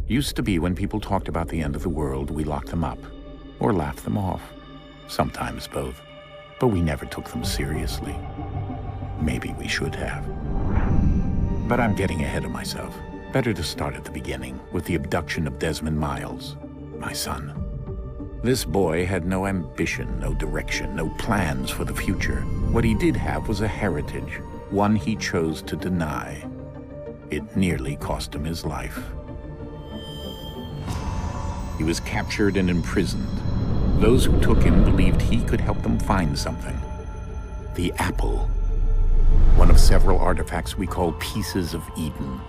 Used to be when people talked about the end of the world, we locked them up, or laughed them off. Sometimes both. But we never took them seriously. Maybe we should have. But I'm getting ahead of myself. Better to start at the beginning, with the abduction of Desmond Miles, my son. This boy had no ambition, no direction, no plans for the future. What he did have was a heritage, one he chose to deny. It nearly cost him his life. He was captured and imprisoned. Those who took him believed he could help them find something. The apple. One of several artifacts we call pieces of Eden.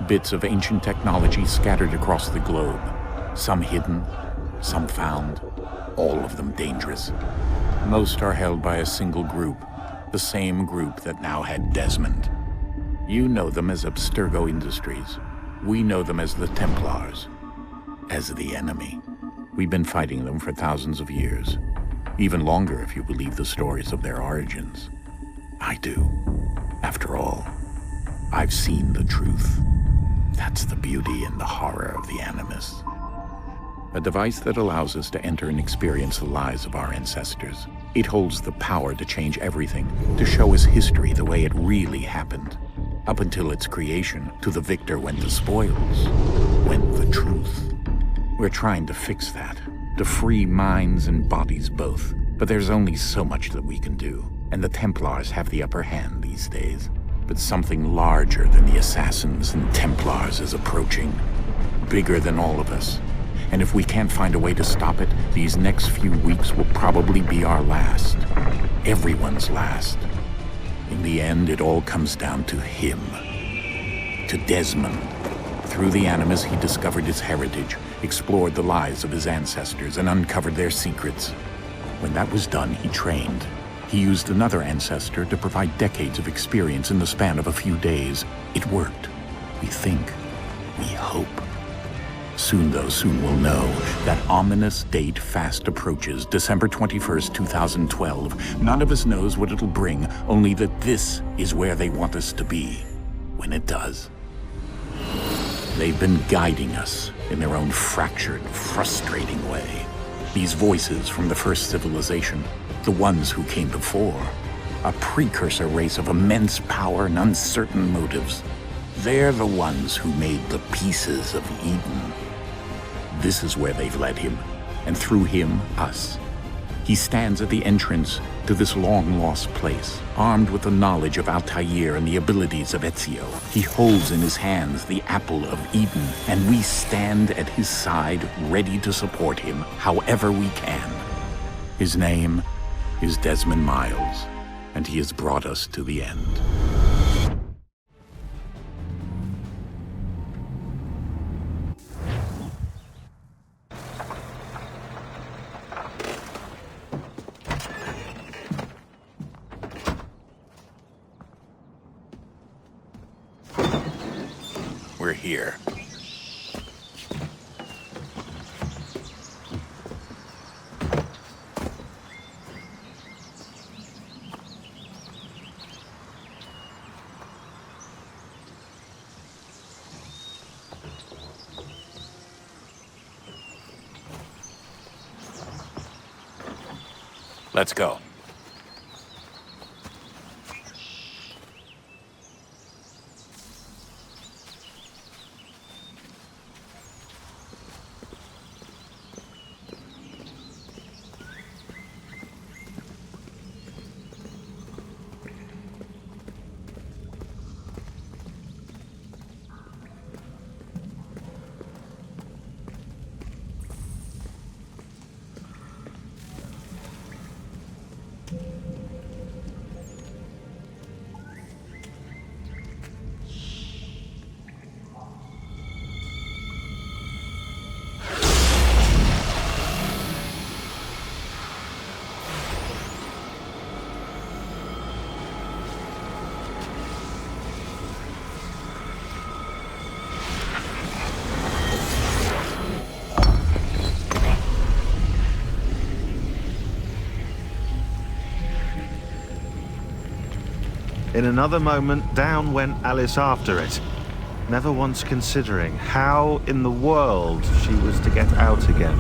Bits of ancient technology scattered across the globe. Some hidden, some found, all of them dangerous. Most are held by a single group, the same group that now had Desmond. You know them as Abstergo Industries. We know them as the Templars, as the enemy. We've been fighting them for thousands of years, even longer if you believe the stories of their origins. I do. After all, I've seen the truth. That's the beauty and the horror of the Animus. A device that allows us to enter and experience the lives of our ancestors. It holds the power to change everything, to show us history the way it really happened. Up until its creation, to the victor went the spoils, went the truth. We're trying to fix that, to free minds and bodies both. But there's only so much that we can do, and the Templars have the upper hand these days. But something larger than the Assassins and Templars is approaching, bigger than all of us. And if we can't find a way to stop it, these next few weeks will probably be our last. Everyone's last. In the end, it all comes down to him. To Desmond. Through the Animus, he discovered his heritage, explored the lives of his ancestors, and uncovered their secrets. When that was done, he trained. He used another ancestor to provide decades of experience in the span of a few days. It worked. We think. We hope. Soon we'll know. That ominous date fast approaches, December 21st, 2012. None of us knows what it'll bring, only that this is where they want us to be, when it does. They've been guiding us in their own fractured, frustrating way. These voices from the first civilization, the ones who came before, a precursor race of immense power and uncertain motives. They're the ones who made the pieces of Eden. This is where they've led him, and through him, us. He stands at the entrance to this long-lost place, armed with the knowledge of Altair and the abilities of Ezio. He holds in his hands the apple of Eden, and we stand at his side, ready to support him however we can. His name is Desmond Miles, and he has brought us to the end. We're here. Let's go. In another moment, down went Alice after it. never once considering how in the world she was to get out again.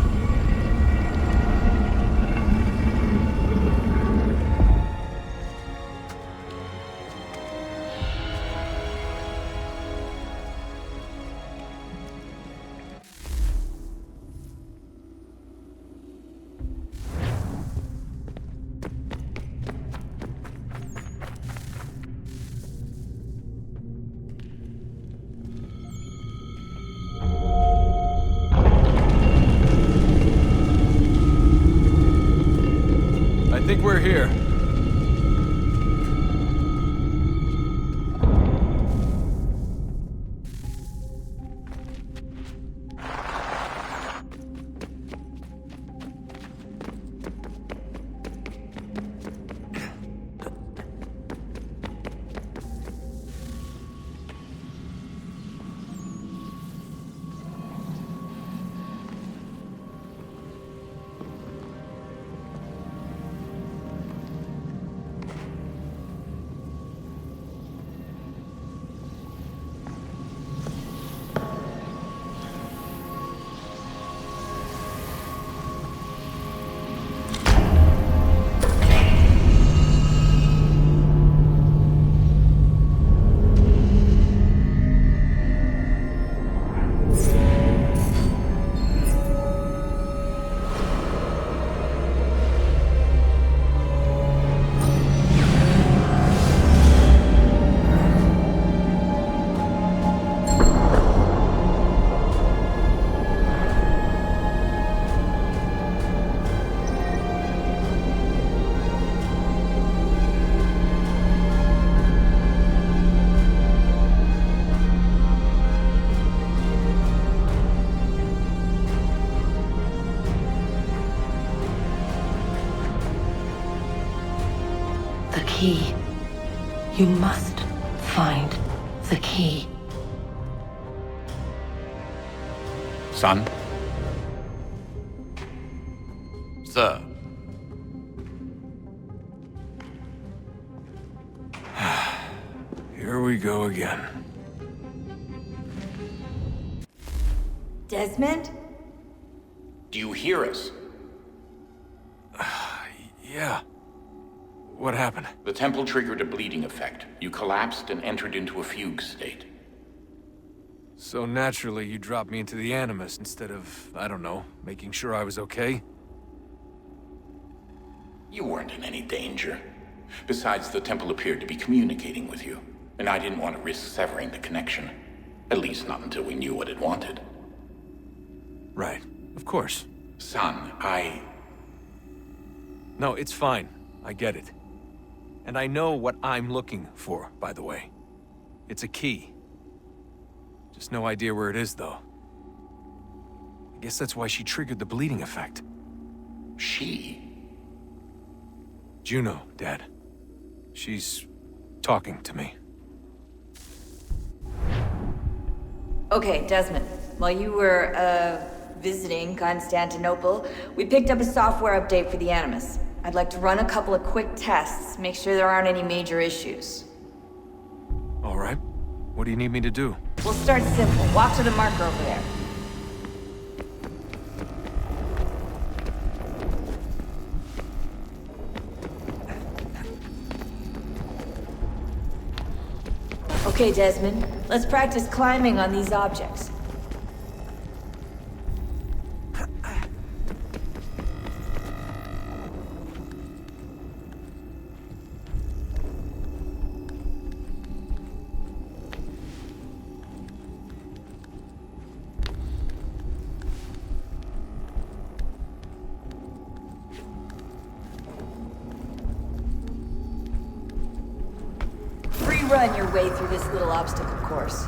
I think we're here. The key. You must find the key. Son? Sir. Here we go again. Desmond? Do you hear us? Yeah. What happened? The temple triggered a bleeding effect. You collapsed and entered into a fugue state. So naturally, you dropped me into the Animus instead of, I don't know, making sure I was okay? You weren't in any danger. Besides, the temple appeared to be communicating with you, and I didn't want to risk severing the connection. At least not until we knew what it wanted. Right. Of course. Son, No, it's fine. I get it. And I know what I'm looking for, by the way. It's a key. Just no idea where it is, though. I guess that's why she triggered the bleeding effect. She? Juno, Dad. She's talking to me. Okay, Desmond. While you were, visiting Constantinople, we picked up a software update for the Animus. I'd like to run a couple of quick tests, make sure there aren't any major issues. All right. What do you need me to do? We'll start simple. Walk to the marker over there. Okay, Desmond. Let's practice climbing on these objects. Run your way through this little obstacle course.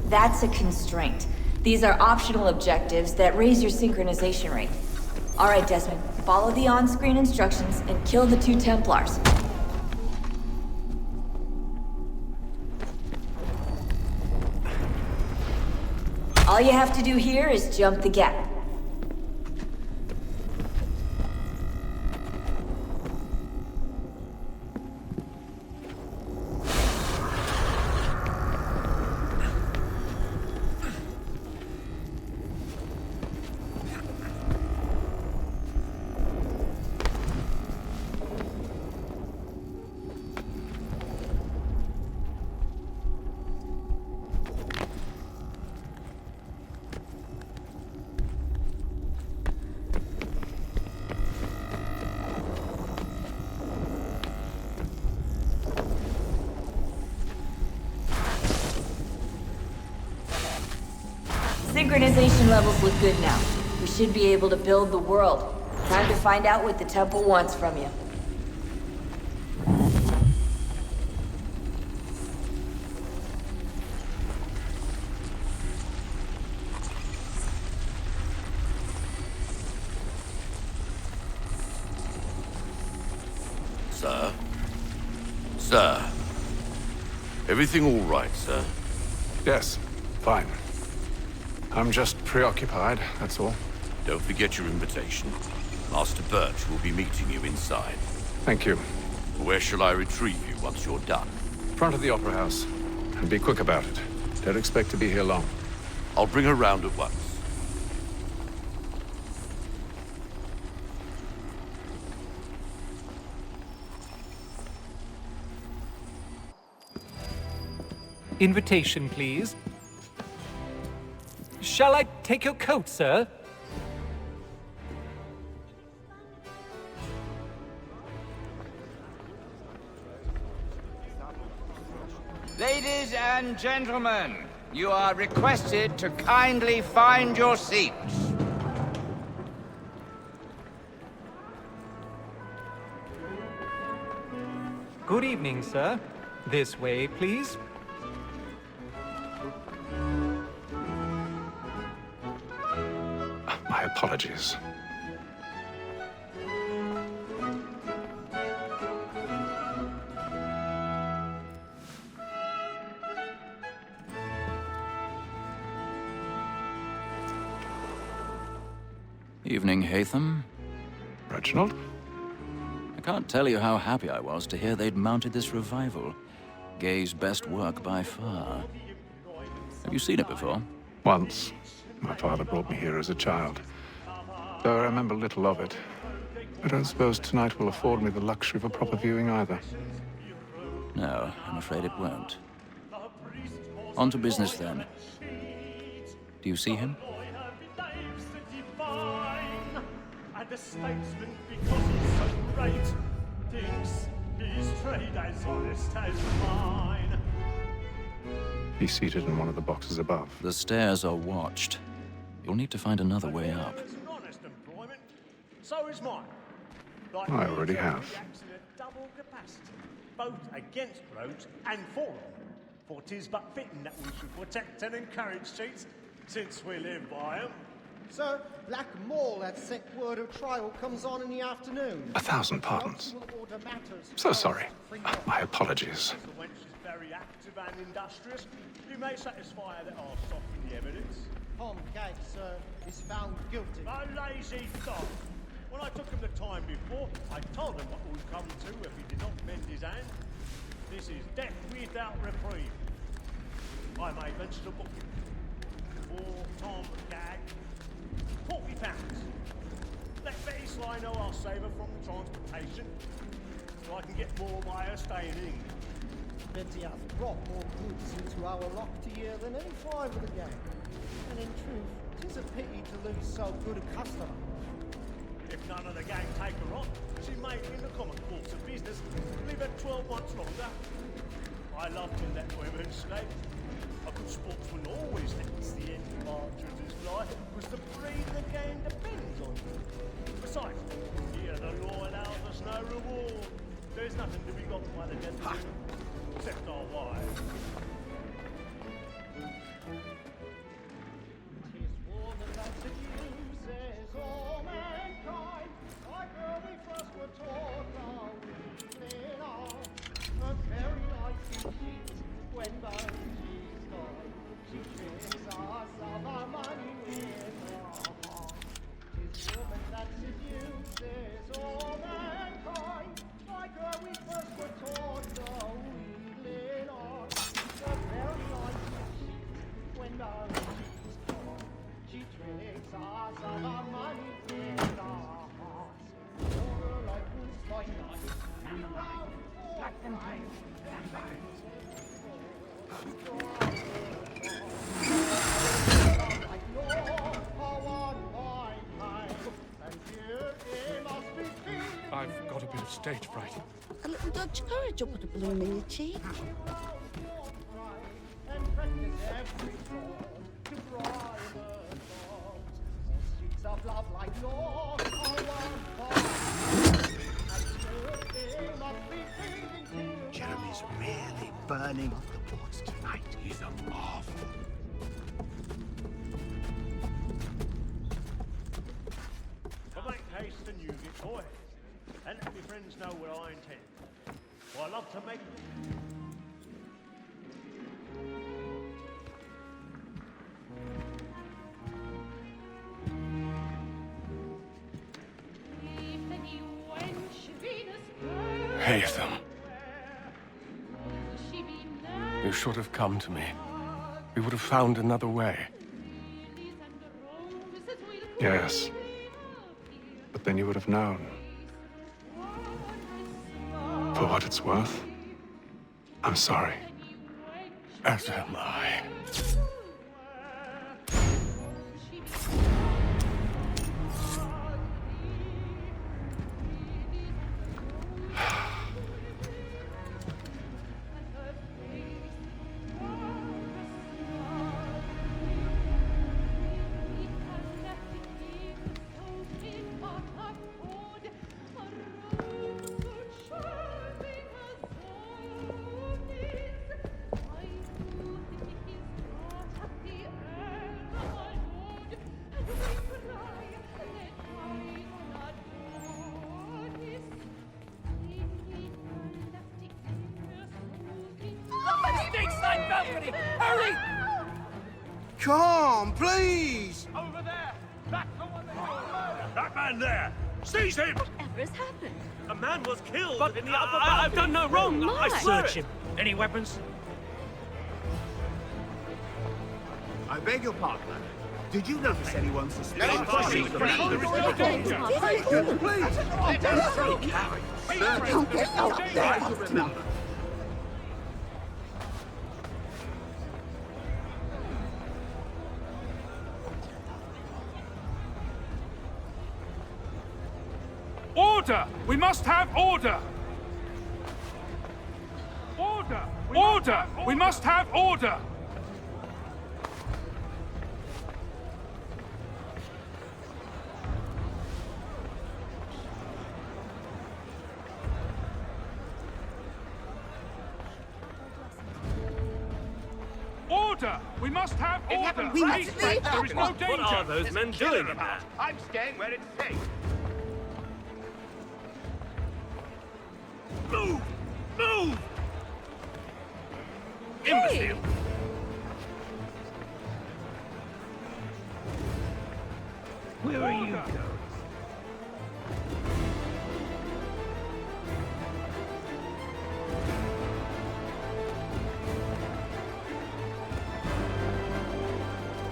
That's a constraint. These are optional objectives that raise your synchronization rate. All right, Desmond, follow the on-screen instructions and kill the 2 Templars. All you have to do here is jump the gap. Synchronization levels look good now. We should be able to build the world. Time to find out what the temple wants from you. Sir? Sir? Everything all right, sir? Yes, fine. I'm just preoccupied, that's all. Don't forget your invitation. Master Birch will be meeting you inside. Thank you. Where shall I retrieve you once you're done? Front of the Opera House. And be quick about it. Don't expect to be here long. I'll bring her round at once. Invitation, please. Shall I take your coat, sir? Ladies and gentlemen, you are requested to kindly find your seats. Good evening, sir. This way, please. My apologies. Evening, Hatham. Reginald? I can't tell you how happy I was to hear they'd mounted this revival. Gay's best work by far. Have you seen it before? Once. My father brought me here as a child. Though I remember little of it. I don't suppose tonight will afford me the luxury of a proper viewing either. No, I'm afraid it won't. On to business, then. Do you see him? And the statesman, because he's so great, thinks his trade as honest as mine. He's seated in one of the boxes above. The stairs are watched. You'll need to find another way up. It's an honest employment. So is mine. Like I already have. reacts in a double capacity, both against roads and for them. For 'tis but fitting that we should protect and encourage cheats, since we live by 'em. Sir, Black Mall had set word of trial comes on in the afternoon. 1,000 pardons. So sorry. My apologies. The wench is very active and industrious. You may satisfy her that I'll soften the evidence. Tom Gag, sir, is found guilty. A lazy dog. When I took him the time before, I told him what would come to if he did not mend his hand. This is death without reprieve. I may venture to book him. For Tom Gag, £40. Let Betty Sly know I'll save her from the transportation, so I can get more by her staying in England. Betty hath brought more goods into our locked year than any five of the gang. And in truth, 'tis a pity to lose so good a customer. If none of the gang take her on, she may, in the common course of business, leave her 12 months longer. I love to let women escape. A good sportsman always lets the end of partridge's fly, because the breed of the game depends on you. Besides, here the law allows us no reward. There's nothing to be got by the death of women, except our wives. Tis war the latter uses all mankind, like where we first were taught our weakling are. A very life indeed, when both stage fright. A little dodge courage will put a bloom in your cheek. And practice every chord to bribe the dogs. Streets of love like yours are one Jeremy's really burning up the boards tonight. He's a marvel. I make haste and you get boy. And let me friends know what I intend. For I love to make Haytham. You should have come to me. We would have found another way. Yes. But then you would have known. For what it's worth, I'm sorry. As am I. Come, please! Over there! That's the one that That man there! Seize him! Whatever's happened? A man was killed But in the upper I've done no wrong. I swear search it. him. Any weapons? I beg your pardon. Did you notice anyone suspicious? Please! Remember. Order! We must have order! Order! Order! We must have order! Order! We must have order! We must leave. There is no danger! What are those men doing in there? I'm staying where it's safe. Move! Move! Hey! Imbecile! Where are you going?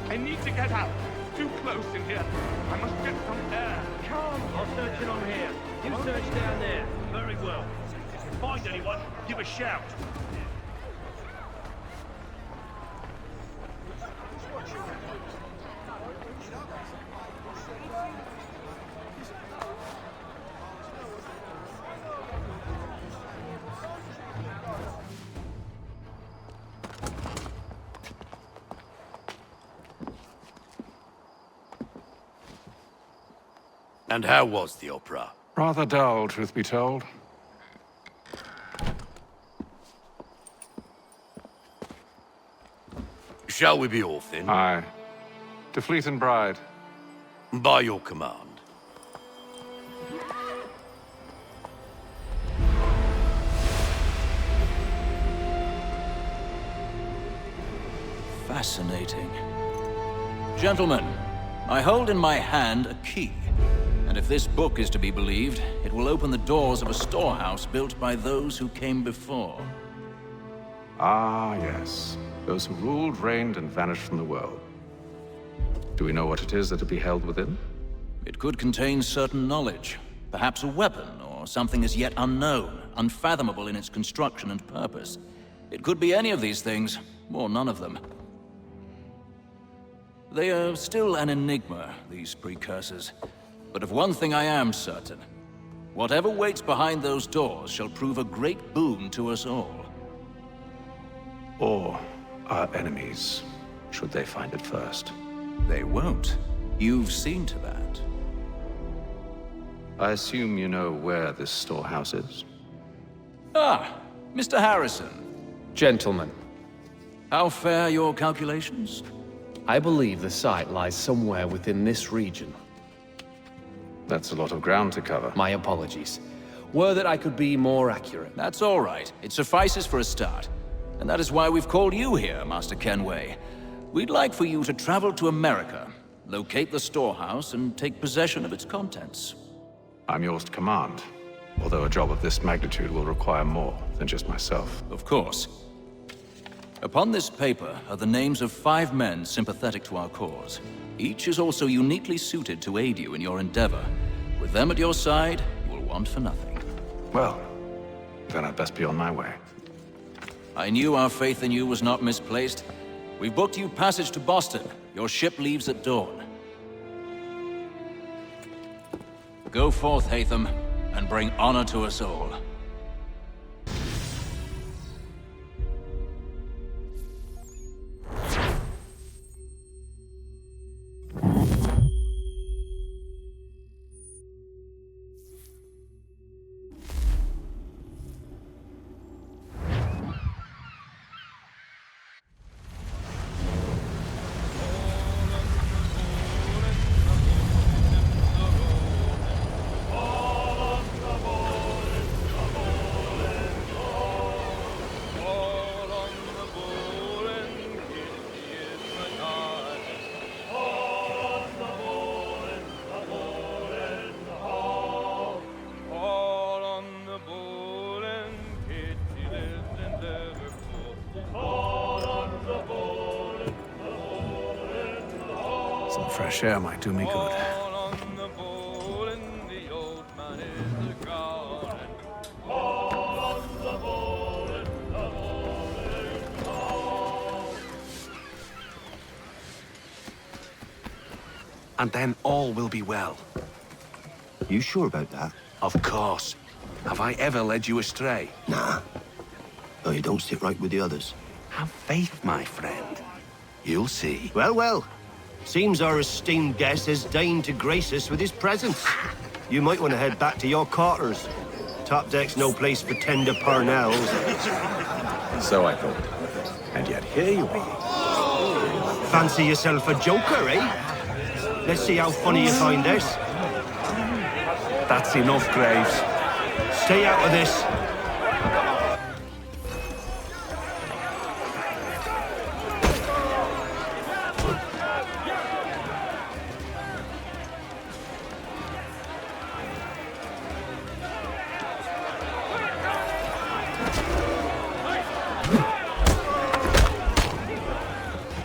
I need to get out. It's too close in here. I must get some air. Come. I'll search it on here. You search down there. Very well. If you find anyone, give a shout. And how was the opera? Rather dull, truth be told. Shall we be off then? Aye. To Fleet and Bride. By your command. Fascinating. Gentlemen, I hold in my hand a key. And if this book is to be believed, it will open the doors of a storehouse built by those who came before. Ah, yes. Those who ruled, reigned, and vanished from the world. Do we know what it is that will be held within? It could contain certain knowledge. Perhaps a weapon, or something as yet unknown, unfathomable in its construction and purpose. It could be any of these things, or none of them. They are still an enigma, these precursors. But of one thing I am certain. Whatever waits behind those doors shall prove a great boon to us all. Or our enemies, should they find it first. They won't. You've seen to that. I assume you know where this storehouse is? Ah, Mr. Harrison. Gentlemen. How fare your calculations? I believe the site lies somewhere within this region. That's a lot of ground to cover. My apologies. Were that I could be more accurate. That's all right. It suffices for a start. And that is why we've called you here, Master Kenway. We'd like for you to travel to America, locate the storehouse, and take possession of its contents. I'm yours to command, although a job of this magnitude will require more than just myself. Of course. Upon this paper are the names of 5 men sympathetic to our cause. Each is also uniquely suited to aid you in your endeavor. With them at your side, you will want for nothing. Well, then I'd best be on my way. I knew our faith in you was not misplaced. We've booked you passage to Boston. Your ship leaves at dawn. Go forth, Hatham, and bring honor to us all. Some fresh air might do me good. And then all will be well. You sure about that? Of course. Have I ever led you astray? Nah. No, you don't sit right with the others. Have faith, my friend. You'll see. Well, well. Seems our esteemed guest has deigned to grace us with his presence. You might want to head back to your quarters. Top deck's no place for tender parnells. So I thought. And yet here you are. Fancy yourself a joker, eh? Let's see how funny you find this. That's enough, Graves. Stay out of this.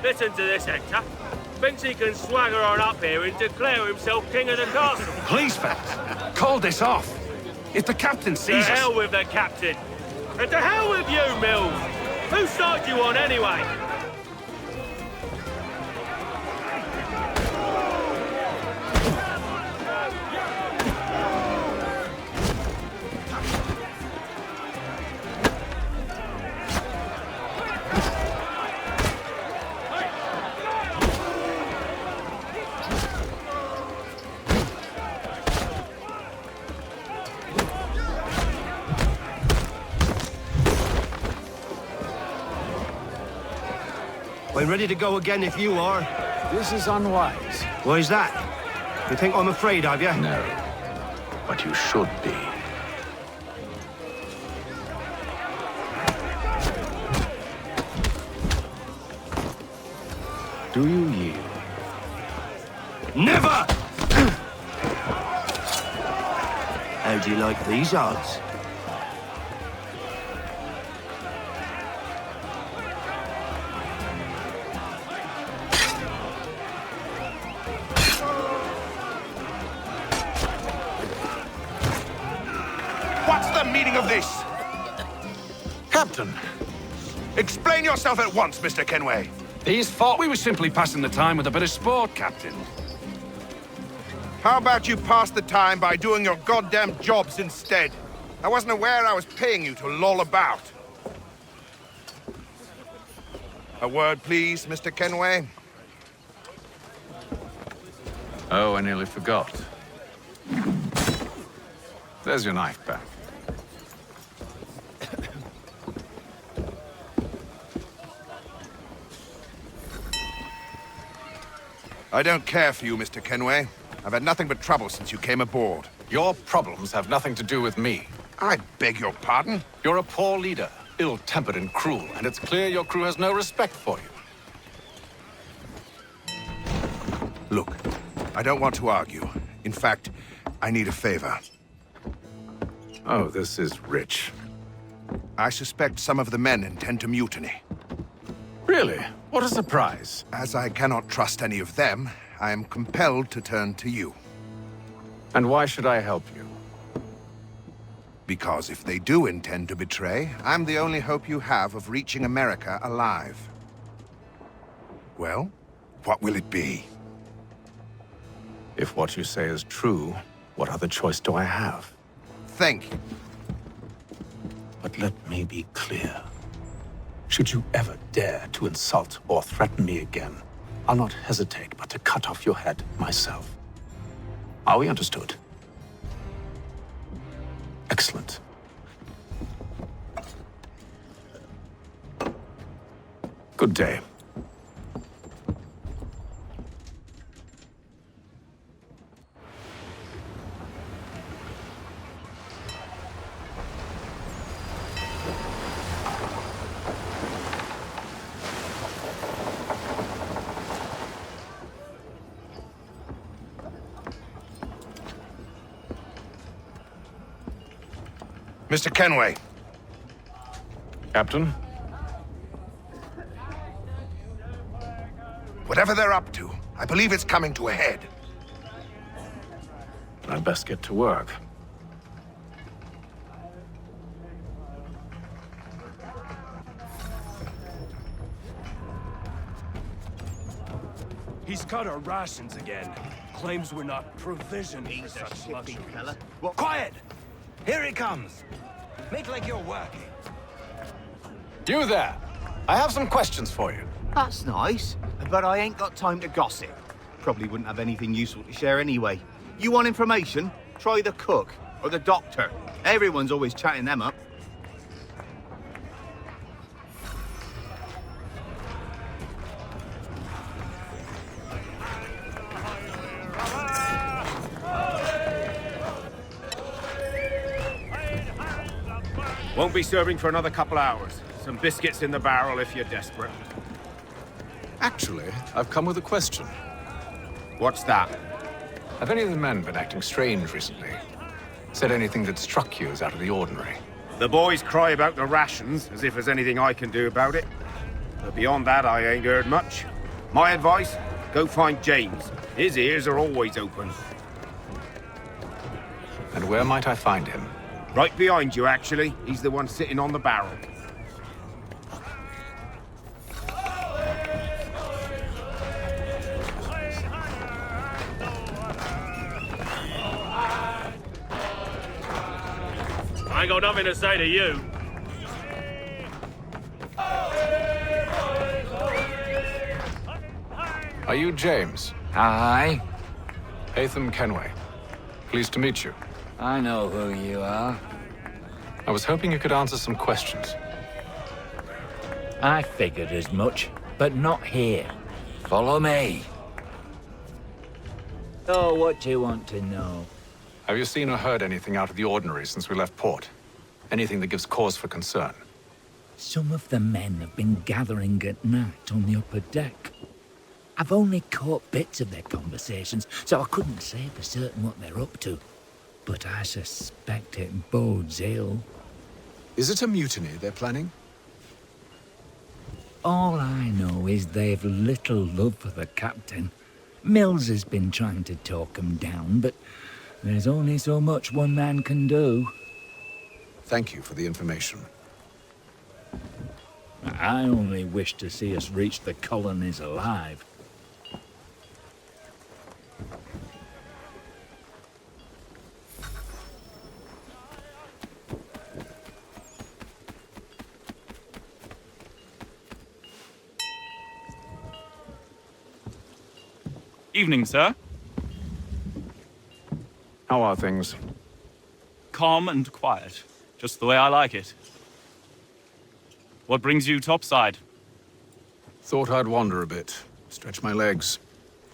Listen to this, Hector. Thinks he can swagger on up here and declare himself king of the castle. Please, fellas, call this off. If the captain sees us... To hell with the captain. And to hell with you, Mills. Whose side you on, anyway? I'm ready to go again if you are. This is unwise. Why's that? You think I'm afraid of you? No. But you should be. Do you yield? Never! How'd you like these odds? What's the meaning of this? Captain, explain yourself at once, Mr. Kenway. These thought we were simply passing the time with a bit of sport, Captain. How about you pass the time by doing your goddamn jobs instead? I wasn't aware I was paying you to loll about. A word, please, Mr. Kenway. Oh, I nearly forgot. There's your knife back. I don't care for you, Mr. Kenway. I've had nothing but trouble since you came aboard. Your problems have nothing to do with me. I beg your pardon? You're a poor leader, ill-tempered and cruel, and it's clear your crew has no respect for you. Look, I don't want to argue. In fact, I need a favor. Oh, this is rich. I suspect some of the men intend to mutiny. Really? What a surprise. As I cannot trust any of them, I am compelled to turn to you. And why should I help you? Because if they do intend to betray, I'm the only hope you have of reaching America alive. Well, what will it be? If what you say is true, what other choice do I have? Think. But let me be clear. Should you ever dare to insult or threaten me again, I'll not hesitate but to cut off your head myself. Are we understood? Excellent. Good day. Mr. Kenway. Captain? Whatever they're up to, I believe it's coming to a head. I'd best get to work. He's cut our rations again. Claims we're not provisioned for such luxury. Fella. Well, quiet! Here it comes. Make like you're working. You there! I have some questions for you. That's nice, but I ain't got time to gossip. Probably wouldn't have anything useful to share anyway. You want information? Try the cook or the doctor. Everyone's always chatting them up. Won't be serving for another couple hours. Some biscuits in the barrel if you're desperate. Actually, I've come with a question. What's that? Have any of the men been acting strange recently? Said anything that struck you as out of the ordinary? The boys cry about the rations, as if there's anything I can do about it. But beyond that, I ain't heard much. My advice? Go find James. His ears are always open. And where might I find him? Right behind you, actually. He's the one sitting on the barrel. I ain't got nothing to say to you. Are you James? Aye. Hatham Kenway. Pleased to meet you. I know who you are. I was hoping you could answer some questions. I figured as much, but not here. Follow me. So, what do you want to know? Have you seen or heard anything out of the ordinary since we left port? Anything that gives cause for concern? Some of the men have been gathering at night on the upper deck. I've only caught bits of their conversations, so I couldn't say for certain what they're up to. But I suspect it bodes ill. Is it a mutiny they're planning? All I know is they've little love for the captain. Mills has been trying to talk 'em down, but there's only so much one man can do. Thank you for the information. I only wish to see us reach the colonies alive. Evening, sir. How are things? Calm and quiet. Just the way I like it. What brings you topside? Thought I'd wander a bit. Stretch my legs.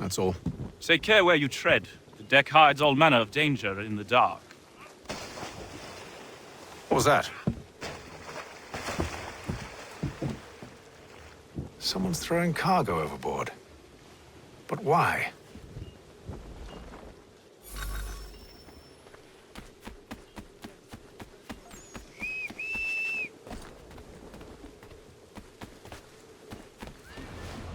That's all. Take care where you tread. The deck hides all manner of danger in the dark. What was that? Someone's throwing cargo overboard. But why?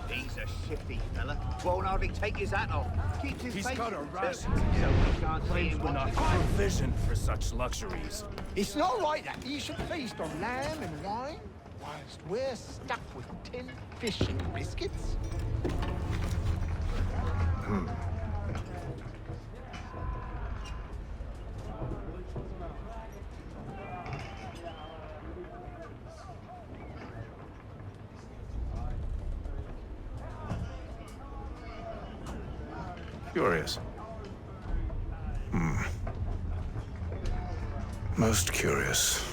He's a shifty fella. Won't hardly take his hat off. Keeps his He's face got a to himself, rations so we can't see him We're not watching. provisioned for such luxuries. It's not right that you should feast on lamb and wine, whilst we're stuck with tinned fish and biscuits. Curious. Most curious.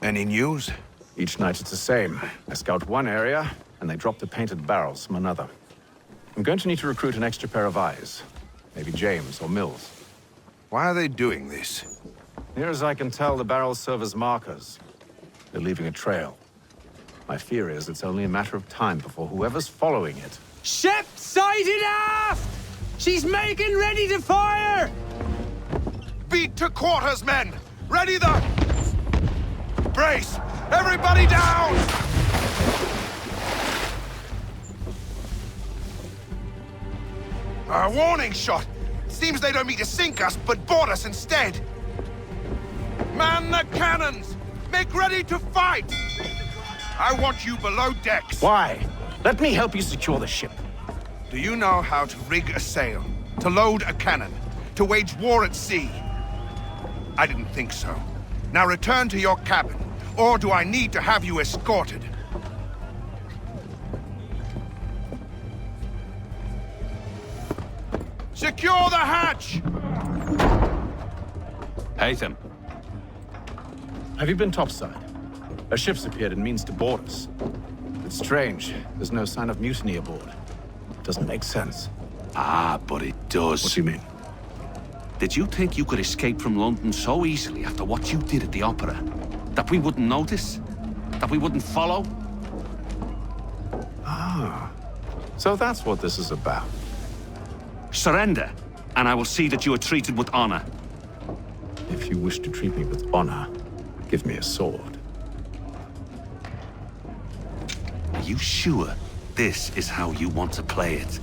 Any news? Each night it's the same. I scout one area, and they drop the painted barrels from another. I'm going to need to recruit an extra pair of eyes. Maybe James or Mills. Why are they doing this? Near as I can tell, the barrels serve as markers. They're leaving a trail. My fear is it's only a matter of time before whoever's following it... Ship sighted aft! She's making ready to fire! Beat to quarters, men! Ready the... Brace! Everybody down! A warning shot! Seems they don't mean to sink us, but board us instead. Man the cannons! Make ready to fight! I want you below decks. Why? Let me help you secure the ship. Do you know how to rig a sail? To load a cannon? To wage war at sea? I didn't think so. Now return to your cabin, or do I need to have you escorted? Secure the hatch! Haytham. Have you been topside? A ship's appeared and means to board us. It's strange. There's no sign of mutiny aboard. Doesn't make sense. Ah, but it does. What do you mean? Did you think you could escape from London so easily after what you did at the opera? That we wouldn't notice? That we wouldn't follow? Ah. So that's what this is about. Surrender, and I will see that you are treated with honor. If you wish to treat me with honor, give me a sword. Are you sure this is how you want to play it?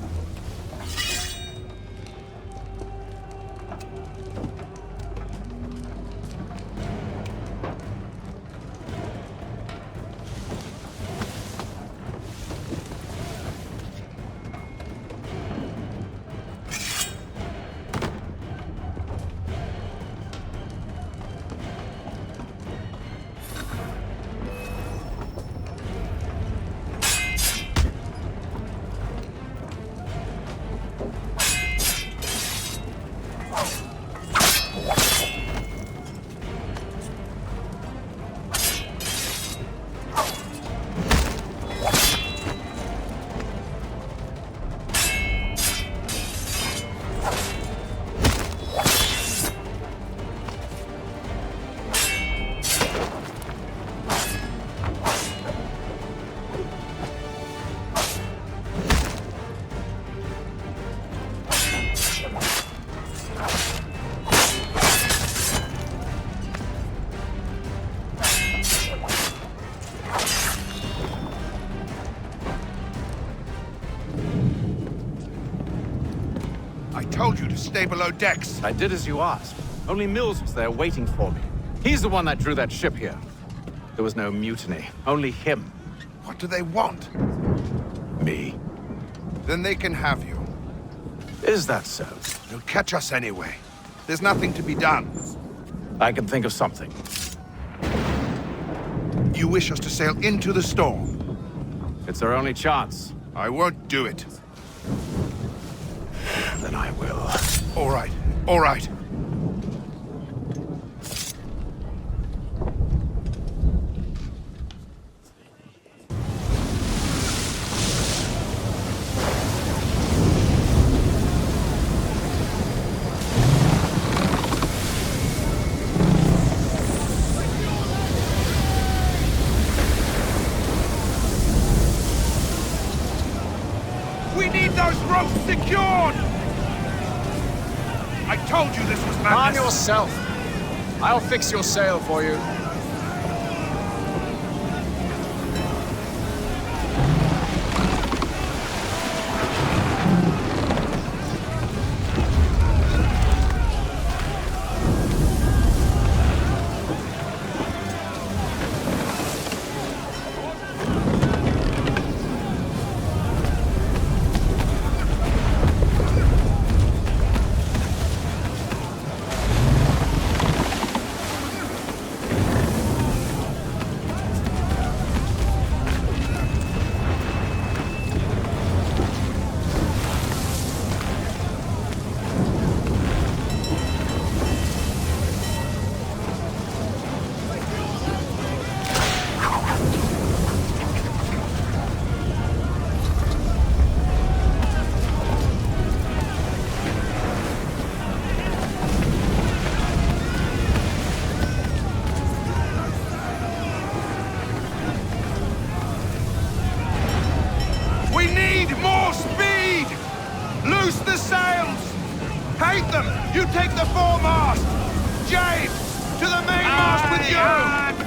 told you to stay below decks. I did as you asked. Only Mills was there waiting for me. He's the one that drew that ship here. There was no mutiny, only him. What do they want? Me. Then they can have you. Is that so? They'll catch us anyway. There's nothing to be done. I can think of something. You wish us to sail into the storm? It's our only chance. I won't do it. Then I will. All right, all right. We need those ropes secured! I told you this was madness. Calm yourself. I'll fix your sail for you. We need more speed! Loose the sails! Hate them! You take the foremast! James! To the mainmast with you!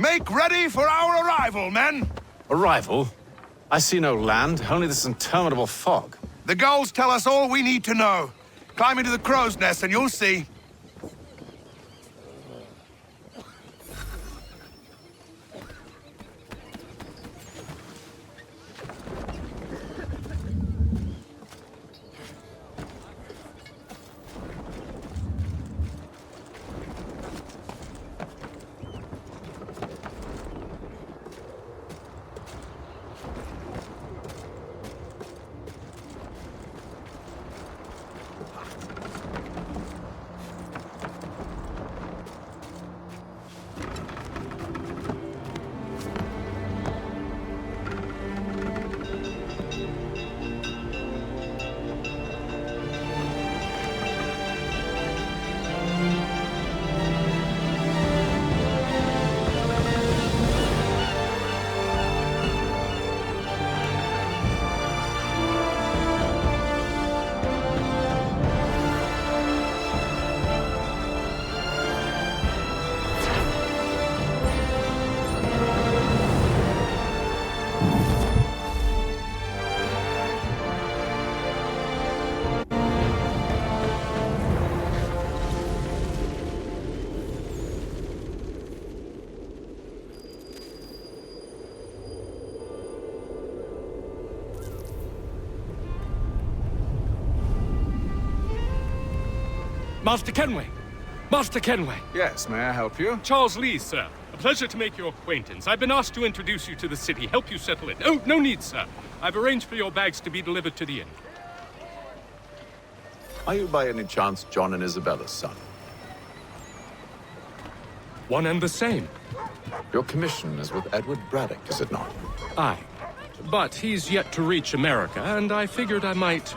Make ready for our arrival, men! Arrival? I see no land, only this interminable fog. The gulls tell us all we need to know. Climb into the crow's nest and you'll see. Master Kenway! Master Kenway! Yes, may I help you? Charles Lee, sir. A pleasure to make your acquaintance. I've been asked to introduce you to the city, help you settle in. Oh, no need, sir. I've arranged for your bags to be delivered to the inn. Are you by any chance John and Isabella's son? One and the same. Your commission is with Edward Braddock, is it not? Aye. But he's yet to reach America, and I figured I might...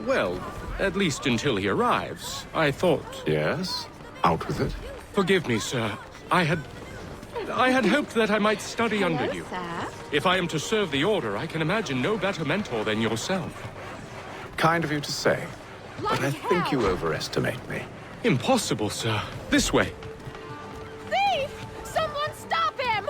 well, at least until he arrives, I thought. Yes? Out with it. Forgive me, sir. I had hoped that I might study under you. Sir? If I am to serve the Order, I can imagine no better mentor than yourself. Kind of you to say. But I think you overestimate me. Impossible, sir. This way. Thief! Someone stop him!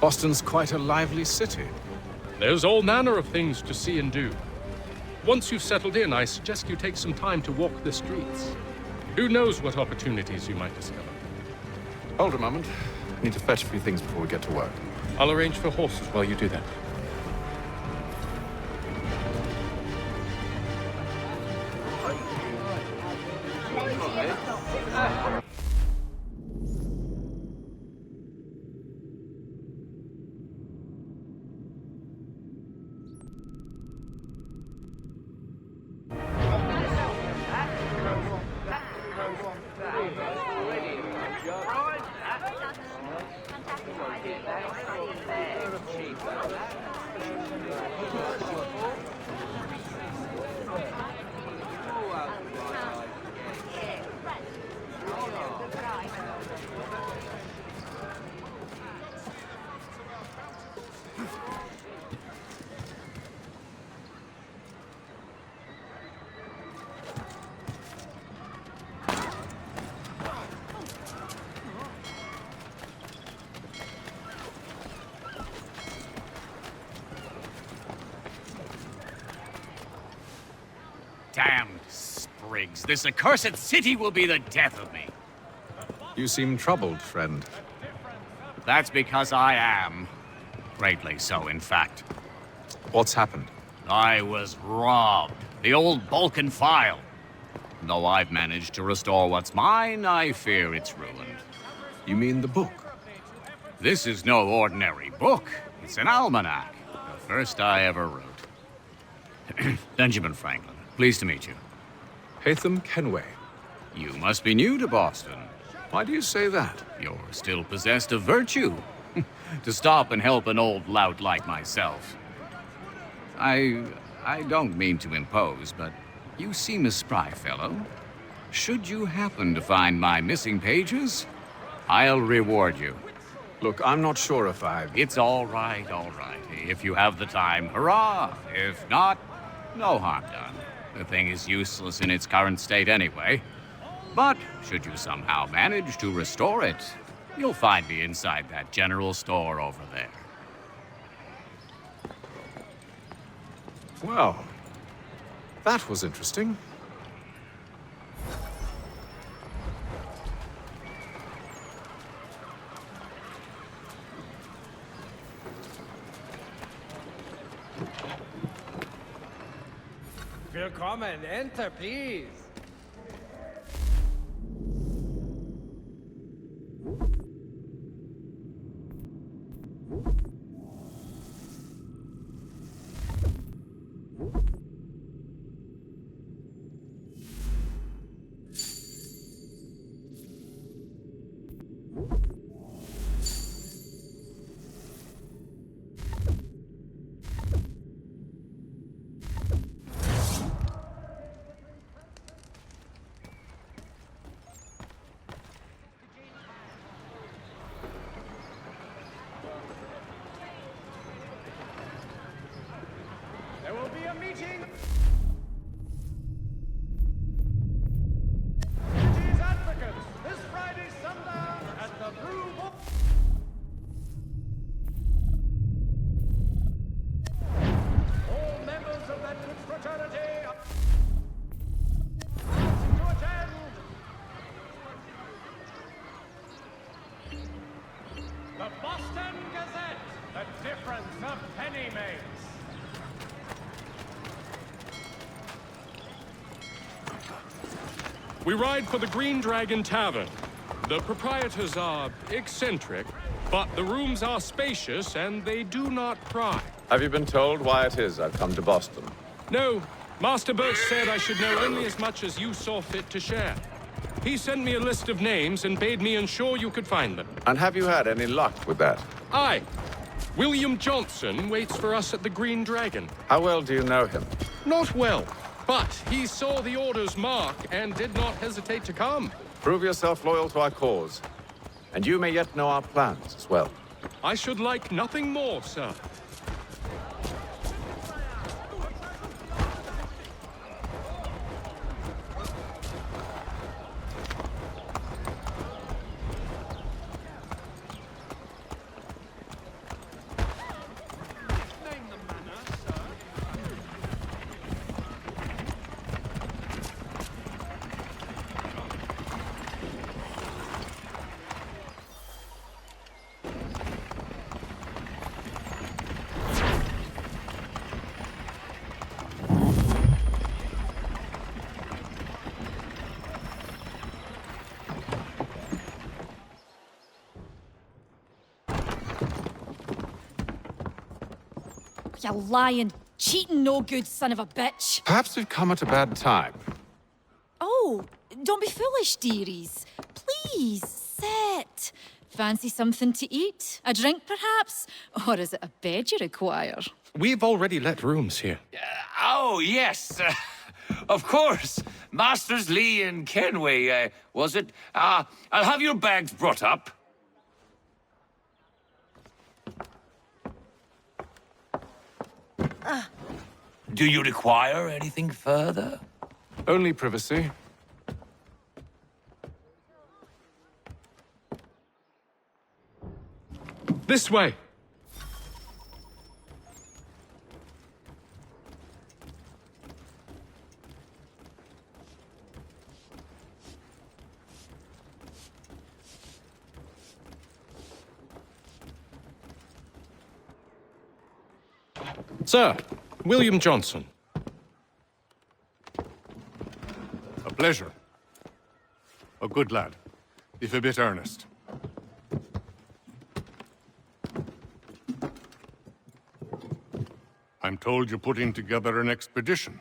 Boston's quite a lively city. There's all manner of things to see and do. Once you've settled in, I suggest you take some time to walk the streets. Who knows what opportunities you might discover. Hold a moment. I need to fetch a few things before we get to work. I'll arrange for horses while you do that. Damned sprigs. This accursed city will be the death of me. You seem troubled, friend. That's because I am. Greatly so, in fact. What's happened? I was robbed. The old Balkan file. Though I've managed to restore what's mine, I fear it's ruined. You mean the book? This is no ordinary book. It's an almanac. The first I ever wrote. Benjamin Franklin. Pleased to meet you. Hatham Kenway. You must be new to Boston. Why do you say that? You're still possessed of virtue. To stop and help an old lout like myself. I don't mean to impose, but you seem a spry fellow. Should you happen to find my missing pages, I'll reward you. Look, I'm not sure if It's all right, all right. If you have the time, hurrah! If not, no harm done. The thing is useless in its current state anyway. But should you somehow manage to restore it, you'll find me inside that general store over there. Well, that was interesting. Willkommen, enter, please. There will be a meeting. City's advocates this Friday sundown at the Blue Book. All members of that good fraternity are to attend. The Boston Gazette, the difference a penny makes. We ride for the Green Dragon Tavern. The proprietors are eccentric, but the rooms are spacious and they do not pry. Have you been told why it is I've come to Boston? No, Master Birch said I should know only as much as you saw fit to share. He sent me a list of names and bade me ensure you could find them. And have you had any luck with that? Aye. William Johnson waits for us at the Green Dragon. How well do you know him? Not well, but he saw the order's mark and did not hesitate to come. Prove yourself loyal to our cause, and you may yet know our plans as well. I should like nothing more, sir. You lying, cheating, no good son of a bitch. Perhaps we've come at a bad time. Oh, don't be foolish, dearies. Please, sit. Fancy something to eat? A drink, perhaps? Or is it a bed you require? We've already let rooms here. Oh, yes. Of course. Masters Lee and Kenway, was it? I'll have your bags brought up. Do you require anything further? Only privacy. This way. Sir, William Johnson. A pleasure. A good lad, if a bit earnest. I'm told you're putting together an expedition.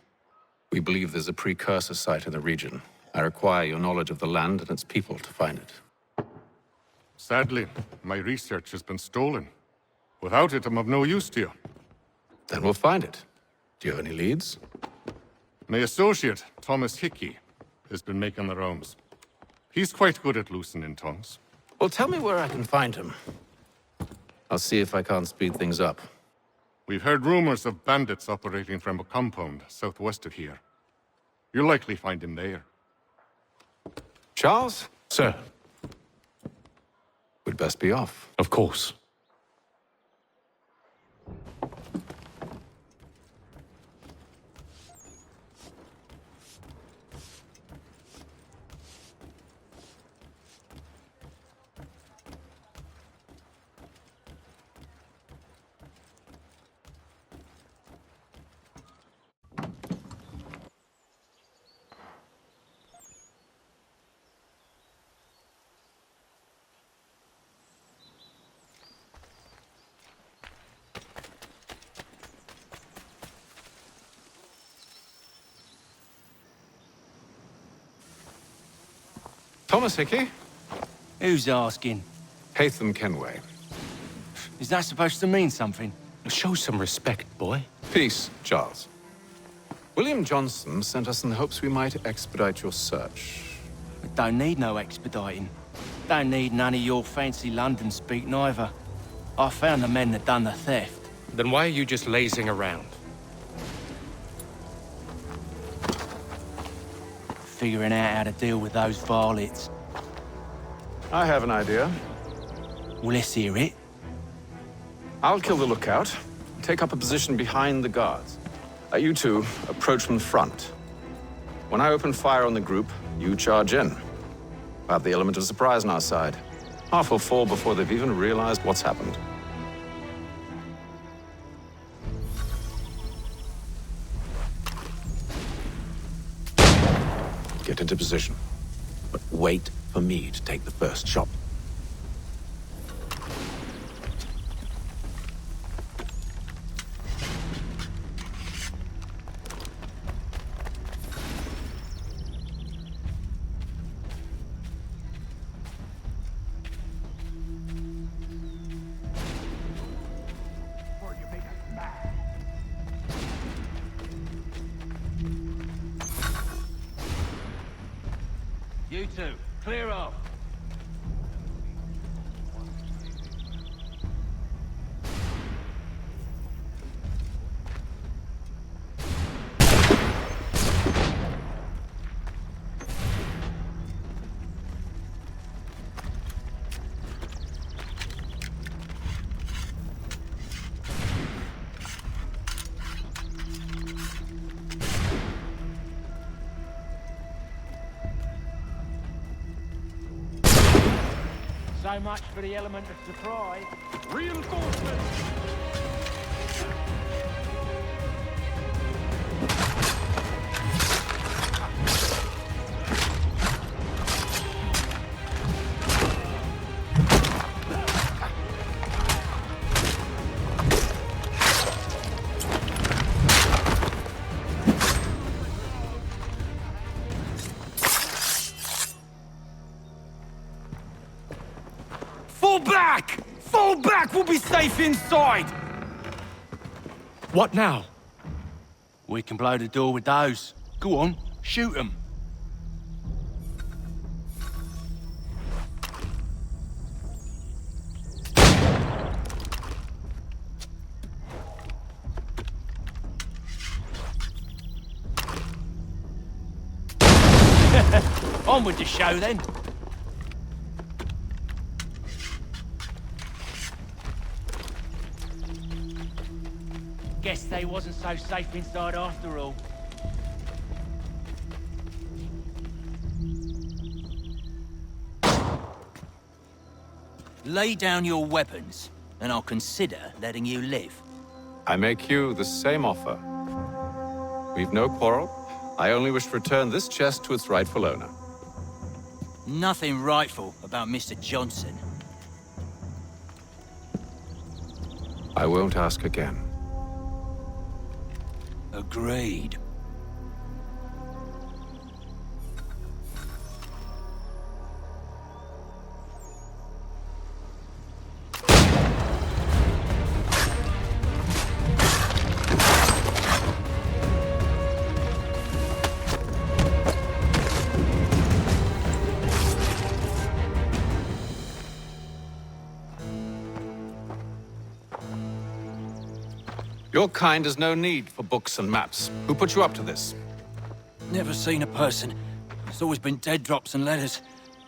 We believe there's a precursor site in the region. I require your knowledge of the land and its people to find it. Sadly, my research has been stolen. Without it, I'm of no use to you. Then we'll find it. Do you have any leads? My associate, Thomas Hickey, has been making the rounds. He's quite good at loosening tongues. Well, tell me where I can find him. I'll see if I can't speed things up. We've heard rumors of bandits operating from a compound southwest of here. You'll likely find him there. Charles? Sir. We'd best be off. Of course. Thomas Hickey? Who's asking? Haytham Kenway. Is that supposed to mean something? Show some respect, boy. Peace, Charles. William Johnson sent us in the hopes we might expedite your search. We don't need no expediting. Don't need none of your fancy London speak neither. I found the men that done the theft. Then why are you just lazing around? Figuring out how to deal with those varlets. I have an idea. Well, let's hear it. I'll kill the lookout, take up a position behind the guards. You two approach from the front. When I open fire on the group, you charge in. We'll have the element of surprise on our side. Half will fall before they've even realized what's happened. Get into position, but wait for me to take the first shot. You two, clear off. So much for the element of surprise. Reinforcements! Fall back! Fall back! We'll be safe inside! What now? We can blow the door with those. Go on, shoot them. On with the show then. Guess they wasn't so safe inside after all. Lay down your weapons, and I'll consider letting you live. I make you the same offer. We've no quarrel. I only wish to return this chest to its rightful owner. Nothing rightful about Mr. Johnson. I won't ask again. Agreed. Your kind has no need for books and maps. Who put you up to this? Never seen a person. It's always been dead drops and letters.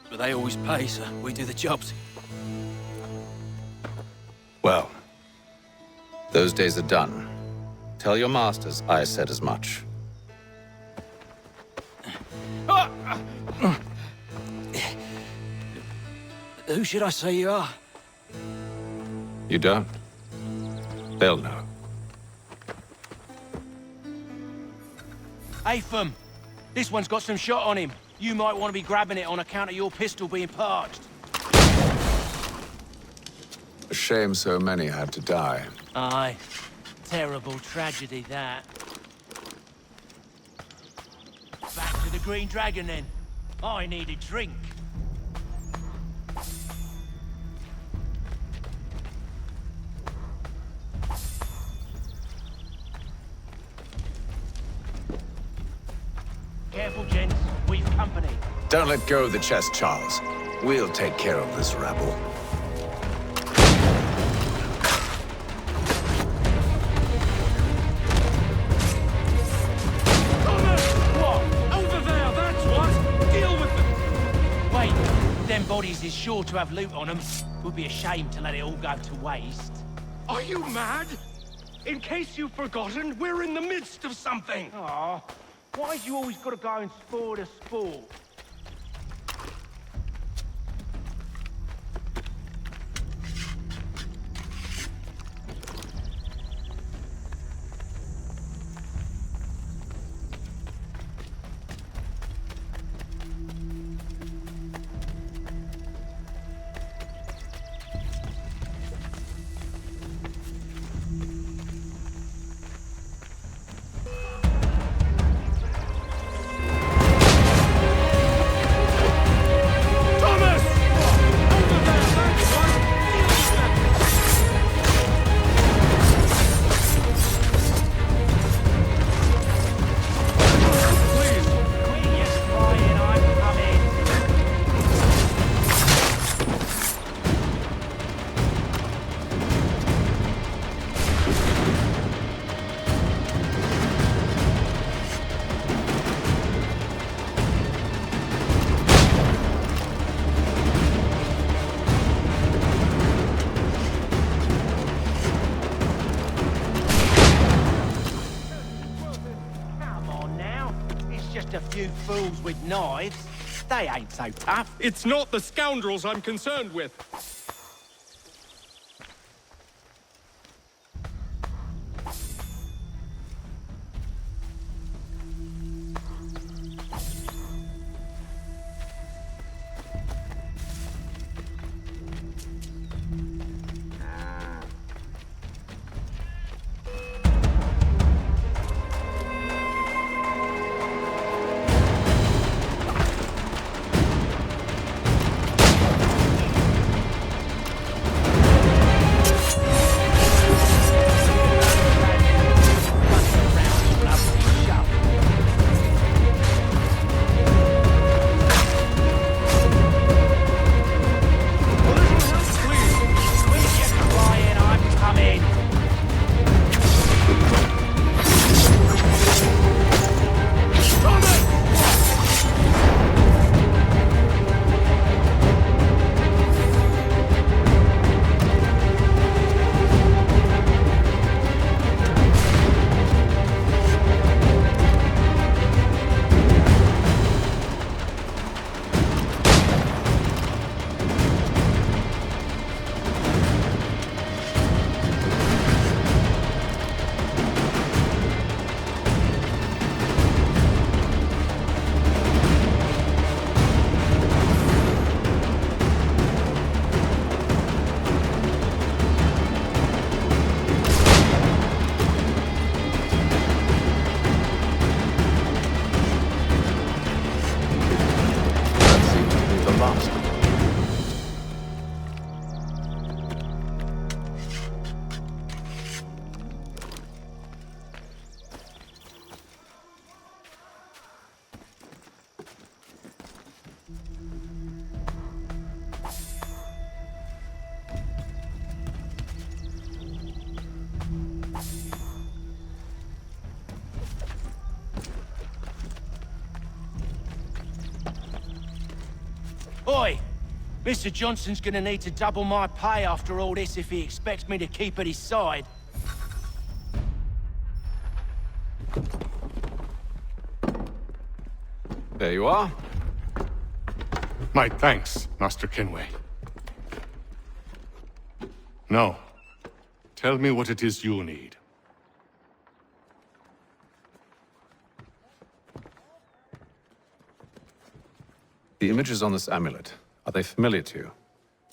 But they always pay, so we do the jobs. Well, those days are done. Tell your masters I said as much. Who should I say you are? You don't? They'll know. Atham, this one's got some shot on him. You might want to be grabbing it on account of your pistol being parched. A shame so many had to die. Aye. Terrible tragedy, that. Back to the Green Dragon, then. I need a drink. Careful, gents. We've company. Don't let go of the chest, Charles. We'll take care of this rabble. Bodies is sure to have loot on them. Would be a shame to let it all go to waste. Are you mad? In case you've forgotten, we're in the midst of something. Aw, why's you always got to go and spoil the sport? A few fools with knives. They ain't so tough. It's not the scoundrels I'm concerned with. Oi! Mr. Johnson's gonna need to double my pay after all this if he expects me to keep at his side. There you are. My thanks, Master Kenway. Now, tell me what it is you need. The images on this amulet, are they familiar to you?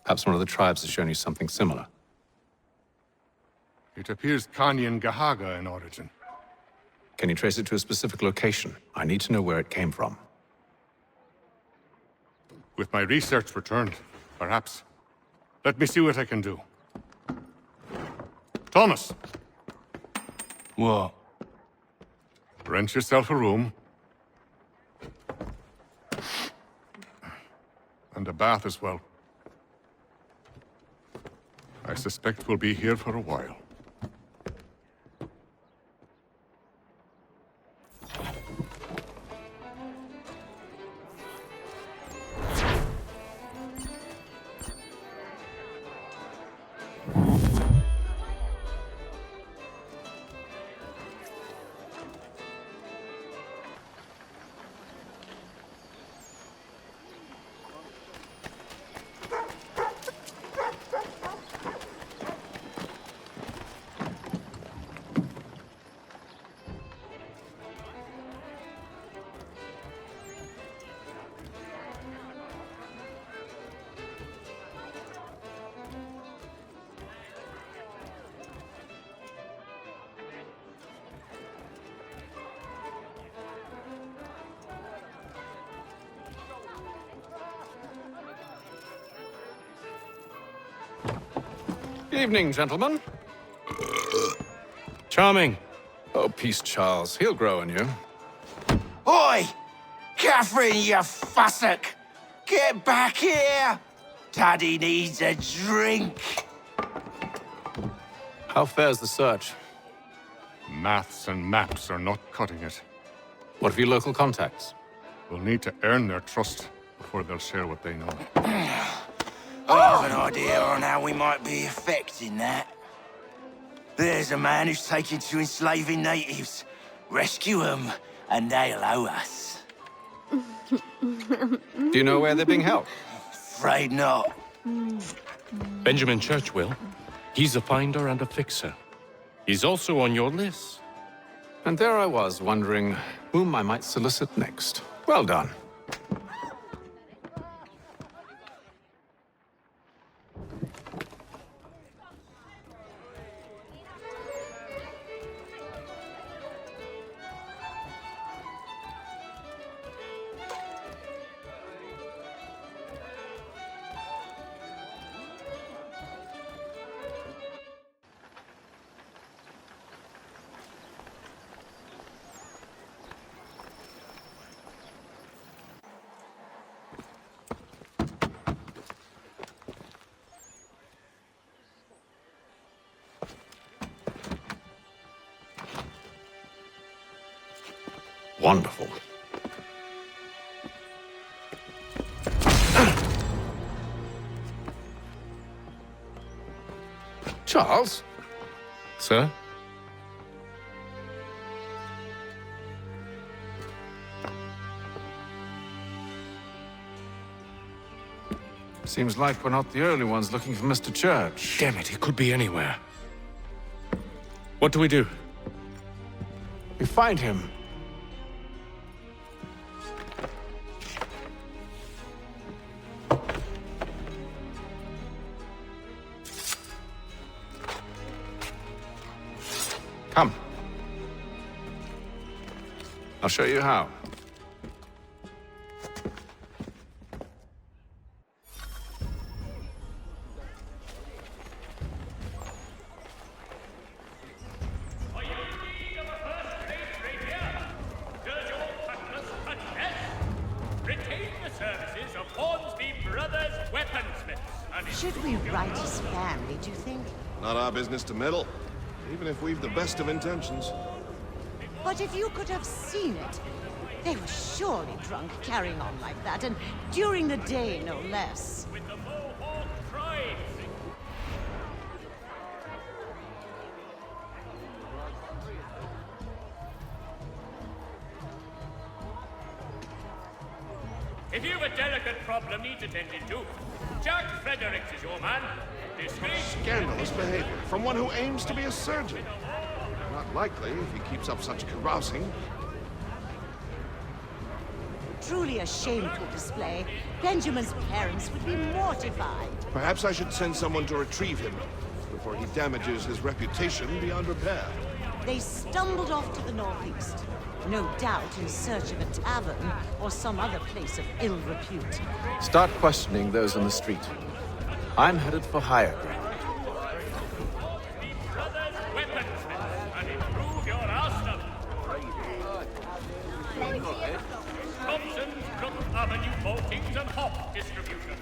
Perhaps one of the tribes has shown you something similar. It appears Kanyan Gahaga in origin. Can you trace it to a specific location? I need to know where it came from. With my research returned, perhaps. Let me see what I can do. Thomas! What? Rent yourself a room. And a bath as well. I suspect we'll be here for a while. Evening, gentlemen. Charming. Oh, peace, Charles. He'll grow on you. Oi! Catherine, you fussock! Get back here! Daddy needs a drink! How fares the search? Maths and maps are not cutting it. What of your local contacts? We'll need to earn their trust before they'll share what they know. I have an idea on how we might be affecting that. There's a man who's taken to enslaving natives. Rescue them, and they'll owe us. Do you know where they're being held? Afraid not. Benjamin Church will. He's a finder and a fixer. He's also on your list. And there I was, wondering whom I might solicit next. Well done. Wonderful. Charles? Sir? Seems like we're not the only ones looking for Mr. Church. Damn it, he could be anywhere. What do we do? We find him. Come. I'll show you how. Should we write his family, do you think? Not our business to meddle, even if we've the best of intentions. But if you could have seen it, They were surely drunk carrying on like that, and during the day, no less. With the Mohawk tribe. If you've a delicate problem needs attending to, Jack Fredericks is your man. Discreet. Scandalous behavior from one who aims to be a surgeon. Not likely if he keeps up such carousing. Truly a shameful display. Benjamin's parents would be mortified. Perhaps I should send someone to retrieve him before he damages his reputation beyond repair. They stumbled off to the northeast. No doubt in search of a tavern or some other place of ill repute. Start questioning those on the street. I'm headed for higher ground. And improve your arsenal. Thompson's Brook Avenue Maltings and Hop distribution.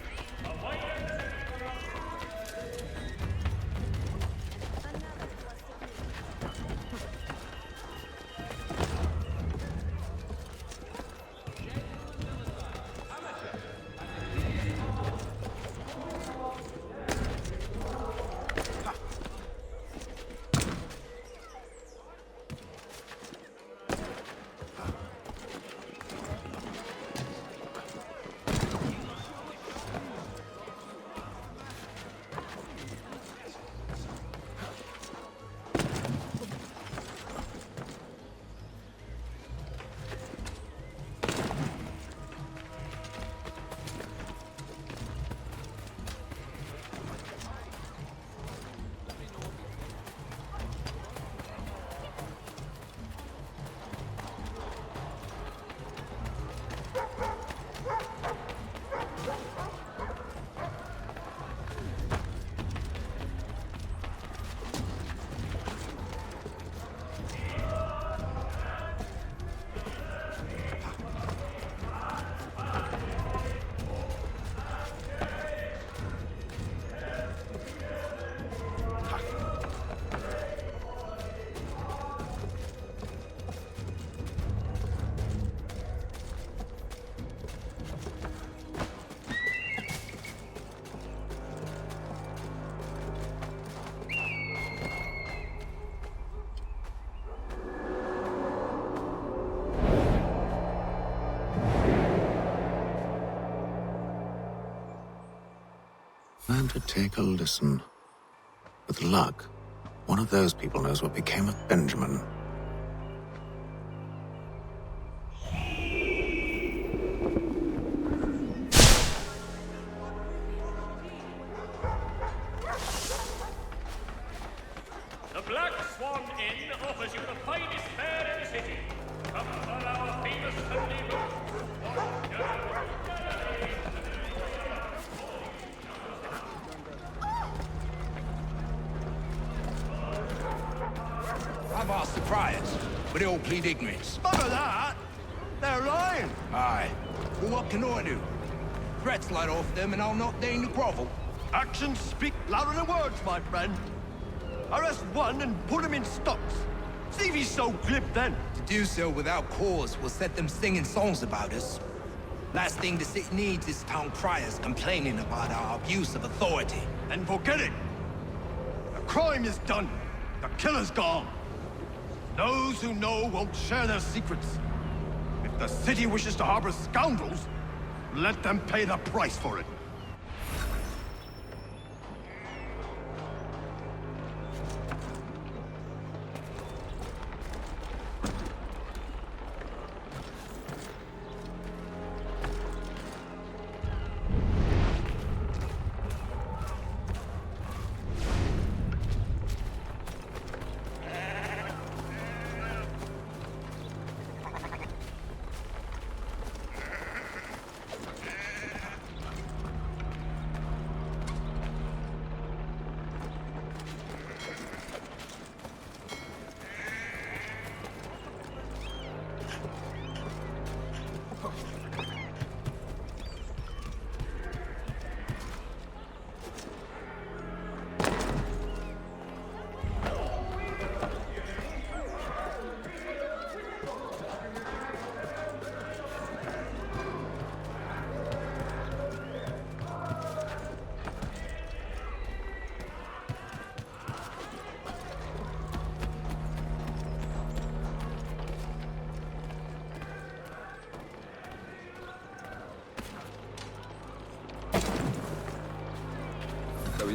And to take a listen. With luck, one of those people knows what became of Benjamin. The Black Swan Inn offers you the finest fare in the city. Come for our famous Sunday roast. I've asked the friars, but they all plead ignorance. None of that. They're lying. Aye. Well, what can I do? Threats light off them, and I'll not deign to grovel. Actions speak louder than words, my friend. Arrest one and put him in stocks. See if he's so glib then. To do so without cause will set them singing songs about us. Last thing the city needs is town criers complaining about our abuse of authority. Then forget it. The crime is done. The killer's gone. Those who know won't share their secrets. If the city wishes to harbor scoundrels, let them pay the price for it.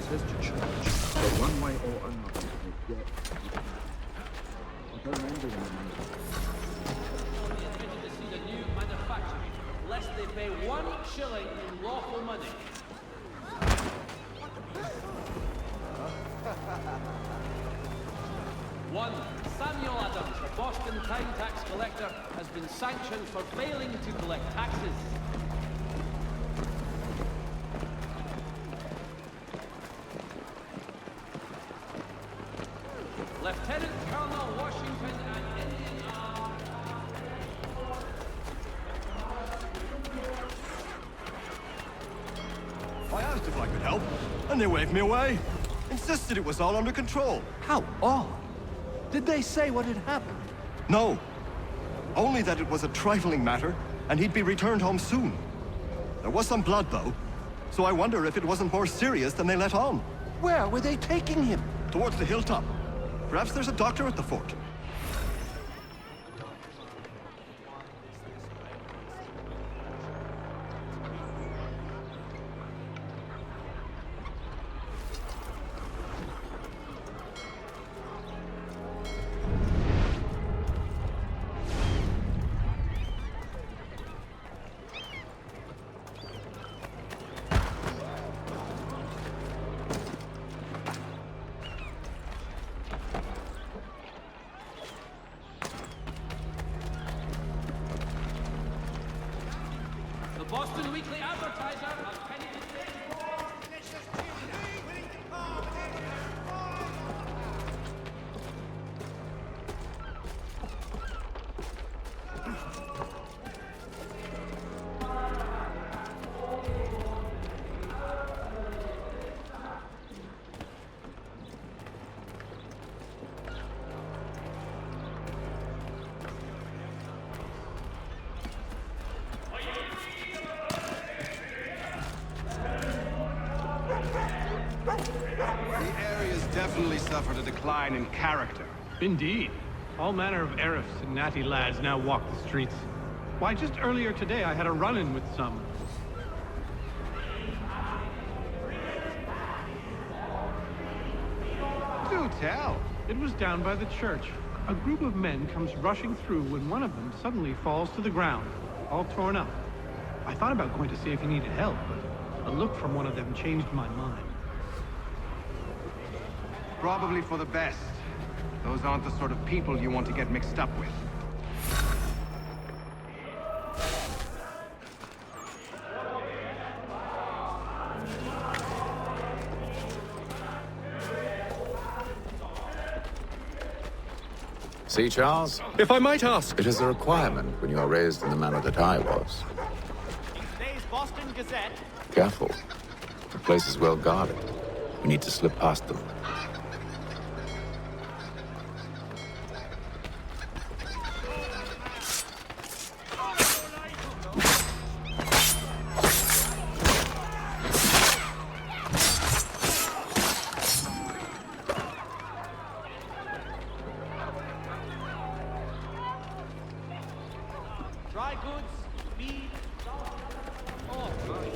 visitors to church, but one way or another, they get. I don't remember them. To see the new manufacturing, lest they pay 1 shilling in lawful money. One, Samuel Adams, the Boston time tax collector, has been sanctioned for failing to collect taxes. Lieutenant Colonel Washington and Indian I asked if I could help, and they waved me away. Insisted it was all under control. How odd. Did they say what had happened? No. Only that it was a trifling matter, and he'd be returned home soon. There was some blood, though, so I wonder if it wasn't more serious than they let on. Where were they taking him? Towards the hilltop. Perhaps there's a doctor at the fort. The Boston Weekly Advertiser has penny to say. Definitely suffered a decline in character. Indeed. All manner of Arifs and natty lads now walk the streets. Why, just earlier today I had a run-in with some. Do tell. It was down by the church. A group of men comes rushing through when one of them suddenly falls to the ground, all torn up. I thought about going to see if he needed help, but a look from one of them changed my mind. Probably for the best. Those aren't the sort of people you want to get mixed up with. See, Charles? If I might ask... It is a requirement when you are raised in the manner that I was. Today's Boston Gazette. Careful. The place is well guarded. We need to slip past them. Dry goods, meat, salt. Oh, gosh.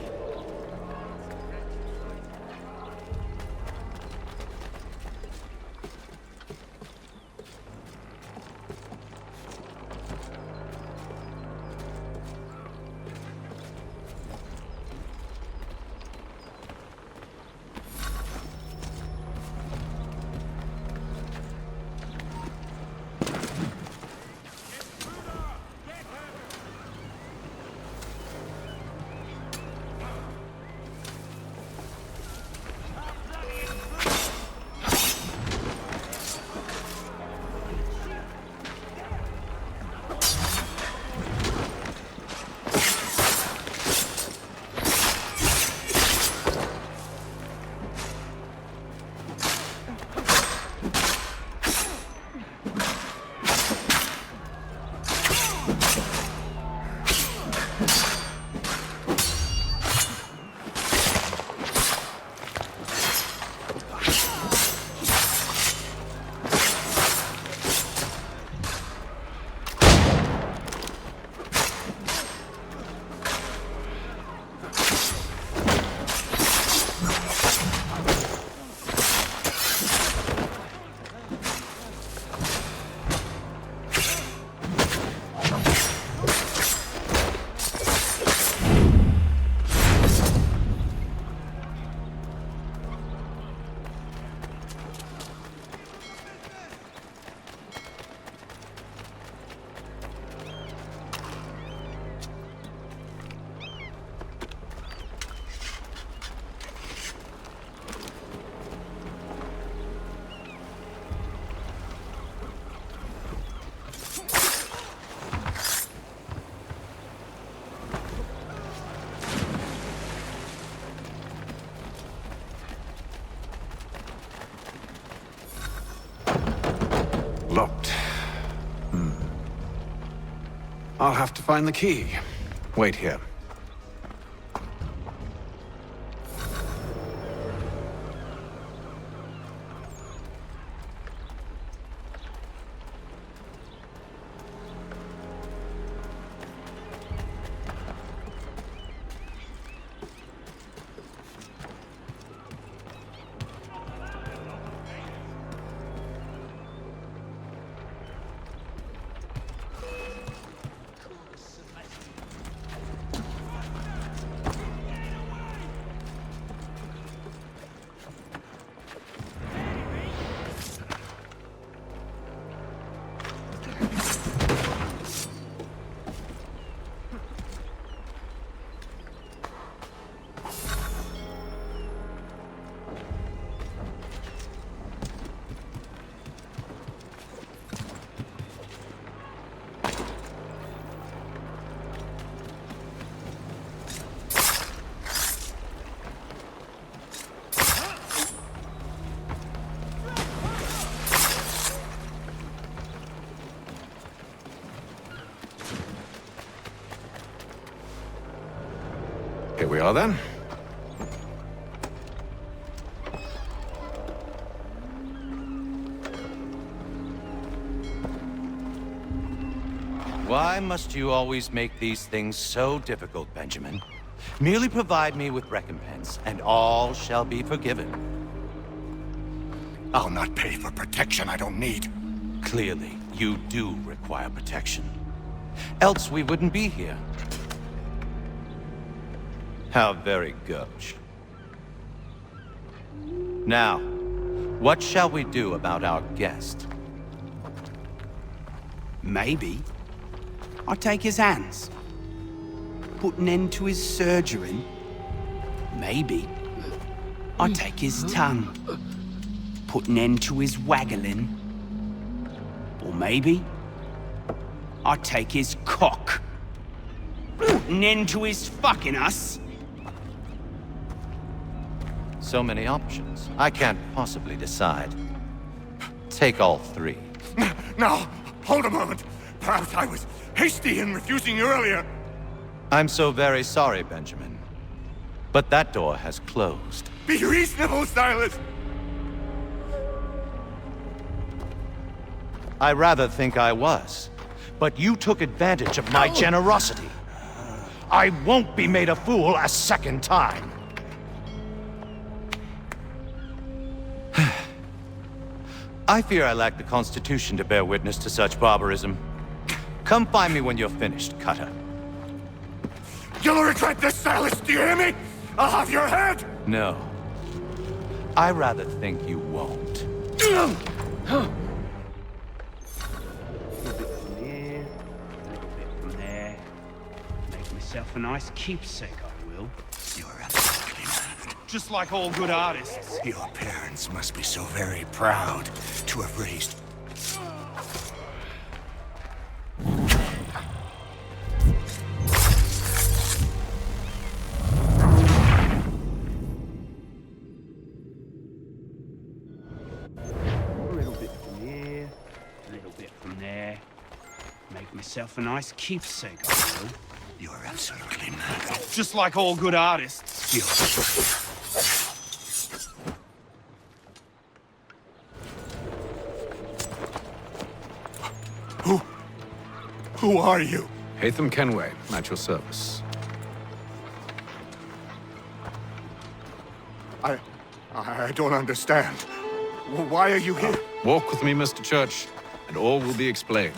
I'll have to find the key. Wait here. Here we are then. Why must you always make these things so difficult, Benjamin? Merely provide me with recompense, and all shall be forgiven. I'll not pay for protection I don't need. Clearly, you do require protection. Else we wouldn't be here. How very gauche. Now, what shall we do about our guest? Maybe I take his hands, put an end to his surgering. Maybe I take his tongue, put an end to his waggling. Or maybe I take his cock, put an end to his fucking us. So many options. I can't possibly decide. Take all three. Now, hold a moment. Perhaps I was hasty in refusing you earlier. I'm so very sorry, Benjamin. But that door has closed. Be reasonable, Silas! I rather think I was. But you took advantage of my generosity. I won't be made a fool a second time. I fear I lack the constitution to bear witness to such barbarism. Come find me when you're finished, Cutter. You'll regret this, Silas, do you hear me? I'll have your head! No. I rather think you won't. Here, a little bit from there. Make myself a nice keepsake, I will. You're absolutely mad. Just like all good artists. Your parents must be so very proud to have raised... Myself a nice keepsake, I will. You're absolutely mad. Just like all good artists. Who are you? Hatham Kenway, at your service. I don't understand. Why are you here? Walk with me, Mr. Church, and all will be explained.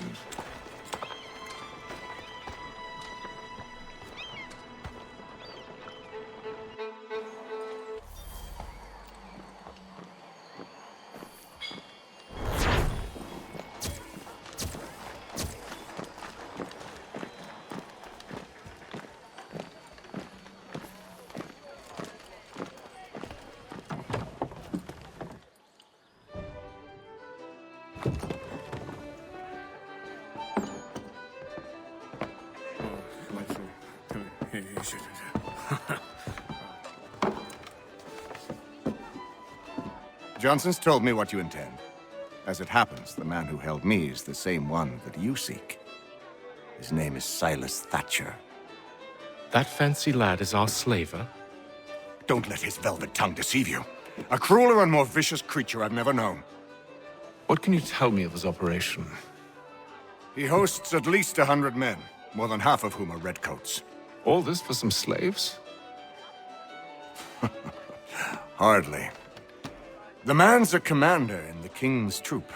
Johnson's told me what you intend. As it happens, the man who held me is the same one that you seek. His name is Silas Thatcher. That fancy lad is our slaver? Don't let his velvet tongue deceive you. A crueler and more vicious creature I've never known. What can you tell me of his operation? He hosts at least 100 men, more than half of whom are redcoats. All this for some slaves? Hardly. The man's a commander in the King's troop,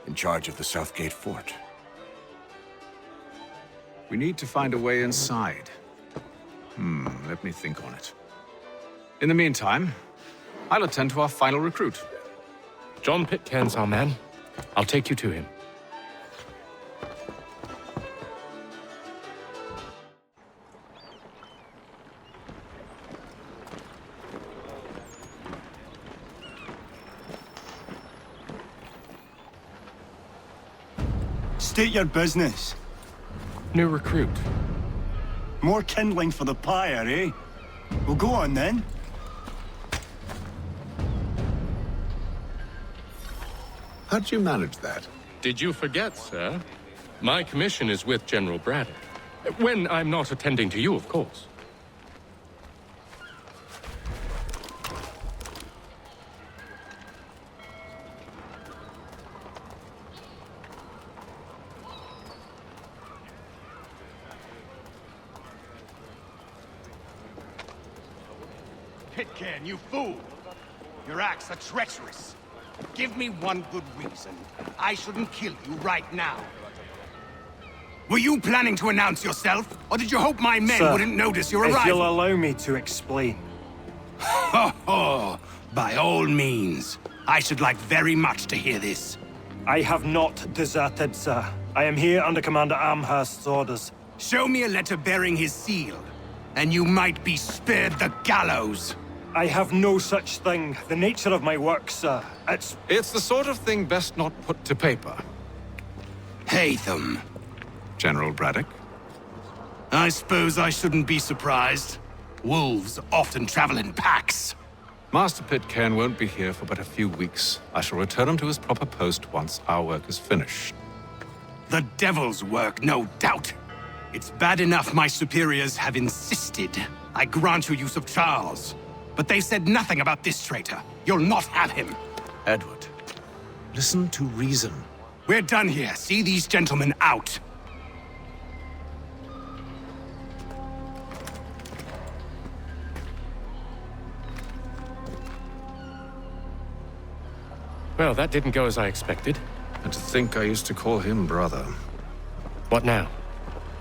in charge of the Southgate Fort. We need to find a way inside. Let me think on it. In the meantime, I'll attend to our final recruit. John Pitcairn's our man. I'll take you to him. State your business. New recruit. More kindling for the pyre, eh? Well, go on then. How'd you manage that? Did you forget, sir? My commission is with General Braddock. When I'm not attending to you, of course. Pitcairn, you fool! Your acts are treacherous. Give me one good reason I shouldn't kill you right now. Were you planning to announce yourself, or did you hope my men wouldn't notice your arrival? If you'll allow me to explain. Ho ho! By all means. I should like very much to hear this. I have not deserted, sir. I am here under Commander Amherst's orders. Show me a letter bearing his seal, and you might be spared the gallows. I have no such thing. The nature of my work, sir, It's the sort of thing best not put to paper. Hatham. General Braddock? I suppose I shouldn't be surprised. Wolves often travel in packs. Master Pitcairn won't be here for but a few weeks. I shall return him to his proper post once our work is finished. The devil's work, no doubt. It's bad enough my superiors have insisted I grant you use of Charles. But they said nothing about this traitor. You'll not have him. Edward, listen to reason. We're done here. See these gentlemen out. Well, that didn't go as I expected. And to think I used to call him brother. What now?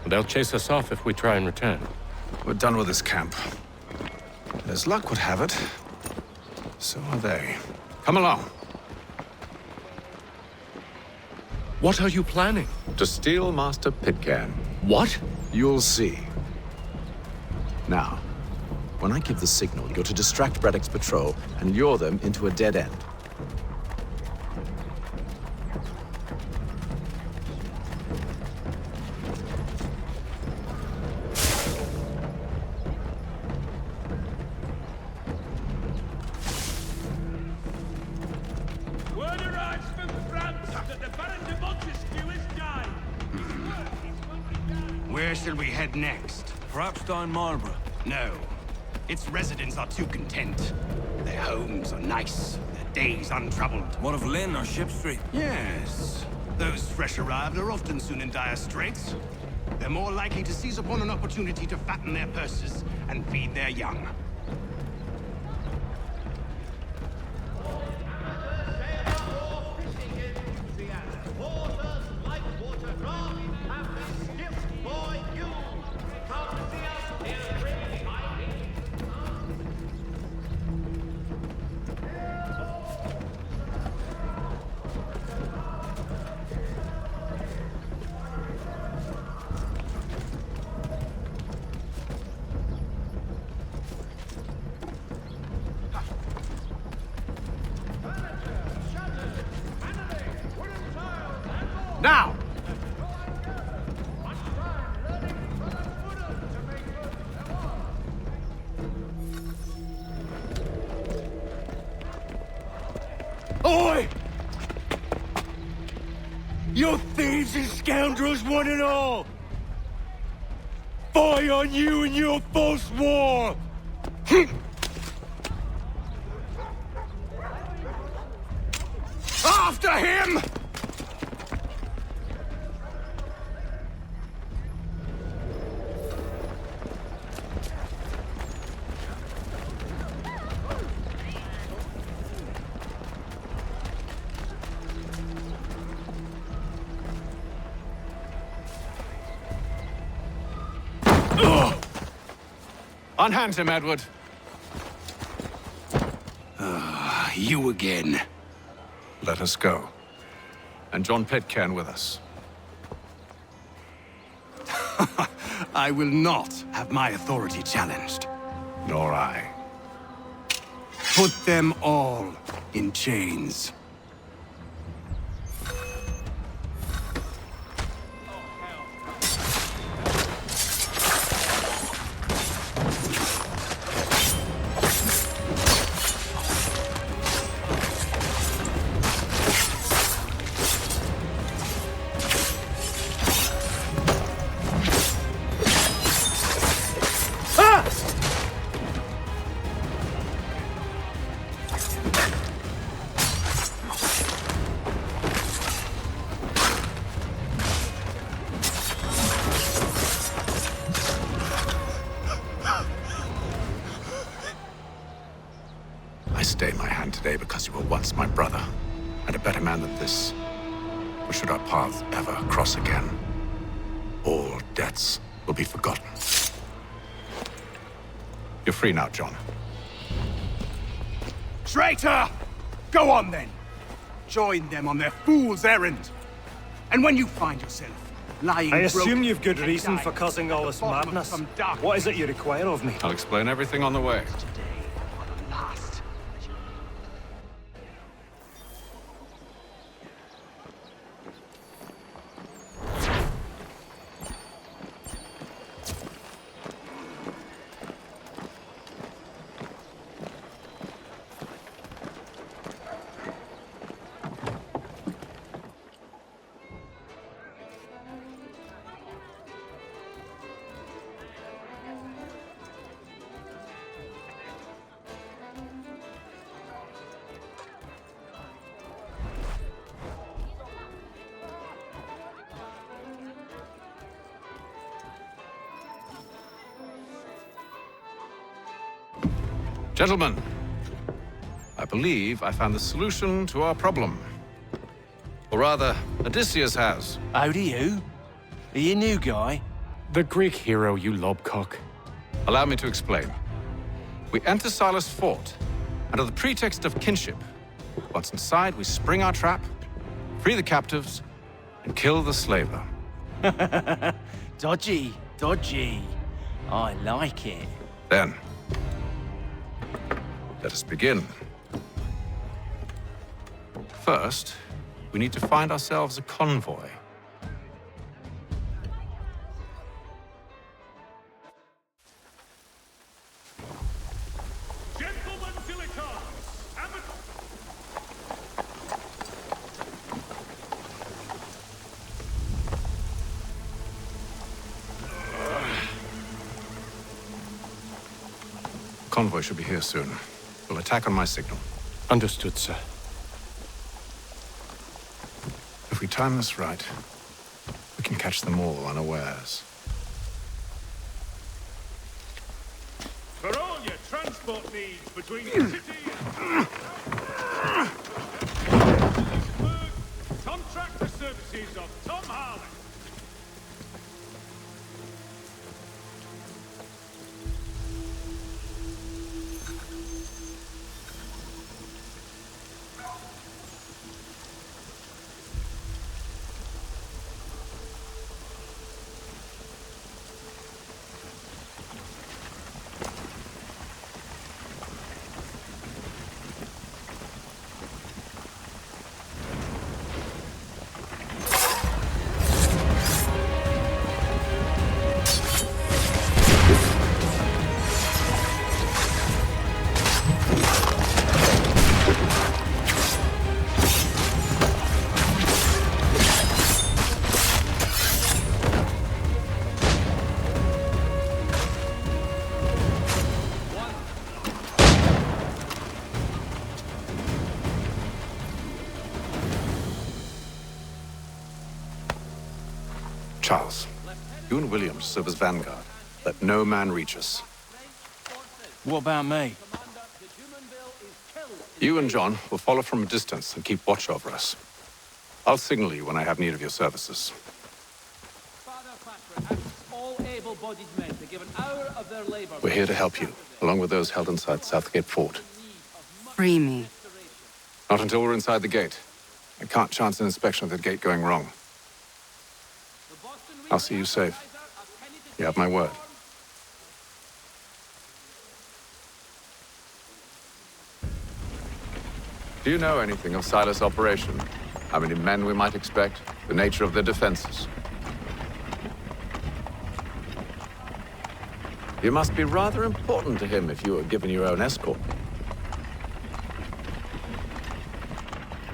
They'll chase us off if we try and return. We're done with this camp. As luck would have it, so are they. Come along. What are you planning? To steal Master Pitcairn. What? You'll see. Now, when I give the signal, you're to distract Braddock's patrol and lure them into a dead end. Where shall we head next? Perhaps down Marlborough. No. Its residents are too content. Their homes are nice, their days untroubled. What of Lynn or Ship Street? Yes. Those fresh arrived are often soon in dire straits. They're more likely to seize upon an opportunity to fatten their purses and feed their young. Thieves and scoundrels, one and all! Fie on you and your false war! After him! Unhand him, Edward. You again. Let us go. And John Pitcairn with us. I will not have my authority challenged. Nor I. Put them all in chains. I stay my hand today because you were once my brother, and a better man than this. Or should our paths ever cross again, all debts will be forgotten. You're free now, John. Traitor! Go on then. Join them on their fool's errand. And when you find yourself lying I assume broken you've good and reason dying for causing all this at the bottom of madness. some dark What is it you require of me? I'll explain everything on the way. Gentlemen, I believe I found the solution to our problem. Or rather, Odysseus has. How do you? Are you a new guy? The Greek hero, you lobcock. Allow me to explain. We enter Silas' fort, under the pretext of kinship. Once inside, we spring our trap, free the captives, and kill the slaver. Dodgy, dodgy. I like it. Then, let us begin. First, we need to find ourselves a convoy. Gentlemen Silicon! Convoy should be here soon. We'll attack on my signal. Understood, sir. If we time this right, we can catch them all unawares. For all your transport needs between the city and... Contractor services of Tom Harley. Charles, you and William serve as vanguard. Let no man reach us. What about me? You and John will follow from a distance and keep watch over us. I'll signal you when I have need of your services. All able-bodied men to give an hour of their labor. We're here to help you, along with those held inside Southgate Fort. Free me. Not until we're inside the gate. I can't chance an inspection of the gate going wrong. I'll see you safe. You have my word. Do you know anything of Silas' operation? How many men we might expect? The nature of their defenses? You must be rather important to him if you were given your own escort.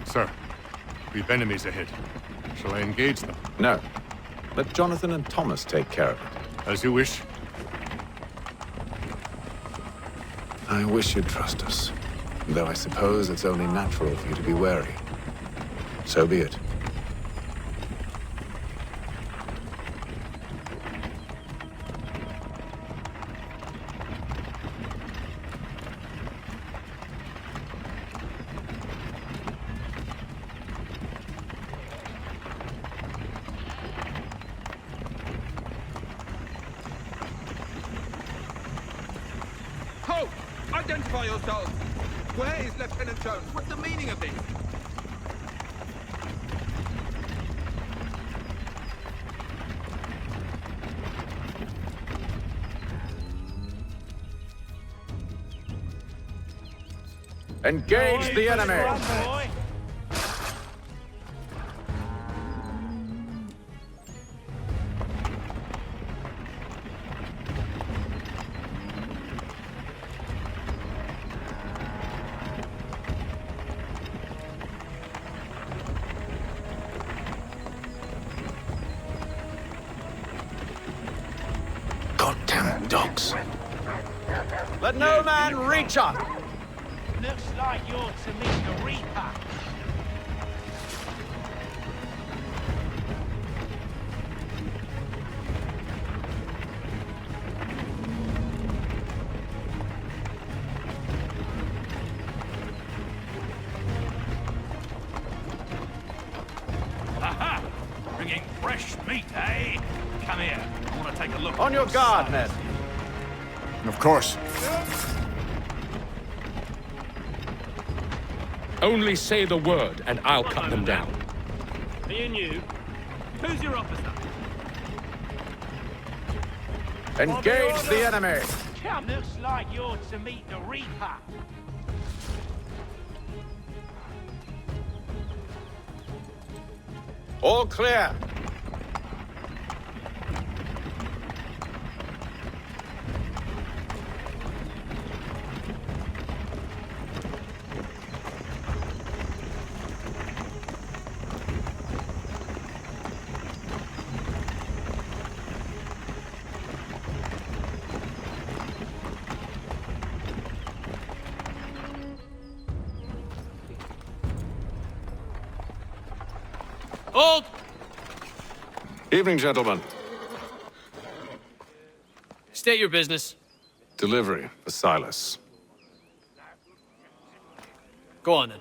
Sir, we've enemies ahead. Shall I engage them? No. Let Jonathan and Thomas take care of it. As you wish. I wish you'd trust us. Though I suppose it's only natural for you to be wary. So be it. Halt! Identify yourselves! Where is Lieutenant Jones? What's the meaning of this? Engage the enemy! Goddamn dogs. Let no man reach up! Looks like you're to meet the Reaper. Aha! Bringing fresh meat, eh? Come here. I want to take a look. On your guard, Ned. Of course. Only say the word, and I'll cut them down. Me and you. Who's your officer? Engage the enemy! Looks like you're to meet the Reaper. All clear. Hold! Evening, gentlemen. State your business. Delivery for Silas. Go on, then.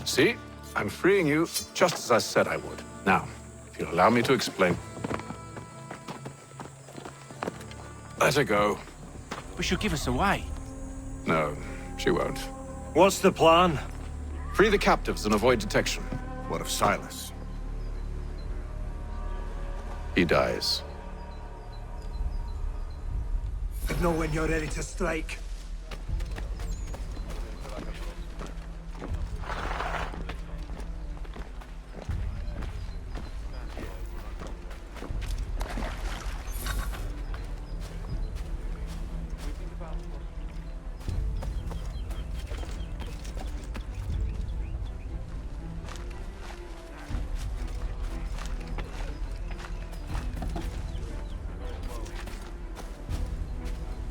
See? I'm freeing you just as I said I would. Now, if you'll allow me to explain. Let her go. But she'll give us away. No, she won't. What's the plan? Free the captives and avoid detection. What of Silas? He dies. I know when you're ready to strike.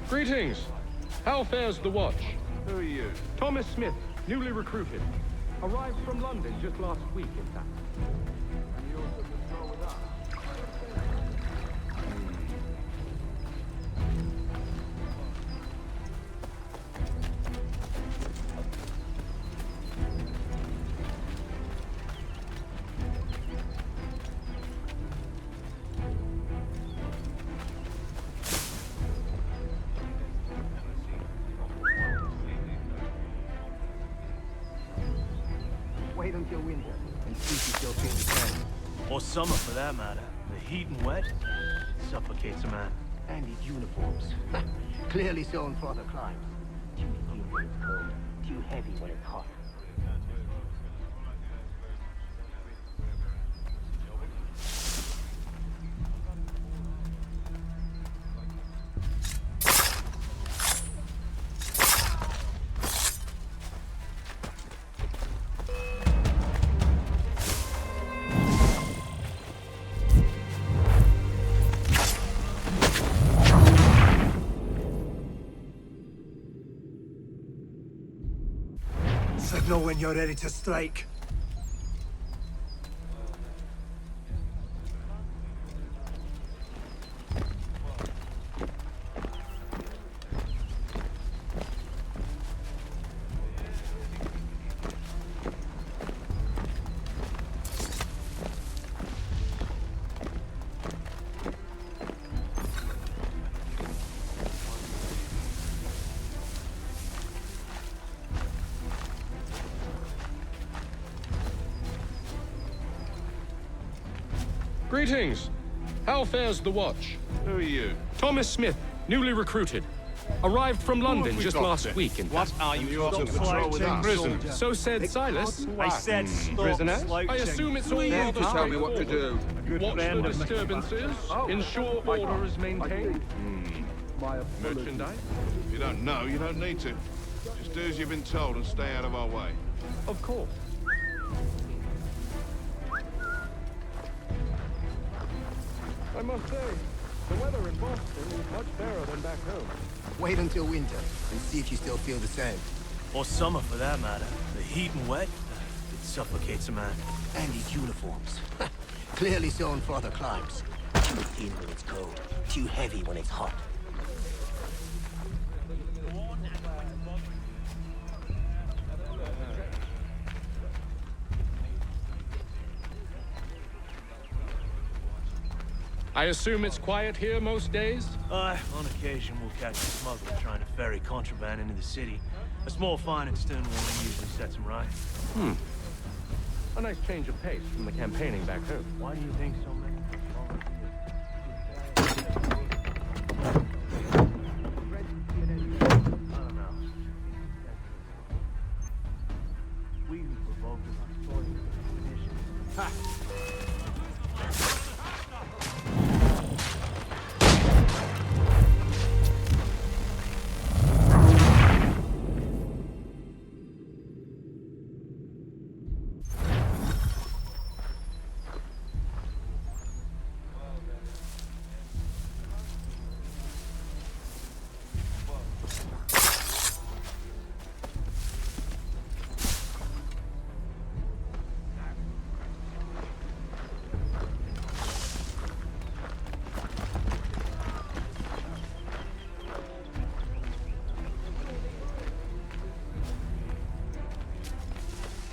Greetings. How fares the watch? Who are you? Thomas Smith, newly recruited. Arrived from London just last week, in fact. And you also patrol with us? Wait until winter and see if you still feel the same. Or summer, for that matter. The heat and wet suffocates a man. And his uniforms. Clearly sewn for the climbs. Too thin when it's cold. Too heavy when it's hot. Signal when you're ready to strike. Greetings. How fares the watch? Who are you? Thomas Smith, newly recruited. Arrived from London just last week, in fact. What are you talking about? Prison. So said Silas. I said stop Prisoner? slouching. I assume it's all Then rather to tell me what to do. Watch the disturbances, ensure order is maintained. Merchandise? If you don't know, you don't need to. Just do as you've been told and stay out of our way. Of course. I must say, the weather in Boston is much better than back home. Wait until winter and see if you still feel the same. Or summer, for that matter. The heat and wet suffocates a man. And his uniforms. Clearly sewn for the climbs. Too thin when it's cold. Too heavy when it's hot. I assume it's quiet here most days? On occasion, we'll catch a smuggler trying to ferry contraband into the city. A small fine and stern warning usually sets him right. A nice change of pace from the campaigning back home. Why do you think so many? I don't know. We provoked him on stories of mission. Ha!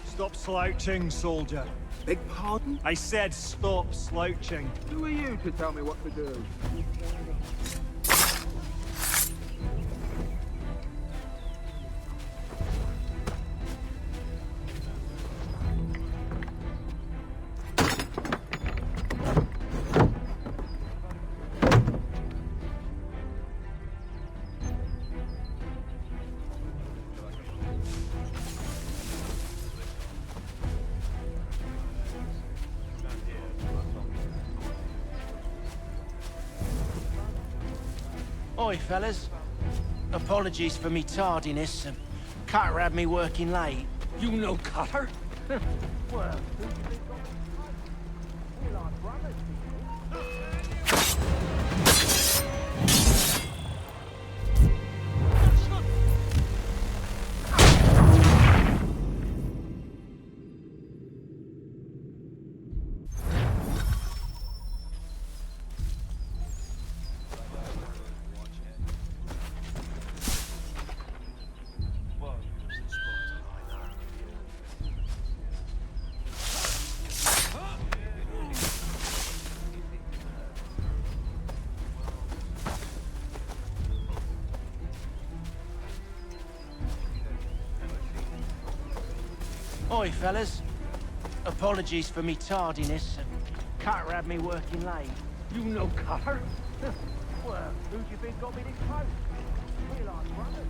Stop slouching, soldier. Beg pardon? I said stop slouching. Who are you to tell me what to do? Oi, fellas. Apologies for me tardiness. Cutter had me working late. You know Cutter? Well, Oi, fellas. Apologies for me tardiness. Cutter had me working late. You know Cutter? Well, who do you think got me this post? We like brothers.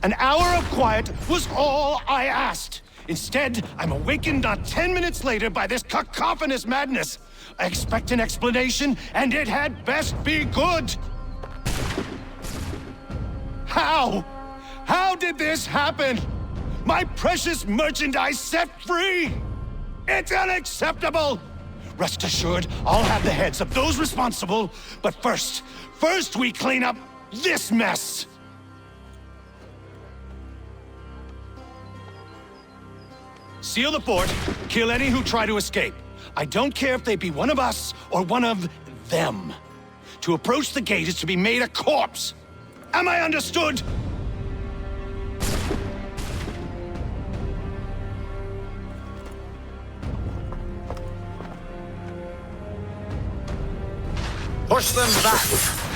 An hour of quiet was all I asked. Instead, I'm awakened not 10 minutes later by this cacophonous madness. I expect an explanation, and it had best be good. How? How did this happen? My precious merchandise set free? It's unacceptable! Rest assured, I'll have the heads of those responsible, but first we clean up this mess! Seal the fort, kill any who try to escape. I don't care if they be one of us or one of them. To approach the gate is to be made a corpse. Am I understood? Push them back!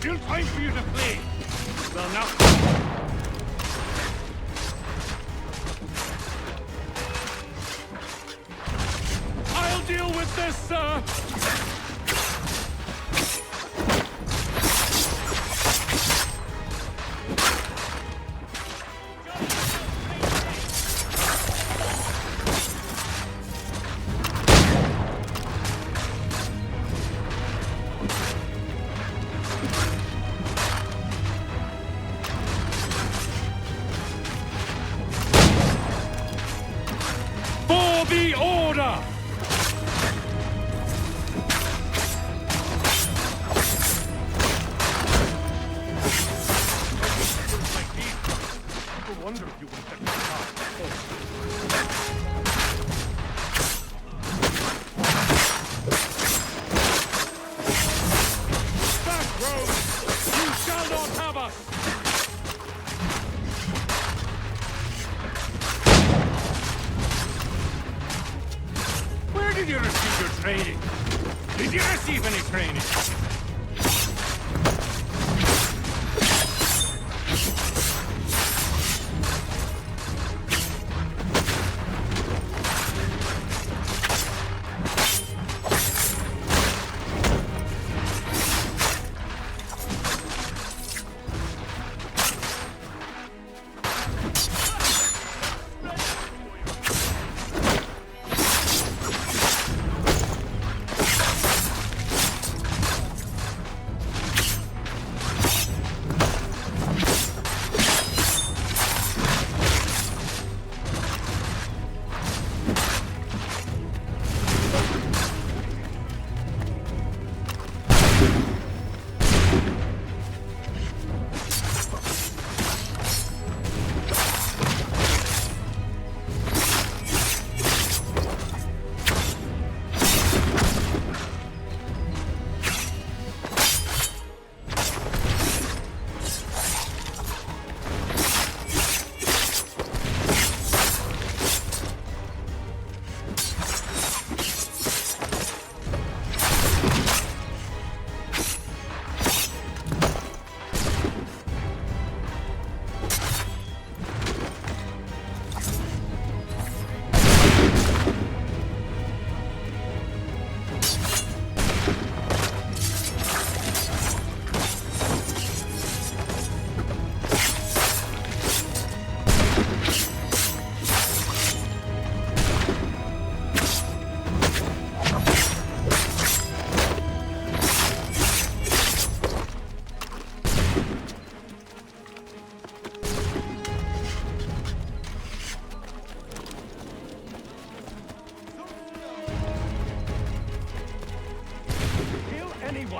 Still time for you to play. Well, now. I'll deal with this, sir. The order! No wonder you would have back road! You shall not have us! Where did you receive your training? Did you receive any training?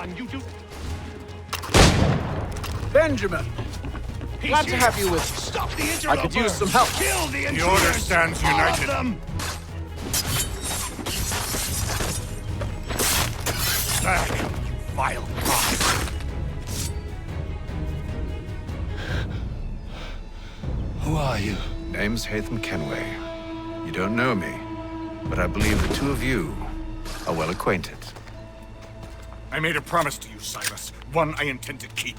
one, you do. Benjamin! Glad to have you with us. Stop the interloper! I could use some help. Kill the The Order stands All united. of them! Back, vile god. Who are you? Name's Hatham Kenway. You don't know me, but I believe the two of you are well acquainted. I made a promise to you, Silas. One I intend to keep.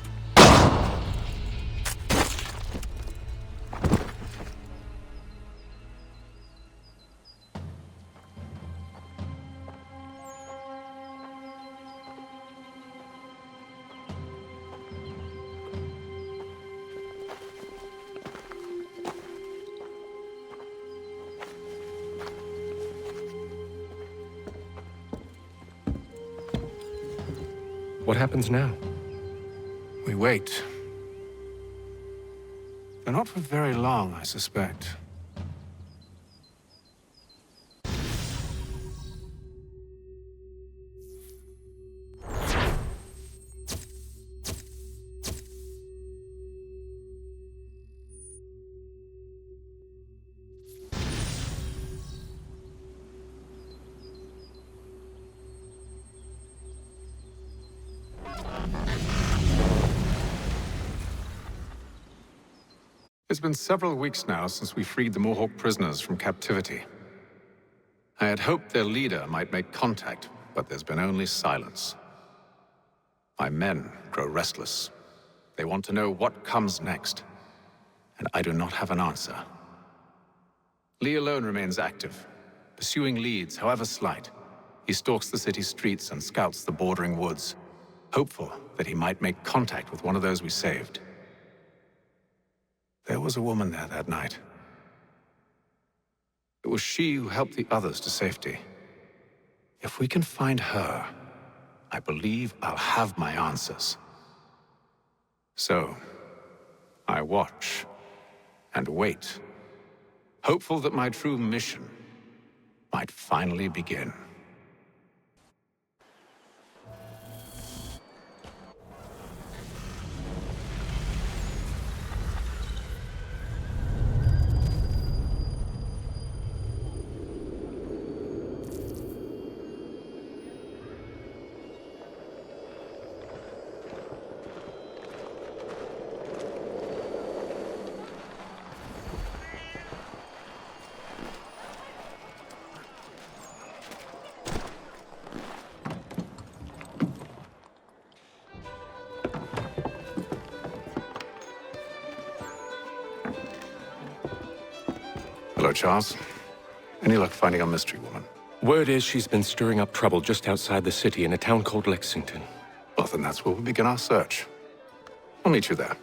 What happens now? We wait. But not for very long, I suspect. It's been several weeks now since we freed the Mohawk prisoners from captivity. I had hoped their leader might make contact, but there's been only silence. My men grow restless. They want to know what comes next, and I do not have an answer. Lee alone remains active, pursuing leads, however slight. He stalks the city streets and scouts the bordering woods, hopeful that he might make contact with one of those we saved. There was a woman there that night. It was she who helped the others to safety. If we can find her, I believe I'll have my answers. So, I watch and wait, hopeful that my true mission might finally begin. Hello, Charles. Any luck finding our mystery woman? Word is she's been stirring up trouble just outside the city in a town called Lexington. Well, then that's where we'll begin our search. I'll meet you there.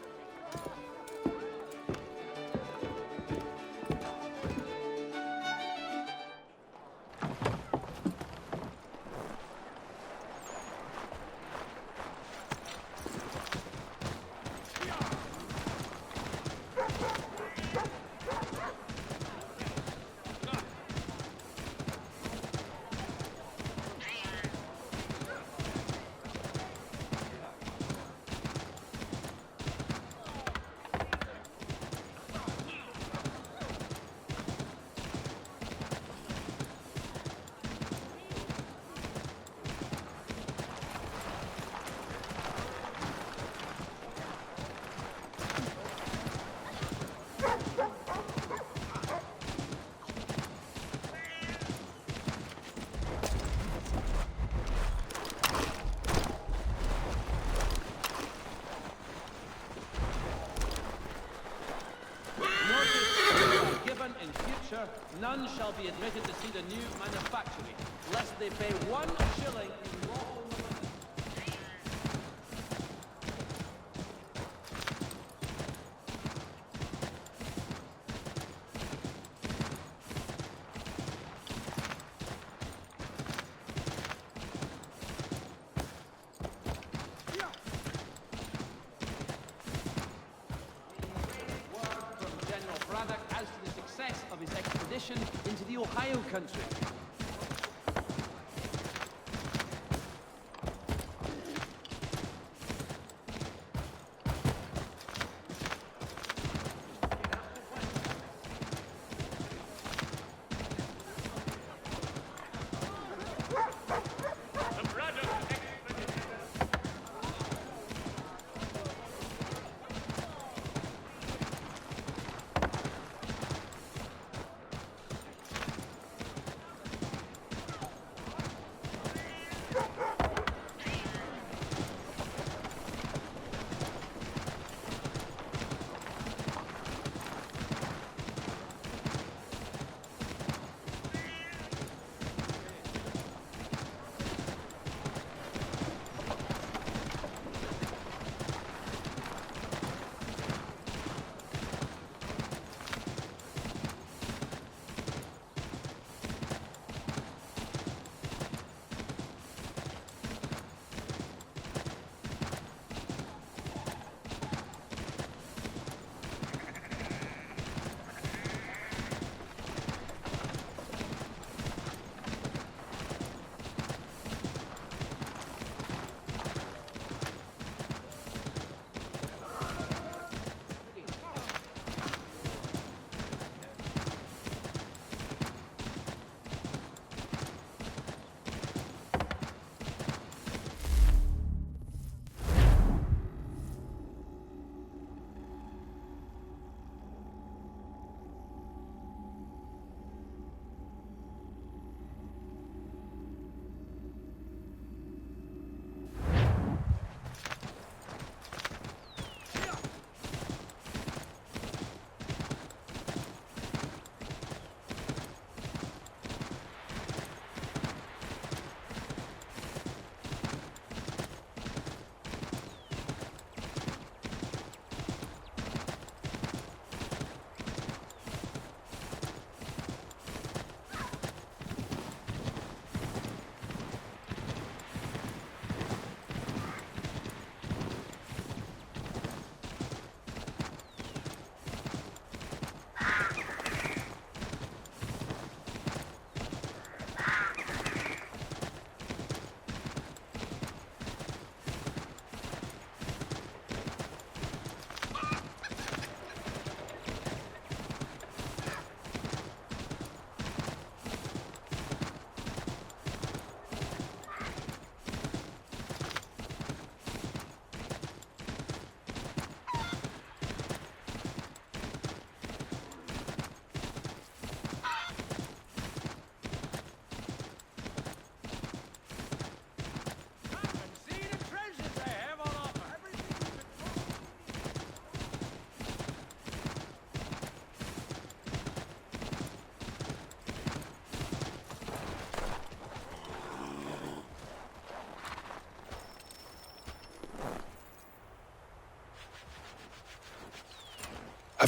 None shall be admitted to see the new manufactory, lest they pay 1 shilling in lawful money. Of his expedition into the Ohio country.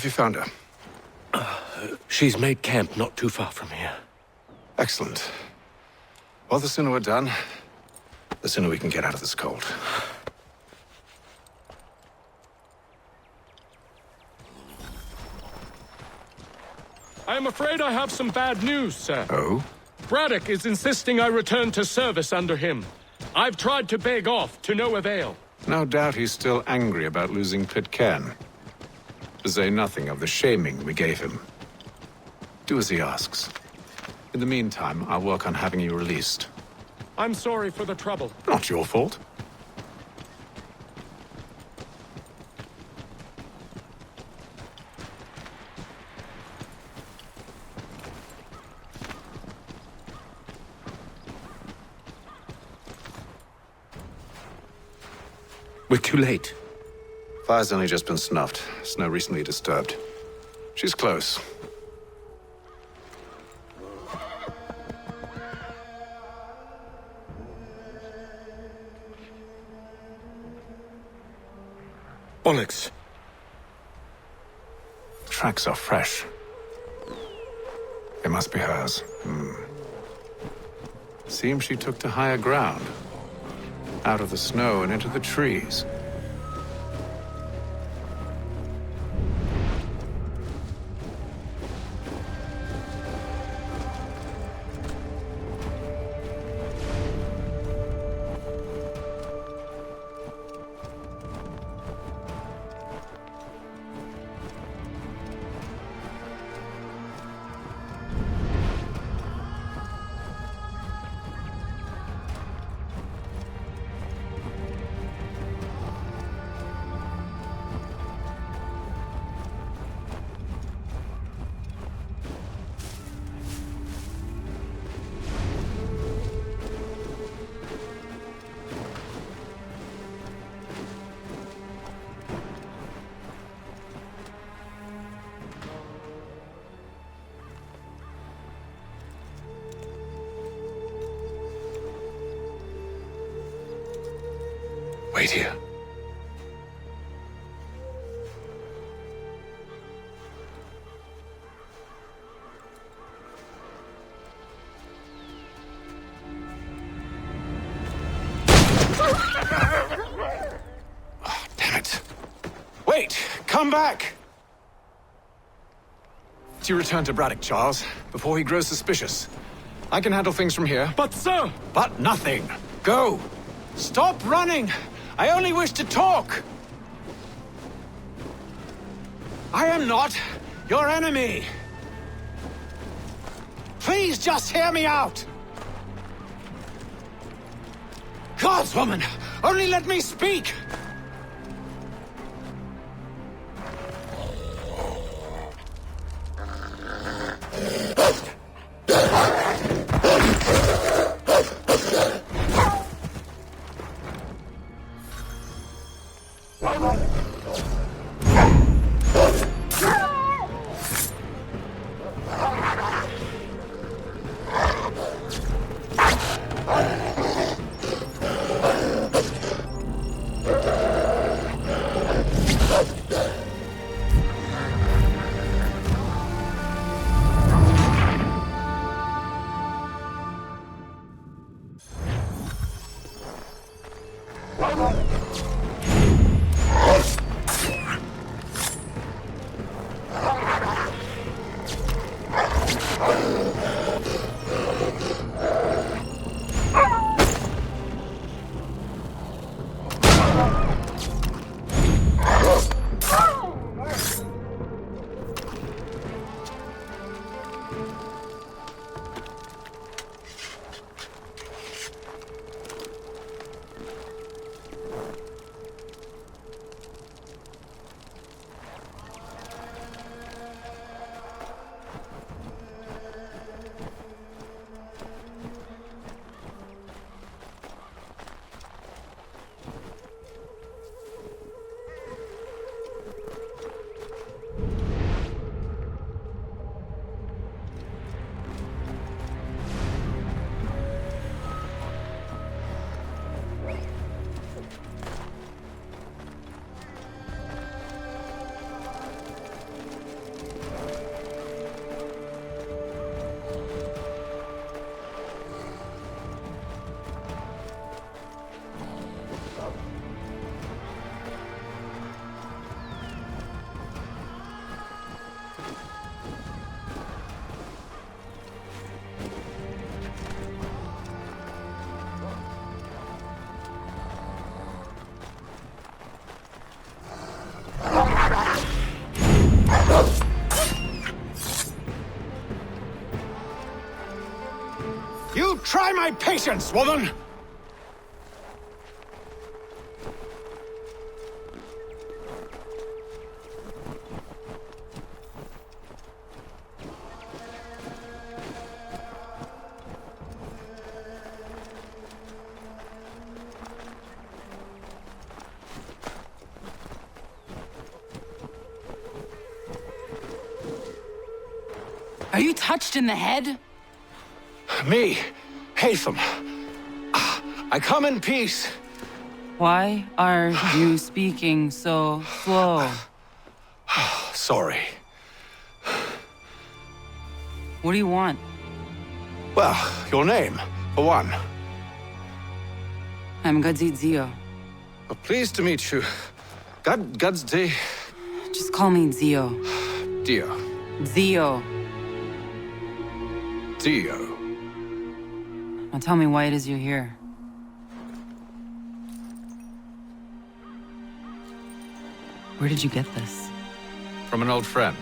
Have you found her? She's made camp not too far from here. Excellent. Well, the sooner we're done, the sooner we can get out of this cold. I am afraid I have some bad news, sir. Oh? Braddock is insisting I return to service under him. I've tried to beg off, to no avail. No doubt he's still angry about losing Pitcairn. To say nothing of the shaming we gave him. Do as he asks. In the meantime, I'll work on having you released. I'm sorry for the trouble. Not your fault. We're too late. Fire's only just been snuffed. Snow recently disturbed. She's close. Onyx. Tracks are fresh. They must be hers. Seems she took to higher ground. Out of the snow and into the trees. Wait here. Oh, damn it. Wait! Come back! You return to Braddock, Charles, before he grows suspicious. I can handle things from here. But, sir! But nothing. Go! Stop running! I only wish to talk! I am not your enemy! Please just hear me out! Gods, woman! Only let me speak! You try my patience, woman! Are you touched in the head? Me, Hatham. I come in peace. Why are you speaking so slow? Sorry. What do you want? Well, your name, for one. I'm Gadzit Zio. Well, pleased to meet you. Gadzde. Just call me Zio. Dio. Zio. Dio. Now tell me why it is you're here. Where did you get this? From an old friend.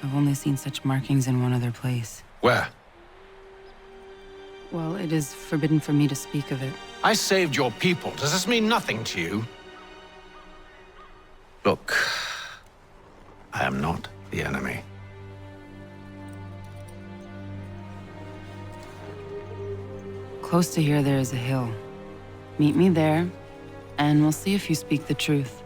I've only seen such markings in one other place. Where? Well, it is forbidden for me to speak of it. I saved your people. Does this mean nothing to you? Look, I am not the enemy. Close to here, there is a hill. Meet me there, and we'll see if you speak the truth.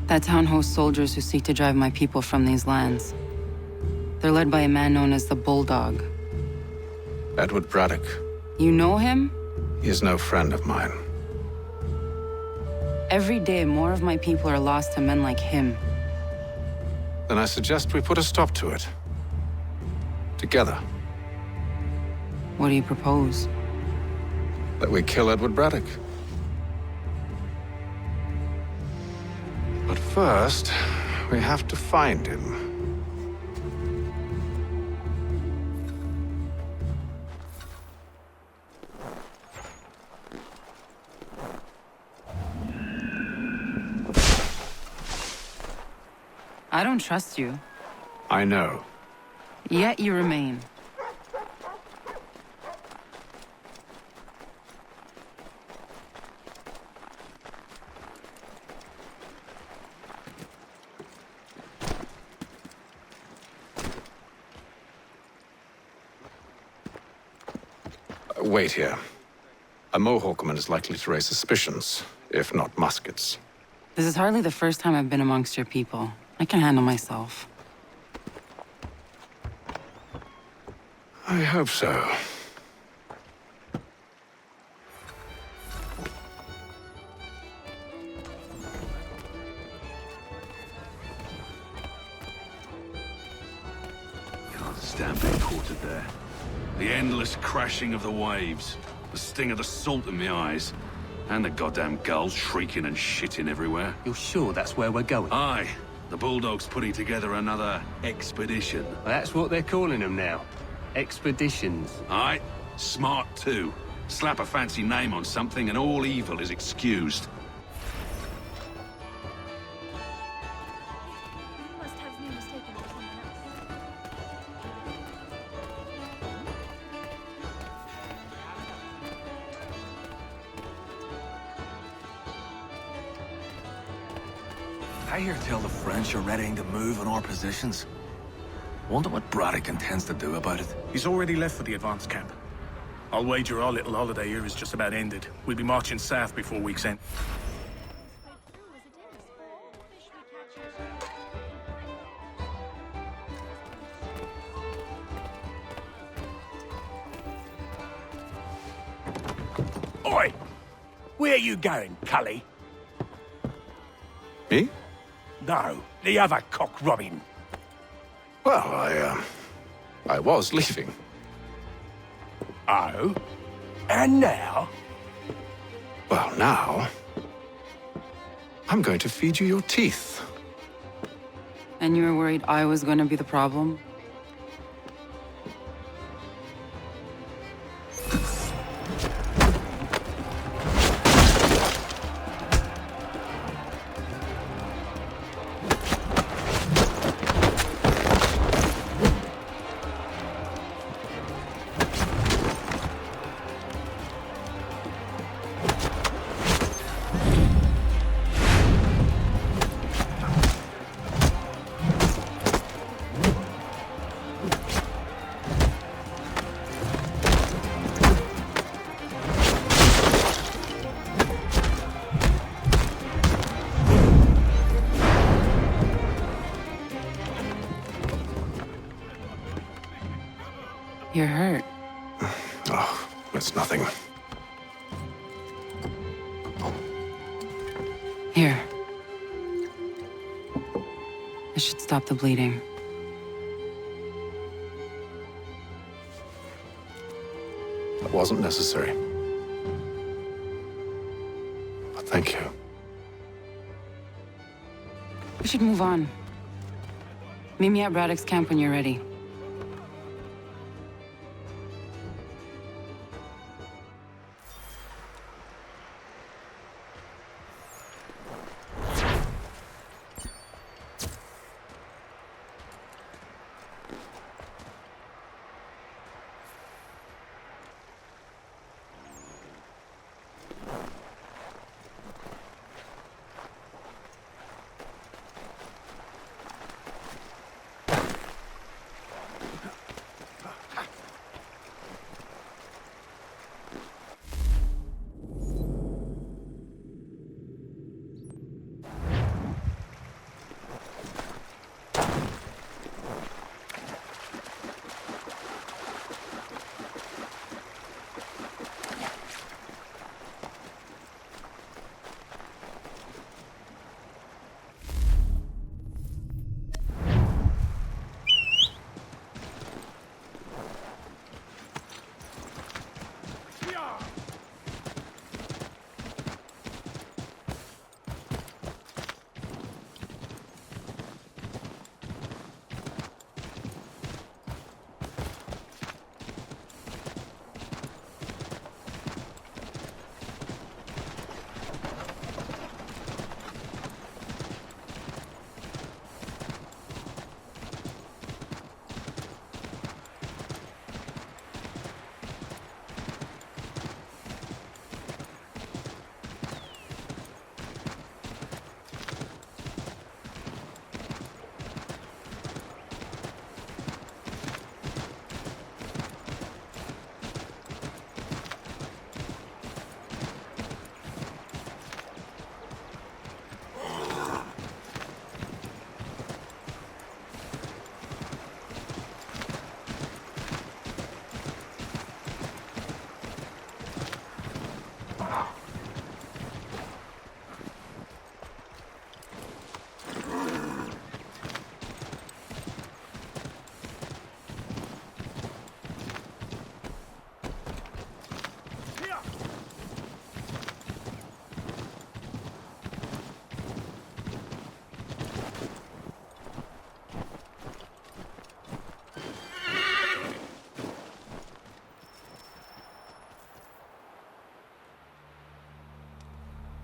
That town hosts soldiers who seek to drive my people from these lands. They're led by a man known as the Bulldog. Edward Braddock. You know him? He is no friend of mine. Every day, more of my people are lost to men like him. Then I suggest we put a stop to it. Together. What do you propose? That we kill Edward Braddock. But first, we have to find him. I don't trust you. I know. Yet you remain. Wait here. A Mohawkman is likely to raise suspicions, if not muskets. This is hardly the first time I've been amongst your people. I can handle myself. I hope so. Can't stand being quartered there. The endless crashing of the waves, the sting of the salt in my eyes, and the goddamn gulls shrieking and shitting everywhere. You're sure that's where we're going? Aye. The Bulldog's putting together another expedition. Well, that's what they're calling them now. Expeditions. Aye. Smart too. Slap a fancy name on something and all evil is excused. I hear tell the French are readying to move on our positions. Wonder what Braddock intends to do about it. He's already left for the advance camp. I'll wager our little holiday here is just about ended. We'll be marching south before week's end. Oi! Where you going, Cully? Me? No, the other cock Robin. Well, I was leaving. Oh? And now? Well, now... I'm going to feed you your teeth. And you were worried I was going to be the problem? It's nothing. Here. This should stop the bleeding. That wasn't necessary. But thank you. We should move on. Meet me at Braddock's camp when you're ready.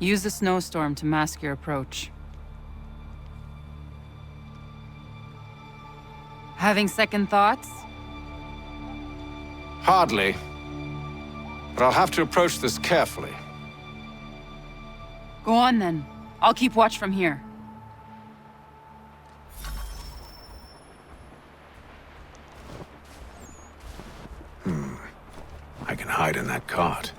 Use the snowstorm to mask your approach. Having second thoughts? Hardly. But I'll have to approach this carefully. Go on then. I'll keep watch from here. I can hide in that cart.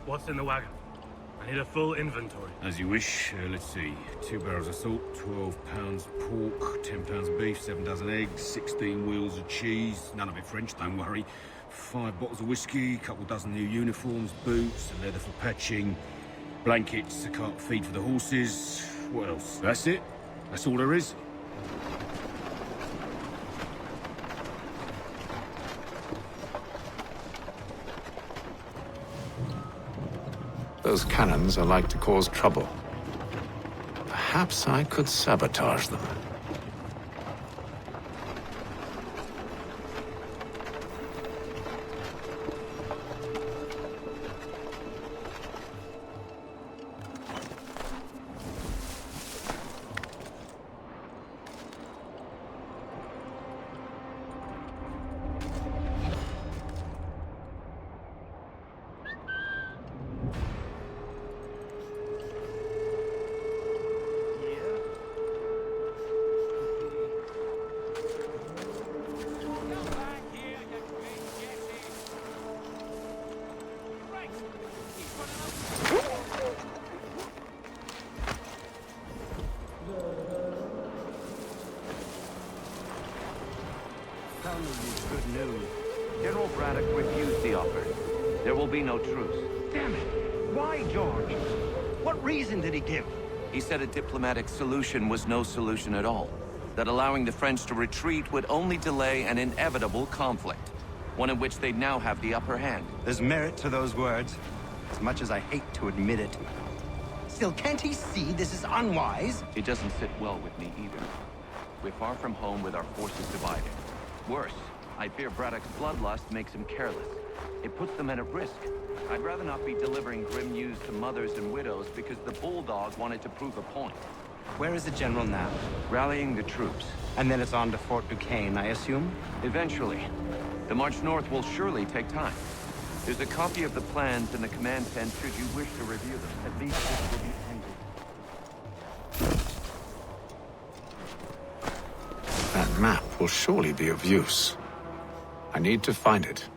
What's in the wagon? I need a full inventory. As you wish. Let's see. 2 barrels of salt, 12 pounds pork, 10 pounds of beef, 7 dozen eggs, 16 wheels of cheese. None of it French, don't worry. 5 bottles of whiskey, couple dozen new uniforms, boots, leather for patching, blankets, a cart feed for the horses. What else? That's it? That's all there is? Those cannons are like to cause trouble. Perhaps I could sabotage them. finally good news. General Braddock refused the offer. There will be no truce. Damn it! Why, George? What reason did he give? He said a diplomatic solution was no solution at all. That allowing the French to retreat would only delay an inevitable conflict. One in which they'd now have the upper hand. There's merit to those words, as much as I hate to admit it. Still, can't he see this is unwise? It doesn't sit well with me either. We're far from home with our forces divided. Worse, I fear Braddock's bloodlust makes him careless. It puts the men at risk. I'd rather not be delivering grim news to mothers and widows because the Bulldog wanted to prove a point. Where is the General now? Rallying the troops. And then it's on to Fort Duquesne, I assume? Eventually. The march north will surely take time. There's a copy of the plans in the command tent should you wish to review them. At least this will be ended. That map will surely be of use. I need to find it.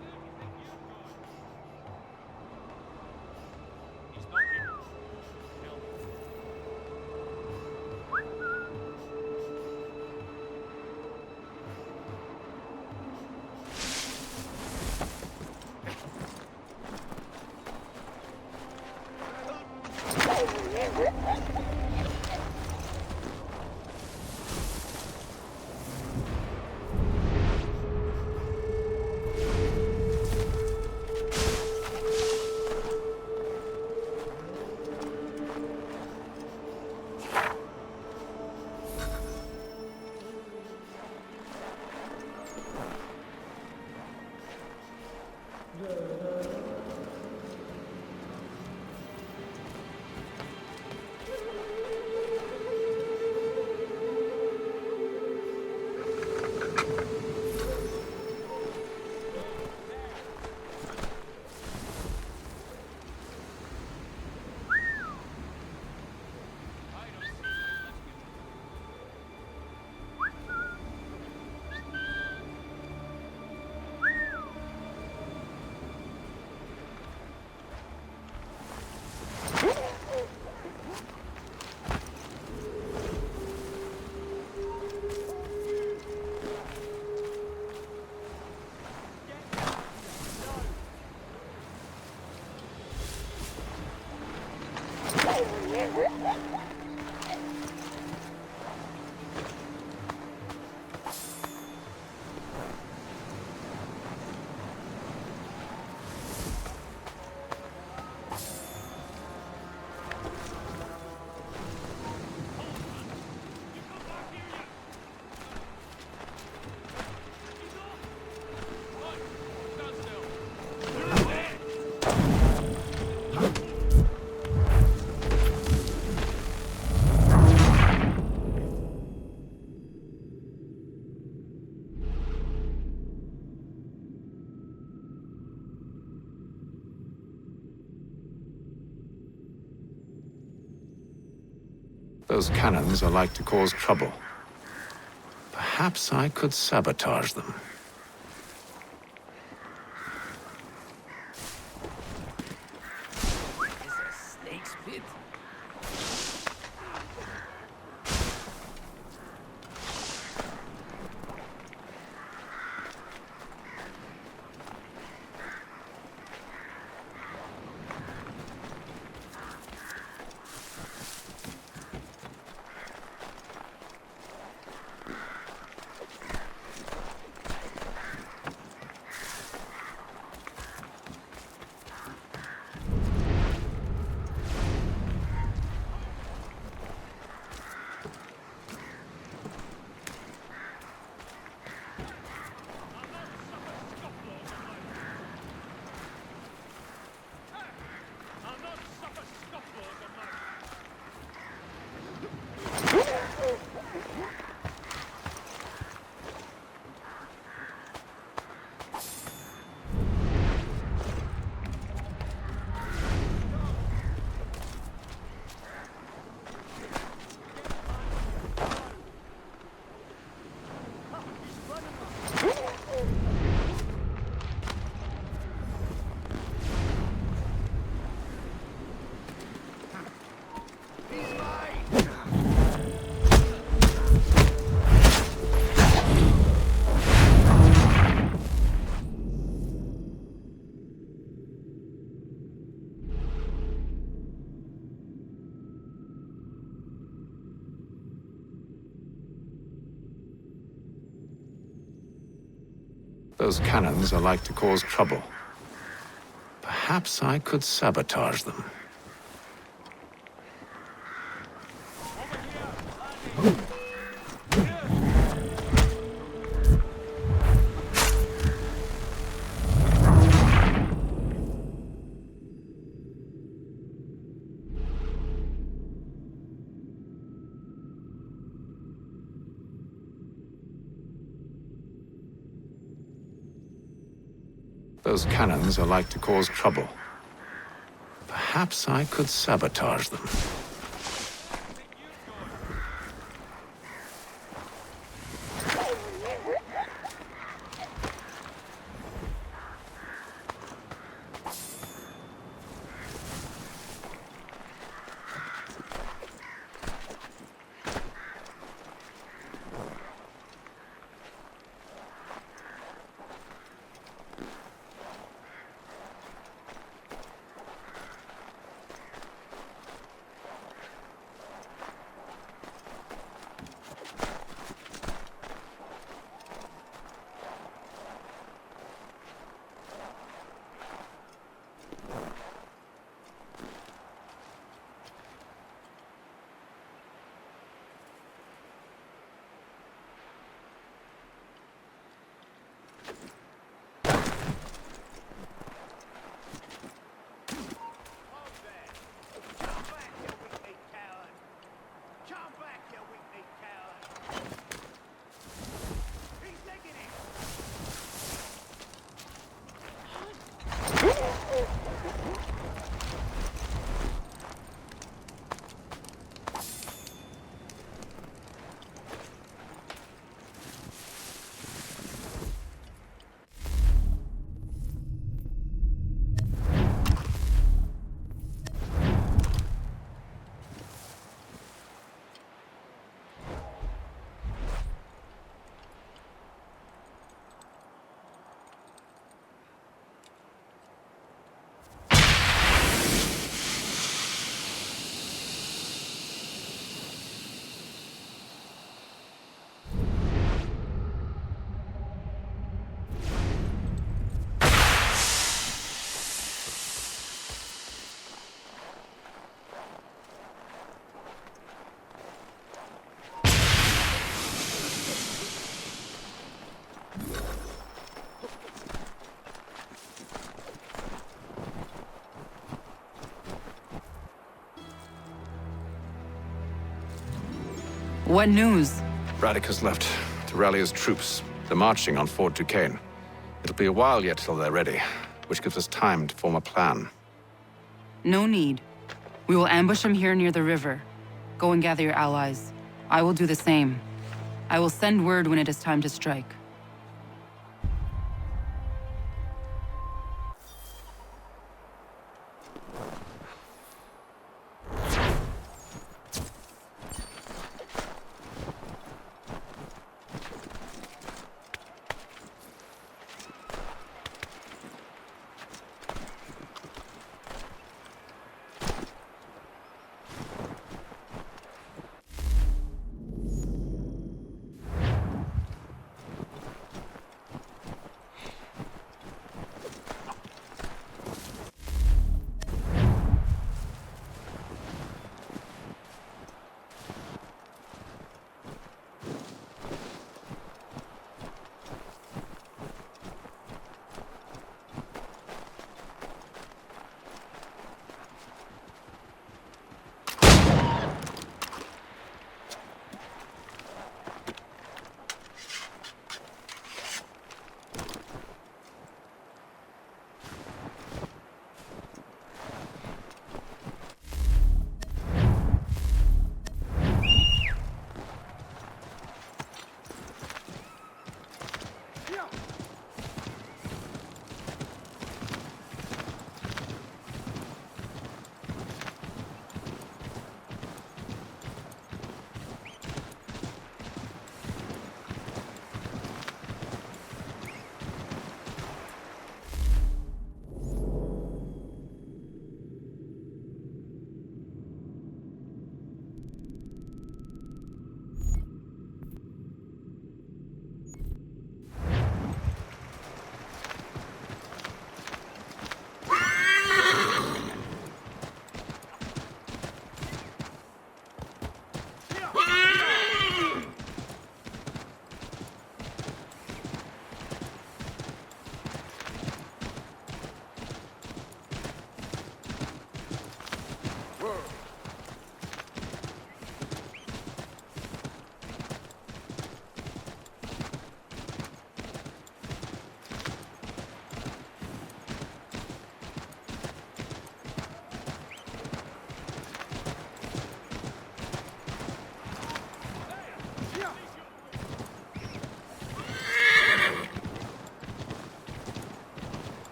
Those cannons are like to cause trouble. Perhaps I could sabotage them. Snake's pit. Those cannons are like to cause trouble. Perhaps I could sabotage them. Those cannons are like to cause trouble. Perhaps I could sabotage them. What news? Braddock has left to rally his troops. They're marching on Fort Duquesne. It'll be a while yet till they're ready, which gives us time to form a plan. No need. We will ambush him here near the river. Go and gather your allies. I will do the same. I will send word when it is time to strike.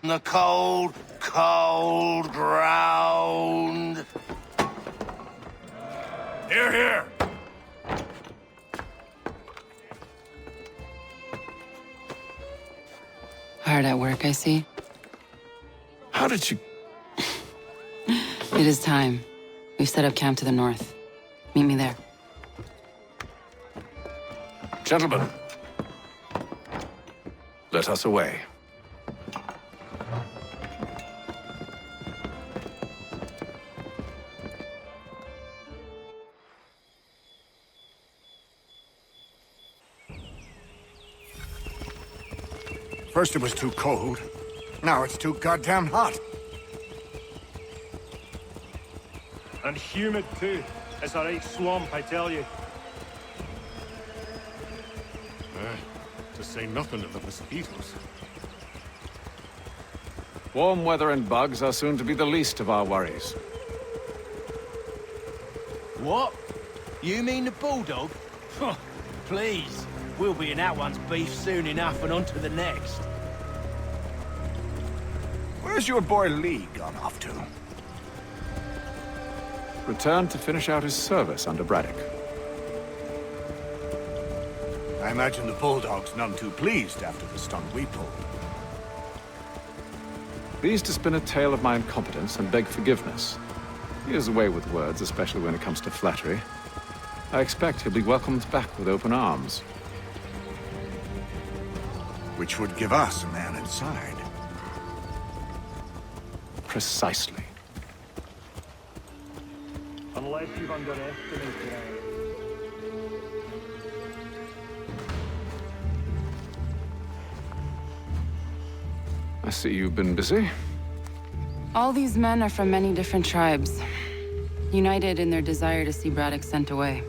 the cold, cold ground. Here, here. Hard at work, I see. How did you... It is time. We've set up camp to the north. Meet me there. Gentlemen, let us away. First it was too cold. Now it's too goddamn hot. And humid too. It's a right swamp, I tell you. To say nothing of the mosquitoes. Warm weather and bugs are soon to be the least of our worries. What? You mean the bulldog? Please. We'll be in that one's beef soon enough and on to the next. Where's your boy Lee gone off to? Returned to finish out his service under Braddock. I imagine the bulldog's none too pleased after the stunt we pulled. Pleased to spin a tale of my incompetence and beg forgiveness. He has a way with words, especially when it comes to flattery. I expect he'll be welcomed back with open arms. Which would give us a man inside. Precisely. Unless you've underestimated her. I see you've been busy. All these men are from many different tribes, united in their desire to see Braddock sent away.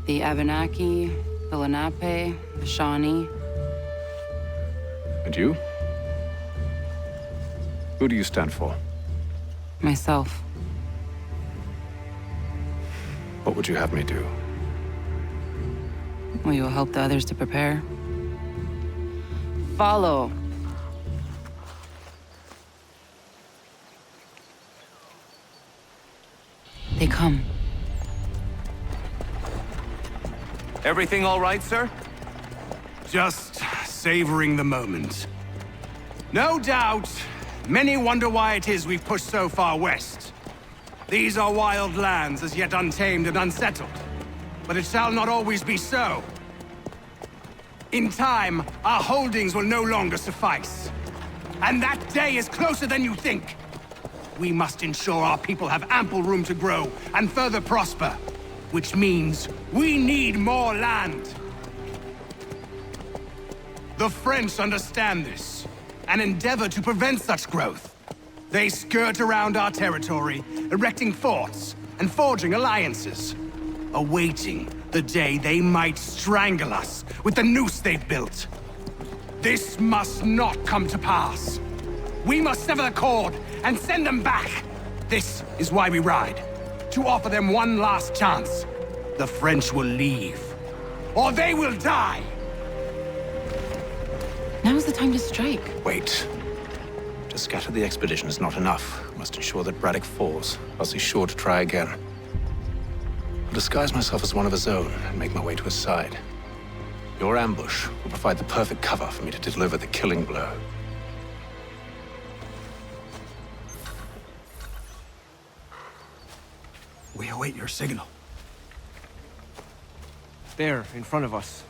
The Abenaki, the Lenape, the Shawnee. And you? Who do you stand for? Myself. What would you have me do? Will you help the others to prepare? Follow. They come. Everything all right, sir? Just savoring the moment. No doubt, many wonder why it is we've pushed so far west. These are wild lands, as yet untamed and unsettled. But it shall not always be so. In time, our holdings will no longer suffice. And that day is closer than you think. We must ensure our people have ample room to grow and further prosper. Which means we need more land. The French understand this, and endeavor to prevent such growth. They skirt around our territory, erecting forts and forging alliances, awaiting the day they might strangle us with the noose they've built. This must not come to pass. We must sever the cord and send them back. This is why we ride. To offer them one last chance. The French will leave. Or they will die! Now's the time to strike. Wait. To scatter the expedition is not enough. We must ensure that Braddock falls, else he's sure to try again. I'll disguise myself as one of his own and make my way to his side. Your ambush will provide the perfect cover for me to deliver the killing blow. We await your signal. There, in front of us.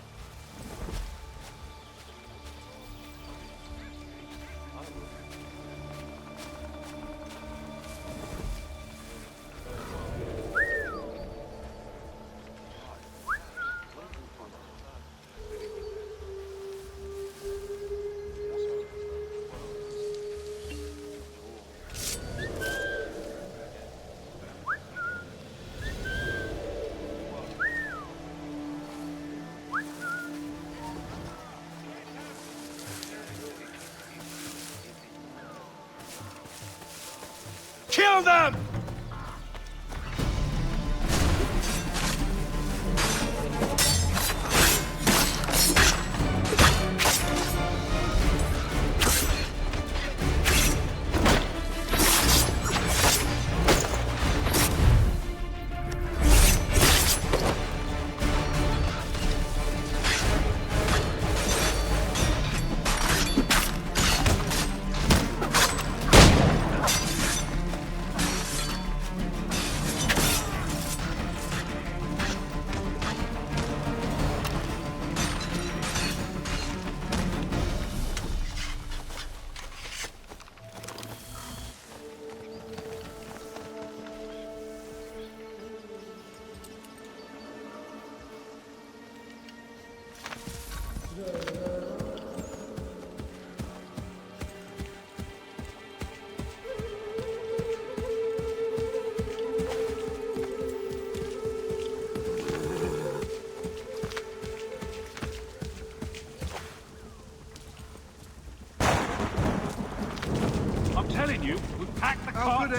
Kill them!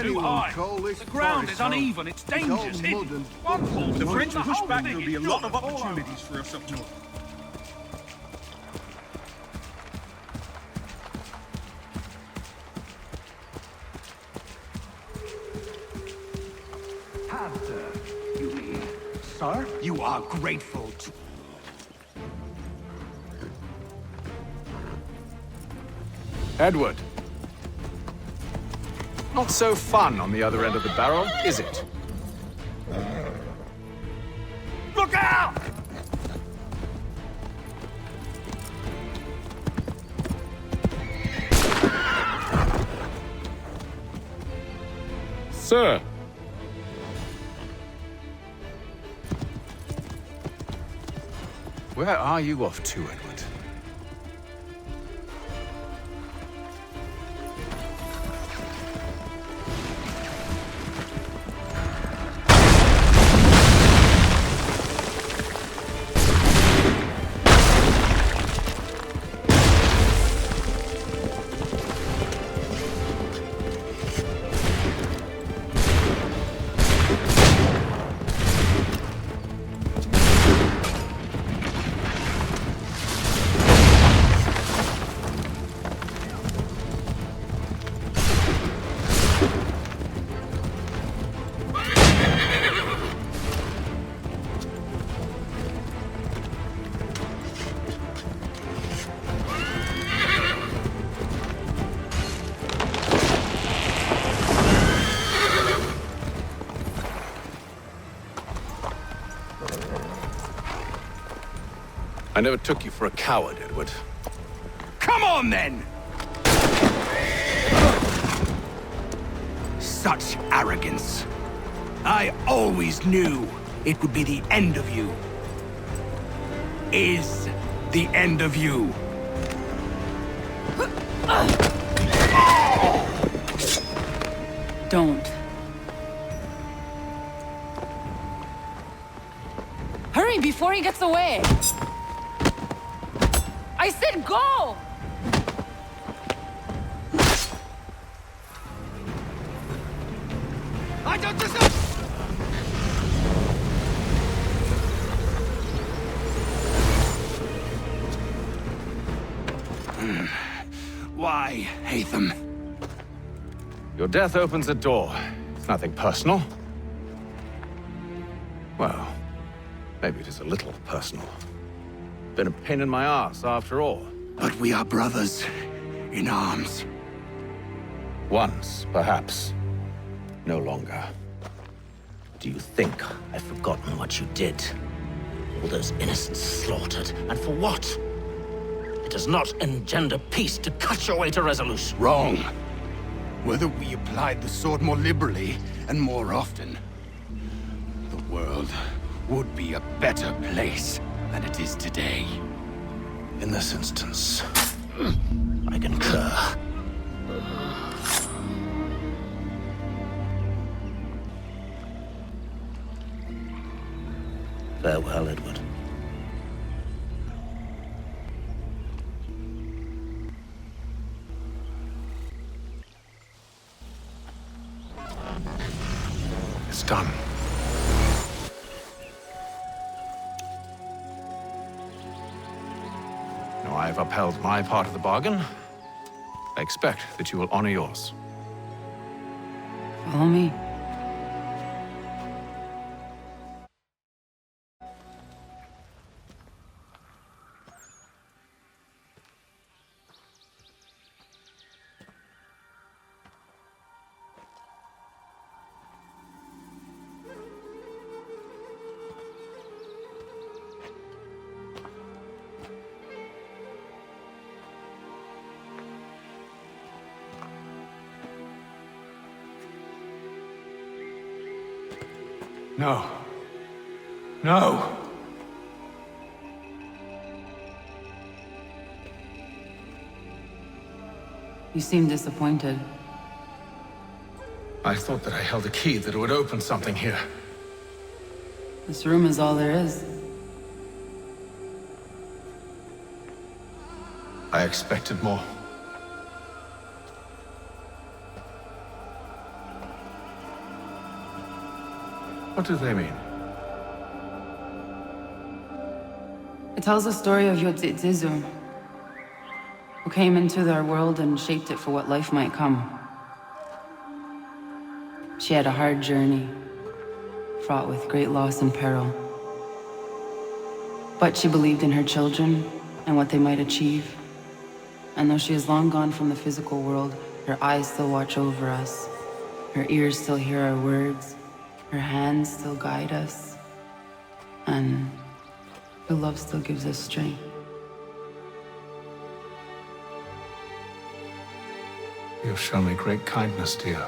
Too high. The ground is uneven. It's dangerous. One fall, the French push back. There'll be a lot of opportunities for us up north. After, you mean? Sir, you are grateful to... Edward. Not so fun on the other end of the barrel, is it? Look out! Sir. Where are you off to, Edward? I never took you for a coward, Edward. Come on, then! Such arrogance. I always knew it would be the end of you. Is the end of you. Don't. Hurry before he gets away! I said go! I don't deserve... Why, Hatham? Your death opens a door. It's nothing personal. Well, maybe it is a little personal. Been a pain in my ass, after all. But we are brothers in arms. Once, perhaps. No longer. Do you think I've forgotten what you did? All those innocents slaughtered, and for what? It does not engender peace to cut your way to resolution. Wrong. Whether we applied the sword more liberally and more often, the world would be a better place than it is today. In this instance, I concur. Farewell, Edward. It's done. Now I've upheld my part of the bargain. I expect that you will honor yours. Follow me. No. No! You seem disappointed. I thought that I held a key that would open something here. This room is all there is. I expected more. What do they mean? It tells the story of Yodzizu, who came into their world and shaped it for what life might come. She had a hard journey, fraught with great loss and peril. But she believed in her children and what they might achieve. And though she is long gone from the physical world, her eyes still watch over us. Her ears still hear our words. Her hands still guide us. And her love still gives us strength. You have shown me great kindness, dear.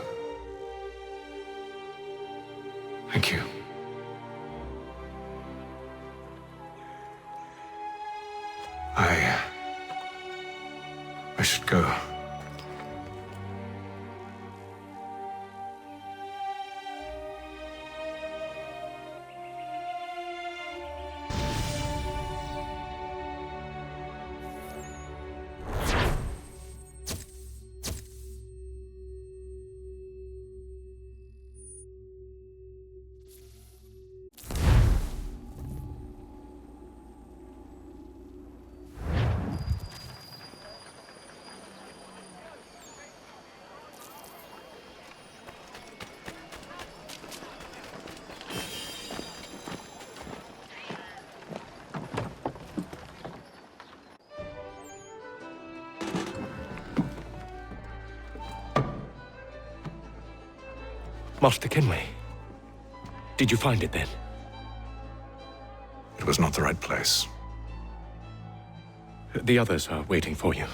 Thank you. I should go. Master Kenway, did you find it then? It was not the right place. The others are waiting for you.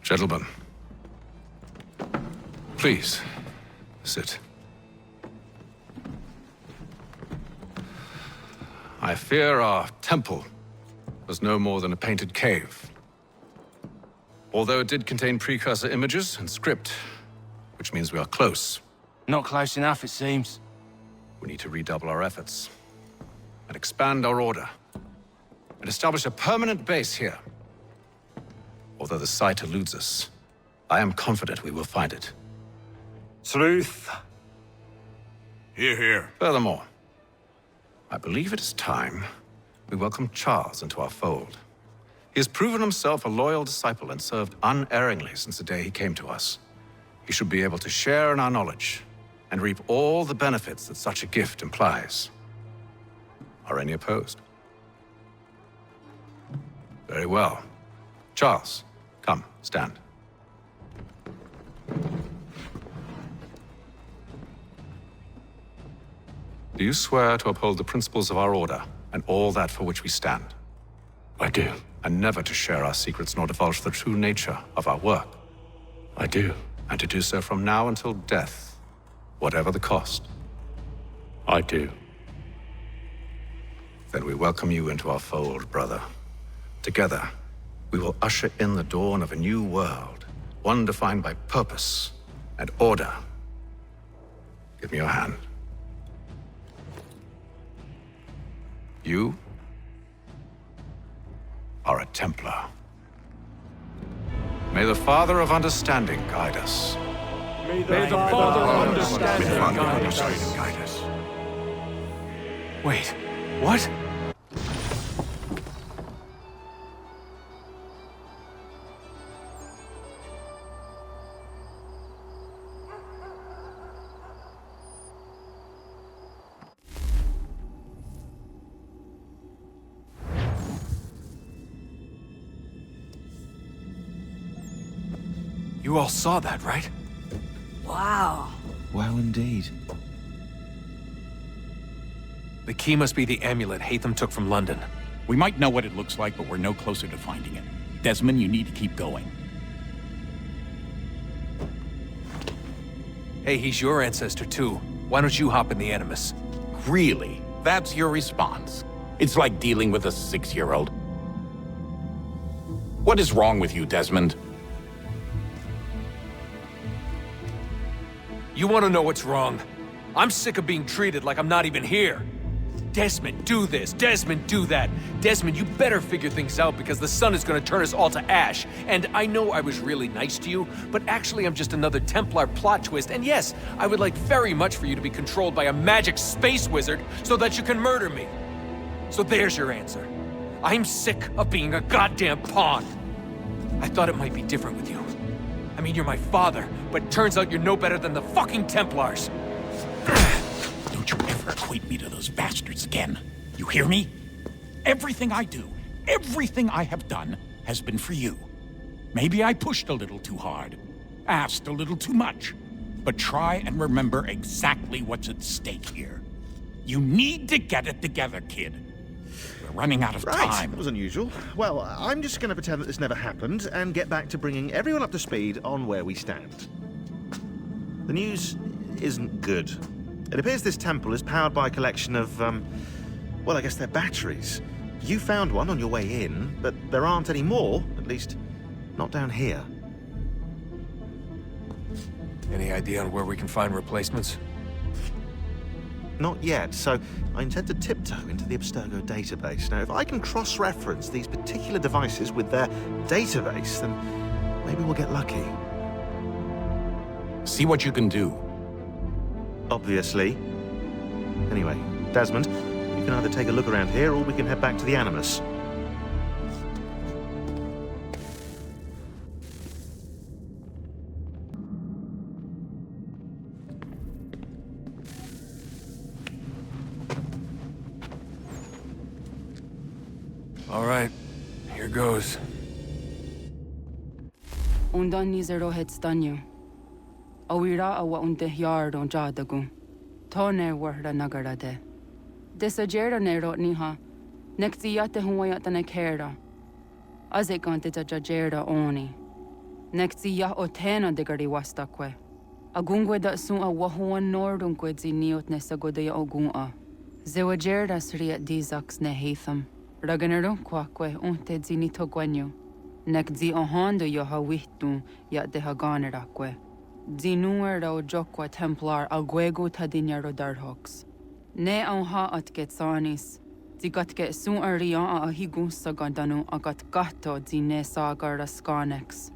Gentlemen, please, sit. I fear our temple was no more than a painted cave. Although it did contain precursor images and script, which means we are close. Not close enough, it seems. We need to redouble our efforts and expand our order and establish a permanent base here. Although the site eludes us, I am confident we will find it. Truth. Hear, hear. Furthermore, I believe it is time we welcome Charles into our fold. He has proven himself a loyal disciple and served unerringly since the day he came to us. He should be able to share in our knowledge and reap all the benefits that such a gift implies. Are any opposed? Very well. Charles, come, stand. Do you swear to uphold the principles of our order and all that for which we stand? I do. And never to share our secrets nor divulge the true nature of our work? I do. And to do so from now until death, whatever the cost? I do. Then we welcome you into our fold, brother. Together, we will usher in the dawn of a new world, one defined by purpose and order. Give me your hand. You are a Templar. May the Father of Understanding guide us. May the Father of Understanding guide us. Wait, what? You all saw that, right? Wow. Well, indeed. The key must be the amulet Hatham took from London. We might know what it looks like, but we're no closer to finding it. Desmond, you need to keep going. Hey, he's your ancestor too. Why don't you hop in the Animus? Really? That's your response? It's like dealing with a 6-year-old. What is wrong with you, Desmond? You want to know what's wrong? I'm sick of being treated like I'm not even here. Desmond, do this. Desmond, do that. Desmond, you better figure things out because the sun is going to turn us all to ash. And I know I was really nice to you, but actually I'm just another Templar plot twist. And yes, I would like very much for you to be controlled by a magic space wizard so that you can murder me. So there's your answer. I'm sick of being a goddamn pawn. I thought it might be different with you. I mean, you're my father, but turns out you're no better than the fucking Templars. Don't you ever equate me to those bastards again. You hear me? Everything I do, everything I have done, has been for you. Maybe I pushed a little too hard, asked a little too much, but try and remember exactly what's at stake here. You need to get it together, kid. We're running out of time. That was unusual. Well, I'm just going to pretend that this never happened and get back to bringing everyone up to speed on where we stand. The news isn't good. It appears this temple is powered by a collection of, well, I guess they're batteries. You found one on your way in, but there aren't any more, at least not down here. Any idea on where we can find replacements? Not yet, so I intend to tiptoe into the Abstergo database. Now, if I can cross-reference these particular devices with their database, then maybe we'll get lucky. See what you can do. Obviously. Anyway, Desmond, you can either take a look around here or we can head back to the Animus. All right, here goes. Undan nizero het stanyu. Awira awa unte yard on jadagu. Tone warda nagarade. Desajera nero niha. Nextiate huayata nekera. Azekante tajajera oni. Nextia otena degari wastakwe. Agungwe da sun a wahuan nordunque ziniot nesagodea ogun'a. Zewajerda sriat dizax nehatham. Raganero quaque unte zinito guanyo. Nekzi ohando yoha wihtu yat de haganeraque. Zinuer o jokwa Templar alguego tadinero darhox. Ne onha at getsanis. Zigatke sun arian a higunsa gandanu agat gato zine sagar skanex.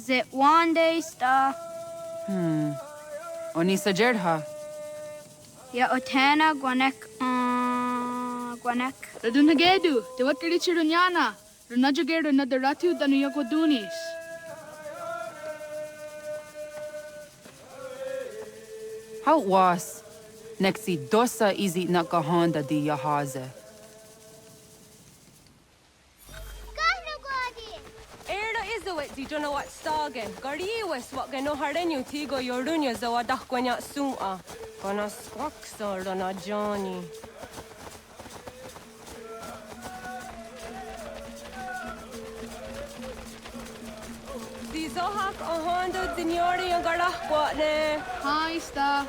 Zit one day sta. Onisa jerdha. Ya otana guanek guanek. Radunagedu, te wateri chirunyana. Runajageru nadaratu danu yagodunis. How was? Nexi dosa izi nakahanda di yahaze. Di don't know what stagen. Gari was what gano hardenyu tigo yorunya zawadah kwanya suma. Gonna squawk sort on a Johnny. Di zohak ahondo dinyori yung garah kwatne. Hi, sta.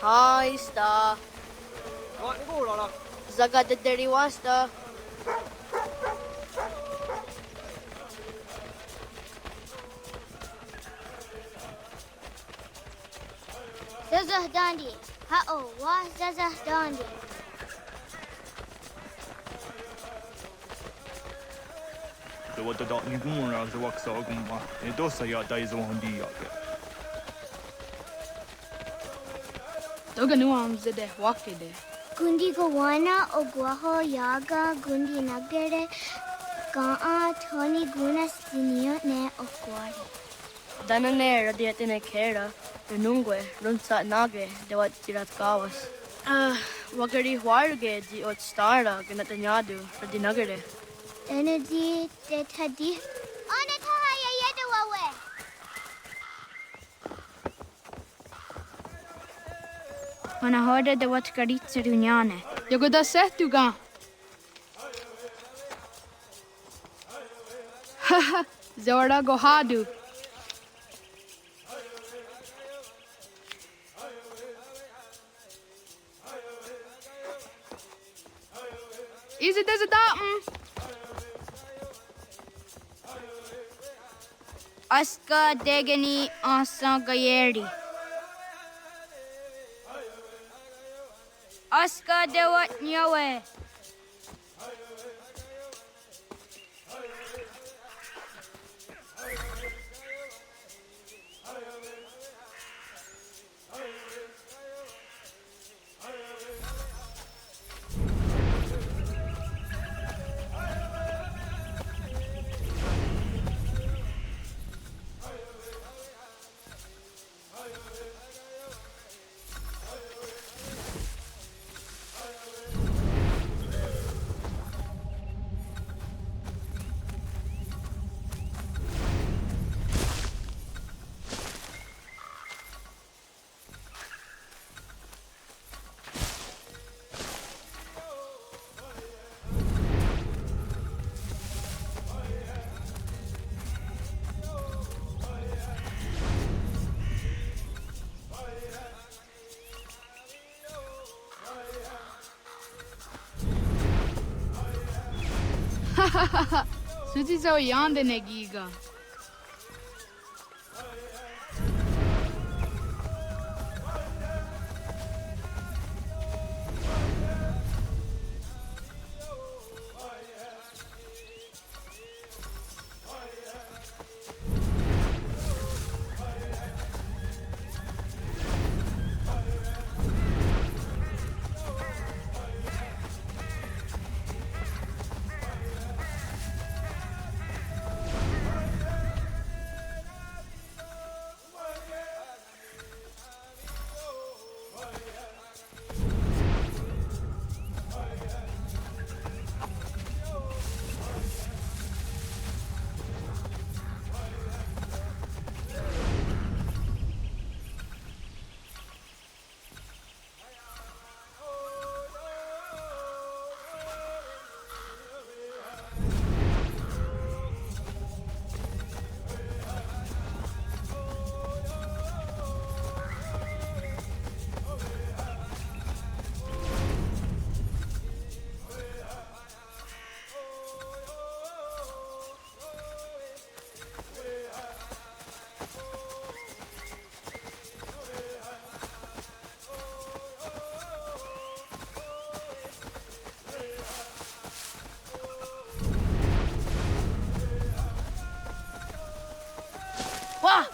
Hi, sta. Zaga de deriwasta. Zazah Dandi. Ha-oh, wah Zazah Dandi. The what the dot ni gun ra the wak sa gun ma. E dosa ya dai zo handi ya ke. Toga nuam zede wakede. Gundi Gawana Oguaho Yaga Gundi Nagere Ga'a Tony Guna Stinio Ne Okwari. Danane radiatine kera. Nungue, runsa nage, de wat tirat kawas. Wagari huarge di ot stara ganatanyadu, radinagare. Energy de tadi. Onatahaya yedawawe. Ona hörde det var skaritser unjane. Jag går där sett du ga. Haha, Zorda go hadu. Is it as a datum? Aska degeni asa gayeri. Aska dewat nyawe. Suzi zo yande negiga. Wah!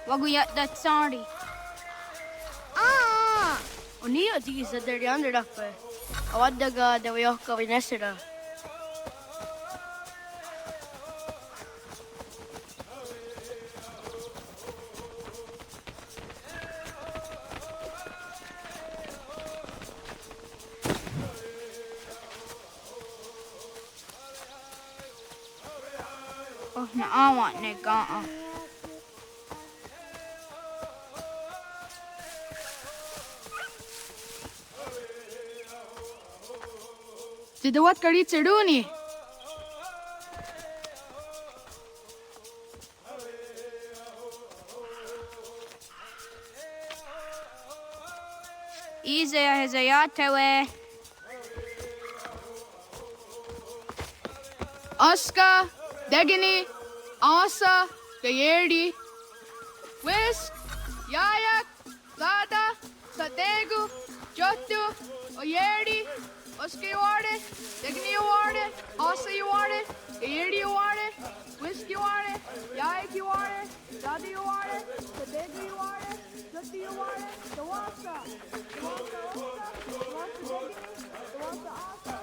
Waguyat that sorry. Ah! Unia di sa dari under dape. Awad daga dawayo ka winesira. Oh, na awat ne gaa. Tidawat kari tsiruni. Ize hezayatewe. Aska, Degini, Asa, Gayerdi, Whisk, Yayak, Zada, Sategu, Jotu, Oyerdi, Oskiwarte, Digniwarte, Asa Yuarte, Gayerdi Yuarte, Whisk Yuarte, Yayak Yuarte, Zada Yuarte, Sategu Yuarte, Jotu Yuarte, Dawasa, Dawasa Osa, Dawasa Digni, Dawasa Asa,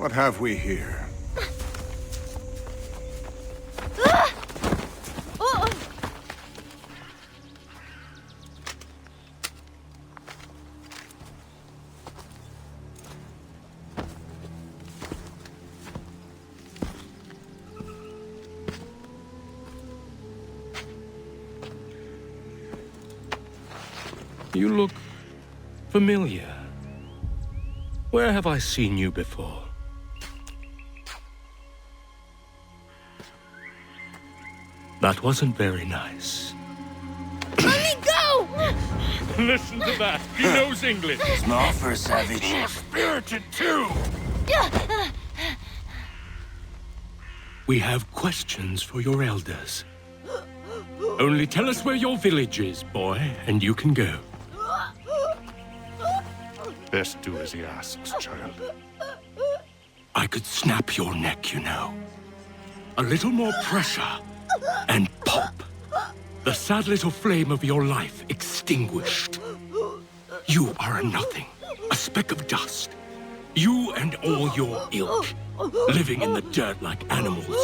What have we here? You look familiar. Where have I seen you before? That wasn't very nice. Let me go! Listen to that. He knows English. Small for a savage. Spirited too. We have questions for your elders. Only tell us where your village is, boy, and you can go. Best do as he asks, child. I could snap your neck, you know. A little more pressure, and pop. The sad little flame of your life extinguished. You are a nothing, a speck of dust. You and all your ilk, living in the dirt like animals,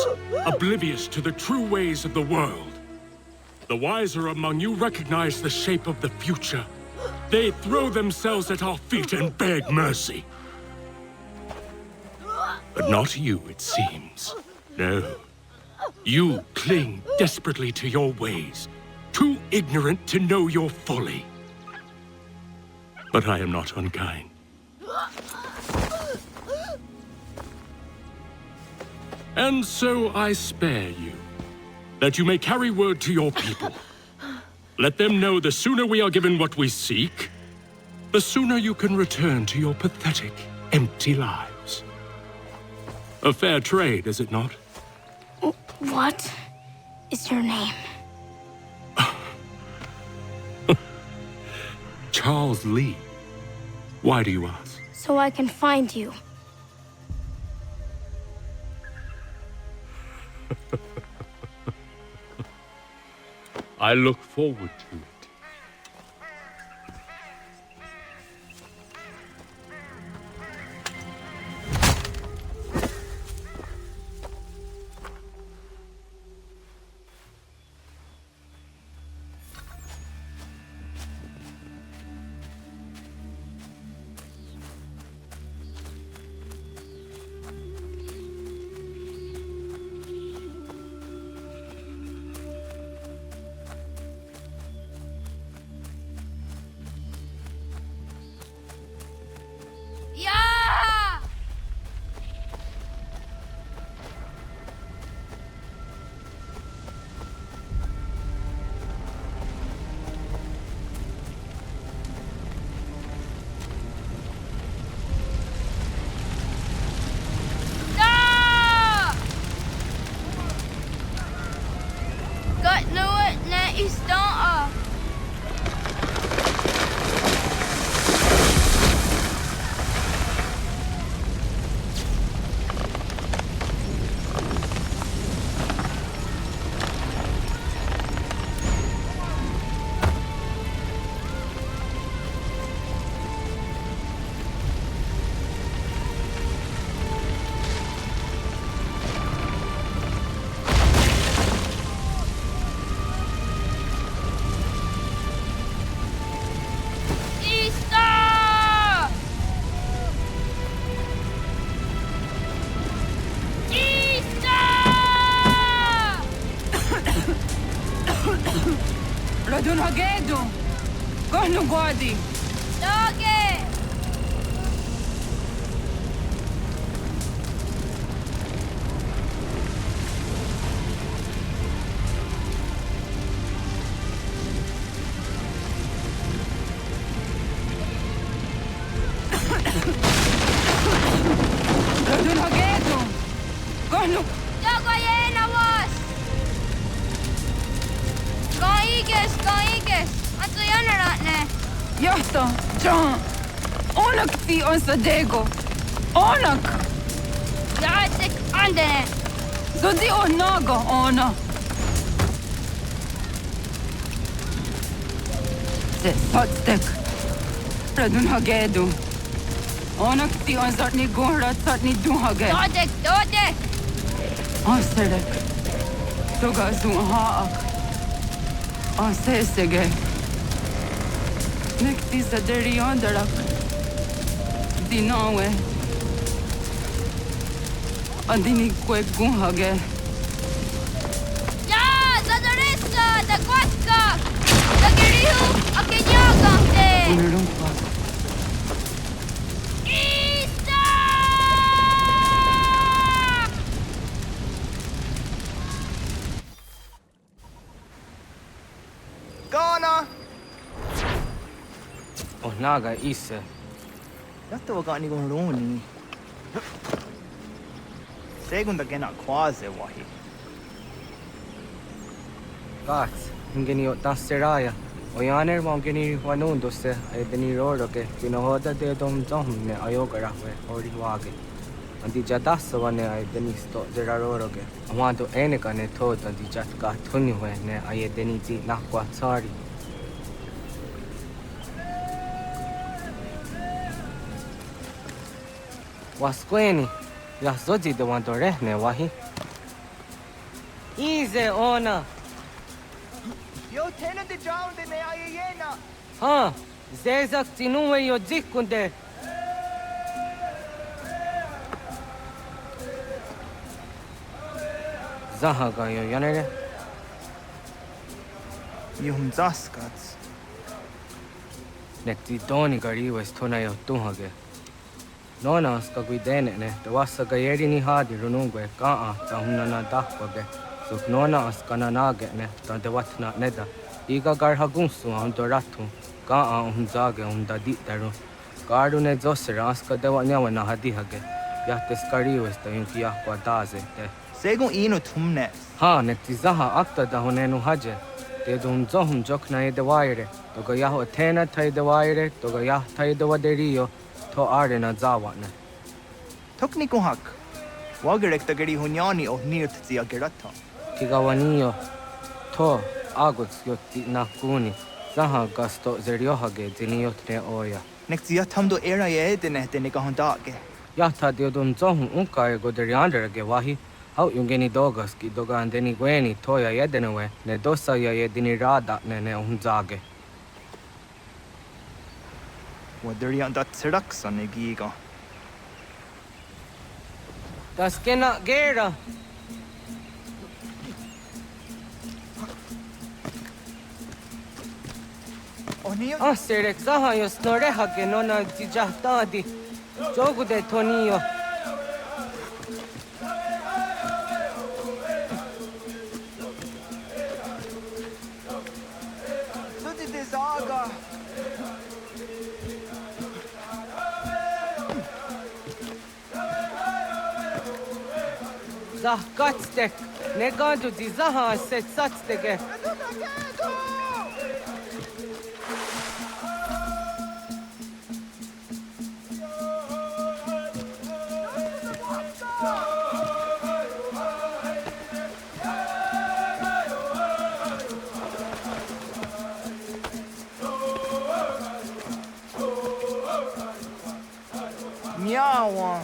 oblivious to the true ways of the world. The wiser among you recognize the shape of the future. They throw themselves at our feet and beg mercy. But not you, it seems. No. You cling desperately to your ways, too ignorant to know your folly. But I am not unkind. And so I spare you, that you may carry word to your people. Let them know the sooner we are given what we seek, the sooner you can return to your pathetic, empty lives. A fair trade, is it not? What is your name? Charles Lee. Why do you ask? So I can find you. I look forward to it. Jahta, John. Onak ti on sadego. Onak. Jaatek andene. Zodi onago ona. Se sotstek. Radun hagedu. Onak ti on zartni gunra zartni duhage. Dodek. Aserek. Toga zun haak. Asesege. Nekti sa deri ondarak. Dinawe. Andini kwe gunhage. Ja, zadarissa, da kwatka. Da girihu, akenyaga te. Unurumpa. Isa! Ghana! Oh, naga isa. Yatta wakani gon roni. Segunda gena quase wahi. Gats, ingeni o tasseraya. O yaner mo ingeni wanundo se ay deni roro ke pinohoda de dom ne ayogara we ori wage. Andi jadassa wane ay deni sto zeraroro ke. Amando eneka ne tod andi jatka thuni we ne ay deni ti nakwa tsari. Wasqueni, ya zoji de wando rehne wahi. Ize ona. Yo tena de jaun de ne ayena. Ha, zezak tinuwe yo zikunde. Zahaga yo yanere. Yum zaskats. Nekti doni gari wes tona yo tuhage. Nona ska guidene ne, te wassa gayeri ni hadi runungwe kaa ta hunana dahwage. Suk nona askana nage ne, ta de watna neda. Iga garha gunsu ahundo ratu, kaa ahunzage ahunda ditaru. Garu ne zosera aska dewa nyawa na hadihage. Yahte skari wes ta yunki yahkwa daze te. Segun ino tumne. Ha, nekti zaha akta da hunenu haje. Te dun zohum jokna e de waire. Toga yaho tena tai de waire, toga yah tai de waderio. To arena zawane. Tokni kuhak. Wagerek ta gari hunyani o nirt zia gerata. Kigawanio. To agots yotti nakuni. Zaha gasto zeriohage diniotne oya. Nekzia tamdo era ye dene dene kahondage. Yata diodun zohum unka e goderianderage wahi. Hau yungeni dogas ki dogan deni gweni toya yedenewe. Ne dosa ya yedini rada ne unzage. Waderian dat seraksa ne giga. Das kena gera. Serek zaha yo snoreha ke nona tijahtadi. Jogu de tonio. Sudi de zaga. Zah katstek. Ne gandu di zaha set satstege. Miawa.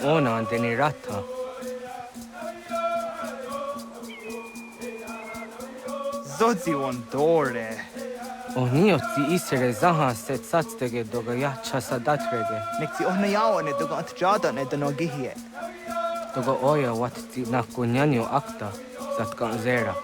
Ona andeni rata. Zodzi on dore. Onio ti isere zaha set satstege doga yacha sadatrege. Nekzi ohna yawa ne doga atjada ne dano gihie. Doga oya wat ti nakunyanyo akta satkan zera.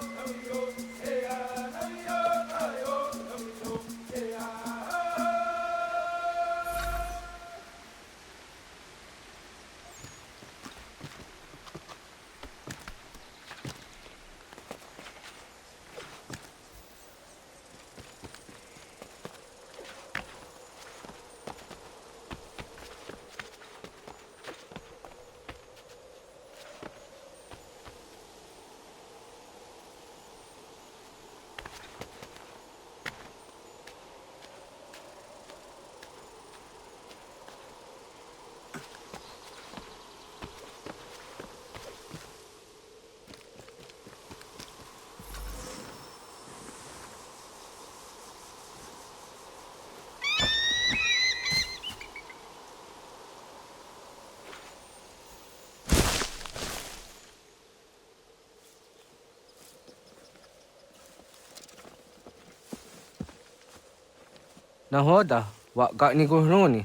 Nahoda, what got ni guruni?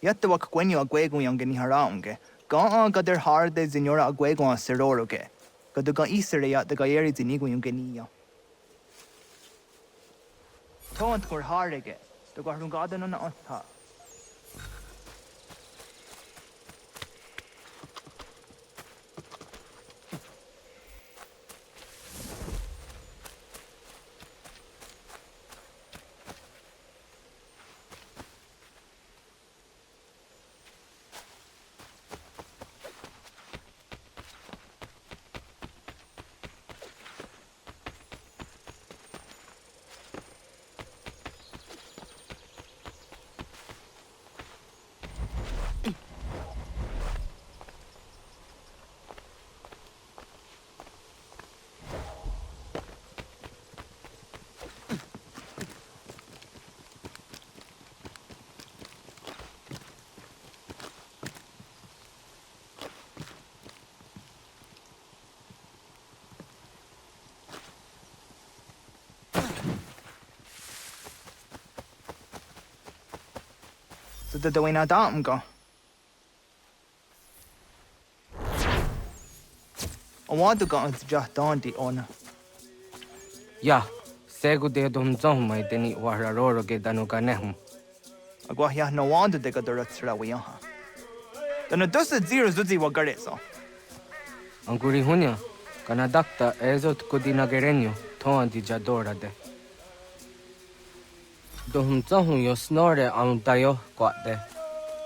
Yatta wak kwenyo agwego yang gani haraunge. Ga gader harde zinora agwego an seroroge. Gaduga isere ya the gayeri zinigo yung geniyo. Tont kur harege. The garungada no na otta. So the way na dam go. I want to go into just Dante on. Yeah, segu de dum zom mai deni wararoro ge danu ganehum. Agwa ya no wonder de gadora tsra we ha. Dano dosa zero zuzi wa gareso. Anguri hunya, kana dakta ezot kudina gerenyo, toan di jadora de. Dum zom yo snore am dayo kwate.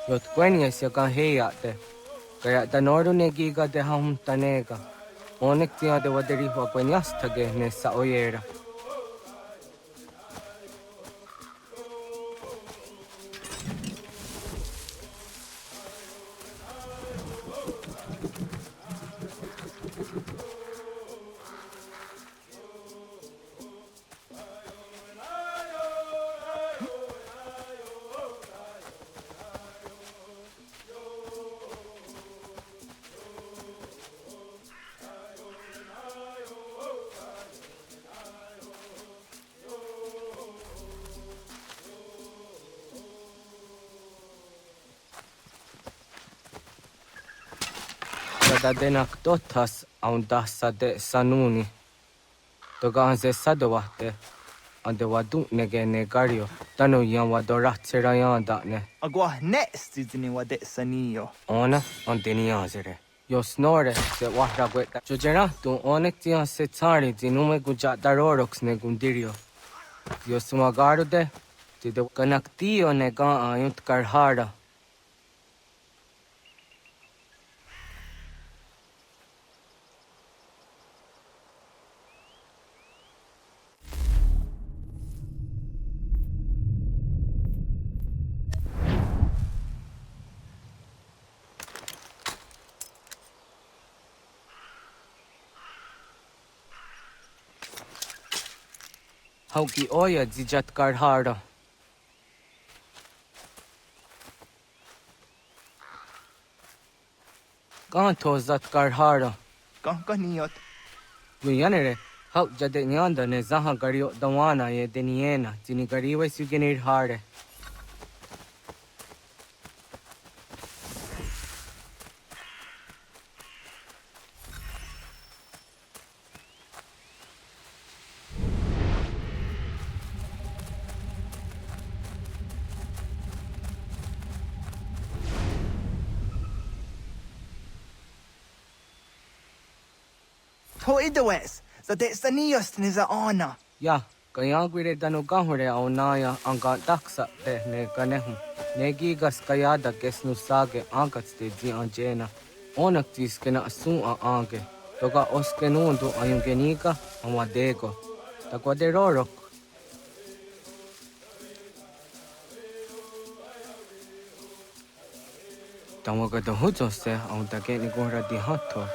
Yot kwenya se kan heya de. Kaya danoru ne giga de ham tanega. Onek tia de waderi wa kwenyas tage ne sa oyera. Da denak dotas aun dasa de sanuni. Toga anze sadowate. Ande wadu nege negario. Tanu yan wadorat serayan da ne. Agwa next izini wa de saniyo. Ona on deniazere. Yo snore se wahra gweta. Jojera tu onek tian se tsari dinume guja darorox ne gundirio. Yo sumagaru de. Tide kanaktio ne ga ayunt karhara. Hauki oya zijat karhara. Ganto zat karhara. Gankaniyot. Guyanere, hau jade nyanda ne zaha gario dawana ye deniena, zini gariwe sugenir hare. Toidawes, so de saniyos ni za ona. Ya, kaya gwire danu gahure au naya anga daksa de ne ganehum. Negigas kayada kesnu sage angats de zi anjena. Onak tis kena asun a ange. Toga oskenundu ayungenika amadego. Takwa de rorok. Tamaga da hujose au take ni gora di hatto.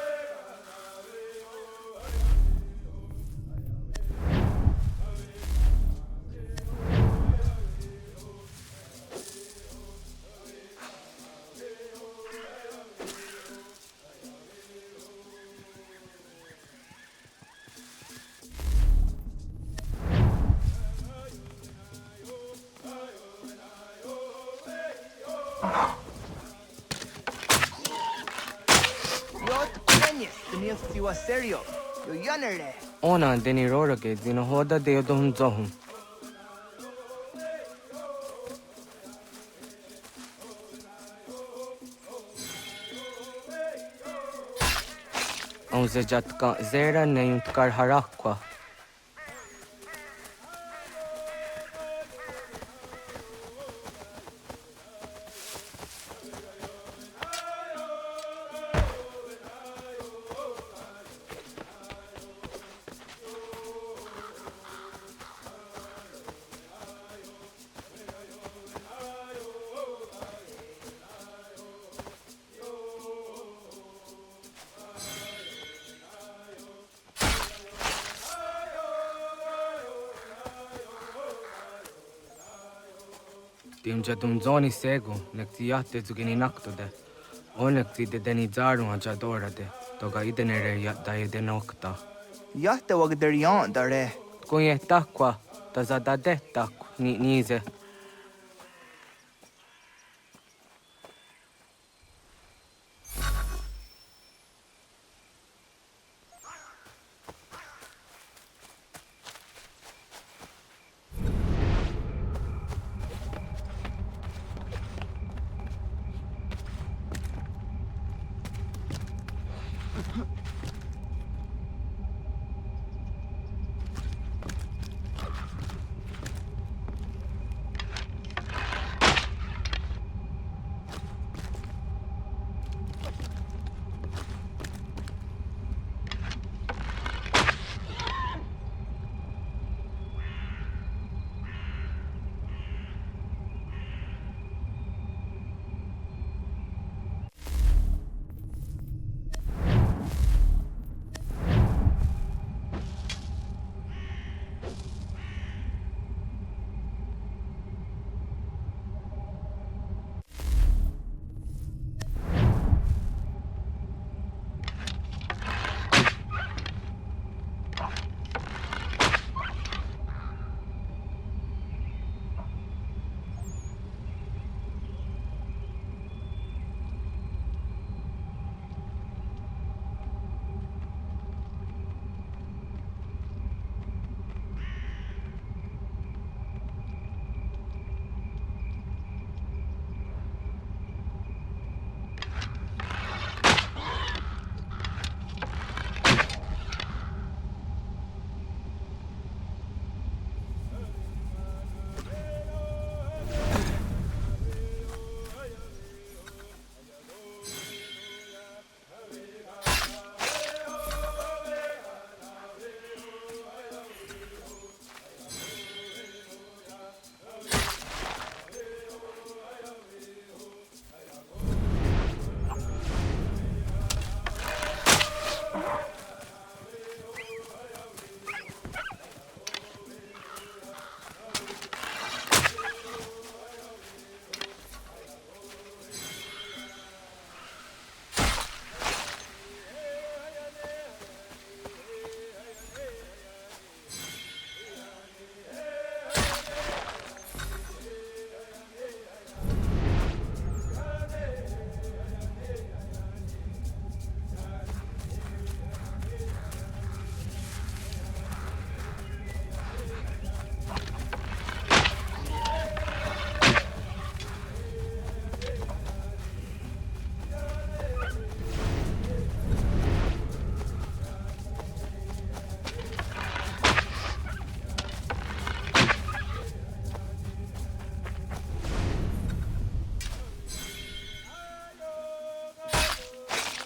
Ona deni rora ke dino hoda de dom zohum. On se jatka zera ne utkar harakwa. Tim jadum zoni sego, nek ti yatte zugini naktode. Onek ti de deni zaru ajadora de. Toga idenere yatta idenokta. Yatte wagder yan dare. Kunye takwa, tazada de tak ni nize.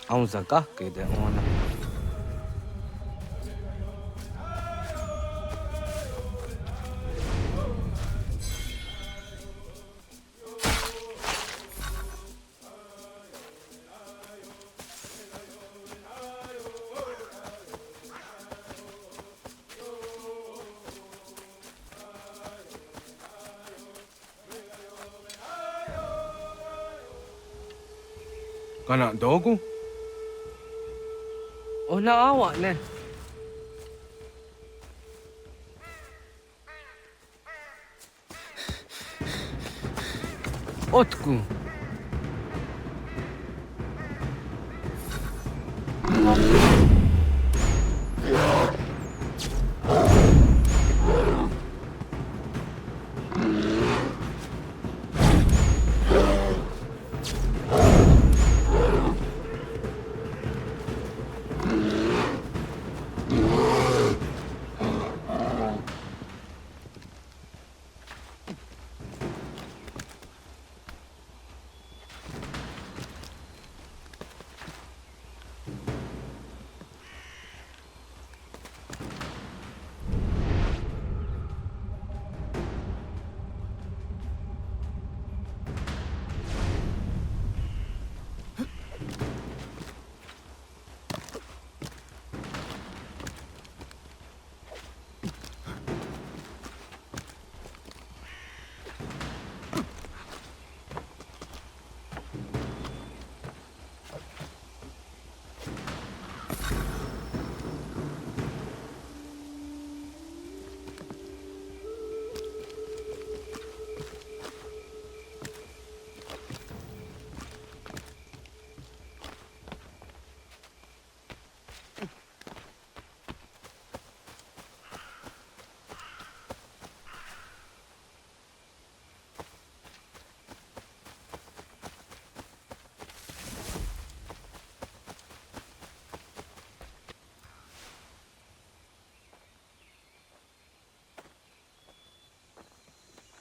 Auza kahke de ona. Kana dogu? Ona awa ne. Otku.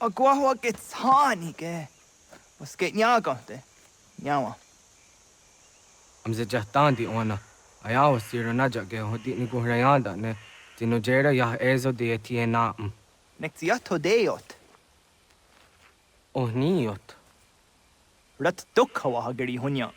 Agua gets honey, ge. Was get nyagante. Nyawa. I'm the Jatandi ona. I always see Renaja ge hoti ni Gurayanda ne. Tinojera ya ezo de Tiena. Nexiato deot. Oh niot. Rat dukhawa hageri hunya.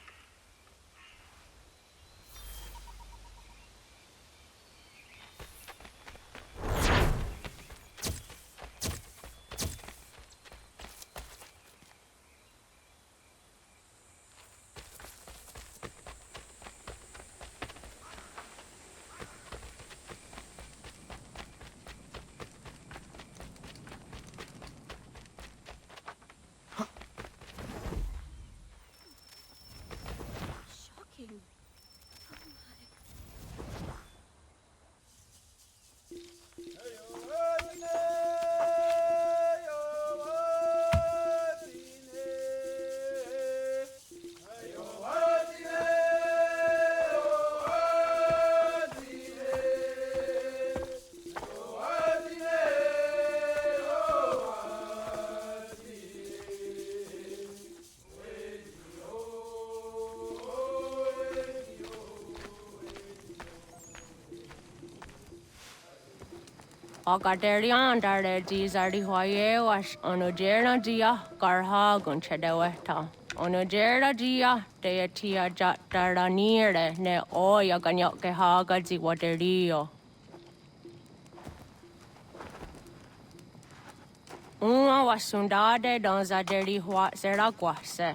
Agaderian dare Gizardi Hoye was onogera dia garha gunchedeweta. Onogera dia deatia jataranire ne oya ganyoke haga ziwaterio. Uma wasundade donzaderi hua seraguase.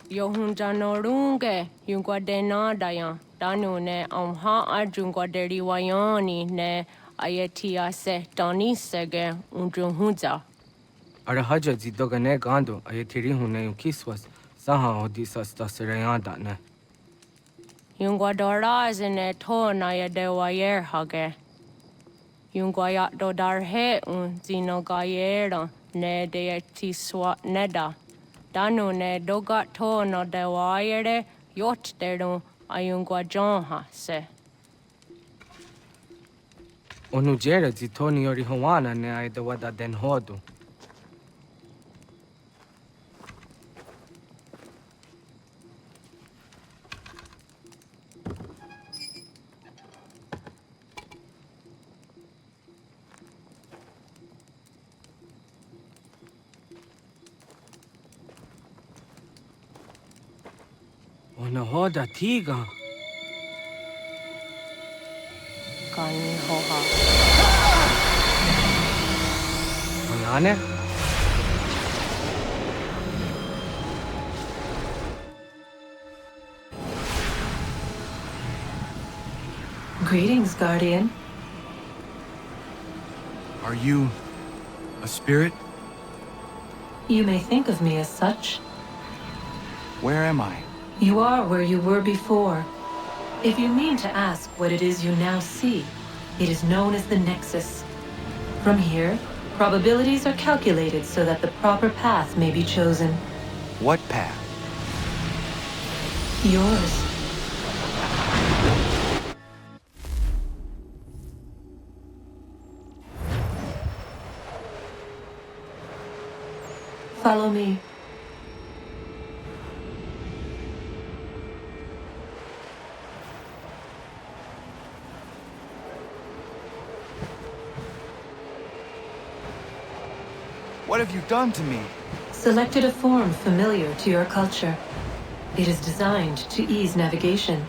Yohunjanorunge yungwadena dayan. Danu ne amha ajungwaderi wayani ne Ayatia se Donisege Unjunhuza. Arahaja zidogane gando ayatiri hune ukiswas saha odisas tasirayanda ne. Yungwadora zine to na yadewayer hage. Yungwayat dodarhe un zinogayera ne deetiswa neda. Danu ne dogat to no dewayere yot deru ayungwajonha se. Onujera zitoni yori hawana ne aidawada den hodu. Ona hoda tiga. Kani hoha. Ayane? Greetings, Guardian. Are you a spirit? You may think of me as such. Where am I? You are where you were before. If you mean to ask what it is you now see, it is known as the Nexus. From here, probabilities are calculated so that the proper path may be chosen. What path? Yours. Follow me. What have you done to me? Selected a form familiar to your culture. It is designed to ease navigation.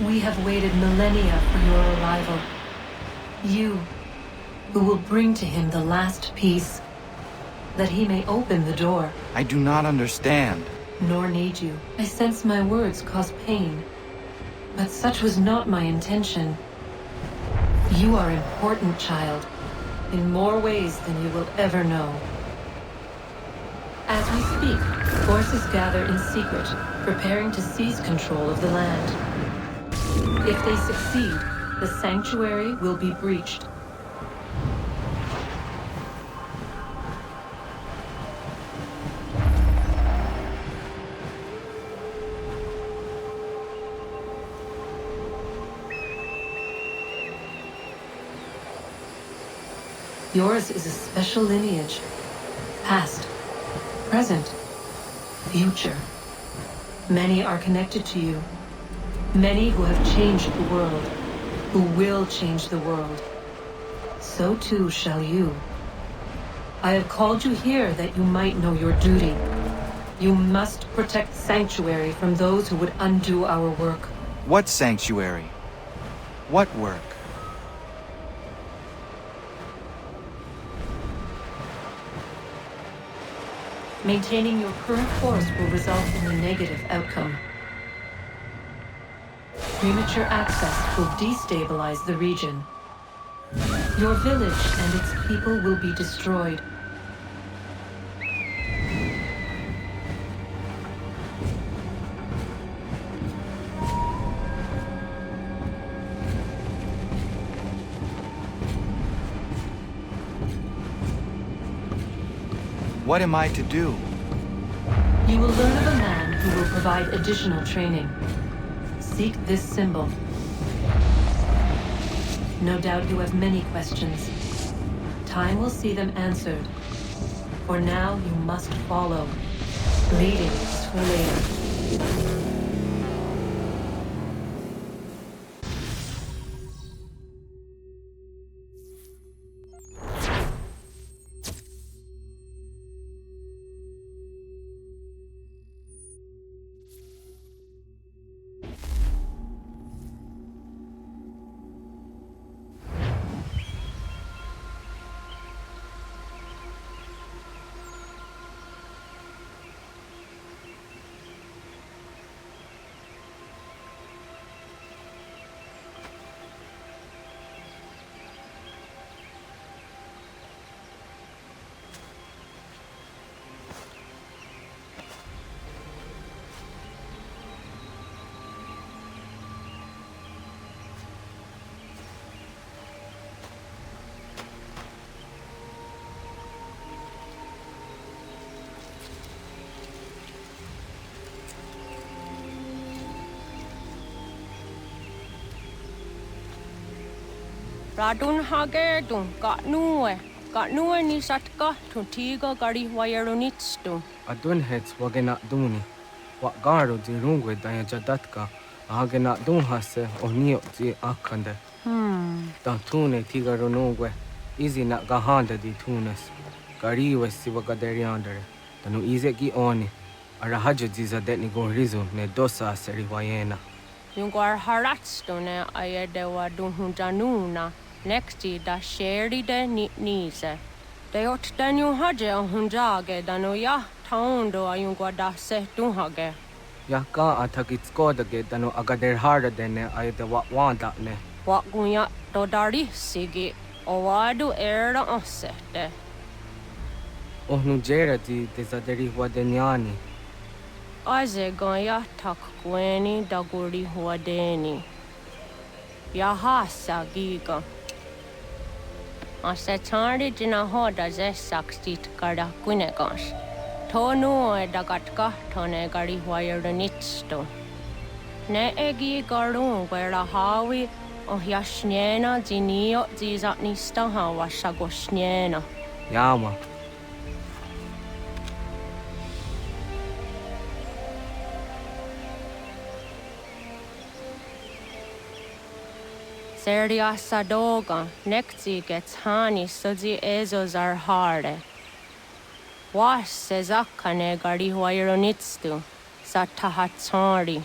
We have waited millennia for your arrival. You, who will bring to him the last piece, that he may open the door. I do not understand. Nor need you. I sense my words cause pain, but such was not my intention. You are important, child, in more ways than you will ever know. As we speak, forces gather in secret, preparing to seize control of the land. If they succeed, the sanctuary will be breached. Yours is a special lineage. Past, present, future. Many are connected to you. Many who have changed the world, who will change the world. So too shall you. I have called you here that you might know your duty. You must protect Sanctuary from those who would undo our work. What sanctuary? What work? Maintaining your current course will result in a negative outcome. Premature access will destabilize the region. Your village and its people will be destroyed. What am I to do? You will learn of a man who will provide additional training. Seek this symbol. No doubt you have many questions. Time will see them answered. For now, you must follow. Leading is for later. Radun hagerdun got nue ni satka to tigo gari wayarunitstu. Adun heads wagena duni. What garo di rungwe daya jadatka. Ahagena dun hase onio di akande. Tantune tigarunugwe. Easy na gahanda di tunes. Gari was siwagaderiandere. Tanu izeki oni. Arahajo zizadetni gorizu ne dosa seri wayena. Yungar haratstu ne ayedewa dunhunjanuna. Nexti da sheri de nitnise. De ot danu haje hunjage danu ya taundo ayungwa da se dunhage. Ya ka atakitskoda danu agader harda dene ayedewa wanda ne. What gunya do dari sigi. Owadu era osete. Ohnu Jeradi desaderi Wadeniani. Azegoya takweni daguri huadeni. Yahasa giga. Asetari dina hoda zesaksit kada kunegas. Tonu edagatka tone gari huayernitsto. Ne egi garun wera hawi ohjasniena zinio zizatnista hawasagosniena. Yama. Seria sadoga, nekti gets hani sudzi ezos are harde. Was sezakane gari huayronitstu, satahatsari.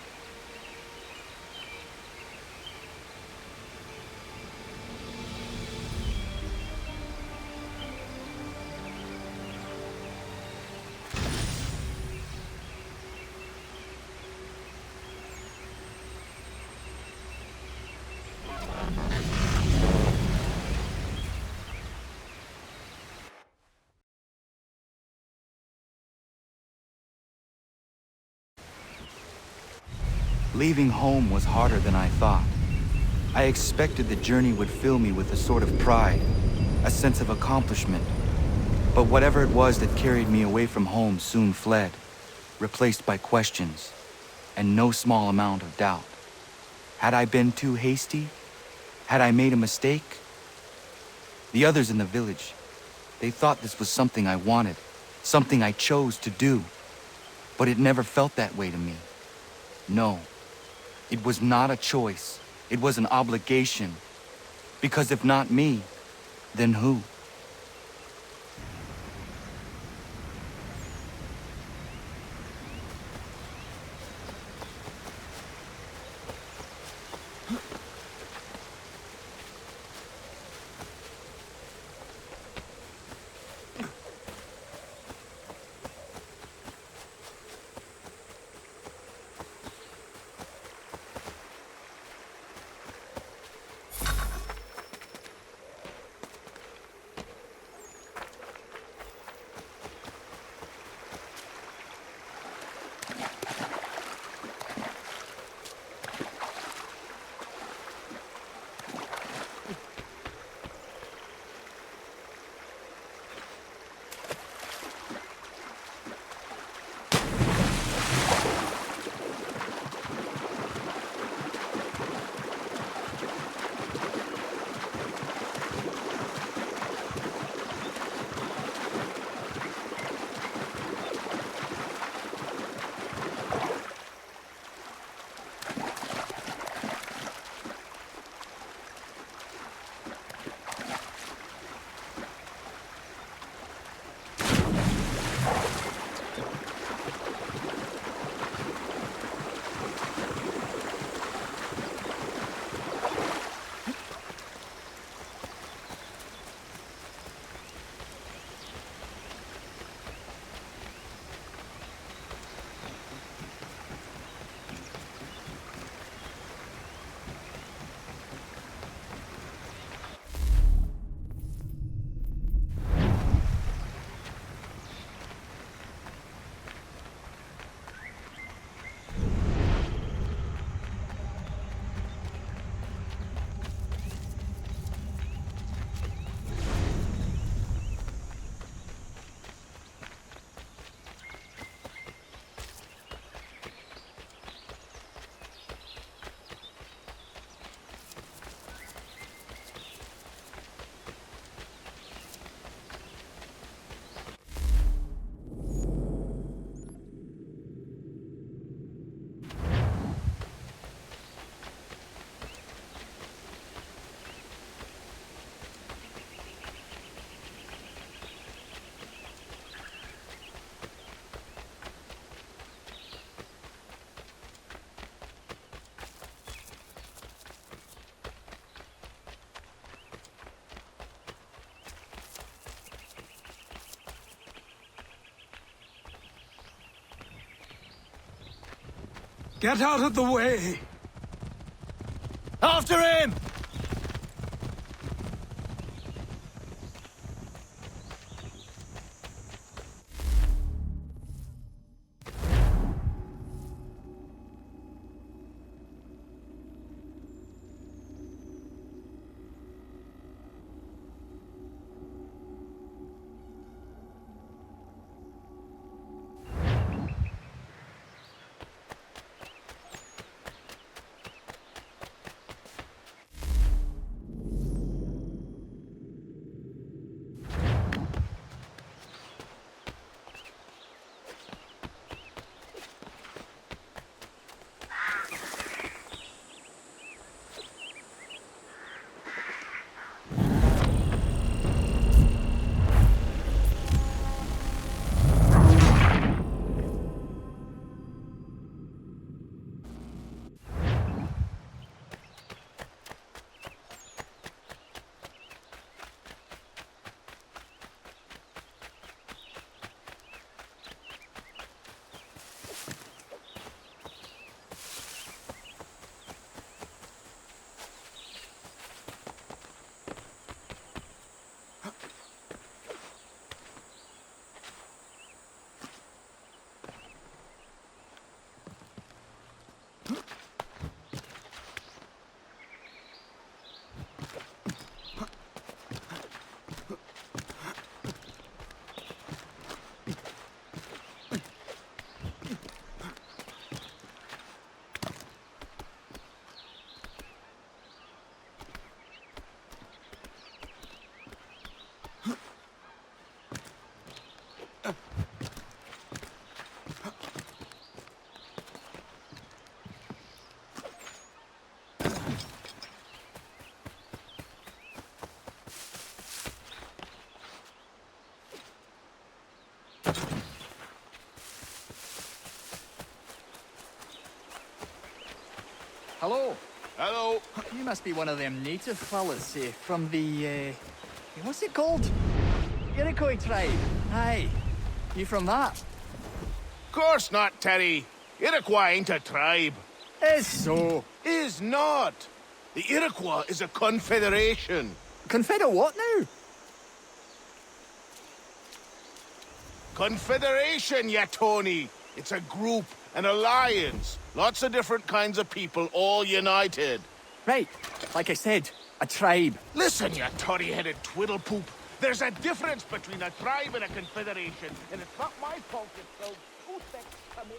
Leaving home was harder than I thought. I expected the journey would fill me with a sort of pride, a sense of accomplishment. But whatever it was that carried me away from home soon fled, replaced by questions, and no small amount of doubt. Had I been too hasty? Had I made a mistake? The others in the village, they thought this was something I wanted, something I chose to do. But it never felt that way to me. No. It was not a choice. It was an obligation. Because if not me, then who? Get out of the way! After him! Hello. Hello. You must be one of them native fellas from the, what's it called? Iroquois tribe. Aye. You from that? Course not, Terry. Iroquois ain't a tribe. Is so. Is not. The Iroquois is a confederation. Confederate what now? Confederation, ya Tony. It's a group, an alliance. Lots of different kinds of people, all united. Right. Like I said, a tribe. Listen, ya toddy-headed twiddlepoop. There's a difference between a tribe and a confederation, and it's not my fault it's so toothpicks come in.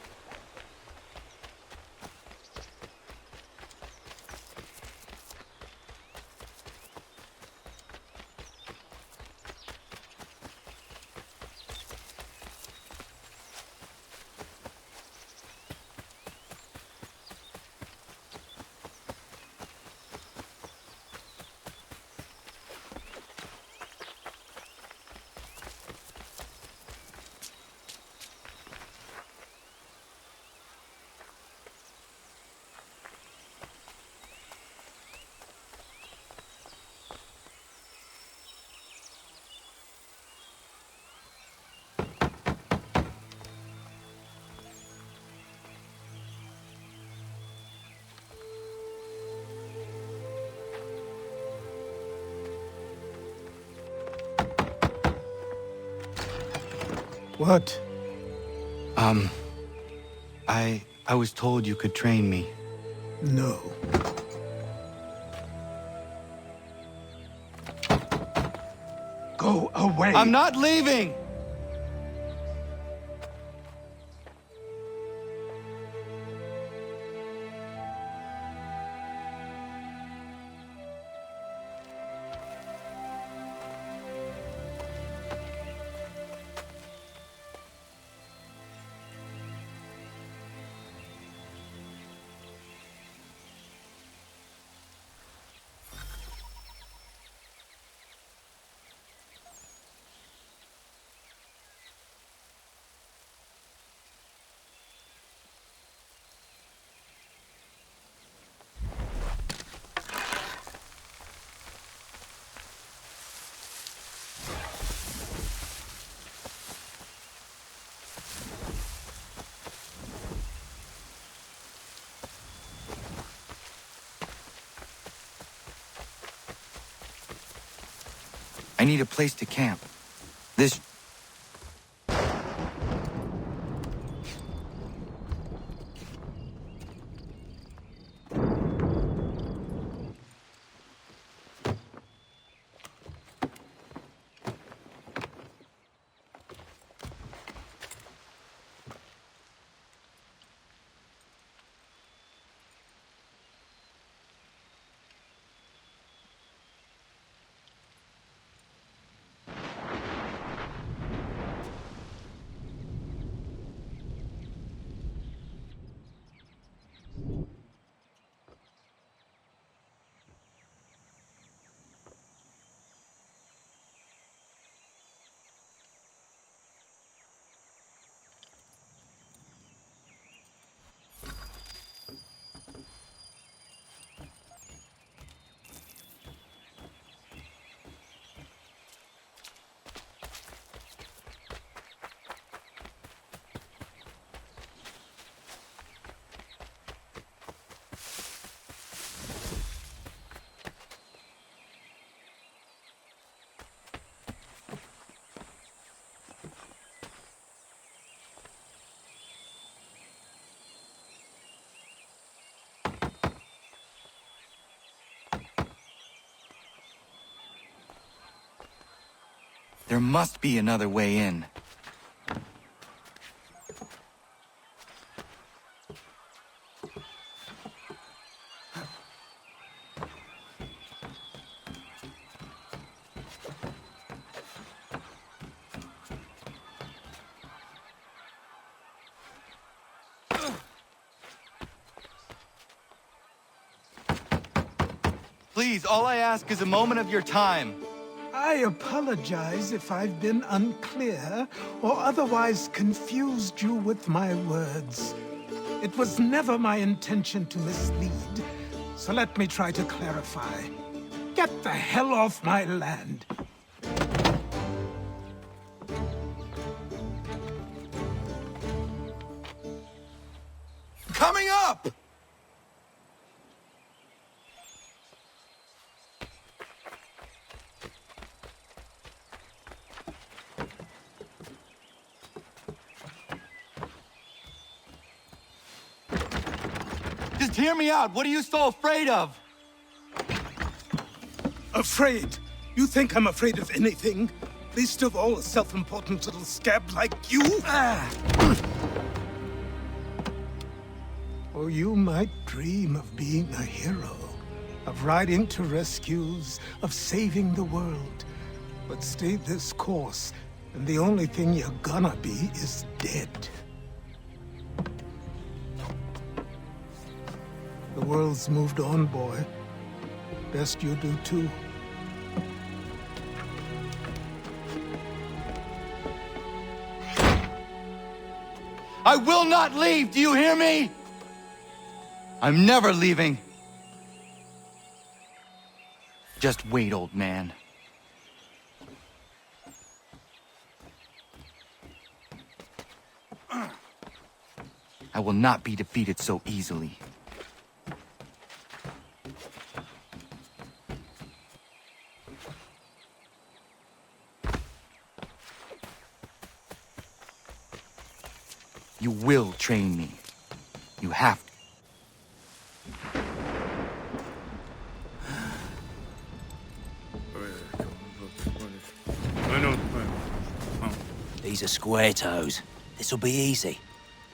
What? I was told you could train me. No. Go away. I'm not leaving! I need a place to camp. This... There must be another way in. Please, all I ask is a moment of your time. I apologize if I've been unclear or otherwise confused you with my words. It was never my intention to mislead, So let me try to clarify. Get the hell off my land. Coming up! Just hear me out. What are you so afraid of? Afraid? You think I'm afraid of anything? Least of all a self-important little scab like you? Or you might dream of being a hero, of riding to rescues, of saving the world. But stay this course, and the only thing you're gonna be is dead. The world's moved on, boy. Best you do too. I will not leave, do you hear me? I'm never leaving. Just wait, old man. I will not be defeated so easily. You will train me. You have to. These are square toes. This'll be easy.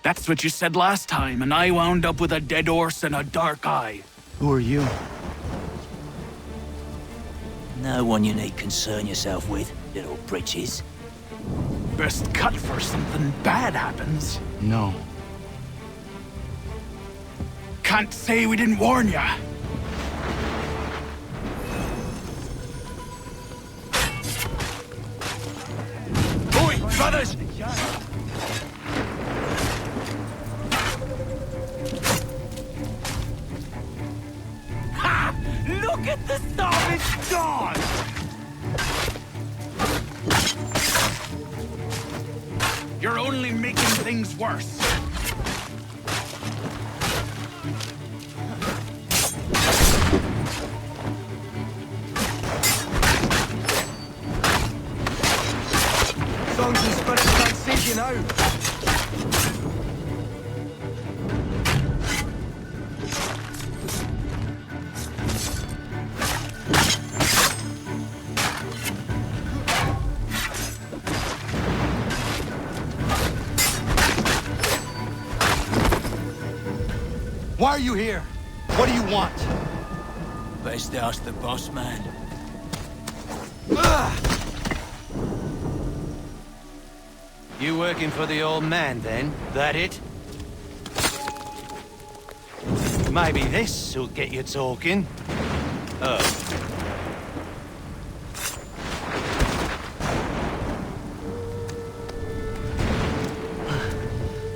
That's what you said last time, and I wound up with a dead horse and a dark eye. Who are you? No one you need concern yourself with, little britches. Best cut for something bad happens. No. Can't say we didn't warn ya. Oi, brothers! Ha! Look at the savage dog! You're only making things worse. Songs and spirits can't save you now. Why are you here? What do you want? Best ask the boss man. You working for the old man, then? That it? Maybe this'll get you talking. Oh.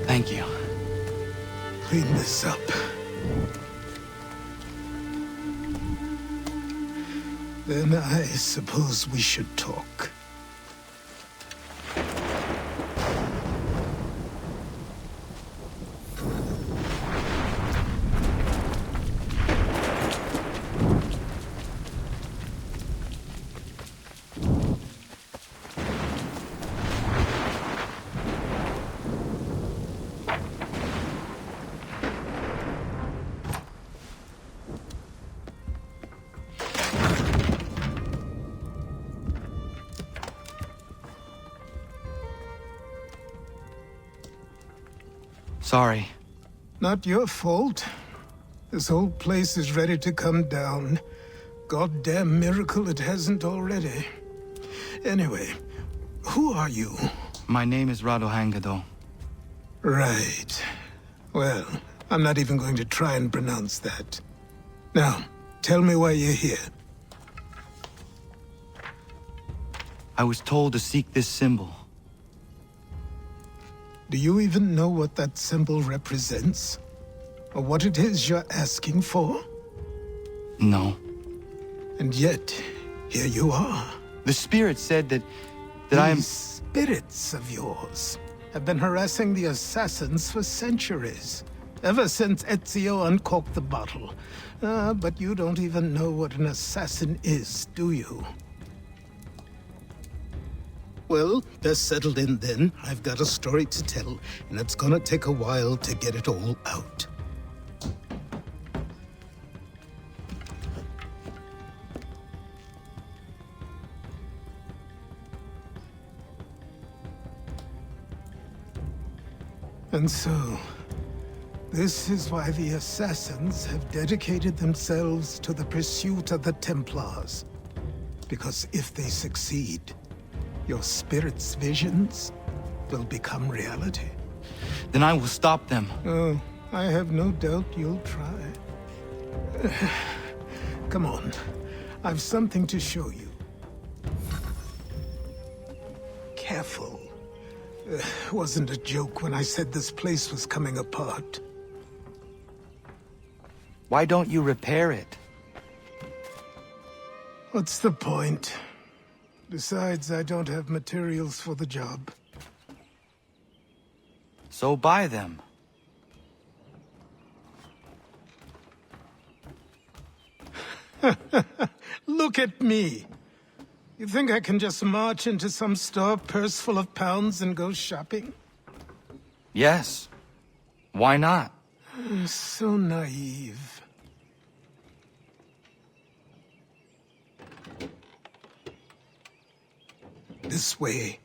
Thank you. Clean this up. Then I suppose we should talk. Sorry. Not your fault. This whole place is ready to come down. Goddamn miracle it hasn't already. Anyway, who are you? My name is Radohangado. Right. Well, I'm not even going to try and pronounce that. Now, tell me why you're here. I was told to seek this symbol. Do you even know what that symbol represents? Or what it is you're asking for? No. And yet, here you are. The spirit said that I am... These spirits of yours have been harassing the assassins for centuries. Ever since Ezio uncorked the bottle. But you don't even know what an assassin is, do you? Well, they're settled in then. I've got a story to tell, and it's gonna take a while to get it all out. And so, this is why the Assassins have dedicated themselves to the pursuit of the Templars. Because if they succeed, your spirit's visions will become reality. Then I will stop them. Oh, I have no doubt you'll try. Come on, I've something to show you. Careful. Wasn't a joke when I said this place was coming apart. Why don't you repair it? What's the point? Besides, I don't have materials for the job. So buy them. Look at me. You think I can just march into some store, purse full of pounds, and go shopping? Yes. Why not? So naive. This way.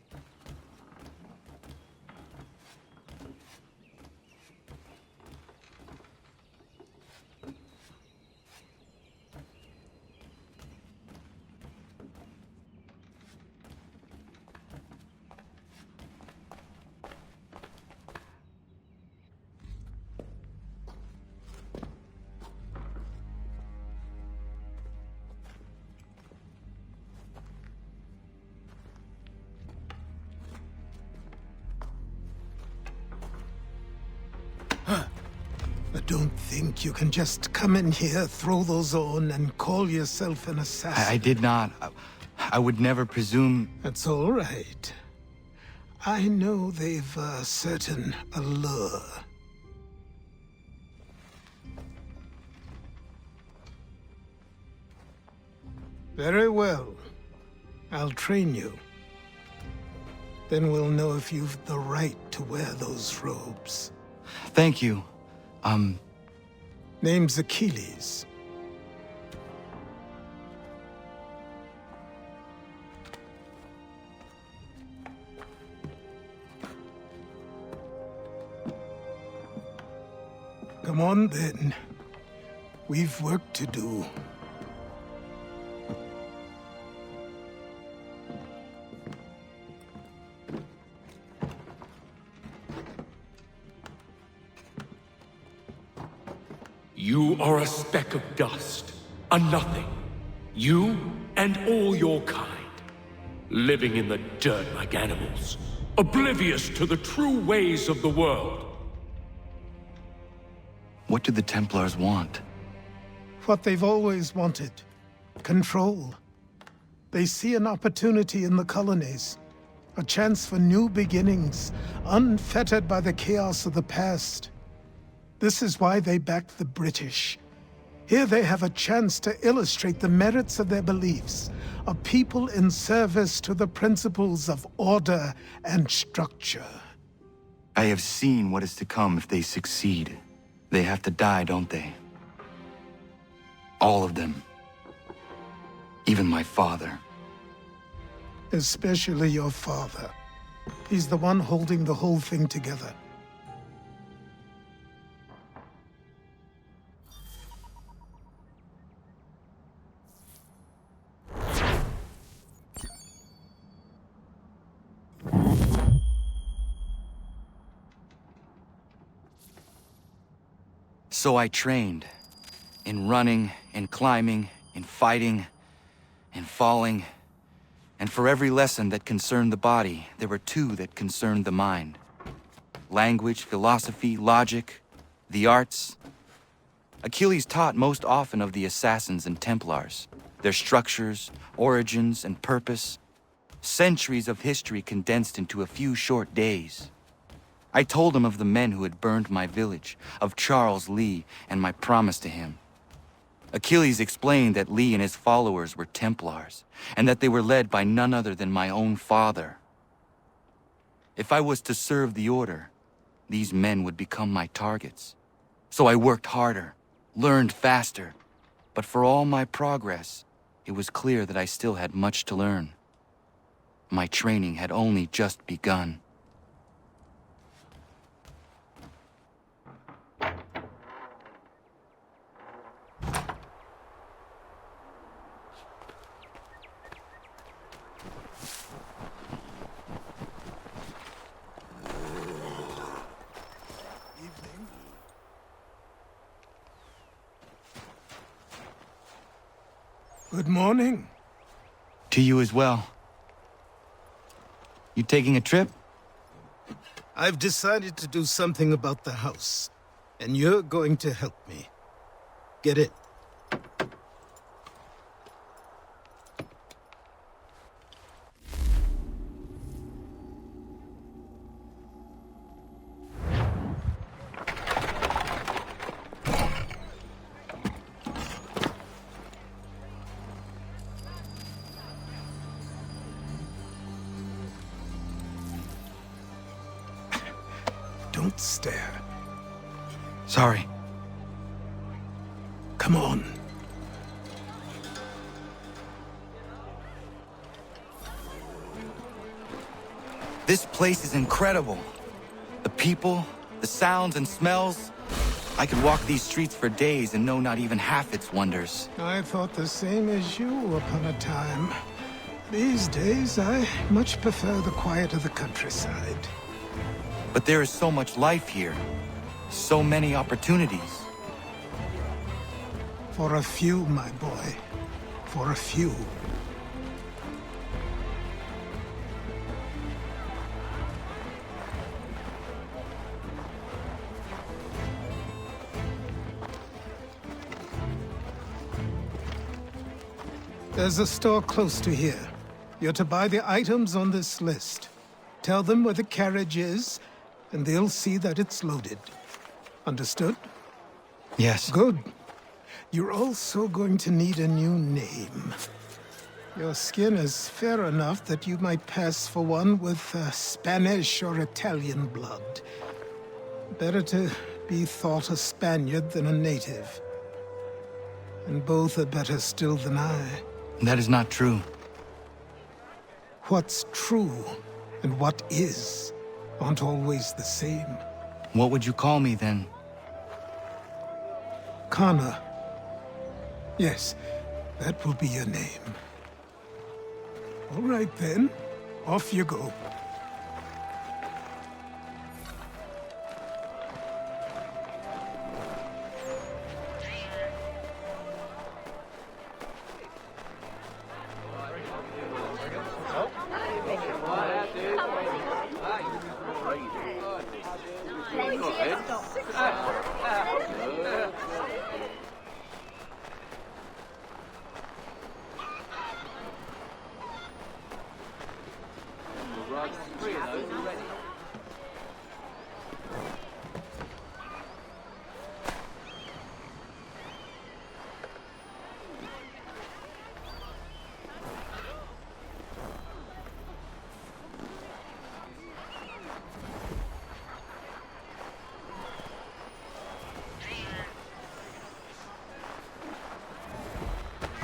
Don't think you can just come in here, throw those on, and call yourself an assassin. I did not. I would never presume... That's all right. I know they've a certain allure. Very well. I'll train you. Then we'll know if you've the right to wear those robes. Thank you. Name's Achilles. Come on, then. We've work to do. You are a speck of dust, a nothing. You and all your kind, living in the dirt like animals, oblivious to the true ways of the world. What do the Templars want? What they've always wanted. Control. They see an opportunity in the colonies. A chance for new beginnings, unfettered by the chaos of the past. This is why they backed the British. Here they have a chance to illustrate the merits of their beliefs, a people in service to the principles of order and structure. I have seen what is to come if they succeed. They have to die, don't they? All of them. Even my father. Especially your father. He's the one holding the whole thing together. So I trained. In running, in climbing, in fighting, in falling. And for every lesson that concerned the body, there were two that concerned the mind. Language, philosophy, logic, the arts. Achilles taught most often of the Assassins and Templars, their structures, origins, and purpose. Centuries of history condensed into a few short days. I told him of the men who had burned my village, of Charles Lee, and my promise to him. Achilles explained that Lee and his followers were Templars, and that they were led by none other than my own father. If I was to serve the Order, these men would become my targets. So I worked harder, learned faster, but for all my progress, it was clear that I still had much to learn. My training had only just begun. Good morning. To you as well. You taking a trip? I've decided to do something about the house, and you're going to help me. Get it? Don't stare. Sorry. Come on. This place is incredible. The people, the sounds and smells. I could walk these streets for days and know not even half its wonders. I thought the same as you upon a time. These days, I much prefer the quiet of the countryside. But there is so much life here. So many opportunities. For a few, my boy. For a few. There's a store close to here. You're to buy the items on this list. Tell them where the carriage is, and they'll see that it's loaded. Understood? Yes. Good. You're also going to need a new name. Your skin is fair enough that you might pass for one with Spanish or Italian blood. Better to be thought a Spaniard than a native. And both are better still than I. That is not true. What's true and what is aren't always the same. What would you call me then? Kana. Yes, that will be your name. All right then, off you go.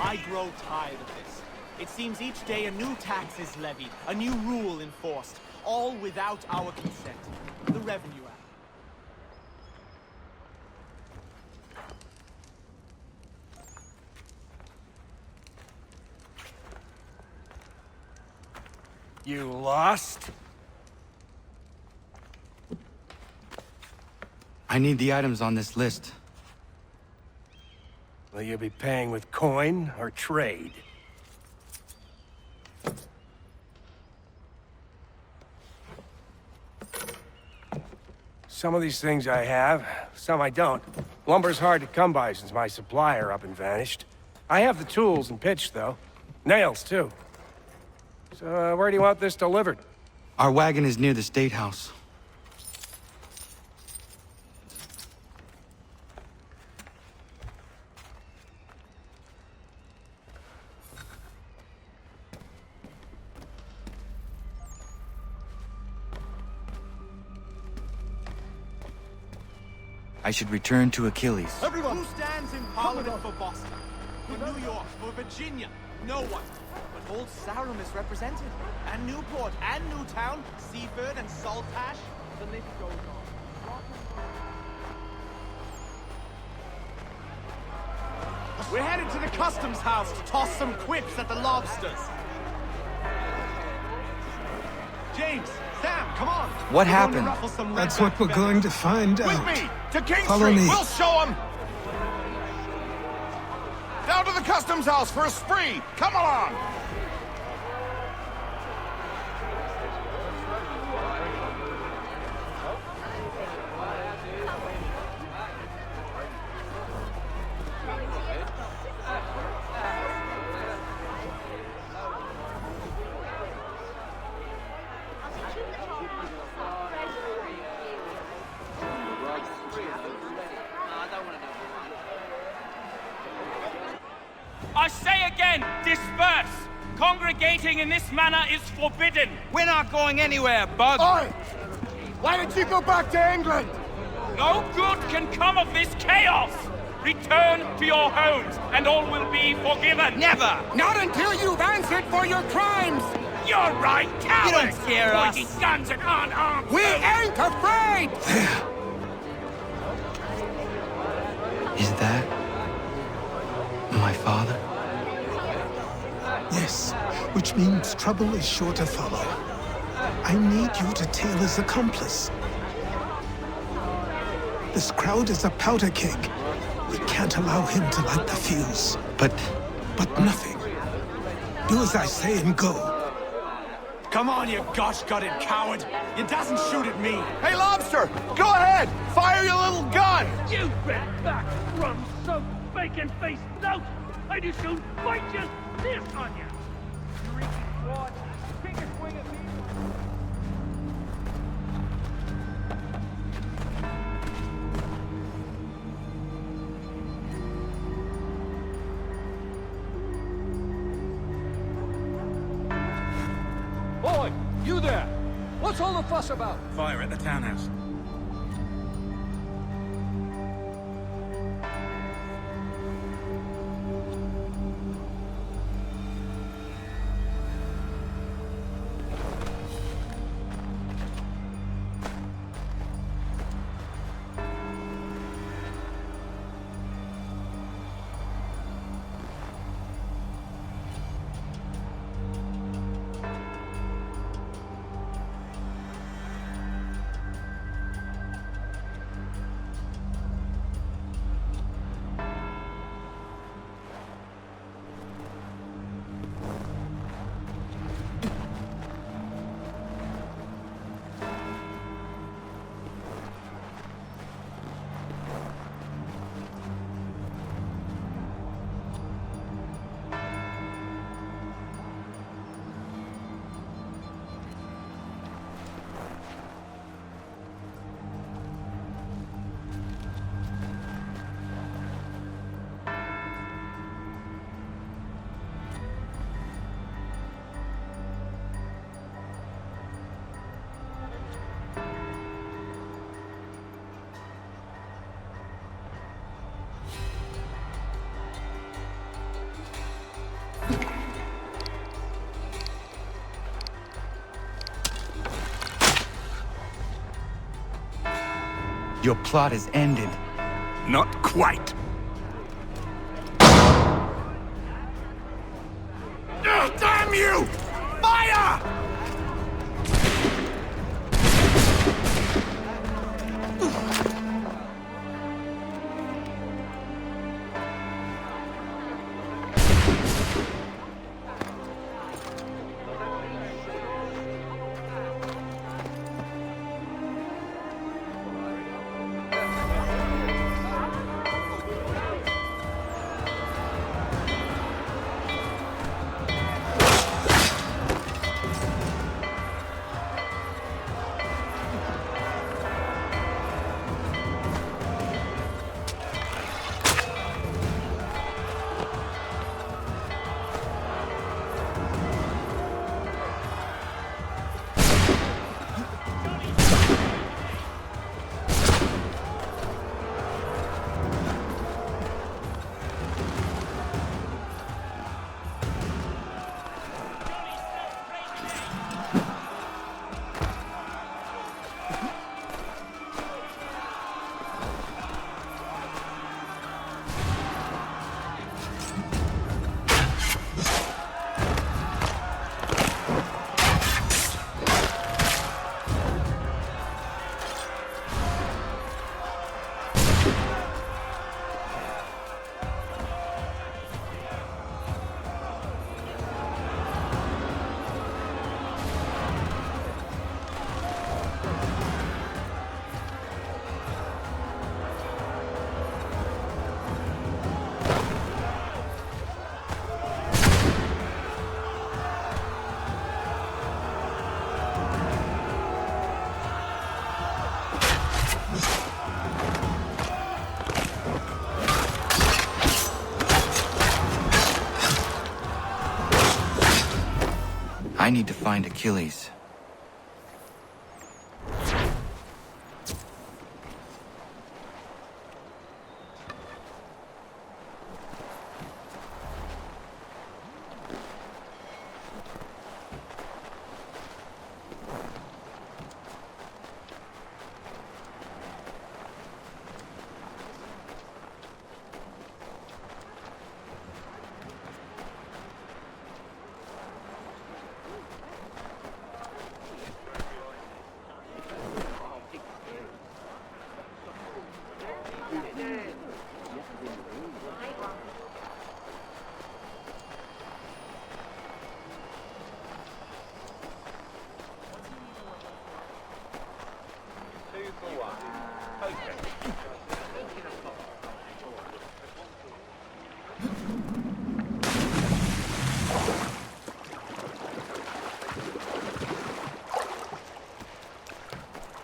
I grow tired of this. It seems each day a new tax is levied, a new rule enforced, all without our consent. The Revenue Act. You lost? I need the items on this list. Will you be paying with coin or trade? Some of these things I have, some I don't. Lumber's hard to come by since my supplier up and vanished. I have the tools and pitch, though. Nails, too. So, where do you want this delivered? Our wagon is near the State House. I should return to Achilles. Everyone! Who stands in Parliament for Boston? For New York? For Virginia? No one. But Old Sarum is represented. And Newport, and Newtown, Seaford, and Saltash. The list goes on. We're headed to the customs house to toss some quips at the lobsters. James, Sam, come on. What happened? That's what we're going to find out. With me! To King Follow Street! me. We'll show them! Down to the customs house for a spree! Come along! I say again, disperse! Congregating in this manner is forbidden! We're not going anywhere, Bug! Oi! Why don't you go back to England? No good can come of this chaos! Return to your homes, and all will be forgiven! Never! Not until you've answered for your crimes! You're right, cowards! You don't scare us. Pointing guns at unarmed We ain't afraid! Is that my father? Yes, which means trouble is sure to follow. I need you to tail his accomplice. This crowd is a powder keg. We can't allow him to light the fuse. But nothing. Do as I say and go. Come on, you gosh-gutted coward! You doesn't shoot at me! Hey, Lobster! Go ahead! Fire your little gun! You red back, rum-soaked, bacon-faced lout! I do soon fight just this on you! You reeking fraud! Take a swing at me! Boy, you there! What's all the fuss about? Fire at the townhouse. Your plot is ended. Not quite. Damn you! Fire! find Achilles.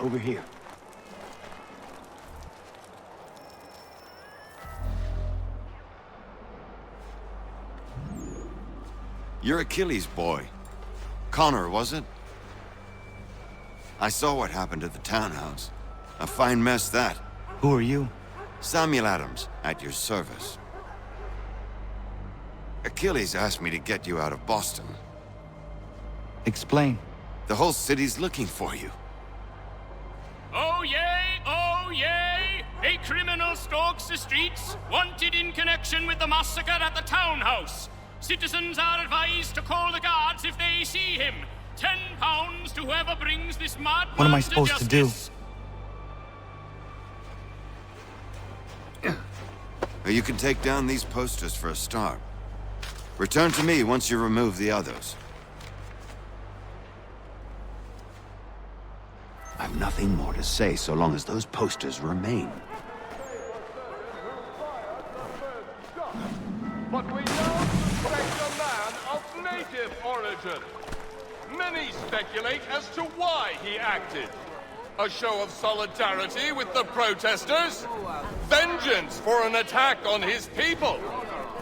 Over here. You're Achilles' boy. Connor, was it? I saw what happened at the townhouse. A fine mess, that. Who are you? Samuel Adams, at your service. Achilles asked me to get you out of Boston. Explain. The whole city's looking for you. Oh yay! Oh yay! A criminal stalks the streets, wanted in connection with the massacre at the townhouse. Citizens are advised to call the guards if they see him. £10 to whoever brings this madman. What am I supposed to do? You can take down these posters for a start. Return to me once you remove the others. I've nothing more to say so long as those posters remain. But we now suspect a man of native origin. Many speculate as to why he acted. A show of solidarity with the protesters? Vengeance for an attack on his people?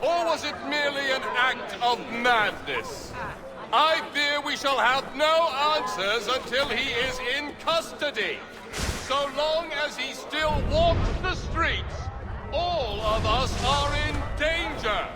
Or was it merely an act of madness? I fear we shall have no answers until he is in custody. So long as he still walks the streets, all of us are in danger.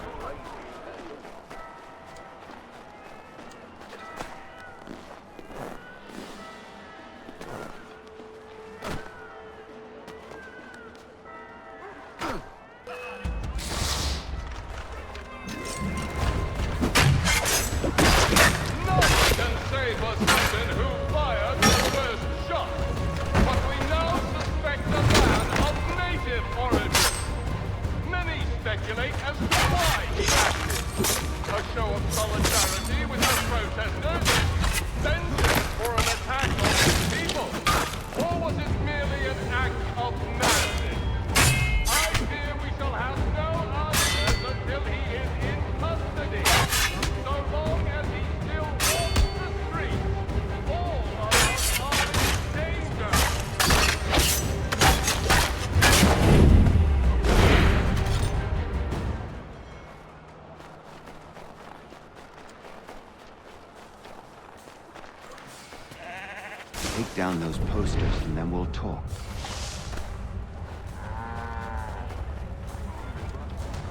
Take down those posters and then we'll talk.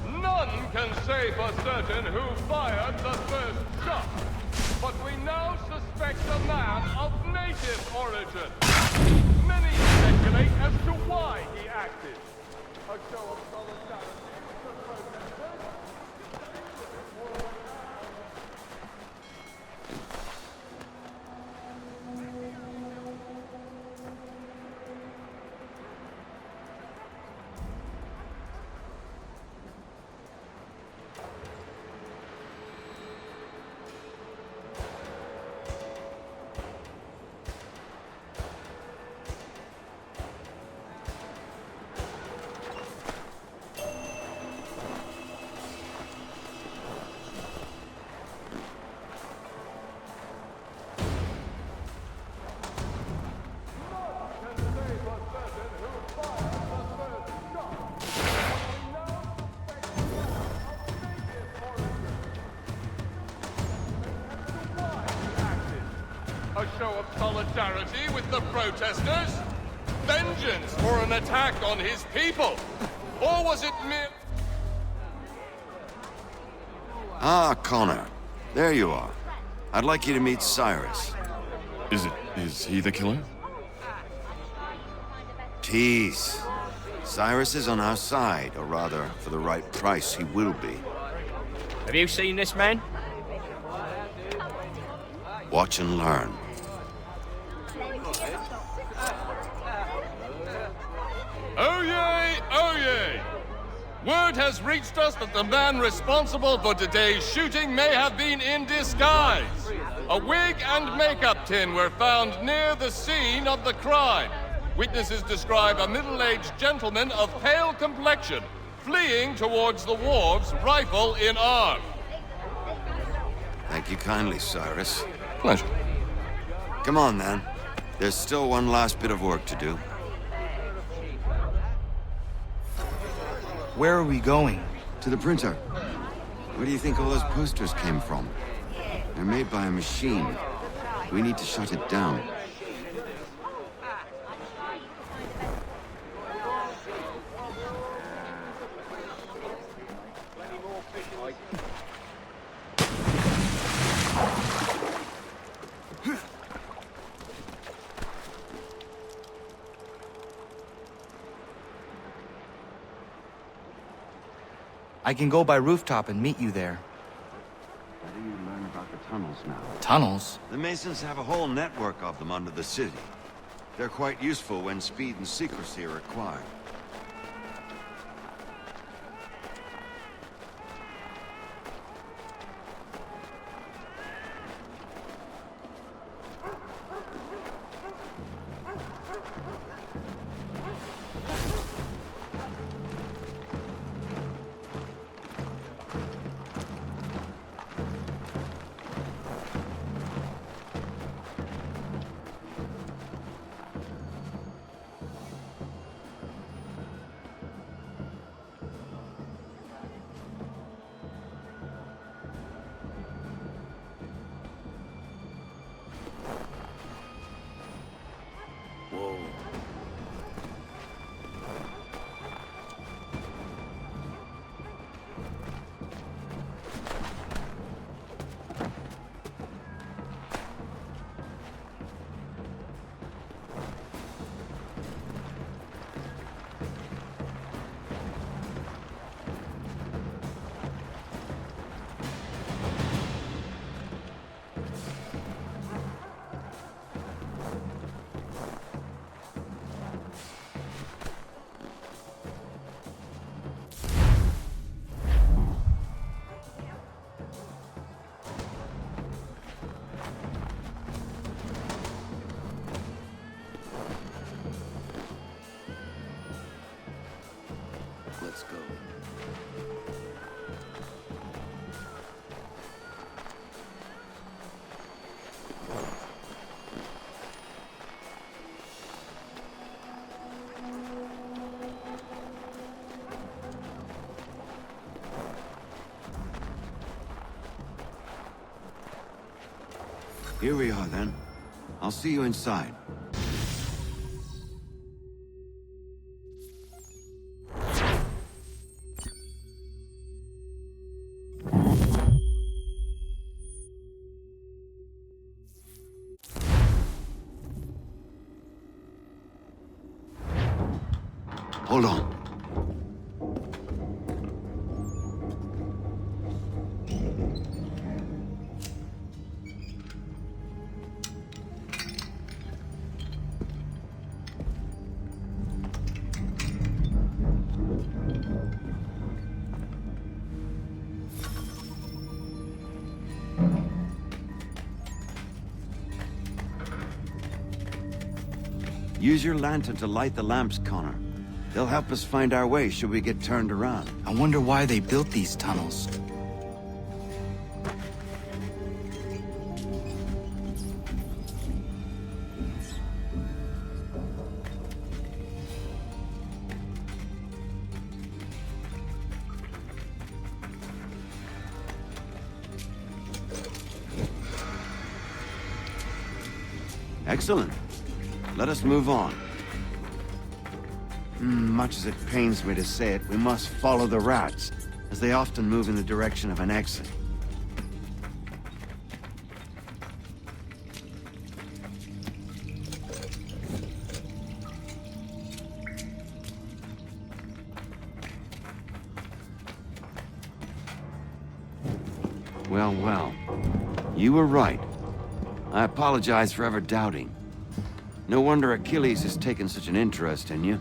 None can say for certain who fired the first shot, but we now suspect a man of native origin. Many speculate as to why he acted. A show of solidarity with the protesters? show of solidarity with the protesters? Vengeance for an attack on his people? Or was it mere... Ah, Connor. There you are. I'd like you to meet Cyrus. Is he the killer? Tease. Cyrus is on our side, or rather, for the right price, he will be. Have you seen this man? Watch and learn. Oh yay, oh yay! Word has reached us that the man responsible for today's shooting may have been in disguise. A wig and makeup tin were found near the scene of the crime. Witnesses describe a middle-aged gentleman of pale complexion fleeing towards the wharves, rifle in arm. Thank you kindly, Cyrus. Pleasure. Come on, then. There's still one last bit of work to do. Where are we going? To the printer. Where do you think all those posters came from? They're made by a machine. We need to shut it down. I can go by rooftop and meet you there. How do you learn about the tunnels now? Tunnels? The Masons have a whole network of them under the city. They're quite useful when speed and secrecy are required. Let's go. Here we are, then. I'll see you inside. Hold on. Use your lantern to light the lamps, Connor. They'll help us find our way should we get turned around. I wonder why they built these tunnels. Excellent. Let us move on. Much as it pains me to say it, we must follow the rats, as they often move in the direction of an exit. Well, well. You were right. I apologize for ever doubting. No wonder Achilles has taken such an interest in you.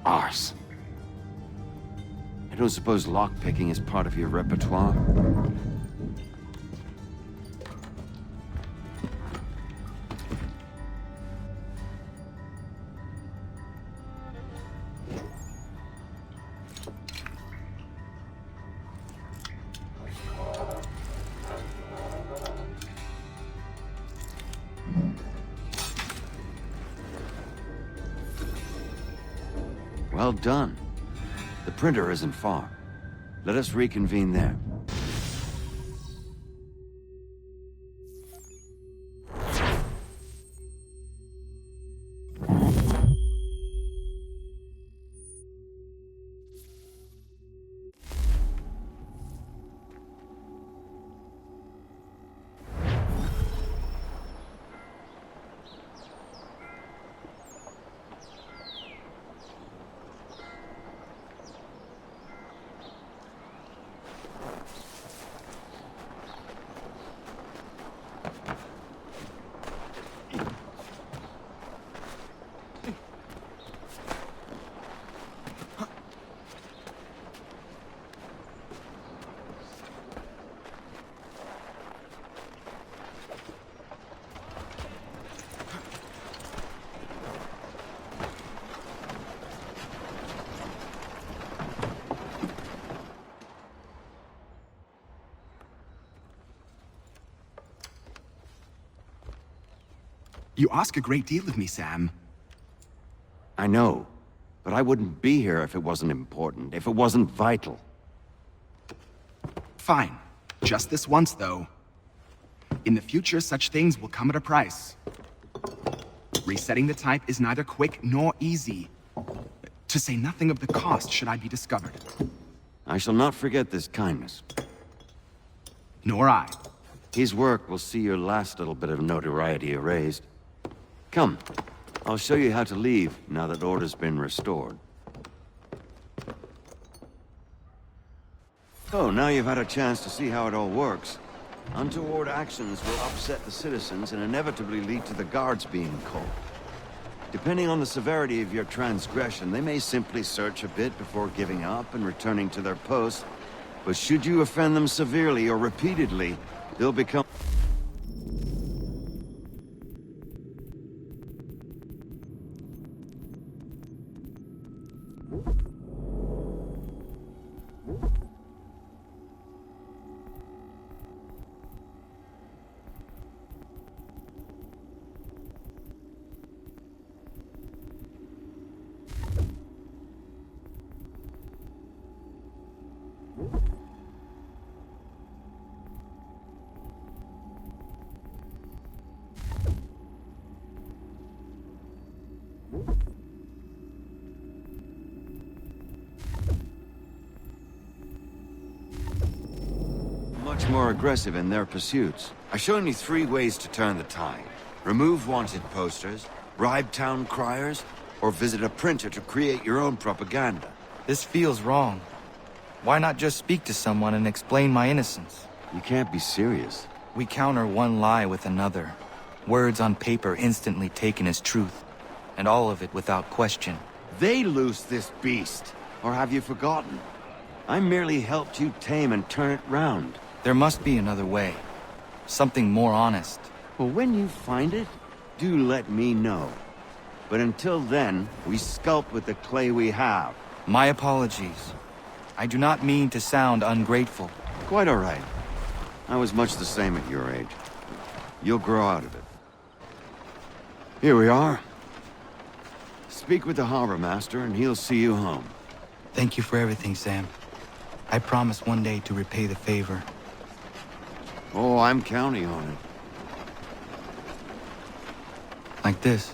Arse. I don't suppose lockpicking is part of your repertoire? Well done. The printer isn't far. Let us reconvene there. You ask a great deal of me, Sam. I know, but I wouldn't be here if it wasn't important, if it wasn't vital. Fine. Just this once, though. In the future, such things will come at a price. Resetting the type is neither quick nor easy. To say nothing of the cost should I be discovered. I shall not forget this kindness. Nor I. His work will see your last little bit of notoriety erased. Come, I'll show you how to leave now that order's been restored. So, now you've had a chance to see how it all works. Untoward actions will upset the citizens and inevitably lead to the guards being called. Depending on the severity of your transgression, they may simply search a bit before giving up and returning to their posts. But should you offend them severely or repeatedly, they'll become... much more aggressive in their pursuits. I've shown you 3 ways to turn the tide. Remove wanted posters, bribe town criers, or visit a printer to create your own propaganda. This feels wrong. Why not just speak to someone and explain my innocence? You can't be serious. We counter one lie with another. Words on paper instantly taken as truth. And all of it without question. They loose this beast. Or have you forgotten? I merely helped you tame and turn it round. There must be another way. Something more honest. Well, when you find it, do let me know. But until then, we sculpt with the clay we have. My apologies. I do not mean to sound ungrateful. Quite all right. I was much the same at your age. You'll grow out of it. Here we are. Speak with the harbor master and he'll see you home. Thank you for everything, Sam. I promise one day to repay the favor. Oh, I'm counting on it. Like this.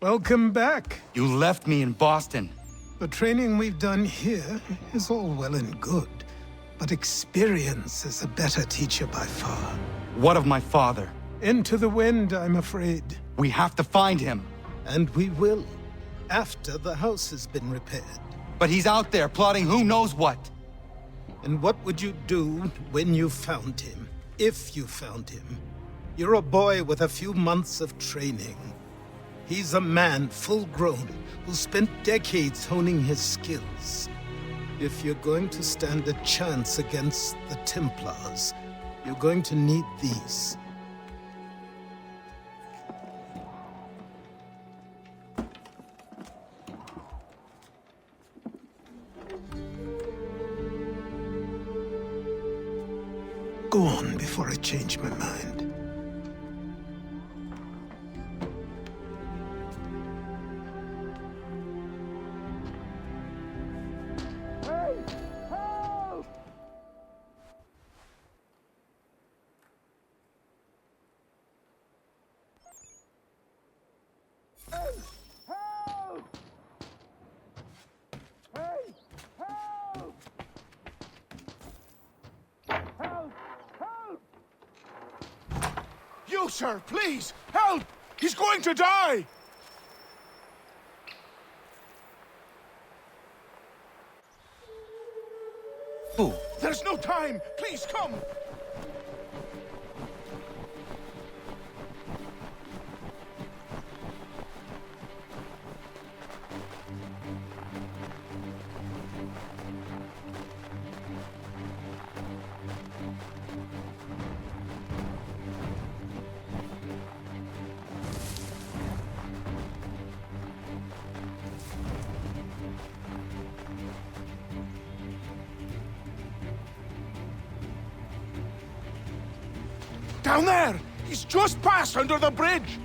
Welcome back. You left me in Boston. The training we've done here is all well and good, but experience is a better teacher by far. What of my father? Into the wind, I'm afraid. We have to find him. And we will, after the house has been repaired. But he's out there plotting who knows what. And what would you do when you found him? If you found him? You're a boy with a few months of training. He's a man, full-grown, who spent decades honing his skills. If you're going to stand a chance against the Templars, you're going to need these. Go on before I change my mind. You, sir, please! Help! He's going to die! Who? There's no time! Please, come! Down there! He's just passed under the bridge!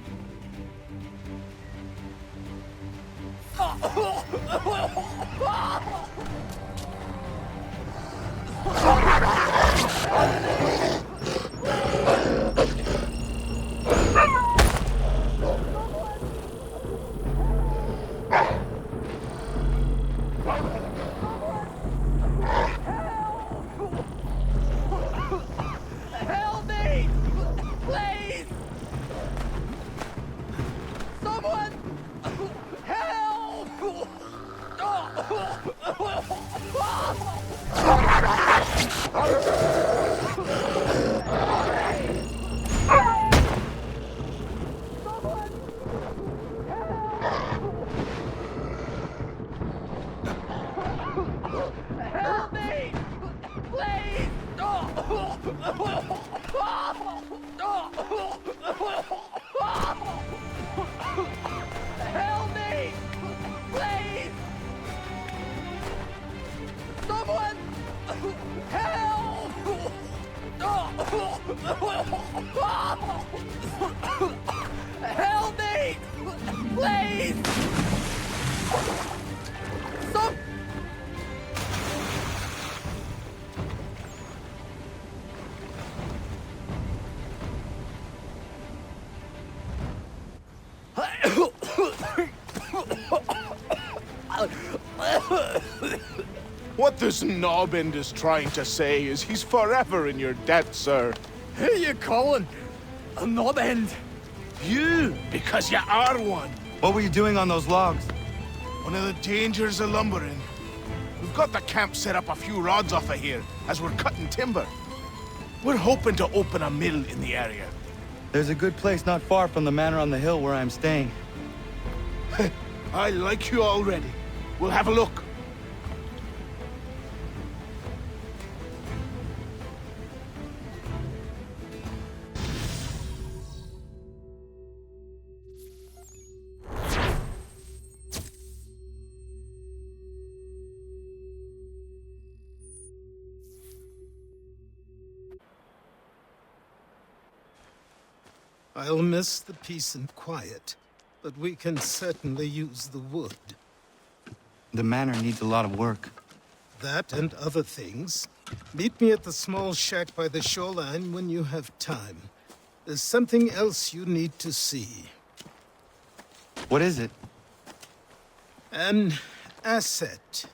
Help me! Please! Someone! Help! Help me! Please! Help me! Please! Someone! Help! Help me! Please! Some... What this knobend is trying to say is he's forever in your debt, sir. Who you calling a knobend? You, because you are one. What were you doing on those logs? One of the dangers of lumbering. We've got the camp set up a few rods off of here, as we're cutting timber. We're hoping to open a mill in the area. There's a good place not far from the manor on the hill where I'm staying. I like you already. We'll have a look. I'll miss the peace and quiet, but we can certainly use the wood. The manor needs a lot of work. That and other things. Meet me at the small shack by the shoreline when you have time. There's something else you need to see. What is it? An asset.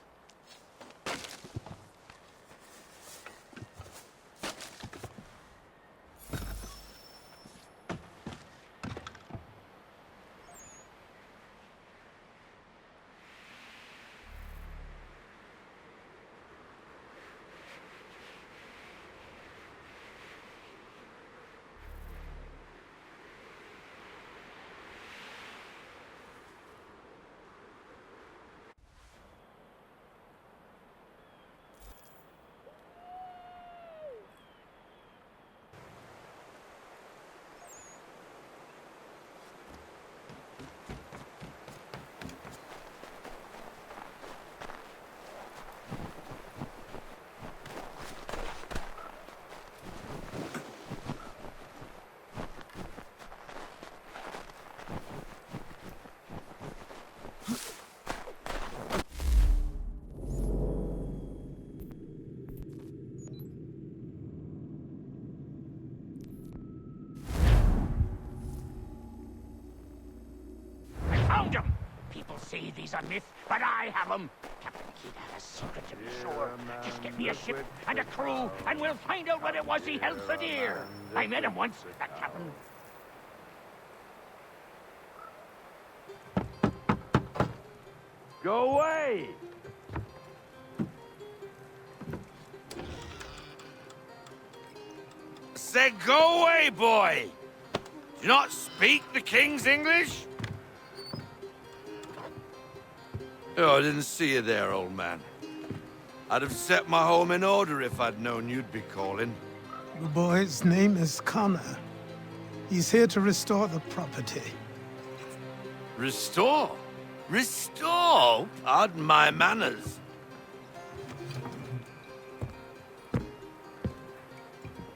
Found them! People say these are myths, but I have them. Captain Kidd had a secret to be sure. Just get me a ship and a crew, and we'll find out what it was he held so dear. I met him once, that captain. Go away! Said go away, boy! Do you not speak the King's English? Oh, I didn't see you there, old man. I'd have set my home in order if I'd known you'd be calling. The boy's name is Connor. He's here to restore the property. Restore? Restore? Pardon my manners.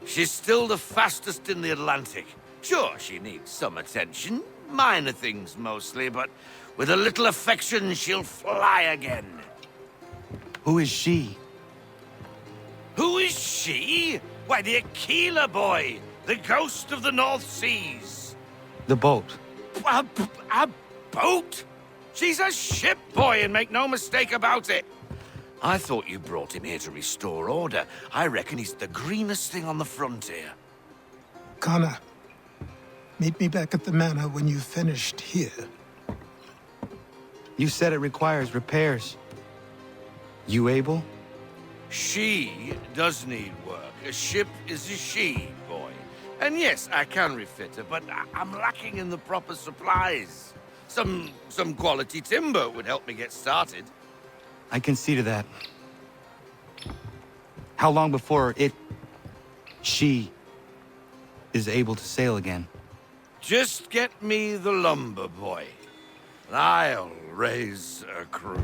She's still the fastest in the Atlantic. Sure, she needs some attention. Minor things mostly, but with a little affection, she'll fly again. Who is she? Who is she? Why, the Aquila boy, the ghost of the North Seas. The boat. A boat? She's a ship boy, and make no mistake about it. I thought you brought him here to restore order. I reckon he's the greenest thing on the frontier. Connor, meet me back at the manor when you've finished here. You said it requires repairs. You able? She does need work. A ship is a she, boy. And yes, I can refit her, but I'm lacking in the proper supplies. Some quality timber would help me get started. I can see to that. How long before she is able to sail again? Just get me the lumber, boy. And I'll raise a crew.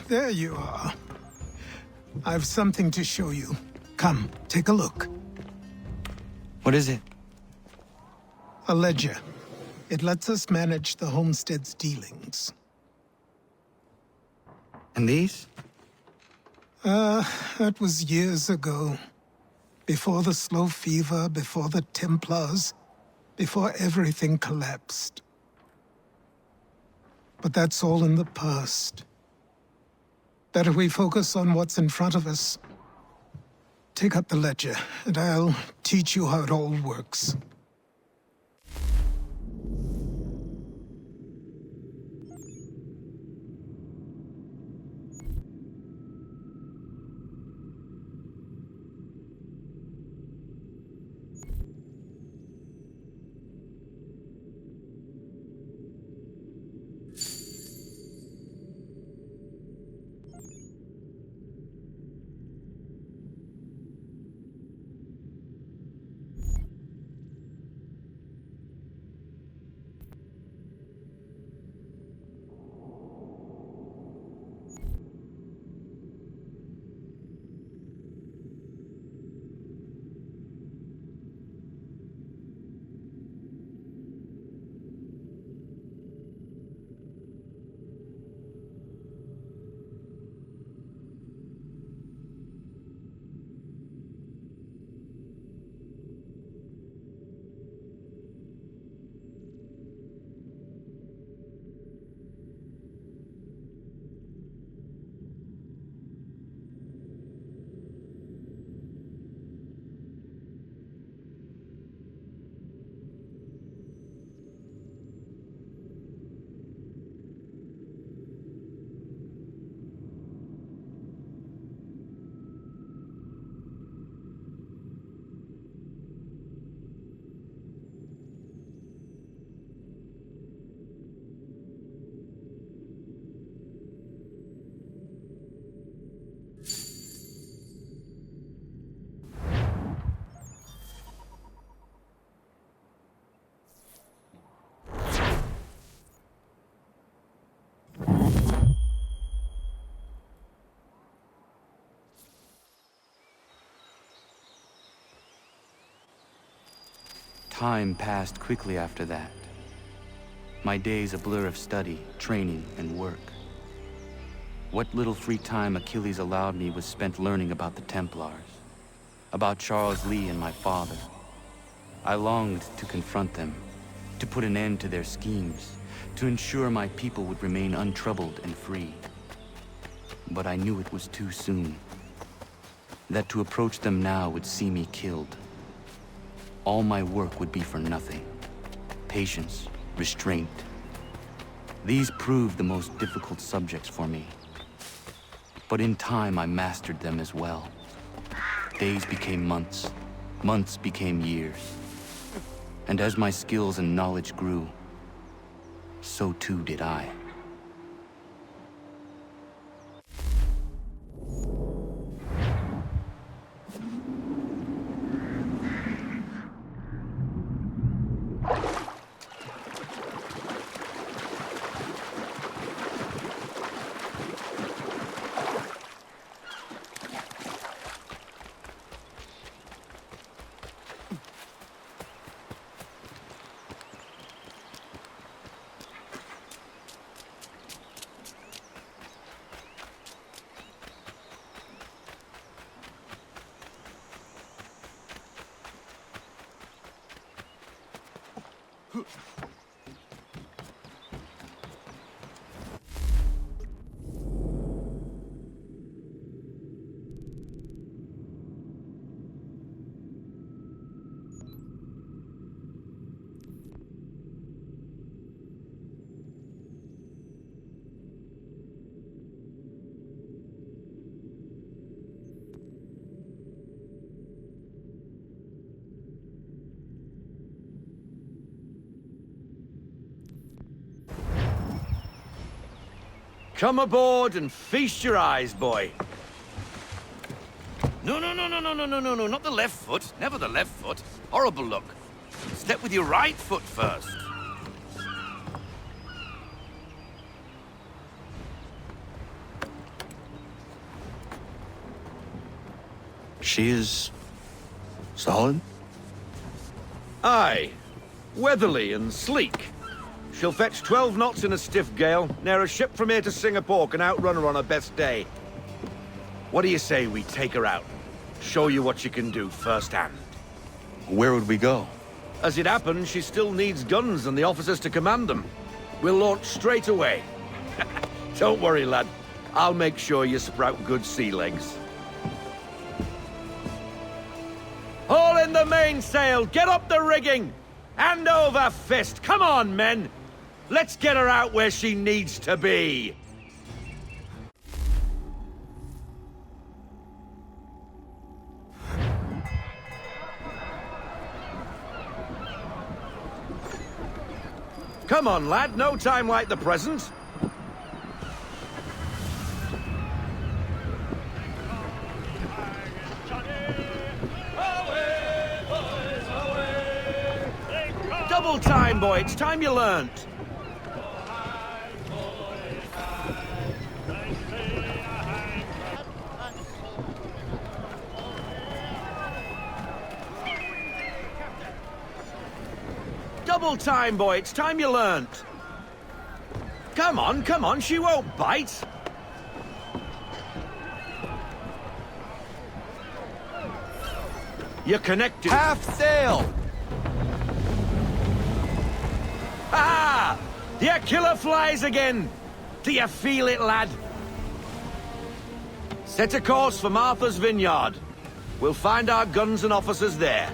There you are. I've something to show you. Come, take a look. What is it? A ledger. It lets us manage the homestead's dealings. And these? That was years ago. Before the slow fever, before the Templars, before everything collapsed. But that's all in the past. Better we focus on what's in front of us. Take up the ledger, and I'll teach you how it all works. Time passed quickly after that. My days a blur of study, training, and work. What little free time Achilles allowed me was spent learning about the Templars, about Charles Lee and my father. I longed to confront them, to put an end to their schemes, to ensure my people would remain untroubled and free. But I knew it was too soon, that to approach them now would see me killed. All my work would be for nothing. Patience, restraint. These proved the most difficult subjects for me. But in time, I mastered them as well. Days became months, months became years. And as my skills and knowledge grew, so too did I. Come aboard and feast your eyes, boy. No, not the left foot. Never the left foot. Horrible look. Step with your right foot first. She is solid? Aye. Weatherly and sleek. She'll fetch 12 knots in a stiff gale, ne'er a ship from here to Singapore can outrun her on her best day. What do you say we take her out? Show you what she can do firsthand. Where would we go? As it happens, she still needs guns and the officers to command them. We'll launch straight away. Don't worry, lad. I'll make sure you sprout good sea legs. Haul in the mainsail! Get up the rigging! Hand over fist! Come on, men! Let's get her out where she needs to be! Come on, lad. No time like the present. Double time, boy. It's time you learned. Double time, boy. It's time you learned. Come on. She won't bite. You're connected. Half sail! Ah! Your killer flies again! Do you feel it, lad? Set a course for Martha's Vineyard. We'll find our guns and officers there.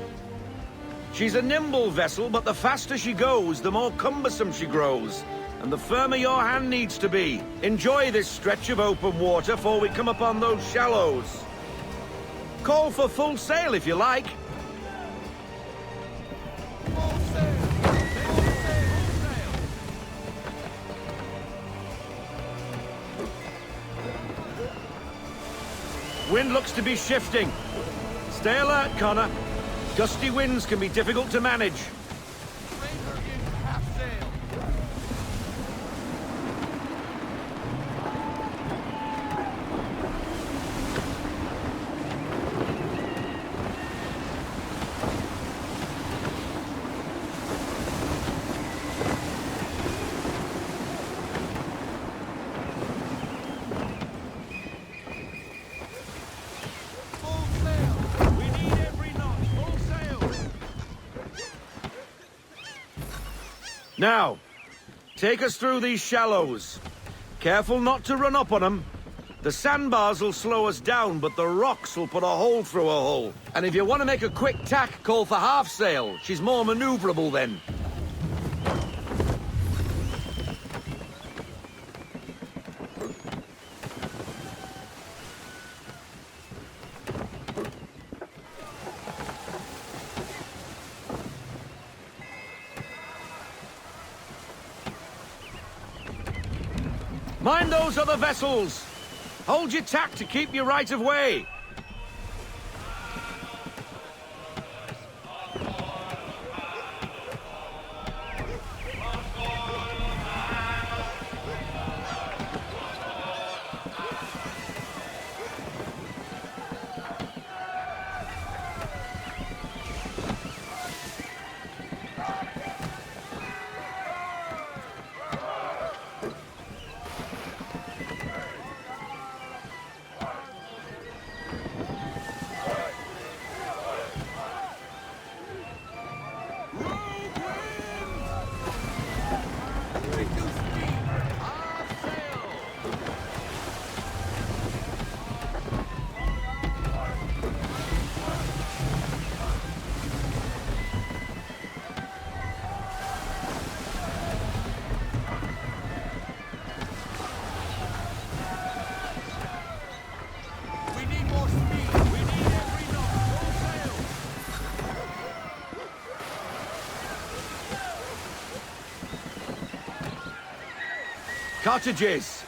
She's a nimble vessel, but the faster she goes, the more cumbersome she grows. And the firmer your hand needs to be. Enjoy this stretch of open water before we come upon those shallows. Call for full sail if you like. Wind looks to be shifting. Stay alert, Connor. Gusty winds can be difficult to manage. Now, take us through these shallows. Careful not to run up on them. The sandbars will slow us down, but the rocks will put a hole through a hull. And if you want to make a quick tack, call for half sail. She's more maneuverable then. Mind those other vessels! Hold your tack to keep your right of way! Cottages!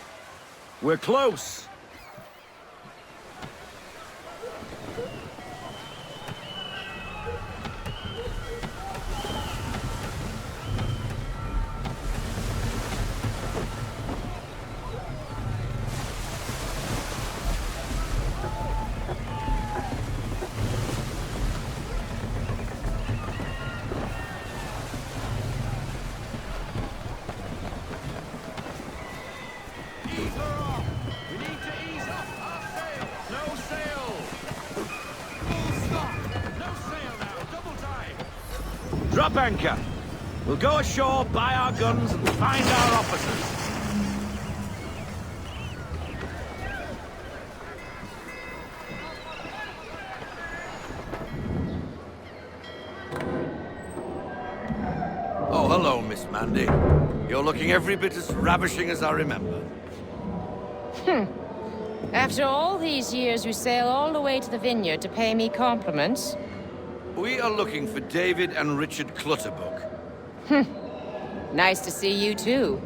We're close! Drop anchor. We'll go ashore, buy our guns, and find our officers. Oh, hello, Miss Mandy. You're looking every bit as ravishing as I remember. After all these years, you sail all the way to the vineyard to pay me compliments? We are looking for David and Richard Clutterbuck. Nice to see you, too.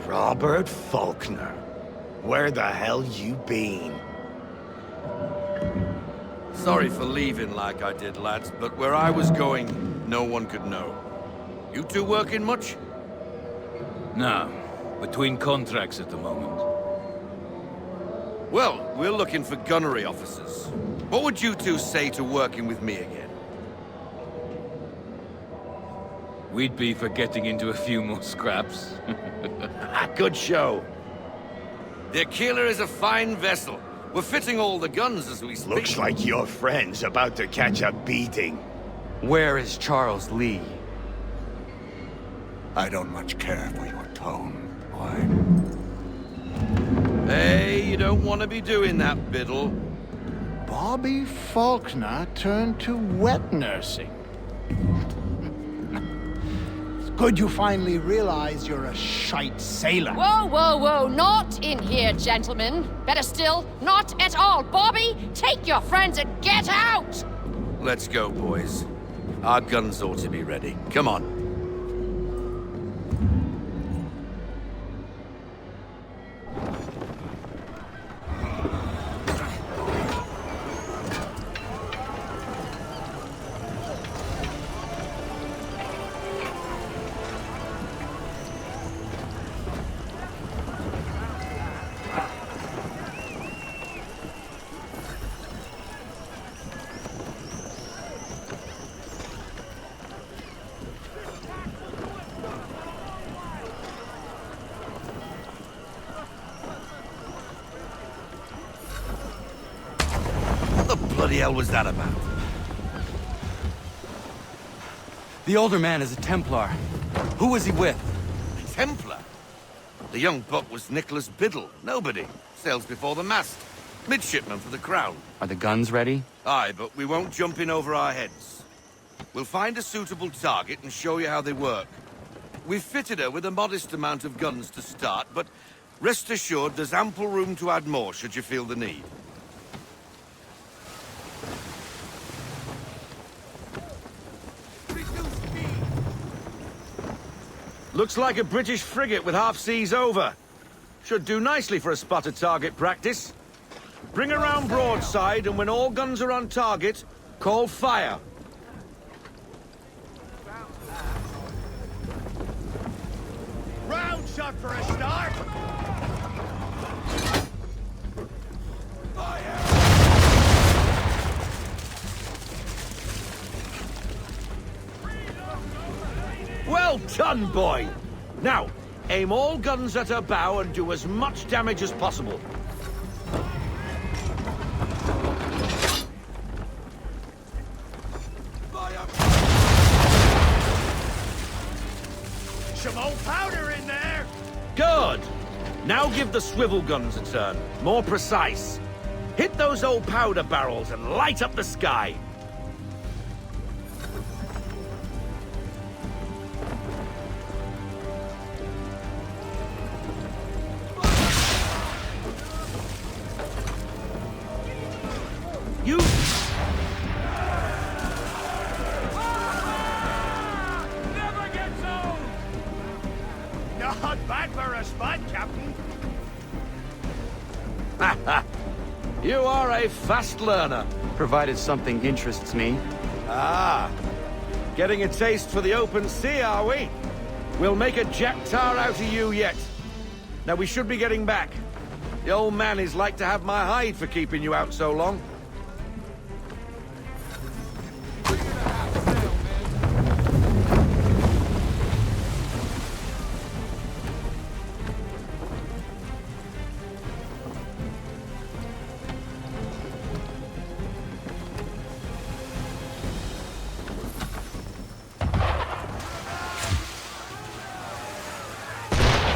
Robert Faulkner. Where the hell you been? Sorry for leaving like I did, lads, but where I was going, no one could know. You two working much? No. Between contracts at the moment. Well, we're looking for gunnery officers. What would you two say to working with me again? We'd be for getting into a few more scraps. Good show. The Aquila is a fine vessel. We're fitting all the guns as we speak. Looks like your friend's about to catch a beating. Where is Charles Lee? I don't much care for your tone, boy. Hey, you don't want to be doing that, Biddle. Bobby Faulkner turned to wet nursing. It's good you finally realize you're a shite sailor. Whoa, whoa, whoa, not in here, gentlemen. Better still, not at all. Bobby, take your friends and get out! Let's go, boys. Our guns ought to be ready. Come on. What the bloody hell was that about? The older man is a Templar. Who was he with? A Templar? The young buck was Nicholas Biddle. Nobody. Sails before the mast. Midshipman for the Crown. Are the guns ready? Aye, but we won't jump in over our heads. We'll find a suitable target and show you how they work. We've fitted her with a modest amount of guns to start, but rest assured there's ample room to add more should you feel the need. Looks like a British frigate with half seas over. Should do nicely for a spotted target practice. Bring her round broadside, and when all guns are on target, call fire. Round shot for a start. Well done, boy! Now, aim all guns at her bow and do as much damage as possible. Some old powder in there. Good! Now give the swivel guns a turn. More precise. Hit those old powder barrels and light up the sky. You... Never gets old. Not bad for a spud, Captain. You are a fast learner. Provided something interests me. Ah, getting a taste for the open sea, are we? We'll make a jack tar out of you yet. Now we should be getting back. The old man is like to have my hide for keeping you out so long.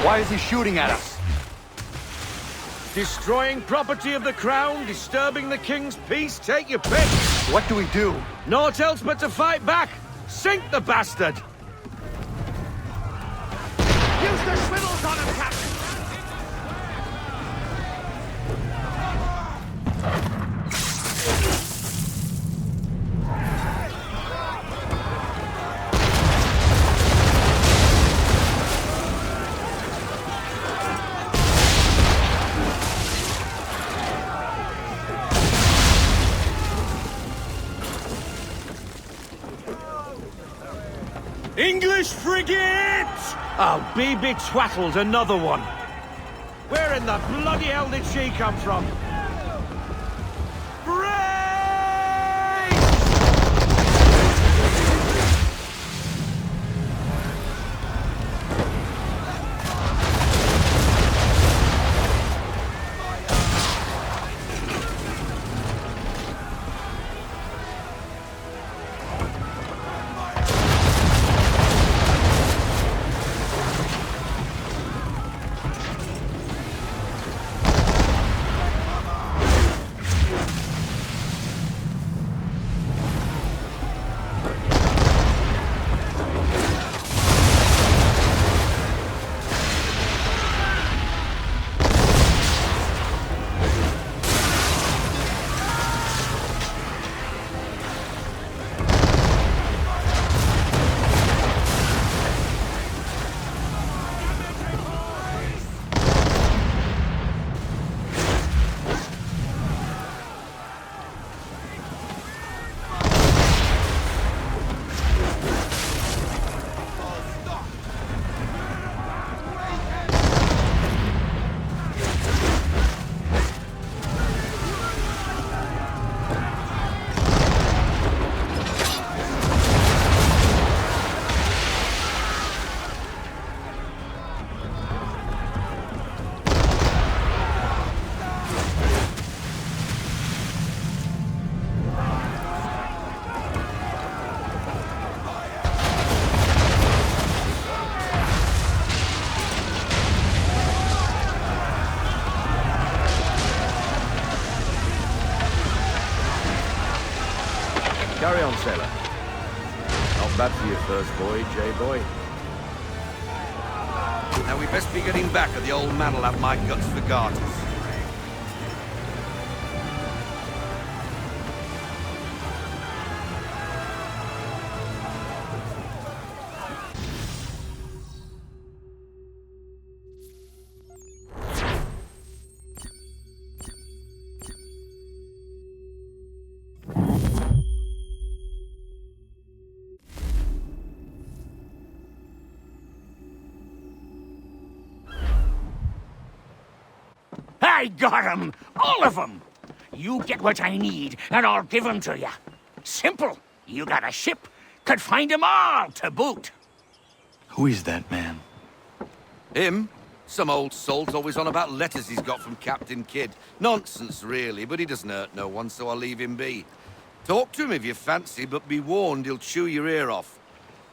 Why is he shooting at us? Destroying property of the crown, disturbing the king's peace, take your pick. What do we do? Naught else but to fight back. Sink the bastard. Use the swivels on him, Captain! English frigate! Oh, be twaddled, another one. Where in the bloody hell did she come from? Carry on, sailor. Not bad for your first voyage, eh, boy? Now we best be getting back, or the old man'll have my guts for garters. I got 'em! All of 'em! You get what I need, and I'll give 'em to you. Simple. You got a ship, could find 'em all to boot. Who is that man? Him? Some old salt always on about letters he's got from Captain Kidd. Nonsense, really, but he doesn't hurt no one, so I'll leave him be. Talk to him if you fancy, but be warned he'll chew your ear off.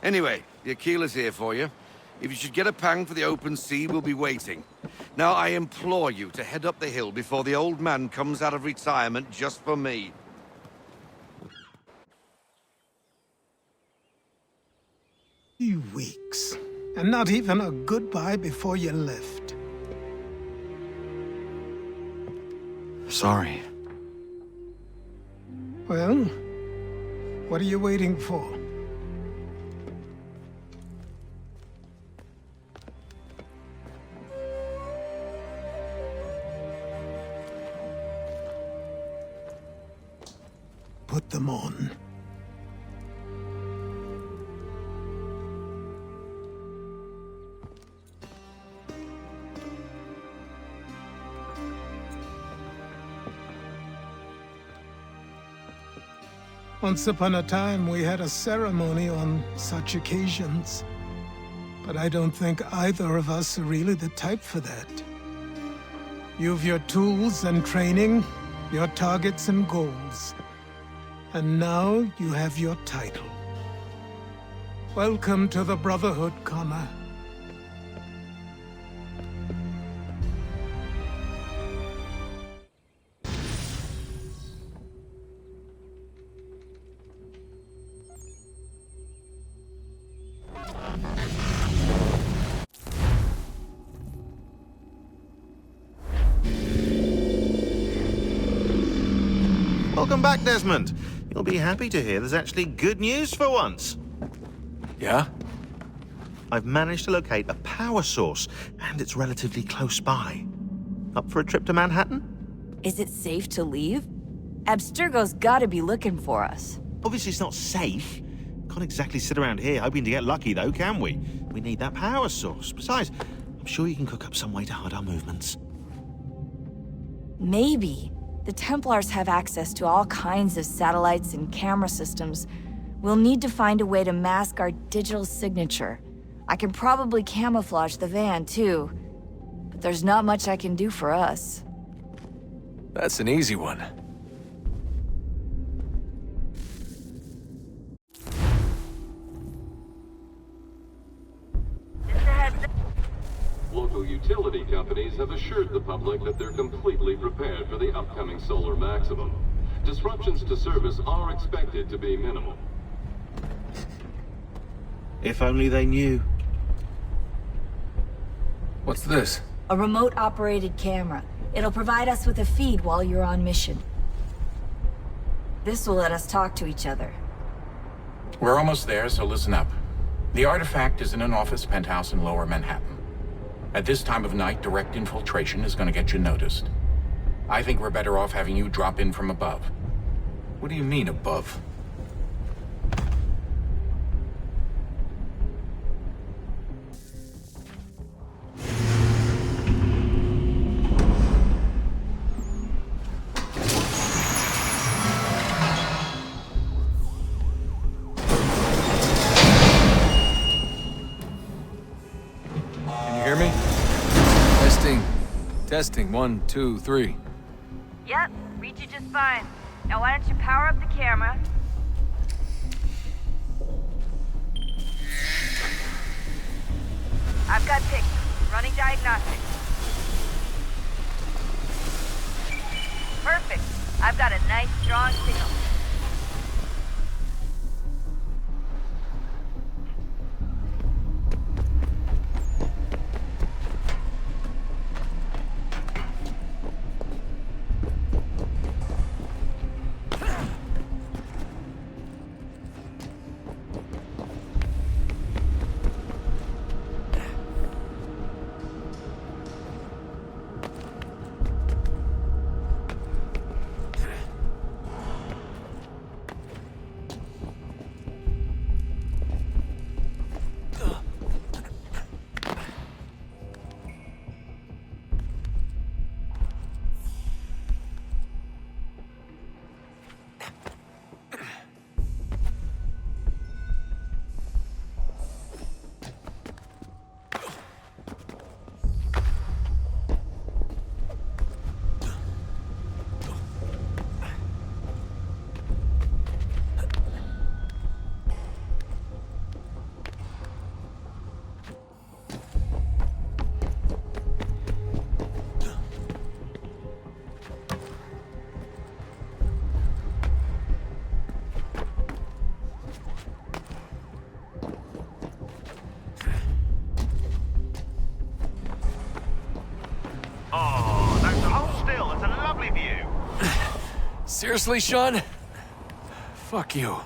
Anyway, the Aquila's here for you. If you should get a pang for the open sea, we'll be waiting. Now, I implore you to head up the hill before the old man comes out of retirement just for me. 2 weeks, and not even a goodbye before you left. Sorry. Well, what are you waiting for? Put them on. Once upon a time, we had a ceremony on such occasions. But I don't think either of us are really the type for that. You've your tools and training, your targets and goals. And now you have your title. Welcome to the Brotherhood, Connor. Welcome back, Desmond. You'll be happy to hear there's actually good news for once. Yeah? I've managed to locate a power source, and it's relatively close by. Up for a trip to Manhattan? Is it safe to leave? Abstergo's gotta be looking for us. Obviously it's not safe. Can't exactly sit around here hoping to get lucky, though, can we? We need that power source. Besides, I'm sure you can cook up some way to hide our movements. Maybe. The Templars have access to all kinds of satellites and camera systems. We'll need to find a way to mask our digital signature. I can probably camouflage the van, too. But there's not much I can do for us. That's an easy one. Local utility companies have assured the public that they're completely prepared for the upcoming solar maximum. Disruptions to service are expected to be minimal. If only they knew. What's this? A remote-operated camera. It'll provide us with a feed while you're on mission. This will let us talk to each other. We're almost there, so listen up. The artifact is in an office penthouse in Lower Manhattan. At this time of night, direct infiltration is going to get you noticed. I think we're better off having you drop in from above. What do you mean, above? Testing, 1, 2, 3. Yep, reach you just fine. Now why don't you power up the camera? I've got pictures. Running diagnostics. Perfect. I've got a nice, strong signal. Seriously, Sean? Fuck you.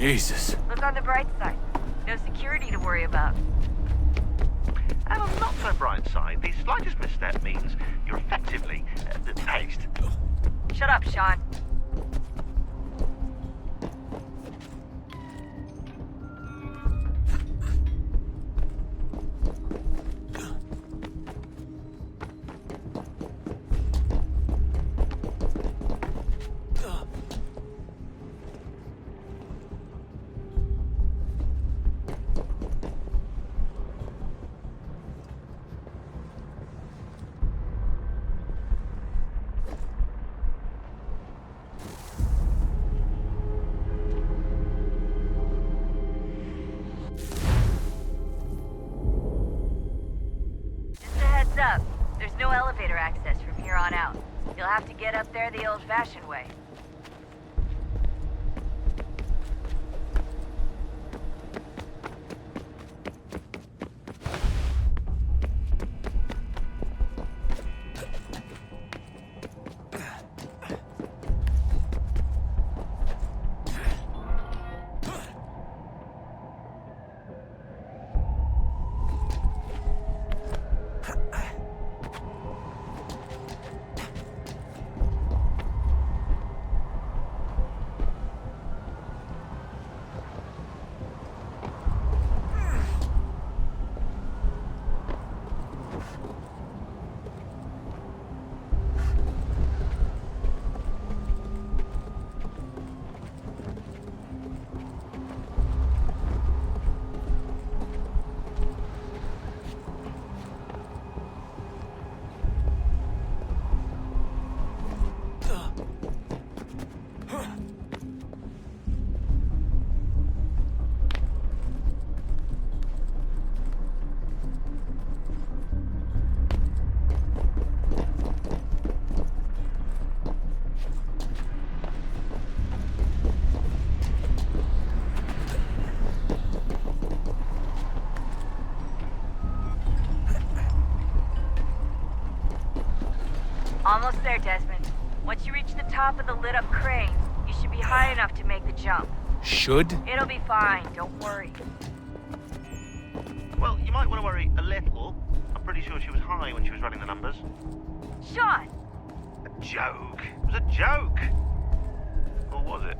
Jesus. Look on the bright side. No security to worry about. And on the not so bright side, the slightest misstep means you're effectively paced. Shut up, Sean. Up. There's no elevator access from here on out. You'll have to get up there the old-fashioned way. Almost there, Desmond. Once you reach the top of the lit-up crane, you should be high enough to make the jump. Should? It'll be fine, don't worry. Well, you might want to worry a little. I'm pretty sure she was high when she was running the numbers. Sean! A joke. It was a joke. Or was it?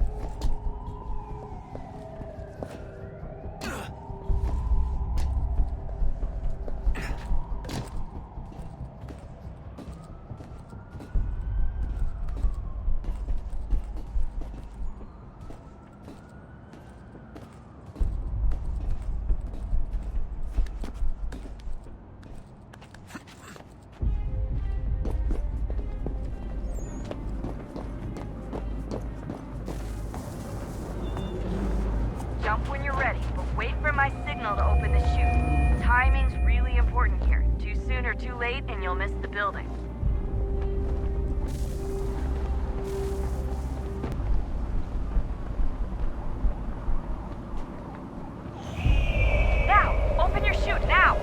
Jump when you're ready, but wait for my signal to open the chute. Timing's really important here. Too soon or too late, and you'll miss the building. Now! Open your chute, now!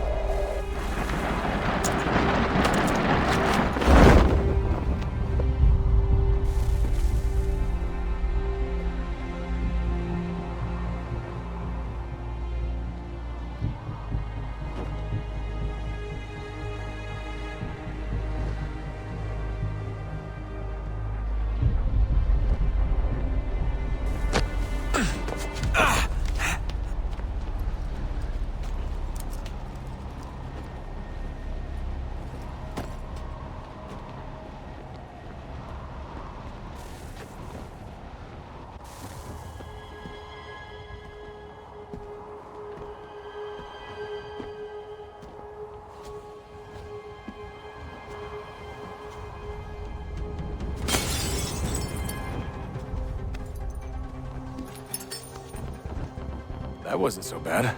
That wasn't so bad.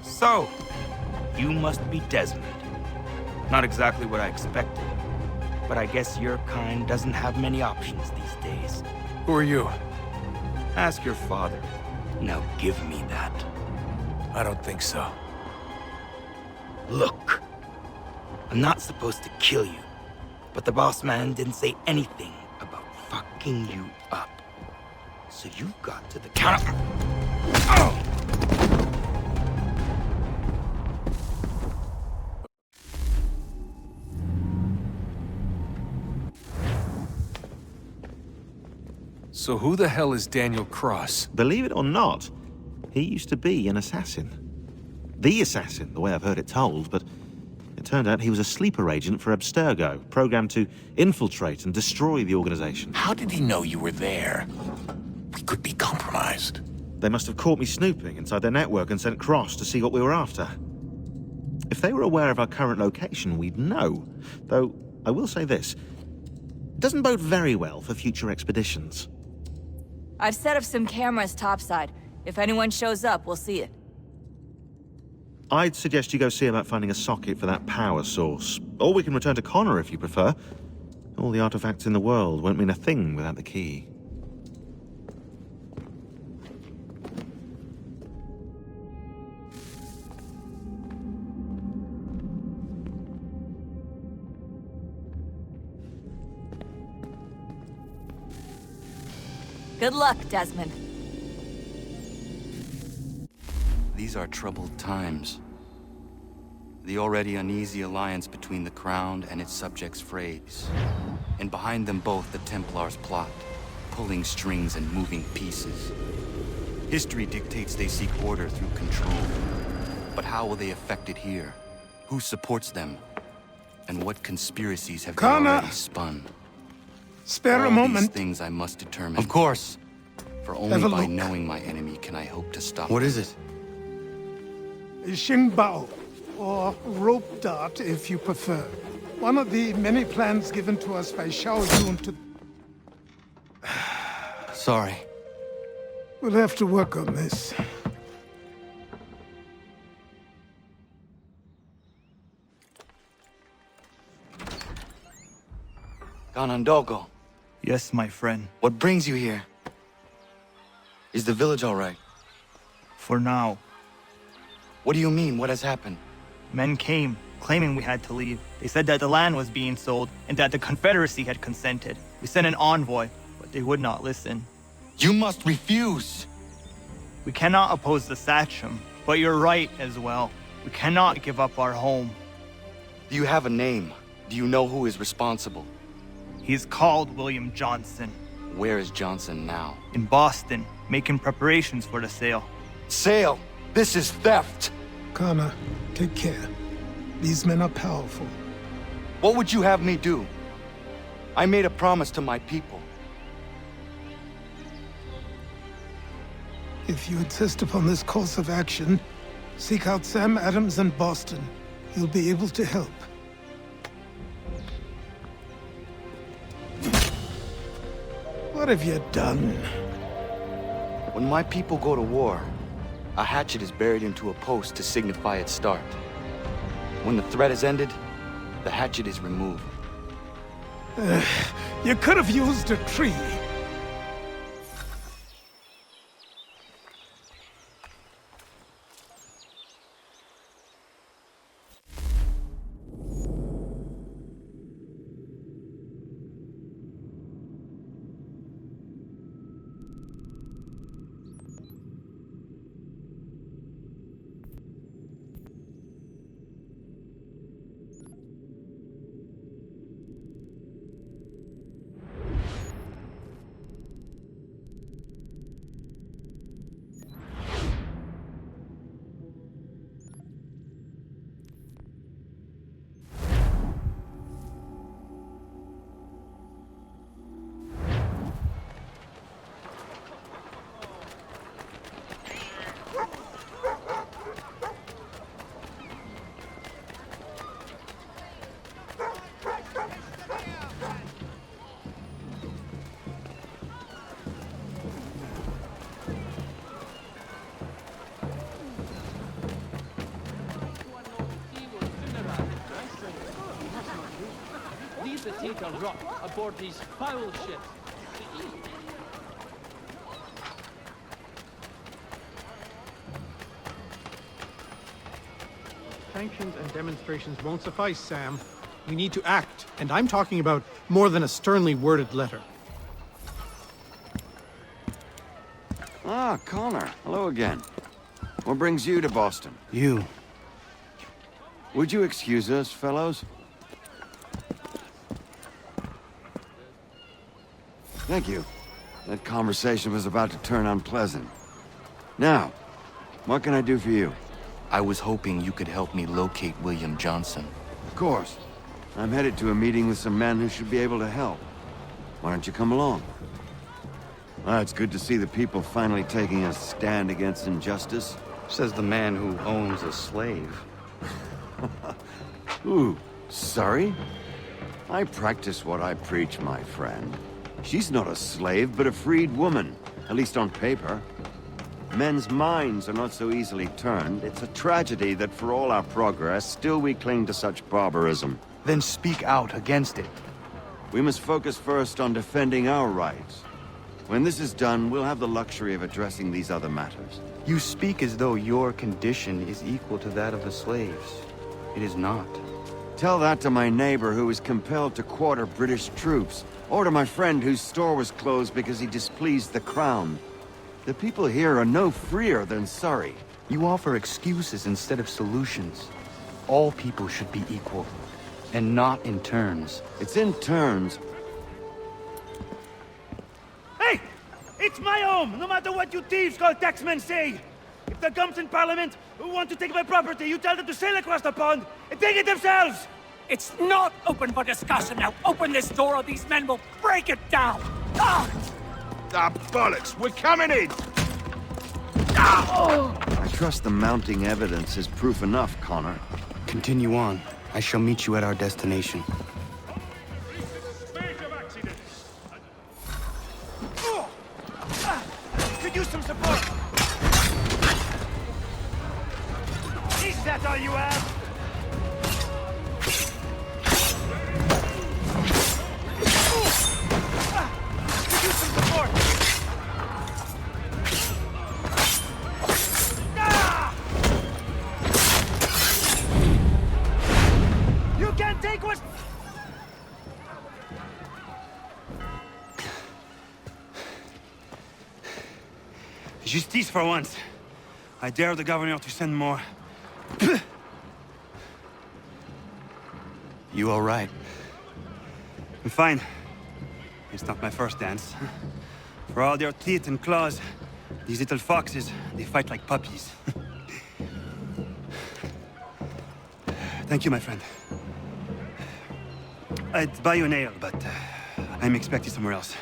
So, you must be Desmond. Not exactly what I expected, but I guess your kind doesn't have many options these days. Who are you? Ask your father. Now give me that. I don't think so. Look, I'm not supposed to kill you, but the boss man didn't say anything about fucking you up. So you got to the counter. So who the hell is Daniel Cross? Believe it or not, he used to be an assassin. The assassin, the way I've heard it told, but it turned out he was a sleeper agent for Abstergo, programmed to infiltrate and destroy the organization. How did he know you were there? We could be compromised. They must have caught me snooping inside their network and sent Cross to see what we were after. If they were aware of our current location, we'd know. Though, I will say this, it doesn't bode very well for future expeditions. I've set up some cameras topside. If anyone shows up, we'll see it. I'd suggest you go see about finding a socket for that power source. Or we can return to Connor if you prefer. All the artifacts in the world won't mean a thing without the key. Good luck, Desmond. These are troubled times. The already uneasy alliance between the Crown and its subjects frays. And behind them both the Templars plot, pulling strings and moving pieces. History dictates they seek order through control. But how will they affect it here? Who supports them? And what conspiracies have they already spun? Spare a All moment. these things I must determine. Of course. For only by knowing my enemy can I hope to stop What them. is it? Xingbao, or rope dart if you prefer. One of the many plans given to us by Xiao Yun to... Sorry. We'll have to work on this. Ganondogo. Yes, my friend. What brings you here? Is the village all right? For now. What do you mean? What has happened? Men came, claiming we had to leave. They said that the land was being sold, and that the Confederacy had consented. We sent an envoy, but they would not listen. You must refuse! We cannot oppose the Sachem, but you're right as well. We cannot give up our home. Do you have a name? Do you know who is responsible? He's called William Johnson. Where is Johnson now? In Boston, making preparations for the sale. Sale? This is theft! Connor, take care. These men are powerful. What would you have me do? I made a promise to my people. If you insist upon this course of action, seek out Sam Adams in Boston. He'll be able to help. What have you done? When my people go to war, a hatchet is buried into a post to signify its start. When the threat is ended, the hatchet is removed. You could have used a tree. Leave the take a rock aboard these foul ships. Sanctions and demonstrations won't suffice, Sam. We need to act, and I'm talking about more than a sternly worded letter. Ah, Connor. Hello again. What brings you to Boston? You. Would you excuse us, fellows? Thank you. That conversation was about to turn unpleasant. Now, what can I do for you? I was hoping you could help me locate William Johnson. Of course. I'm headed to a meeting with some men who should be able to help. Why don't you come along? Ah, it's good to see the people finally taking a stand against injustice. Says the man who owns a slave. Ooh, sorry? I practice what I preach, my friend. She's not a slave, but a freed woman, at least on paper. Men's minds are not so easily turned. It's a tragedy that for all our progress, still we cling to such barbarism. Then speak out against it. We must focus first on defending our rights. When this is done, we'll have the luxury of addressing these other matters. You speak as though your condition is equal to that of the slaves. It is not. Tell that to my neighbor who was compelled to quarter British troops, or to my friend whose store was closed because he displeased the crown. The people here are no freer than Surrey. You offer excuses instead of solutions. All people should be equal, and not in turns. It's in turns. Hey! It's my home, no matter what you thieves called taxmen say! If the gumps in Parliament who want to take my property, you tell them to sail across the pond and take it themselves! It's not open for discussion now. Open this door or these men will break it down. Ah! Ah, bollocks! We're coming in! I trust the mounting evidence is proof enough, Connor. Continue on. I shall meet you at our destination. Could use some support! Is that all you have? Could use some support! You can't take what's... Justice for once. I dare the governor to send more. You all right? I'm fine. It's not my first dance. For all their teeth and claws, these little foxes, they fight like puppies. Thank you, my friend. I'd buy you an ale, but I'm expected somewhere else.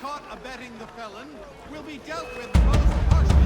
caught abetting the felon will be dealt with most harshly.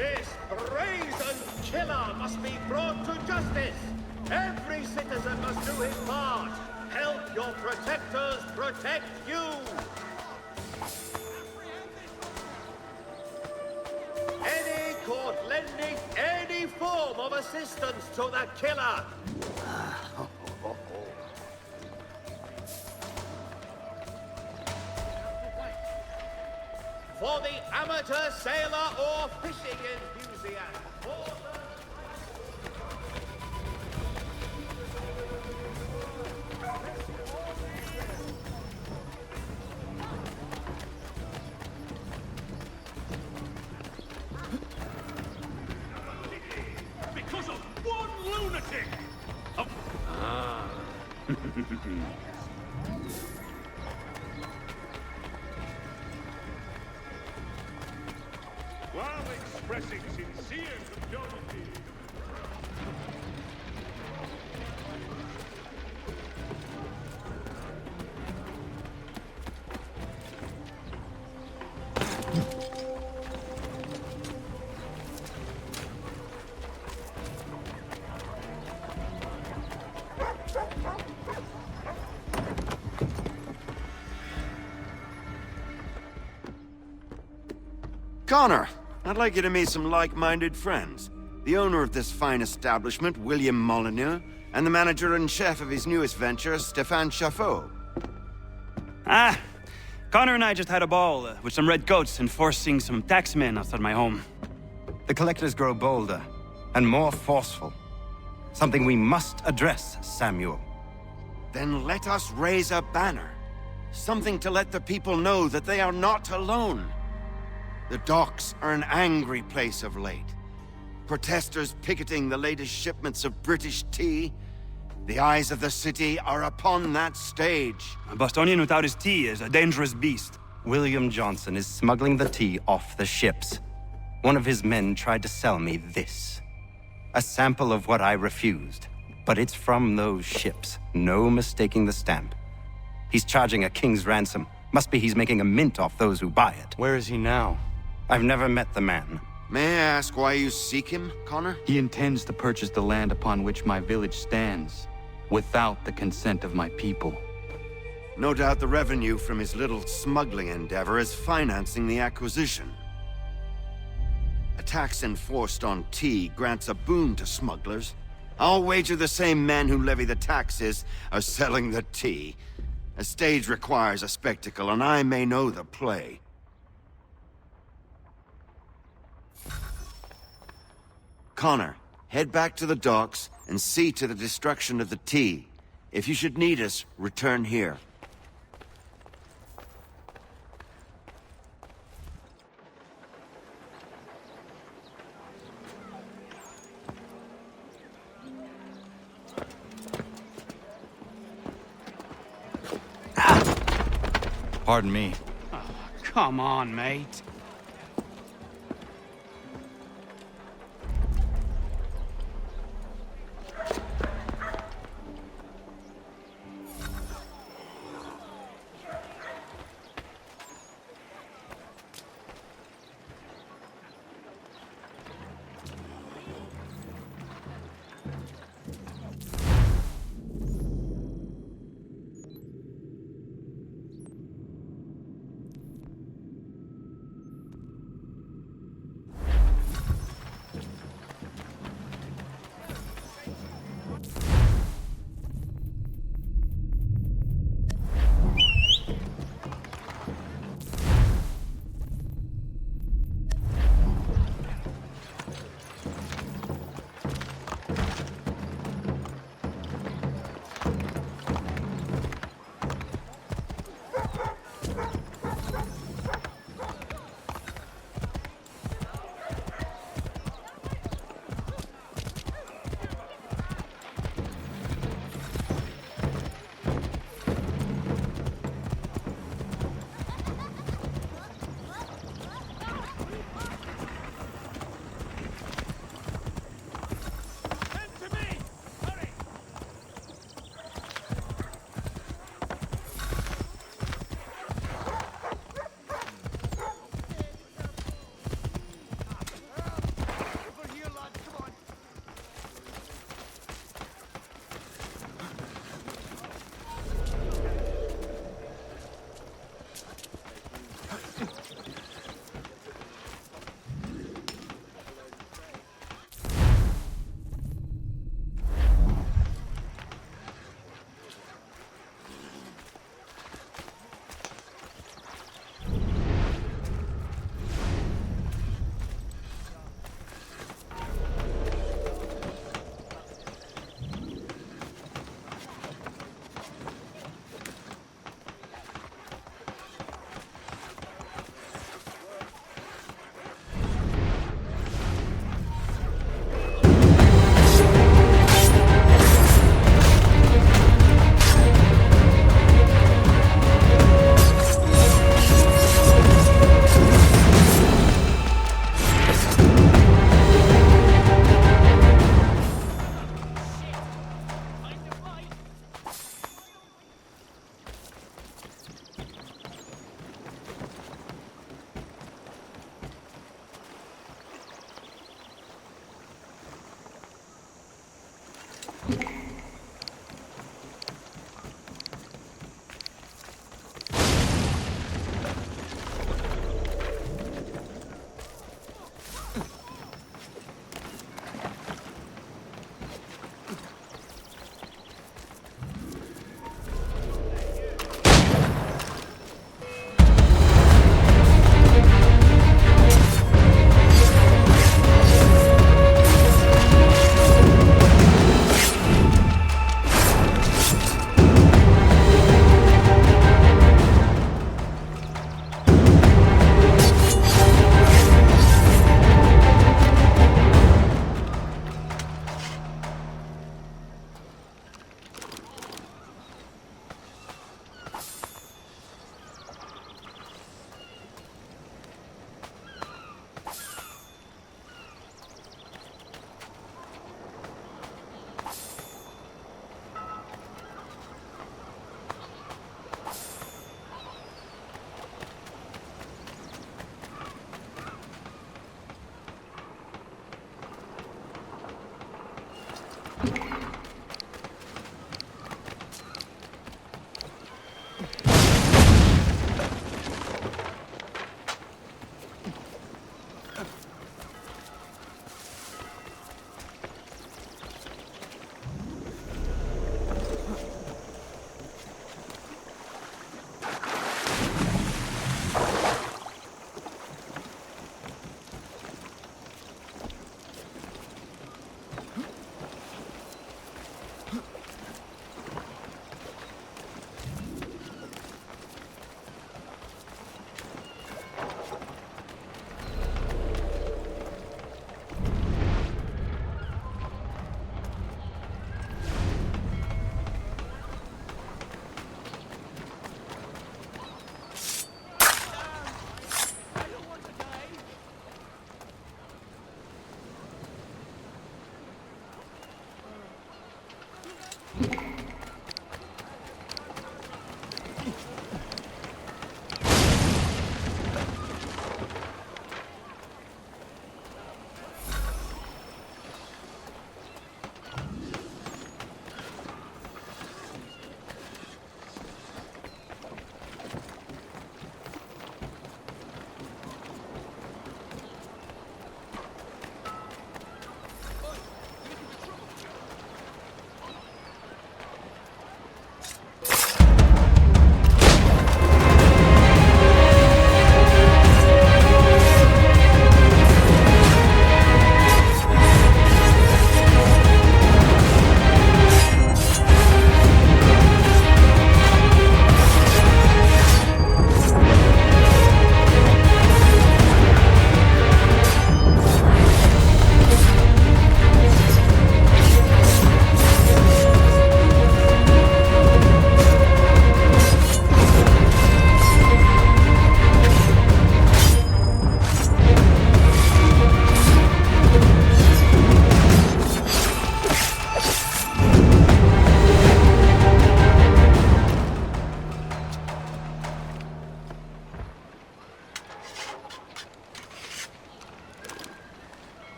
This brazen killer must be brought to justice. Every citizen must do his part. Help your protectors protect you. Any court lending any form of assistance to the killer. For the amateur sailor or fishing enthusiast. Because of one lunatic! While expressing sincere condolences. Connor, I'd like you to meet some like-minded friends. The owner of this fine establishment, William Molyneux, and the manager and chef of his newest venture, Stéphane Chaffeau. Ah, Connor and I just had a ball with some redcoats enforcing some taxmen outside my home. The collectors grow bolder and more forceful. Something we must address, Samuel. Then let us raise a banner. Something to let the people know that they are not alone. The docks are an angry place of late. Protesters picketing the latest shipments of British tea. The eyes of the city are upon that stage. A Bostonian without his tea is a dangerous beast. William Johnson is smuggling the tea off the ships. One of his men tried to sell me this. A sample of what I refused. But it's from those ships. No mistaking the stamp. He's charging a king's ransom. Must be he's making a mint off those who buy it. Where is he now? I've never met the man. May I ask why you seek him, Connor? He intends to purchase the land upon which my village stands, without the consent of my people. No doubt the revenue from his little smuggling endeavor is financing the acquisition. A tax enforced on tea grants a boon to smugglers. I'll wager the same men who levy the taxes are selling the tea. A stage requires a spectacle, and I may know the play. Connor, head back to the docks and see to the destruction of the tea. If you should need us, return here. Pardon me. Oh, come on, mate.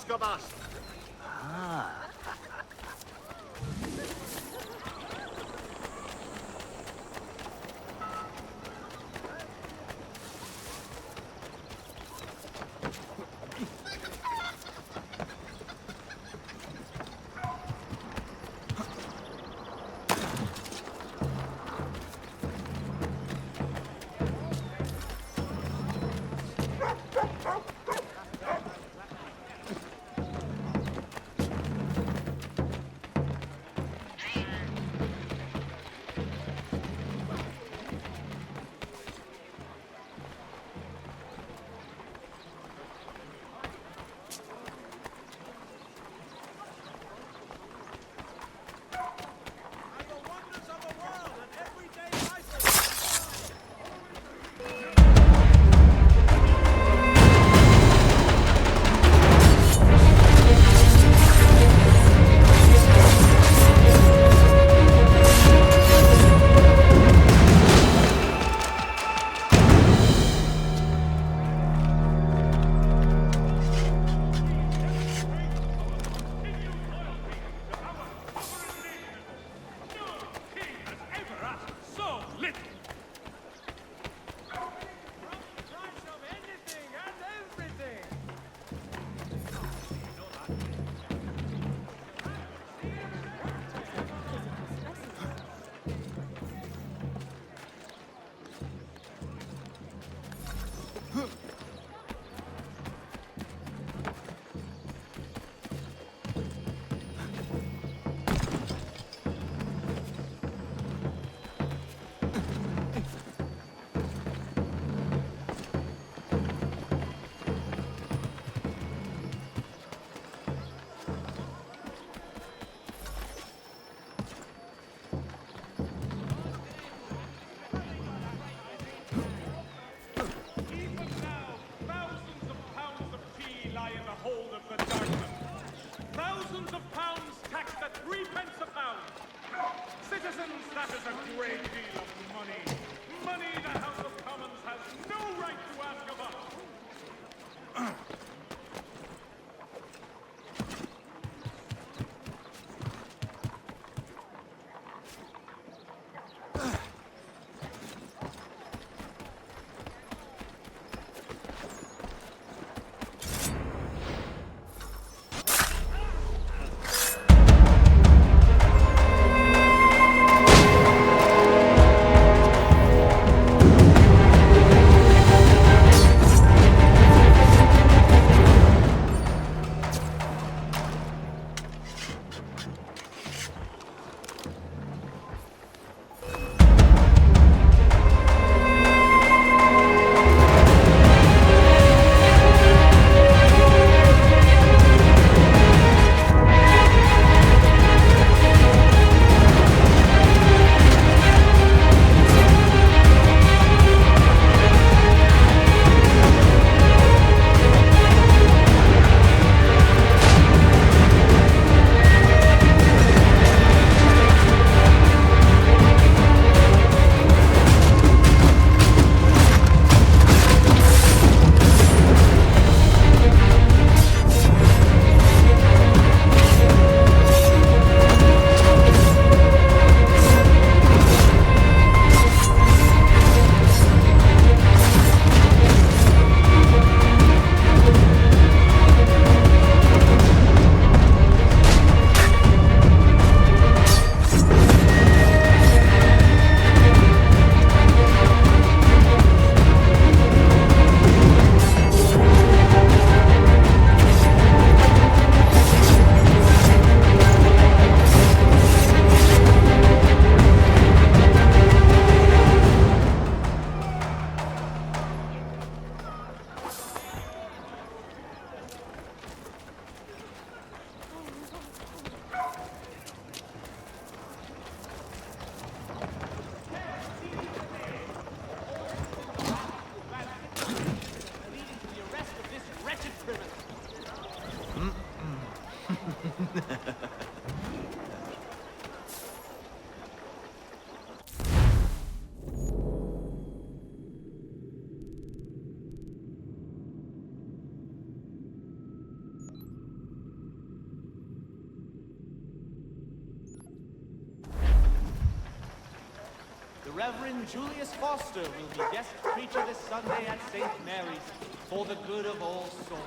ask of us. Ah. Julius Foster will be guest preacher this Sunday at St. Mary's for the good of all souls.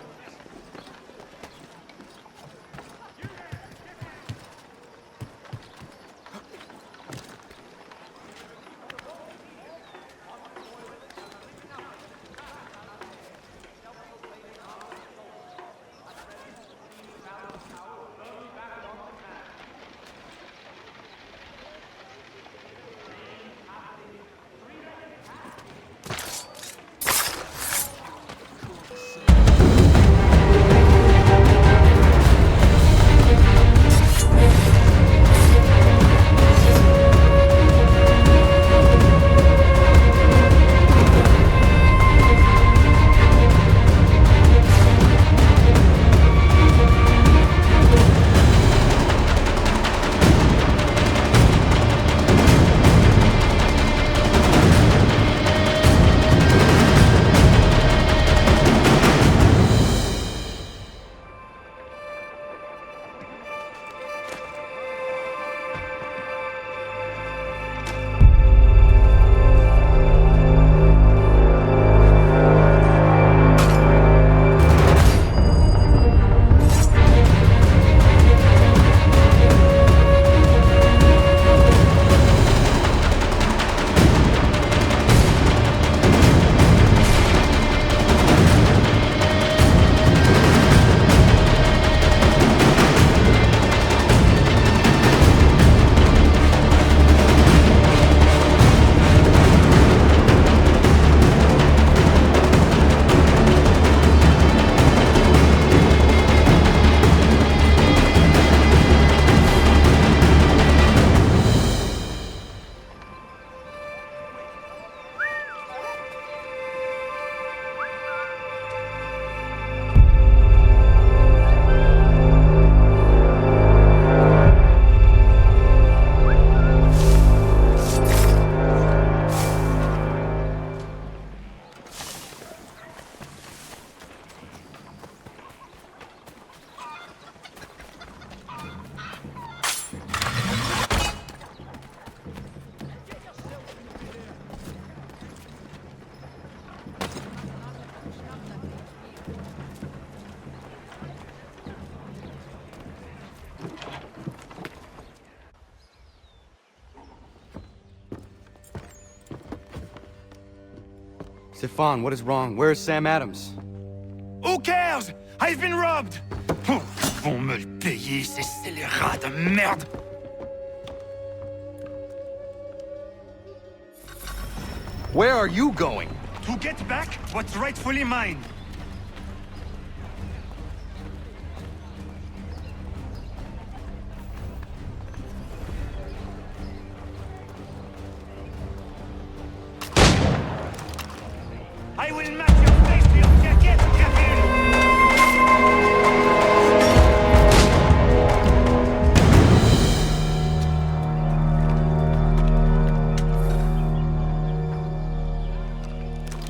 Stefan, what is wrong? Where is Sam Adams? Who cares? I've been robbed! Ils vont me le payer, ces scélérats de merde! Where are you going? To get back what's rightfully mine. I will match your face to your jacket, Captain!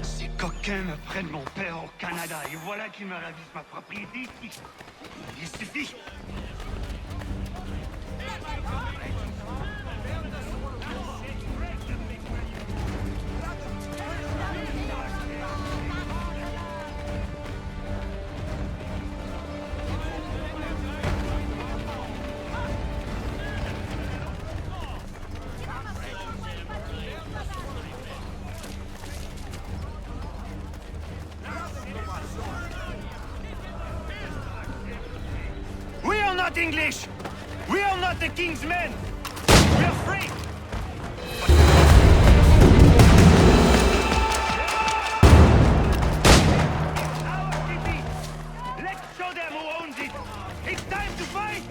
Ces coquins me prennent mon père au Canada, et voilà qu'ils me ravissent ma propriété ici. Il suffit. Not English! We are not the king's men! We are free! Our defeat! Let's show them who owns it! It's time to fight!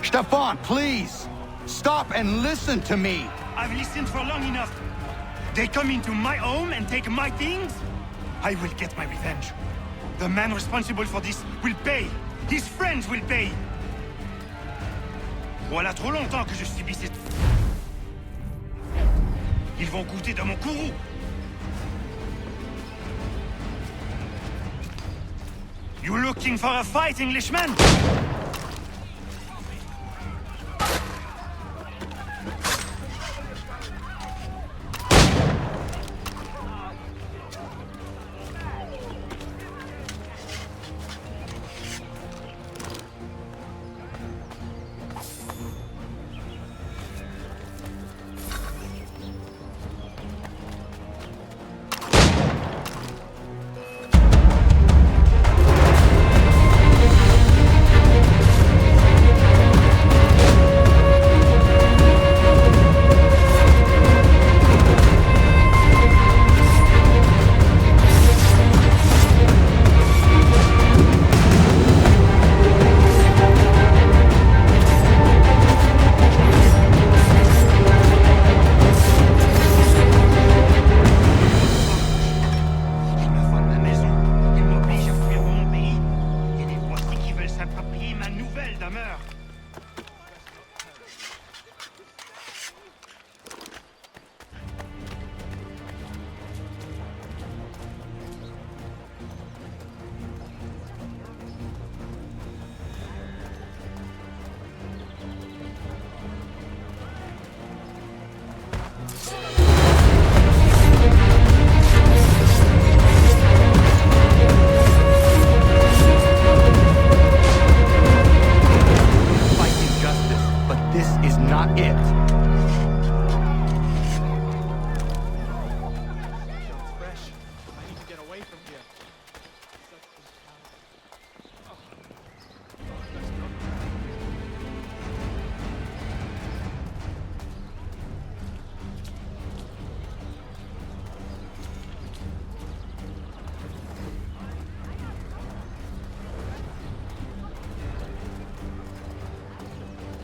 Stefan, please! Stop and listen to me! I've listened for long enough. They come into my home and take my things? I will get my revenge. The man responsible for this will pay. His friends will pay. Voilà trop longtemps que je subis ces... Ils vont goûter de mon courroux. You looking for a fight, Englishman?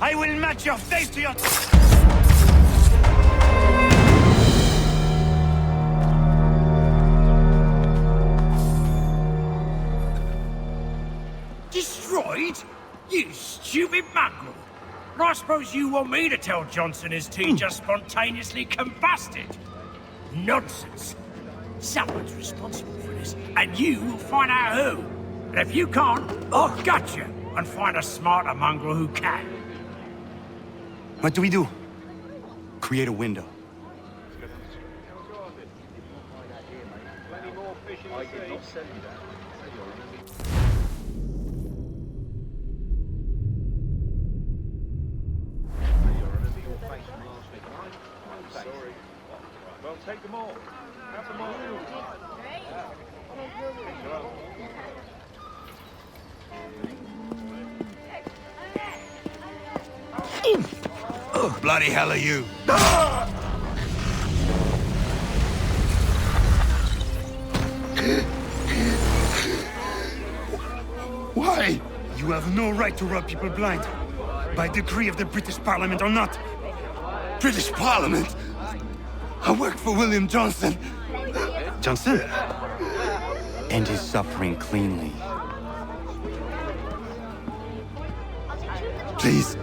I will match your face to your... Destroyed? You stupid mongrel! I suppose you want me to tell Johnson his tea just spontaneously combusted? Nonsense. Someone's responsible for this, and you will find out who. And if you can't, I'll gut you and find a smarter mongrel who can. What do we do? Create a window. I did not send you that. Sorry. Well, take them all. Have them all. Bloody hell are you? Why? You have no right to rob people blind. By decree of the British Parliament or not. British Parliament? I work for William Johnson. Johnson? End his suffering cleanly. Please.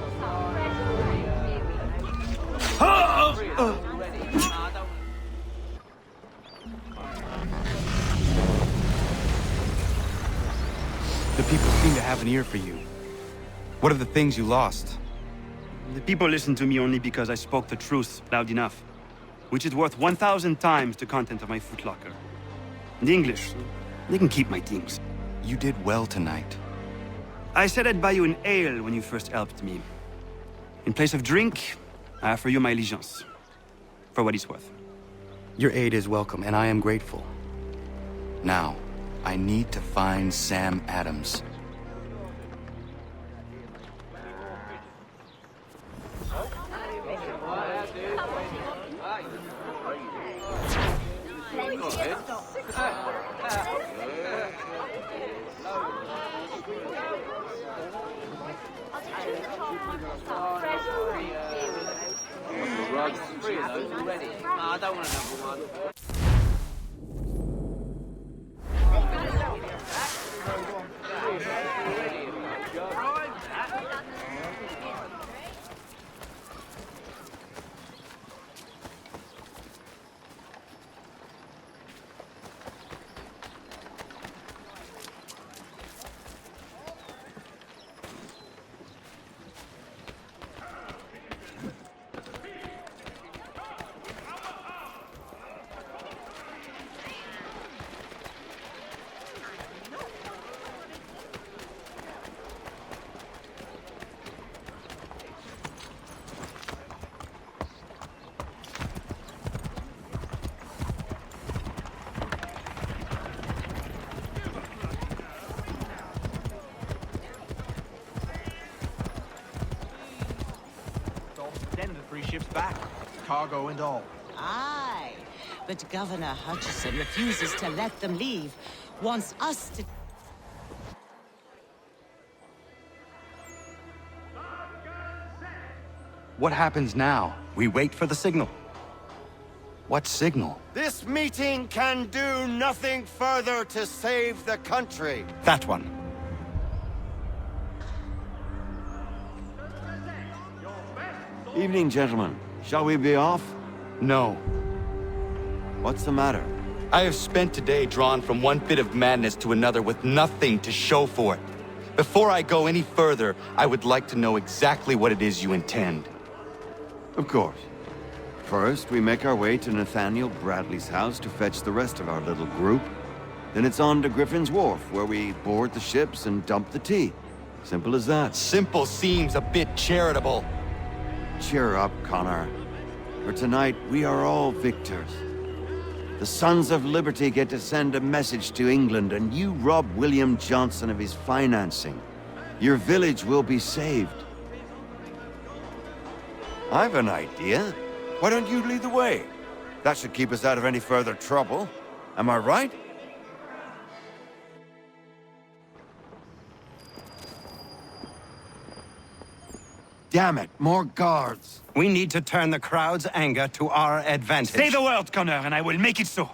The people seem to have an ear for you. What are the things you lost? The people listen to me only because I spoke the truth loud enough, which is worth 1,000 times the content of my footlocker. The English, they can keep my things. You did well tonight. I said I'd buy you an ale when you first helped me. In place of drink, I offer you my allegiance. For what it's worth. Your aid is welcome, and I am grateful. Now, I need to find Sam Adams. I don't want another one. Ships back, cargo and all. Aye, but Governor Hutchison refuses to let them leave. Wants us to... What happens now? We wait for the signal. What signal? This meeting can do nothing further to save the country. That one. Evening, gentlemen. Shall we be off? No. What's the matter? I have spent today drawn from one fit of madness to another with nothing to show for it. Before I go any further, I would like to know exactly what it is you intend. Of course. First, we make our way to Nathaniel Bradley's house to fetch the rest of our little group. Then it's on to Griffin's Wharf, where we board the ships and dump the tea. Simple as that. Simple seems a bit charitable. Cheer up, Connor. For tonight, we are all victors. The Sons of Liberty get to send a message to England, and you rob William Johnson of his financing. Your village will be saved. I've an idea. Why don't you lead the way? That should keep us out of any further trouble. Am I right? Damn it, more guards. We need to turn the crowd's anger to our advantage. Say the word, Connor, and I will make it so.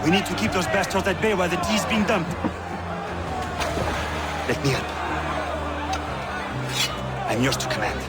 We need to keep those bastards at bay while the tea's being dumped. Let me help. I'm yours to command.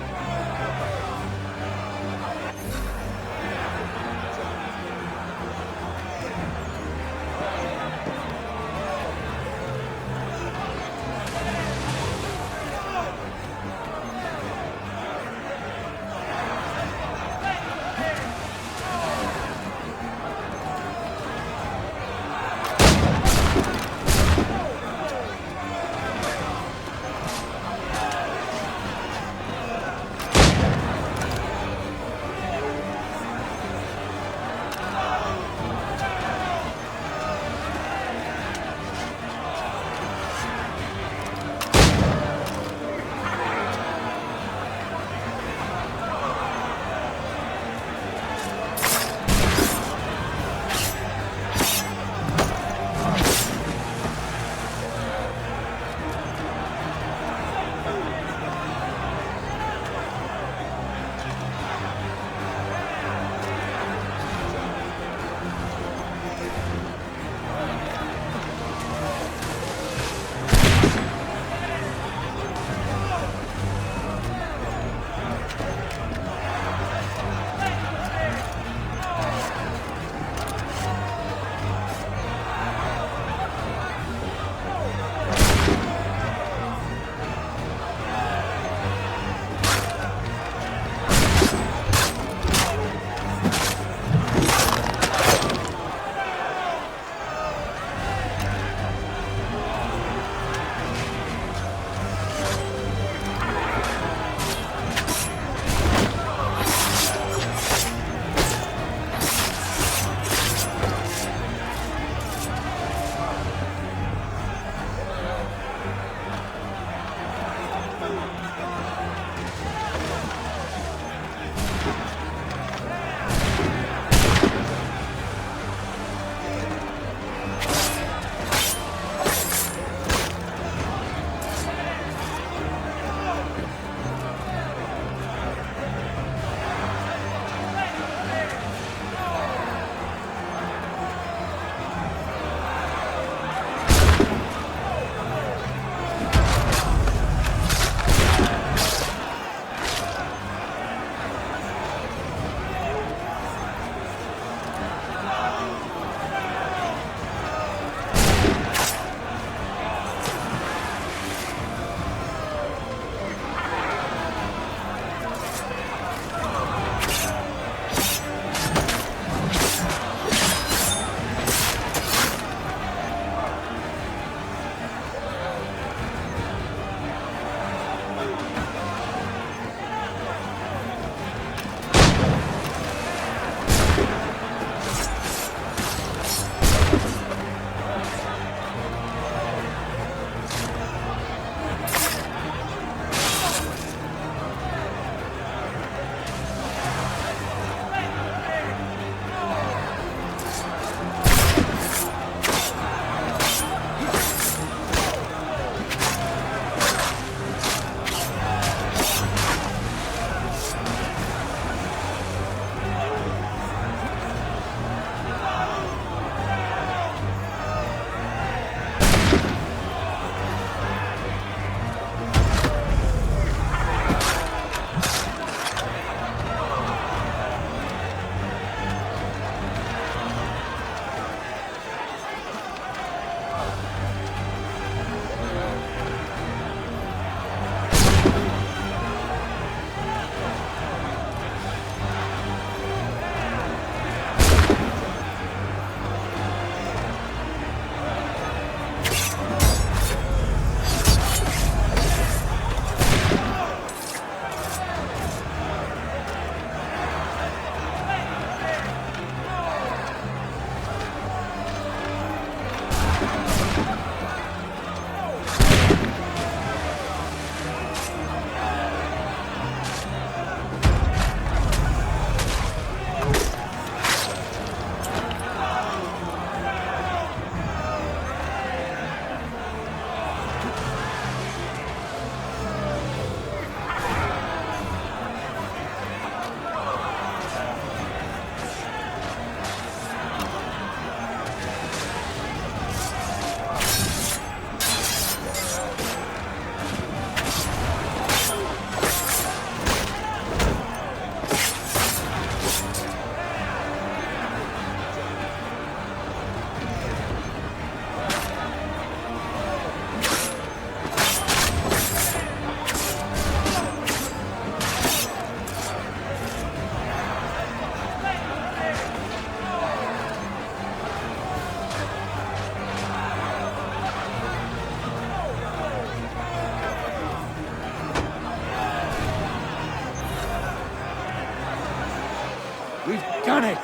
done it!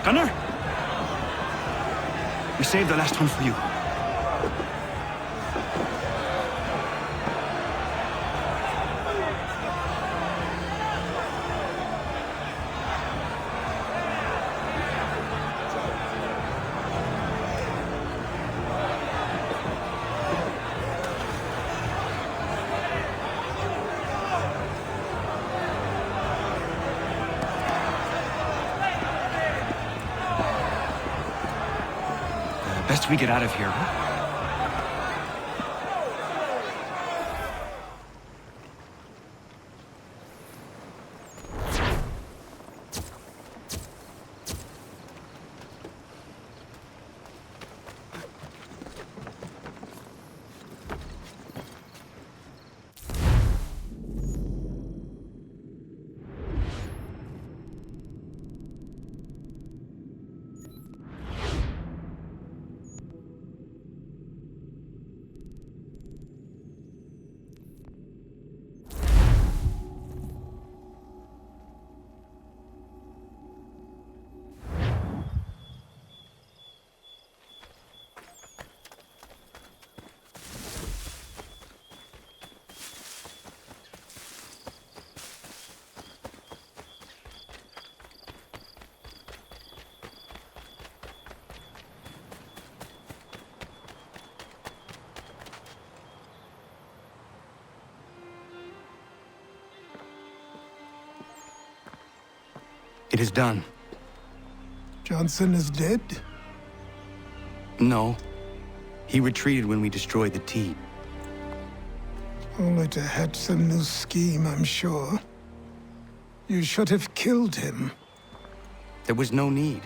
Gunner? We saved the last one for you. Best we get out of here, huh? It is done. Johnson is dead? No. He retreated when we destroyed the T. Only to hatch some new scheme, I'm sure. You should have killed him. There was no need.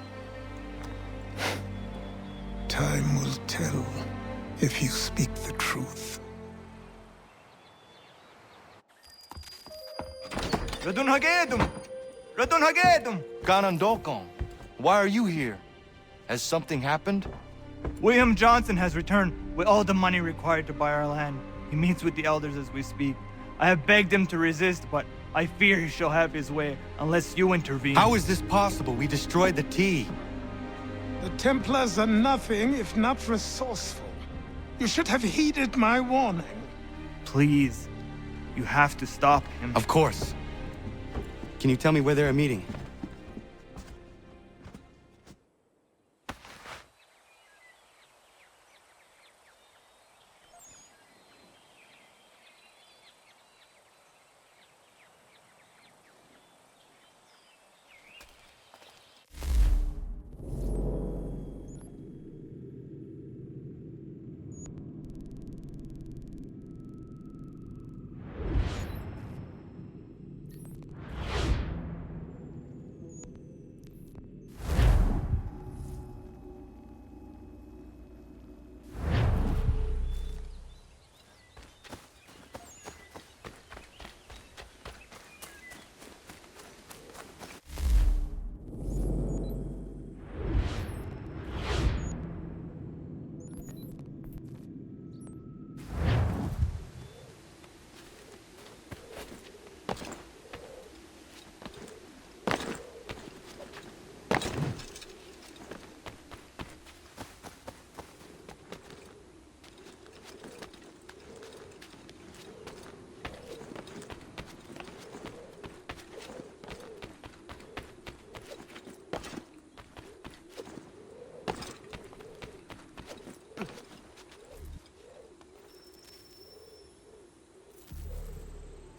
Time will tell if you speak the truth. Radun Hagedum! Radun Hagedum! Ganandokon, why are you here? Has something happened? William Johnson has returned with all the money required to buy our land. He meets with the elders as we speak. I have begged him to resist, but I fear he shall have his way unless you intervene. How is this possible? We destroyed the T. The Templars are nothing if not resourceful. You should have heeded my warning. Please, you have to stop him. Of course. Can you tell me where they're meeting?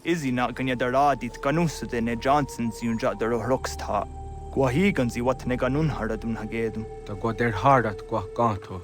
Izzy not ganya daradit kanusade ne Johnson's yunja daro rocksta. Guahiganzi what ne ganun haradun hagedum. The goder hardat guakanto.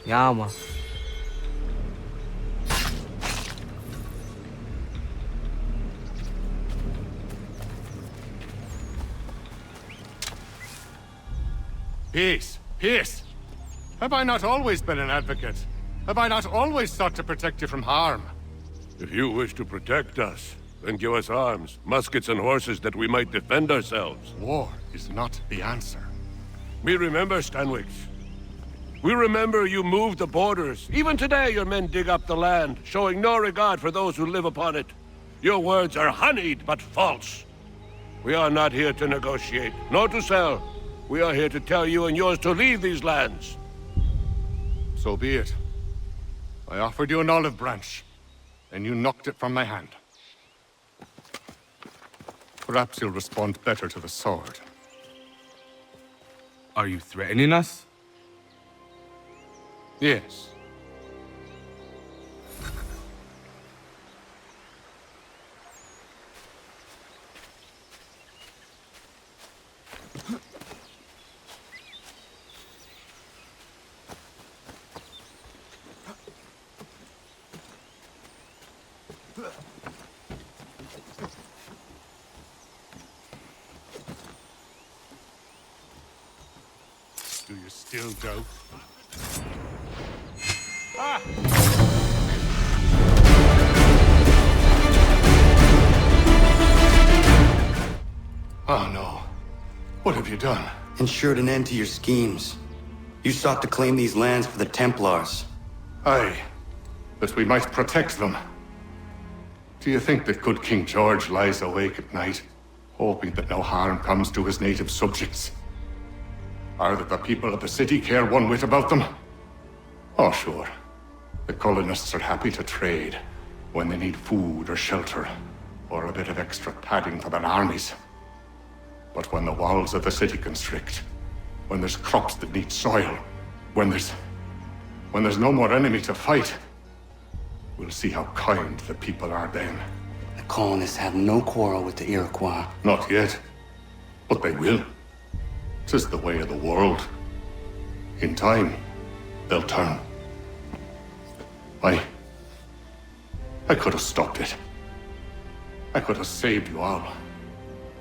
Yama. Peace, peace. Have I not always been an advocate? Have I not always sought to protect you from harm? If you wish to protect us, then give us arms, muskets and horses that we might defend ourselves. War is not the answer. We remember, Stanwix. We remember you moved the borders. Even today your men dig up the land, showing no regard for those who live upon it. Your words are honeyed, but false. We are not here to negotiate, nor to sell. We are here to tell you and yours to leave these lands. So be it. I offered you an olive branch, and you knocked it from my hand. Perhaps you'll respond better to the sword. Are you threatening us? Yes. Do you still doubt? Ah! Oh no. What have you done? Ensured an end to your schemes. You sought to claim these lands for the Templars. Aye, that we might protect them. Do you think that good King George lies awake at night, hoping that no harm comes to his native subjects? Or that the people of the city care one whit about them? Oh, sure. The colonists are happy to trade when they need food or shelter, or a bit of extra padding for their armies. But when the walls of the city constrict, when there's crops that need soil, when there's no more enemy to fight, we'll see how kind the people are then. The colonists have no quarrel with the Iroquois. Not yet, but they will. 'Tis the way of the world. In time, they'll turn. I could have stopped it. I could have saved you all.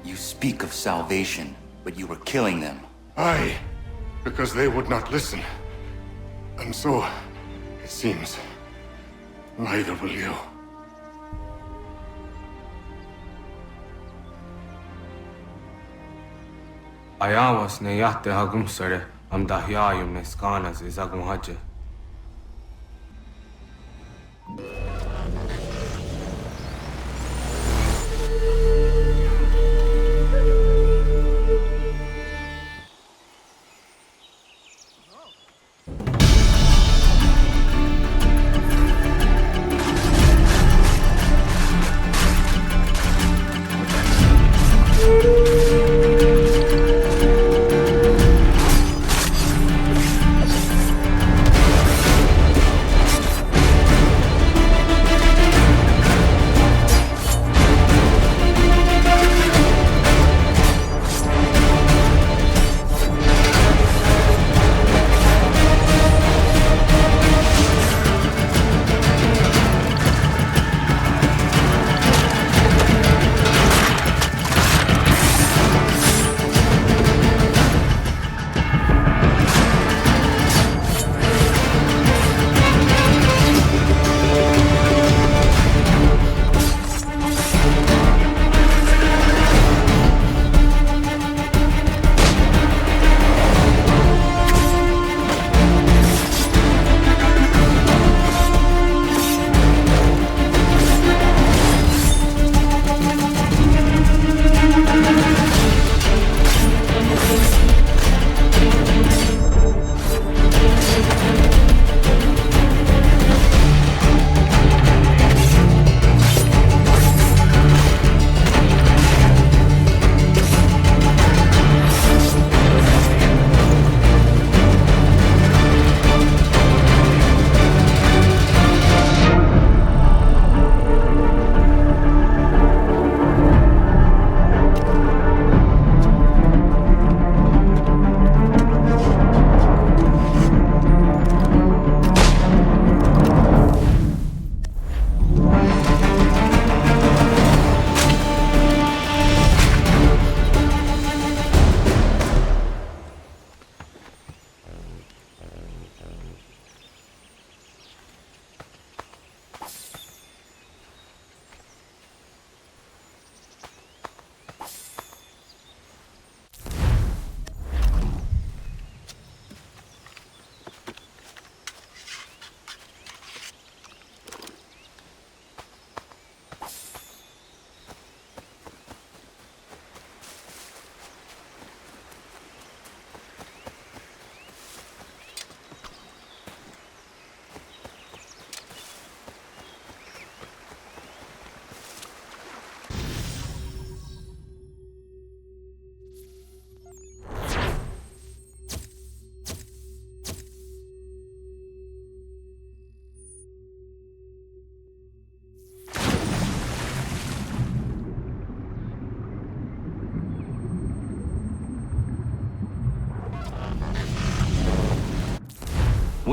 You speak of salvation, but you were killing them. Aye, because they would not listen. And so, it seems, neither will you. Ayawas ne yahte hagum sare am dahyayum ne skanas izagum haje.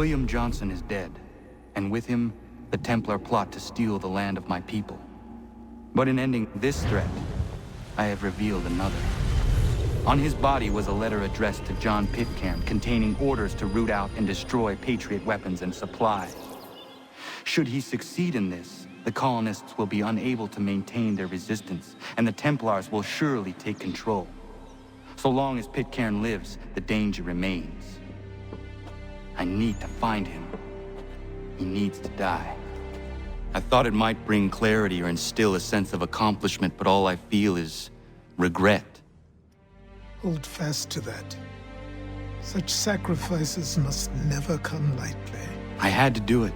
William Johnson is dead, and with him, the Templar plot to steal the land of my people. But in ending this threat, I have revealed another. On his body was a letter addressed to John Pitcairn containing orders to root out and destroy Patriot weapons and supplies. Should he succeed in this, the colonists will be unable to maintain their resistance, and the Templars will surely take control. So long as Pitcairn lives, the danger remains. I need to find him. He needs to die. I thought it might bring clarity or instill a sense of accomplishment, but all I feel is regret. Hold fast to that. Such sacrifices must never come lightly. I had to do it.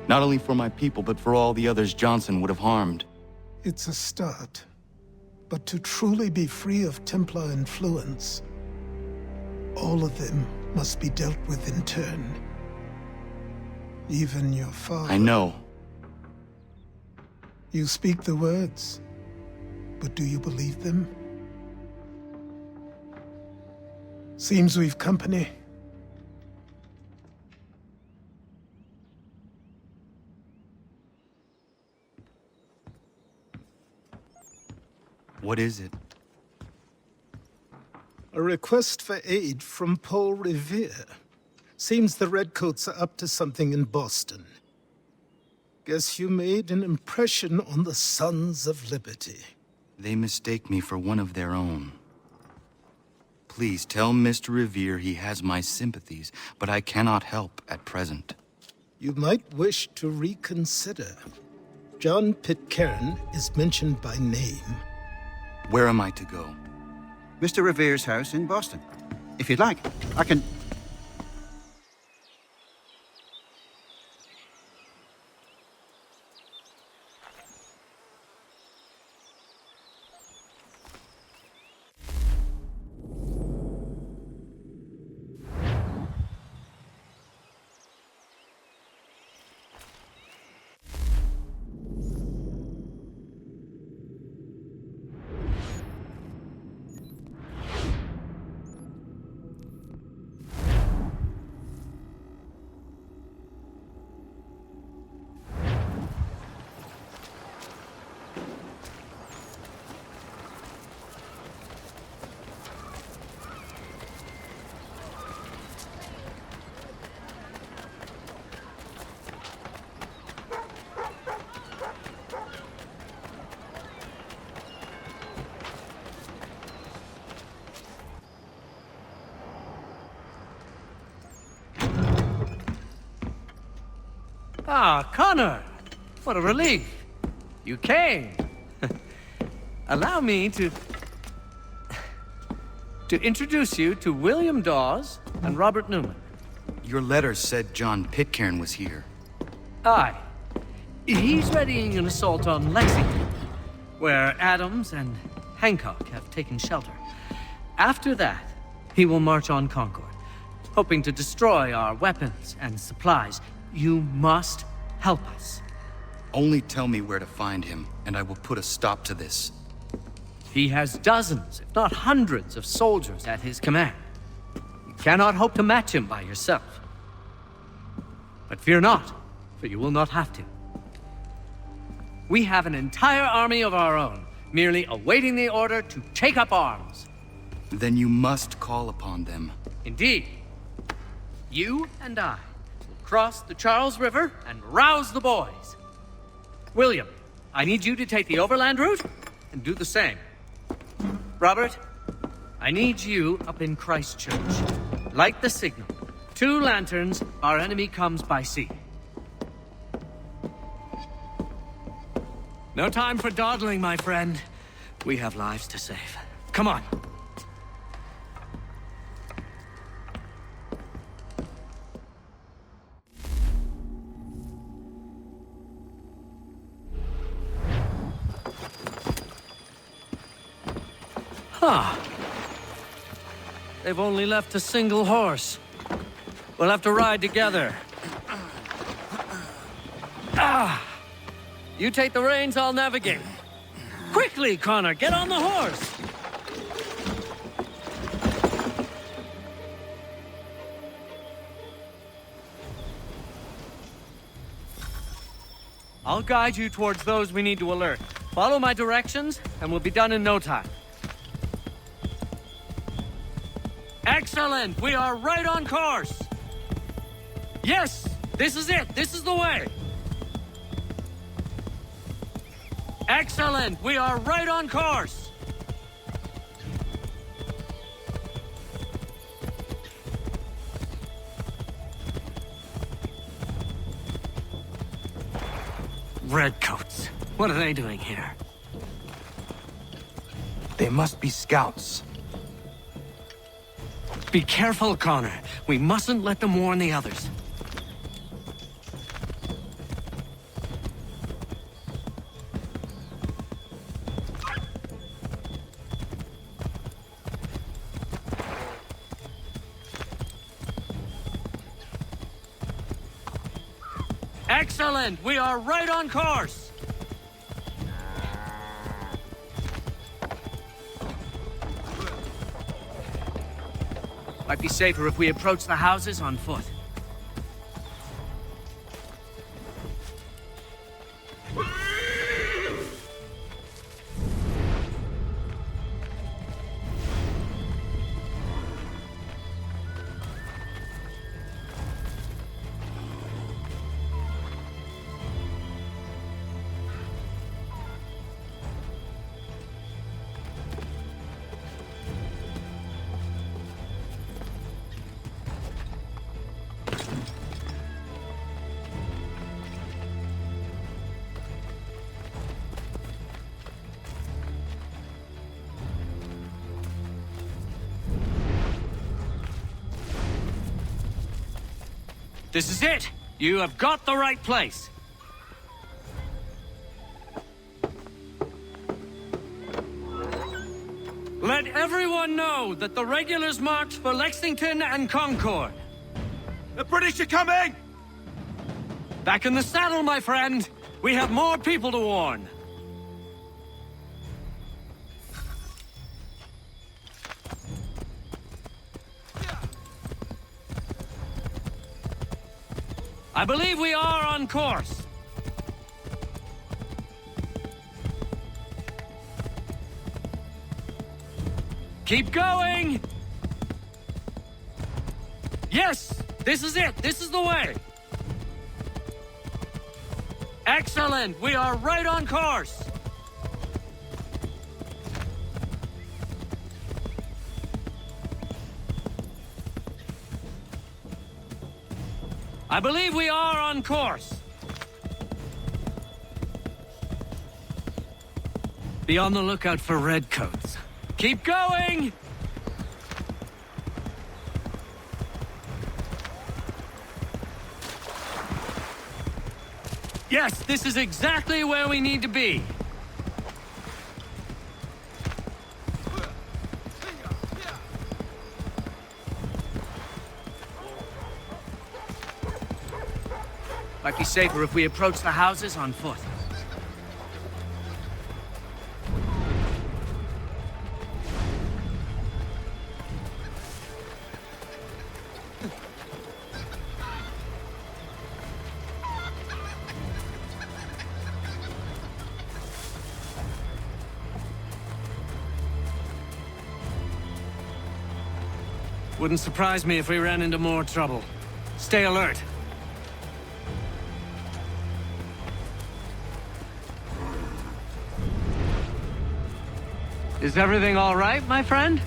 Not only for my people, but for all the others Johnson would have harmed. It's a start. But to truly be free of Templar influence, all of them must be dealt with in turn. Even your father. I know. You speak the words, but do you believe them? Seems we've company. What is it? A request for aid from Paul Revere. Seems the Redcoats are up to something in Boston. Guess you made an impression on the Sons of Liberty. They mistake me for one of their own. Please tell Mr. Revere he has my sympathies, but I cannot help at present. You might wish to reconsider. John Pitcairn is mentioned by name. Where am I to go? Mr. Revere's house in Boston. If you'd like, I can... Ah, Connor! What a relief! You came! Allow me to introduce you to William Dawes and Robert Newman. Your letter said John Pitcairn was here. Aye. He's readying an assault on Lexington, where Adams and Hancock have taken shelter. After that, he will march on Concord, hoping to destroy our weapons and supplies. You must help us. Only tell me where to find him, and I will put a stop to this. He has dozens, if not hundreds, of soldiers at his command. You cannot hope to match him by yourself. But fear not, for you will not have to. We have an entire army of our own, merely awaiting the order to take up arms. Then you must call upon them. Indeed. You and I will cross the Charles River and rouse the boys. William, I need you to take the overland route and do the same. Robert, I need you up in Christchurch. Light the signal. 2 lanterns, our enemy comes by sea. No time for dawdling, my friend. We have lives to save. Come on. Huh. They've only left a single horse. We'll have to ride together. Ah! You take the reins, I'll navigate. Quickly, Connor, get on the horse! I'll guide you towards those we need to alert. Follow my directions, and we'll be done in no time. Excellent! We are right on course! Yes! This is it! This is the way! Excellent! We are right on course! Redcoats. What are they doing here? They must be scouts. Be careful, Connor. We mustn't let them warn the others. Excellent! We are right on course! Might be safer if we approach the houses on foot. This is it! You have got the right place! Let everyone know that the regulars marched for Lexington and Concord. The British are coming! Back in the saddle, my friend! We have more people to warn. I believe we are on course. Keep going! Yes! This is it! This is the way! Excellent! We are right on course! I believe we are on course. Be on the lookout for redcoats. Keep going! Yes, this is exactly where we need to be. Might be safer if we approach the houses on foot. Wouldn't surprise me if we ran into more trouble. Stay alert. Is everything all right, my friend?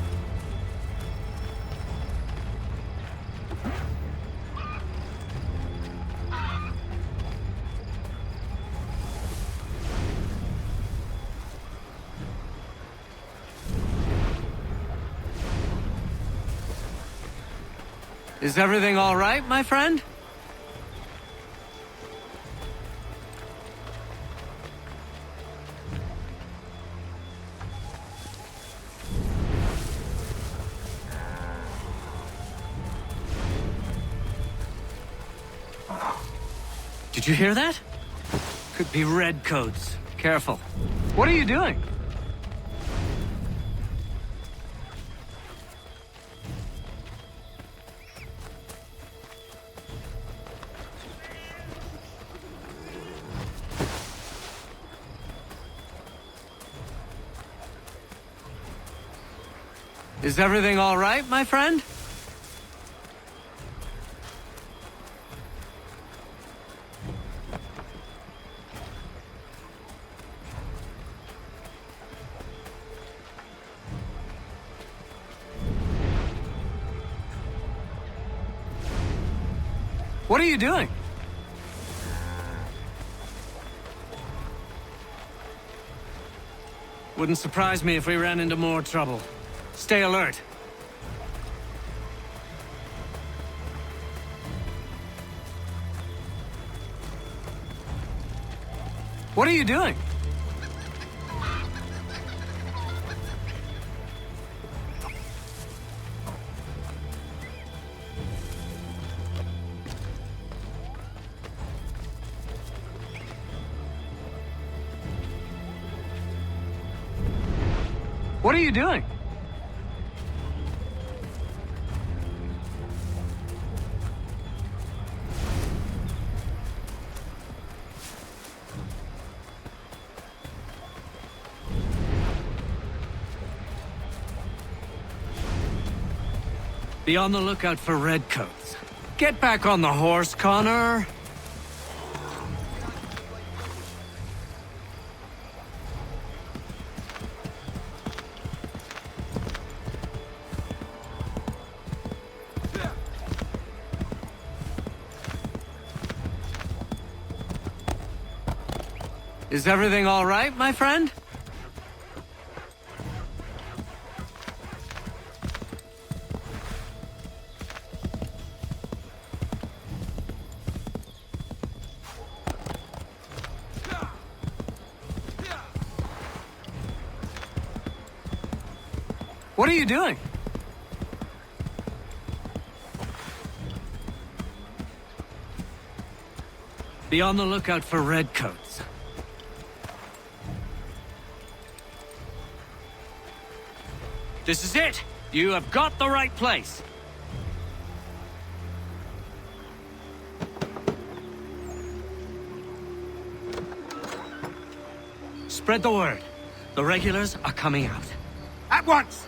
Is everything all right, my friend? Did you hear that? Could be redcoats. Careful. What are you doing? Is everything all right, my friend? What are you doing? Wouldn't surprise me if we ran into more trouble. Stay alert. What are you doing? What are you doing? Be on the lookout for redcoats. Get back on the horse, Connor. Is everything all right, my friend? What are you doing? Be on the lookout for redcoats. This is it! You have got the right place! Spread the word. The regulars are coming out. At once!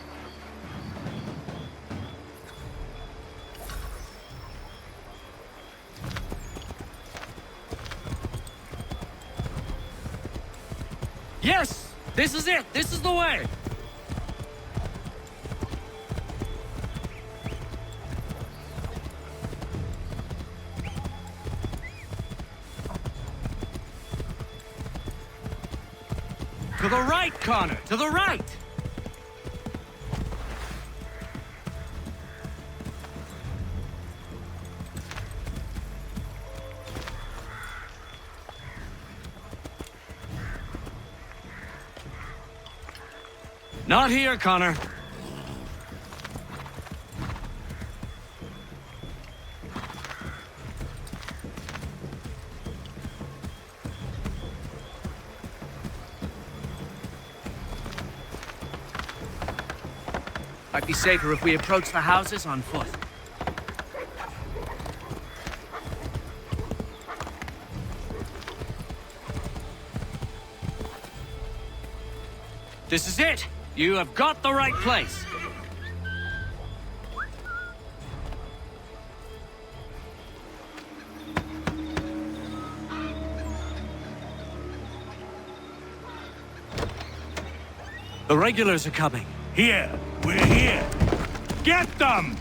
Yes! This is it! This is the way! To the right, Connor! To the right! Not here, Connor. Might be safer if we approach the houses on foot. This is it! You have got the right place! The regulars are coming. Here! We're here! Get them!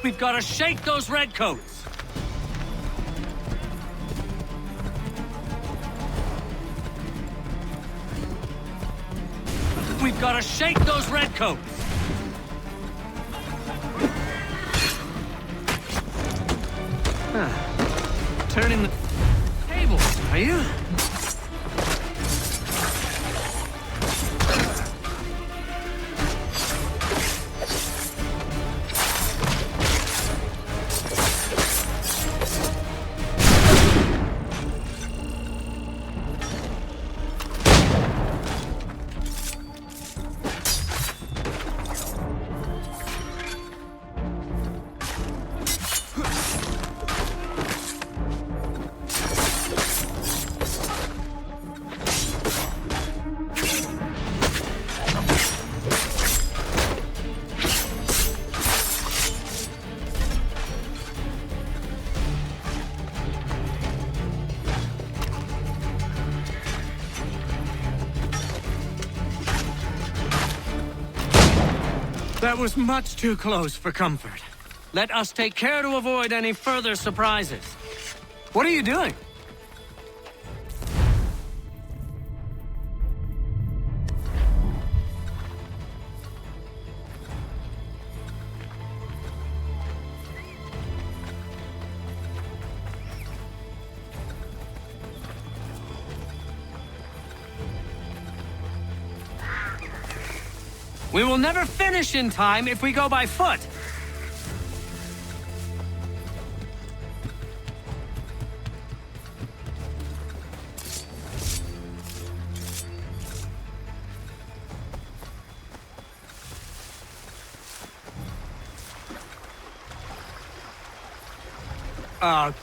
We've got to shake those redcoats! We've got to shake those redcoats! Turning the tables, are you? That was much too close for comfort. Let us take care to avoid any further surprises. What are you doing? We will never finish in time if we go by foot.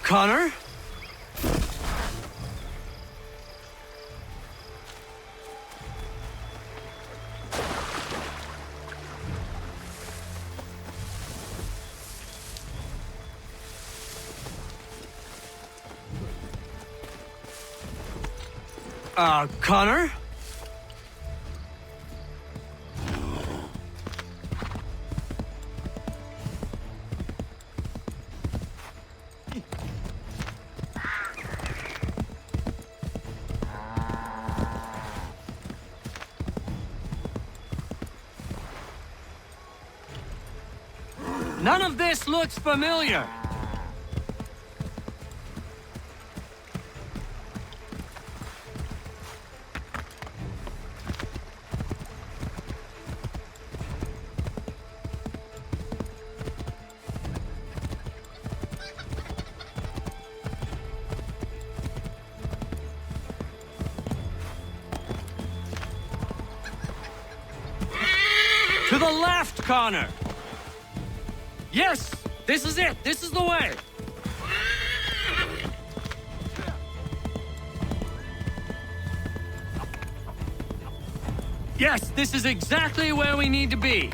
Connor? Connor? None of this looks familiar. To the left, Connor! Yes! This is it! This is the way! Yes, this is exactly where we need to be.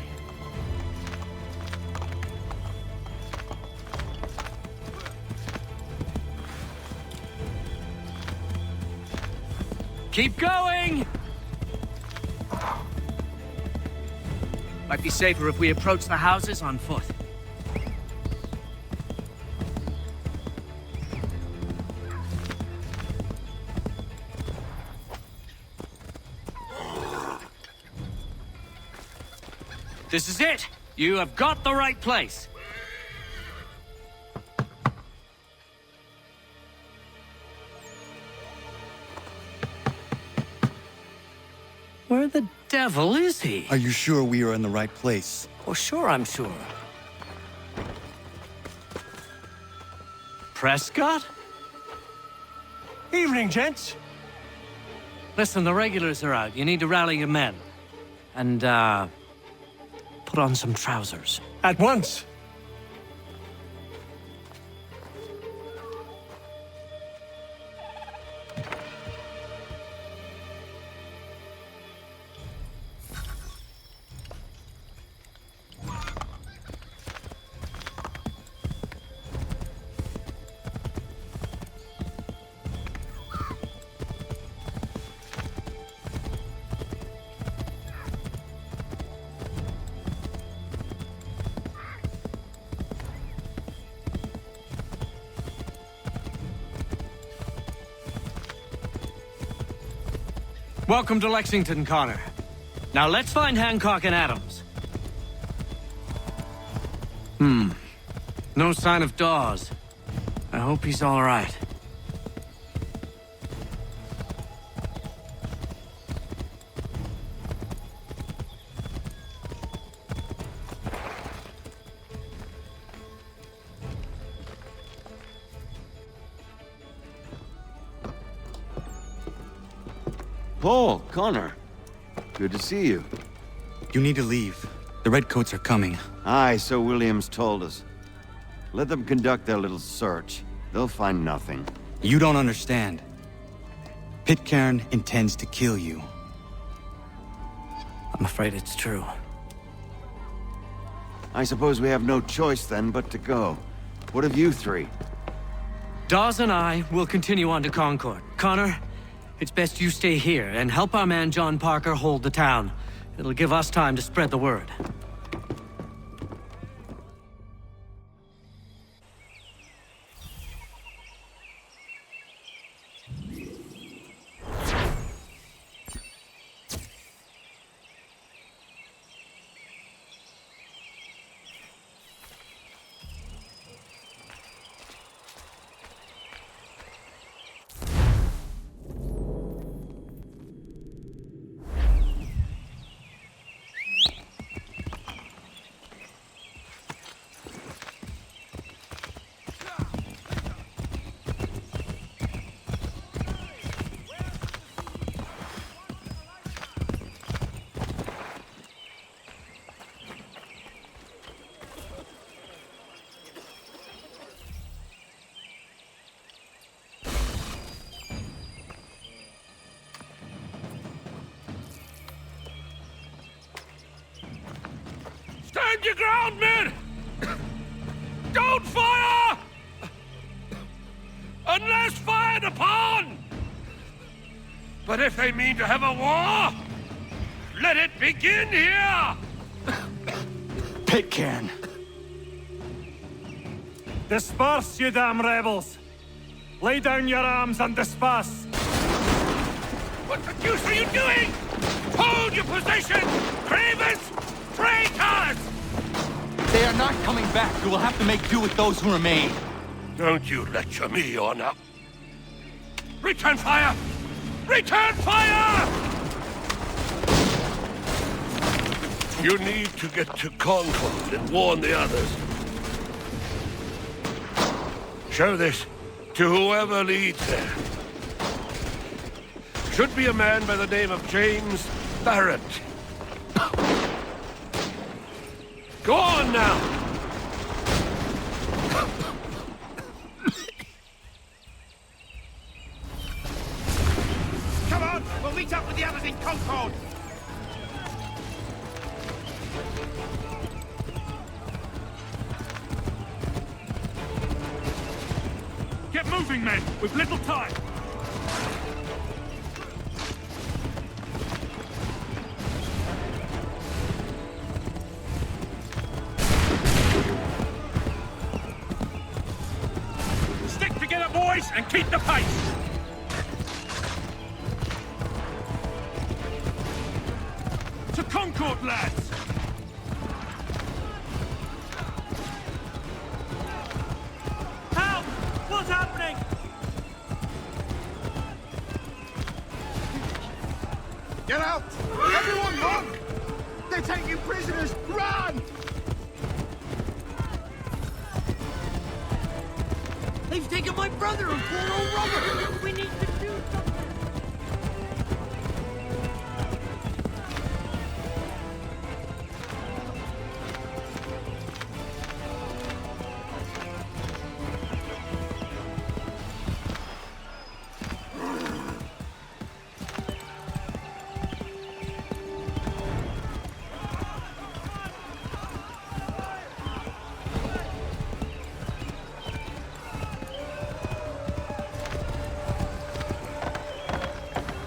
Keep going! Might be safer if we approach the houses on foot. This is it! You have got the right place! Where the devil is he? Are you sure we are in the right place? Oh, sure, I'm sure. Prescott? Evening, gents. Listen, the regulars are out. You need to rally your men. And, put on some trousers. At once. Welcome to Lexington, Connor. Now let's find Hancock and Adams. No sign of Dawes. I hope he's all right. Paul, Connor. Good to see you. You need to leave. The Redcoats are coming. Aye, so Williams told us. Let them conduct their little search. They'll find nothing. You don't understand. Pitcairn intends to kill you. I'm afraid it's true. I suppose we have no choice then but to go. What of you three? Dawes and I will continue on to Concord. Connor, it's best you stay here and help our man John Parker hold the town. It'll give us time to spread the word. Stand your ground, men! Don't fire! Unless fired upon! But if they mean to have a war, let it begin here! Pitcairn. Disperse, you damn rebels! Lay down your arms and disperse! What the deuce are you doing? Hold your position! Cravens! Traitors! They are not coming back. You will have to make do with those who remain. Don't you lecture me, or now. Return fire! Return fire! You need to get to Concord and warn the others. Show this to whoever leads there. Should be a man by the name of James Barrett. Go on now! Come on! We'll meet up with the others in Concord! Get moving, men! We've little time! Stick together, boys, and keep the pace! To Concord, lads! Help! What's happening? Get out! Everyone run! They take you prisoners! Run! They've taken my brother and poor old Robert! We need to do something!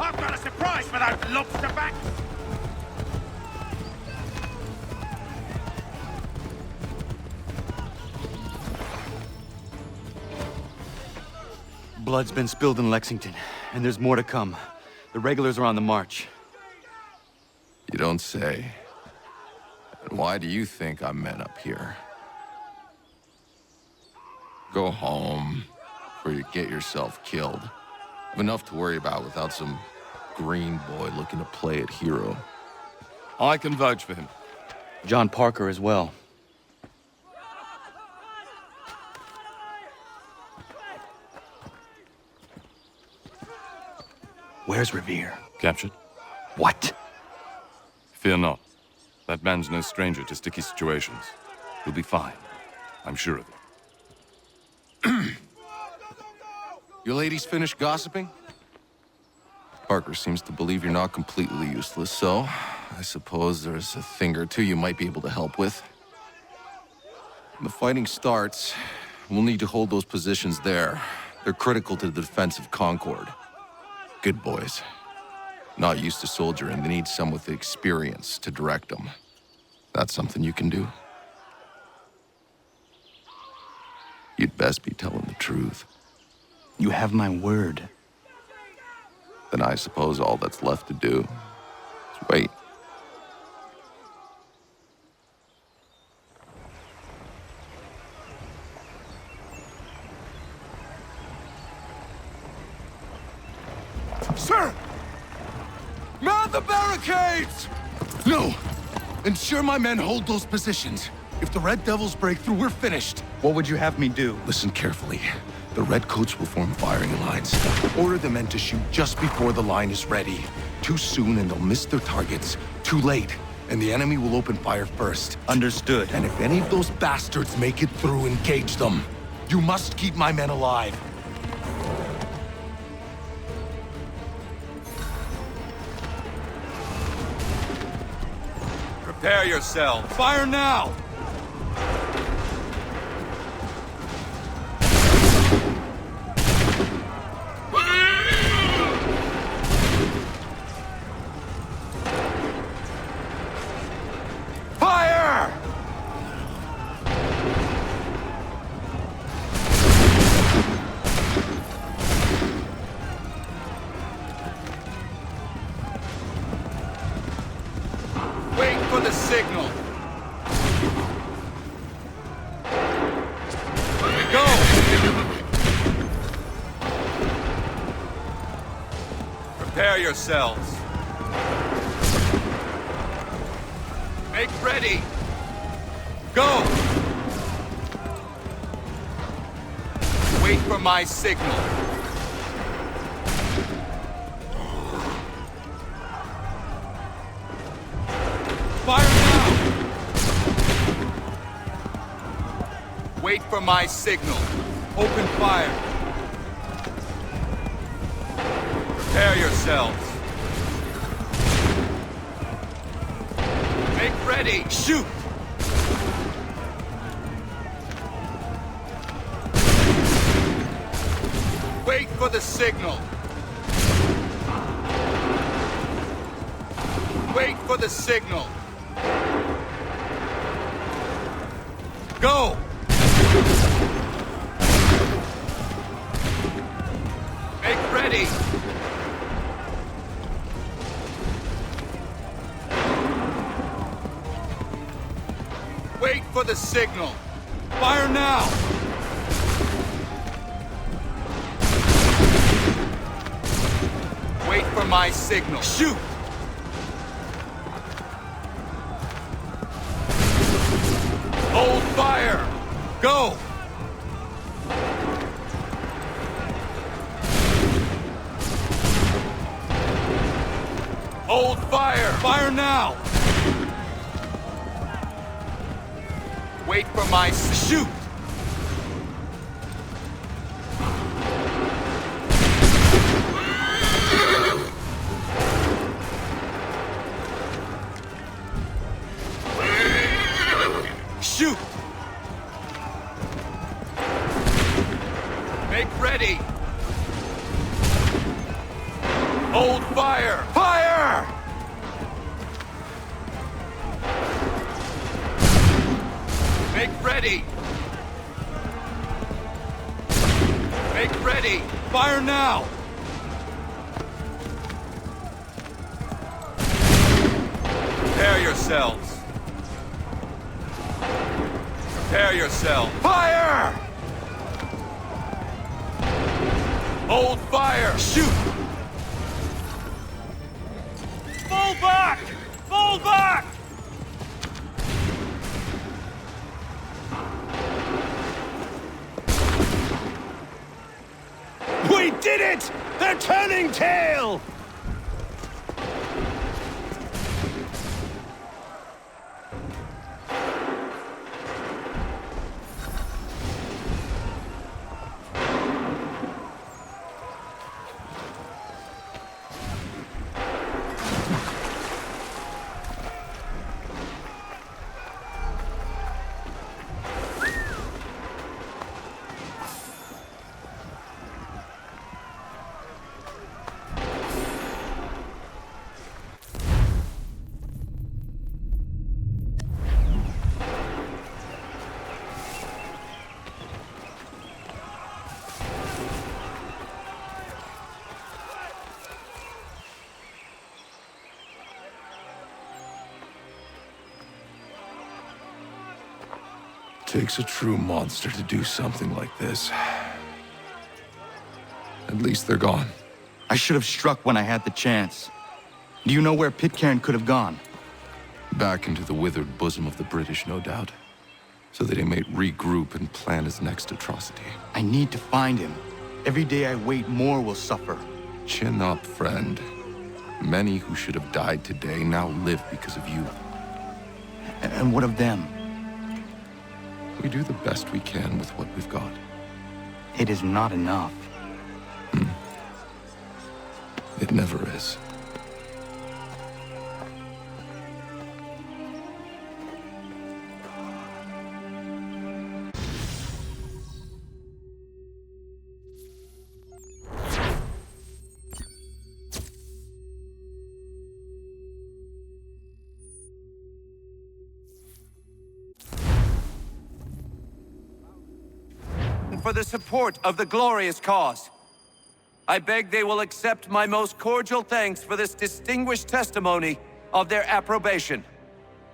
I've got a surprise for those lobster backs! Blood's been spilled in Lexington, and there's more to come. The regulars are on the march. You don't say. And why do you think I'm men up here? Go home, or you get yourself killed. I've enough to worry about without some green boy looking to play at hero. I can vouch for him. John Parker as well. Where's Revere? Captured? What? Fear not. That man's no stranger to sticky situations. He'll be fine. I'm sure of it. You ladies finished gossiping? Parker seems to believe you're not completely useless, so I suppose there's a thing or two you might be able to help with. When the fighting starts, we'll need to hold those positions there. They're critical to the defense of Concord. Good boys. Not used to soldiering, they need some with the experience to direct them. That's something you can do. You'd best be telling the truth. You have my word. Then I suppose all that's left to do is wait. Sir! Man the barricades! No! Ensure my men hold those positions. If the Red Devils break through, we're finished. What would you have me do? Listen carefully. The Redcoats will form firing lines. Order the men to shoot just before the line is ready. Too soon and they'll miss their targets. Too late, and the enemy will open fire first. Understood. And if any of those bastards make it through, engage them. You must keep my men alive. Prepare yourselves. Fire now! Fire! Wait for the signal. Go! Prepare yourselves. Make ready. Go! Wait for my signal. Fire now! Wait for my signal. Open fire. Prepare yourselves. Make ready. Shoot! Wait for the signal. Wait for the signal. Go! Make ready! Wait for the signal. Fire now! Wait for my signal. Shoot! Hold fire! Go! Hold fire! Fire now! Wait for my shoot! Shoot! Make ready! Hold fire! Fire! Make ready! Make ready! Fire now! Prepare yourselves! Prepare yourself! Fire! Hold fire! Shoot! Fall back! Fall back! We did it! They're turning tail! Takes a true monster to do something like this. At least they're gone. I should have struck when I had the chance. Do you know where Pitcairn could have gone? Back into the withered bosom of the British, no doubt. So that he may regroup and plan his next atrocity. I need to find him. Every day I wait, more will suffer. Chin up, friend. Many who should have died today now live because of you. And what of them? We do the best we can with what we've got. It is not enough. It never is. for the support of the glorious cause. I beg they will accept my most cordial thanks for this distinguished testimony of their approbation.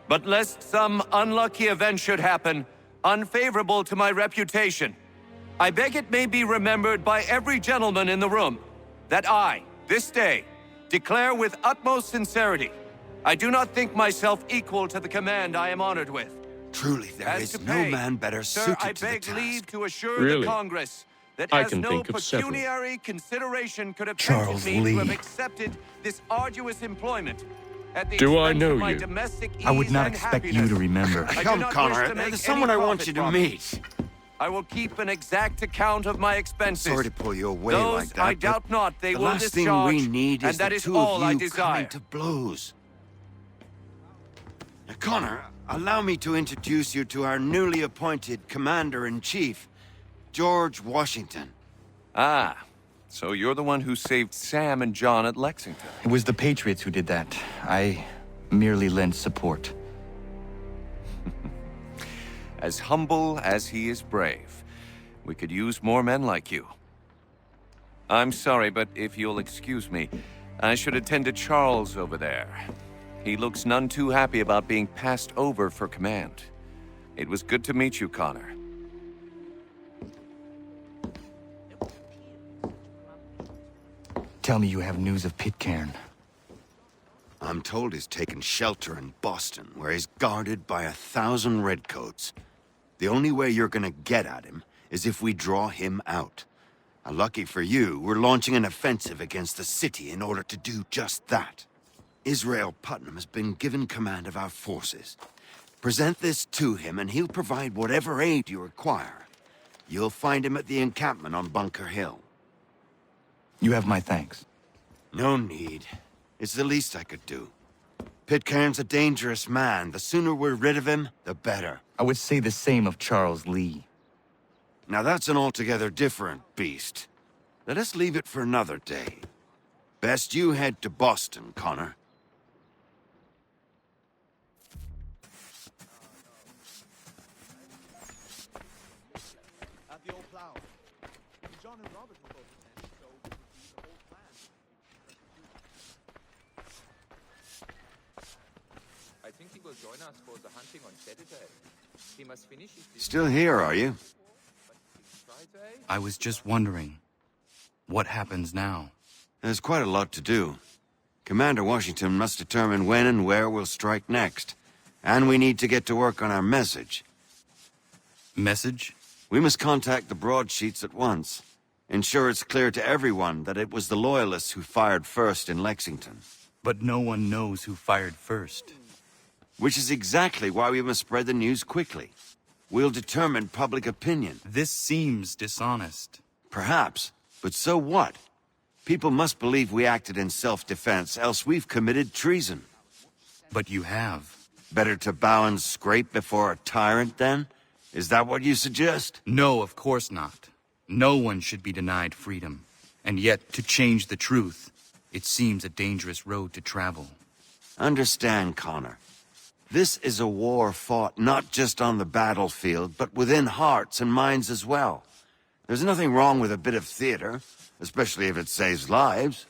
But lest some unlucky event should happen, unfavorable to my reputation, I beg it may be remembered by every gentleman in the room that I, this day, declare with utmost sincerity, I do not think myself equal to the command I am honored with. Truly, there is no man better suited I to the beg task. leave to assure Really? the Congress that I as can no think of several. pecuniary consideration could have Charles tempted me Lee. to have accepted this arduous employment at the Do I expense know of my you? domestic I would ease not and expect you happiness. to remember. I do Come, not Connor, wish to make there's someone any I want profit you to from it. meet. I will keep an exact account of my expenses. Sorry to pull you away Those like that, I but doubt not they the will last thing discharge, we need is and that the is two all of I you desire. coming to blows. Now, Connor, allow me to introduce you to our newly appointed Commander-in-Chief, George Washington. Ah, so you're the one who saved Sam and John at Lexington. It was the Patriots who did that. I merely lent support. As humble as he is brave. We could use more men like you. I'm sorry, but if you'll excuse me, I should attend to Charles over there. He looks none too happy about being passed over for command. It was good to meet you, Connor. Tell me you have news of Pitcairn. I'm told he's taken shelter in Boston, where he's guarded by 1,000 redcoats. The only way you're gonna get at him is if we draw him out. Lucky for you, we're launching an offensive against the city in order to do just that. Israel Putnam has been given command of our forces. Present this to him and he'll provide whatever aid you require. You'll find him at the encampment on Bunker Hill. You have my thanks. No need. It's the least I could do. Pitcairn's a dangerous man. The sooner we're rid of him, the better. I would say the same of Charles Lee. Now that's an altogether different beast. Let us leave it for another day. Best you head to Boston, Connor. At the old plow. John and Robert were both men, so we could see the whole plan. I think he will join us for the hunting on Saturday. He must finish his business Still here, are you? Friday. I was just wondering, what happens now? There's quite a lot to do. Commander Washington must determine when and where we'll strike next. And we need to get to work on our message. Message? We must contact the broadsheets at once. Ensure it's clear to everyone that it was the Loyalists who fired first in Lexington. But no one knows who fired first. Which is exactly why we must spread the news quickly. We'll determine public opinion. This seems dishonest. Perhaps, but so what? People must believe we acted in self-defense, else we've committed treason. But you have. Better to bow and scrape before a tyrant, then? Is that what you suggest? No, of course not. No one should be denied freedom. And yet, to change the truth, it seems a dangerous road to travel. Understand, Connor. This is a war fought not just on the battlefield, but within hearts and minds as well. There's nothing wrong with a bit of theater, especially if it saves lives.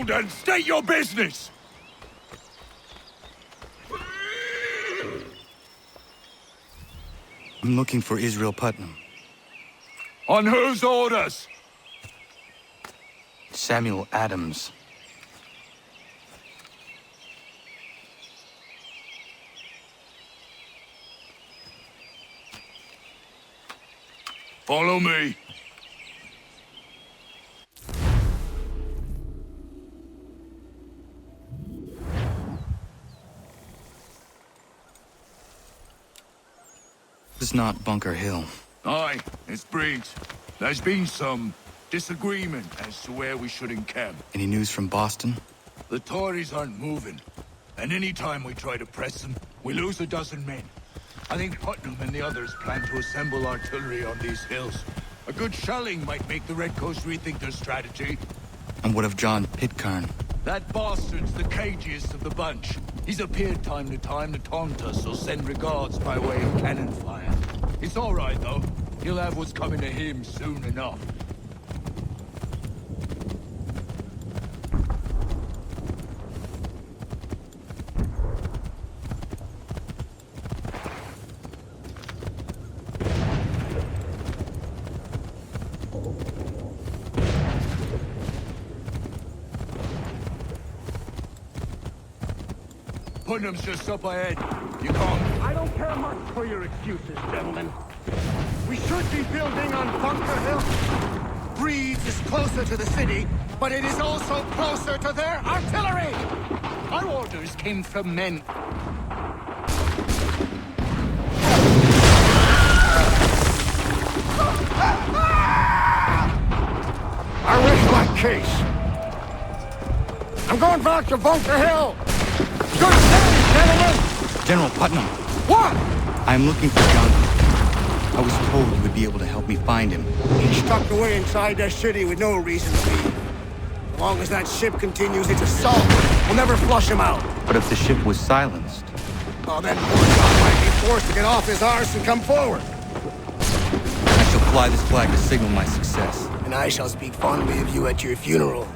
around and state your business! I'm looking for Israel Putnam. On whose orders? Samuel Adams. Follow me. This is not Bunker Hill. Aye, it's Briggs. There's been some disagreement as to where we should encamp. Any news from Boston? The Tories aren't moving, and any time we try to press them, we lose a dozen men. I think Putnam and the others plan to assemble artillery on these hills. A good shelling might make the Redcoats rethink their strategy. And what of John Pitcairn? That bastard's the cagiest of the bunch. He's appeared time to taunt us or send regards by way of cannon fire. It's all right, though. He'll have what's coming to him soon enough. Putnam's just up ahead. You can't. I don't care much for your excuses, gentlemen. We should be building on Bunker Hill. Breeds is closer to the city, but it is also closer to their artillery! Our orders came from men. I rest my case. I'm going back to Bunker Hill. Good day, gentlemen! General Putnam. What? I'm looking for John. I was told you would be able to help me find him. He's tucked away inside that city with no reason to be. As long as that ship continues its assault, we'll never flush him out. But if the ship was silenced? Oh, then poor John might be forced to get off his arse and come forward. I shall fly this flag to signal my success. And I shall speak fondly of you at your funeral.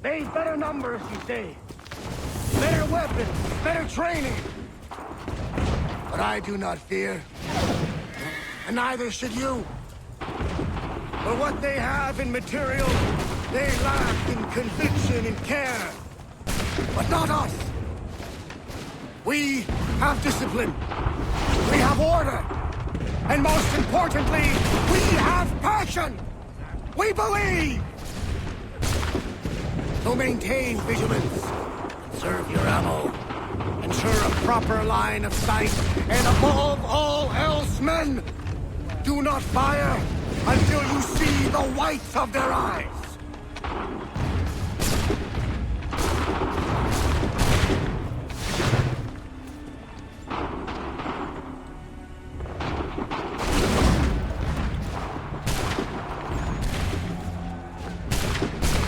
They've better numbers, you say. Better weapons, better training. But I do not fear. And neither should you. For what they have in material, they lack in conviction and care. But not us. We have discipline. We have order. And most importantly, we have passion. We believe. So maintain vigilance. Conserve your ammo. Ensure a proper line of sight. And above all else, men, do not fire until you see the whites of their eyes.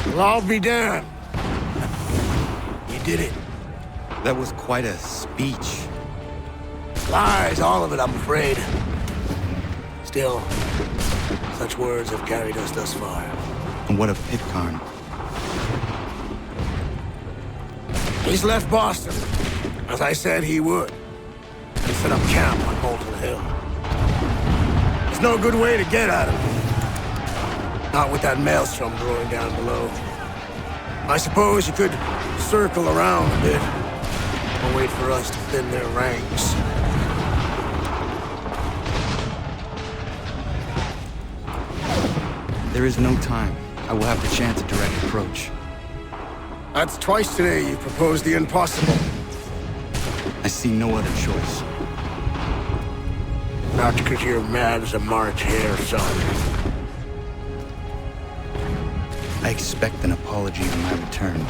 Well, I'll be damned. You did it. That was quite a speech. Lies, all of it, I'm afraid. Still, such words have carried us thus far. And what of Pitcairn? He's left Boston, as I said he would, and set up camp on Molten Hill. There's no good way to get at him. Not with that maelstrom brewing down below. I suppose you could circle around a bit, and wait for us to thin their ranks. There is no time. I will have to chance a direct approach. That's twice today you proposed the impossible. I see no other choice. Not because you're mad as a March hare, son. I expect an apology on my return.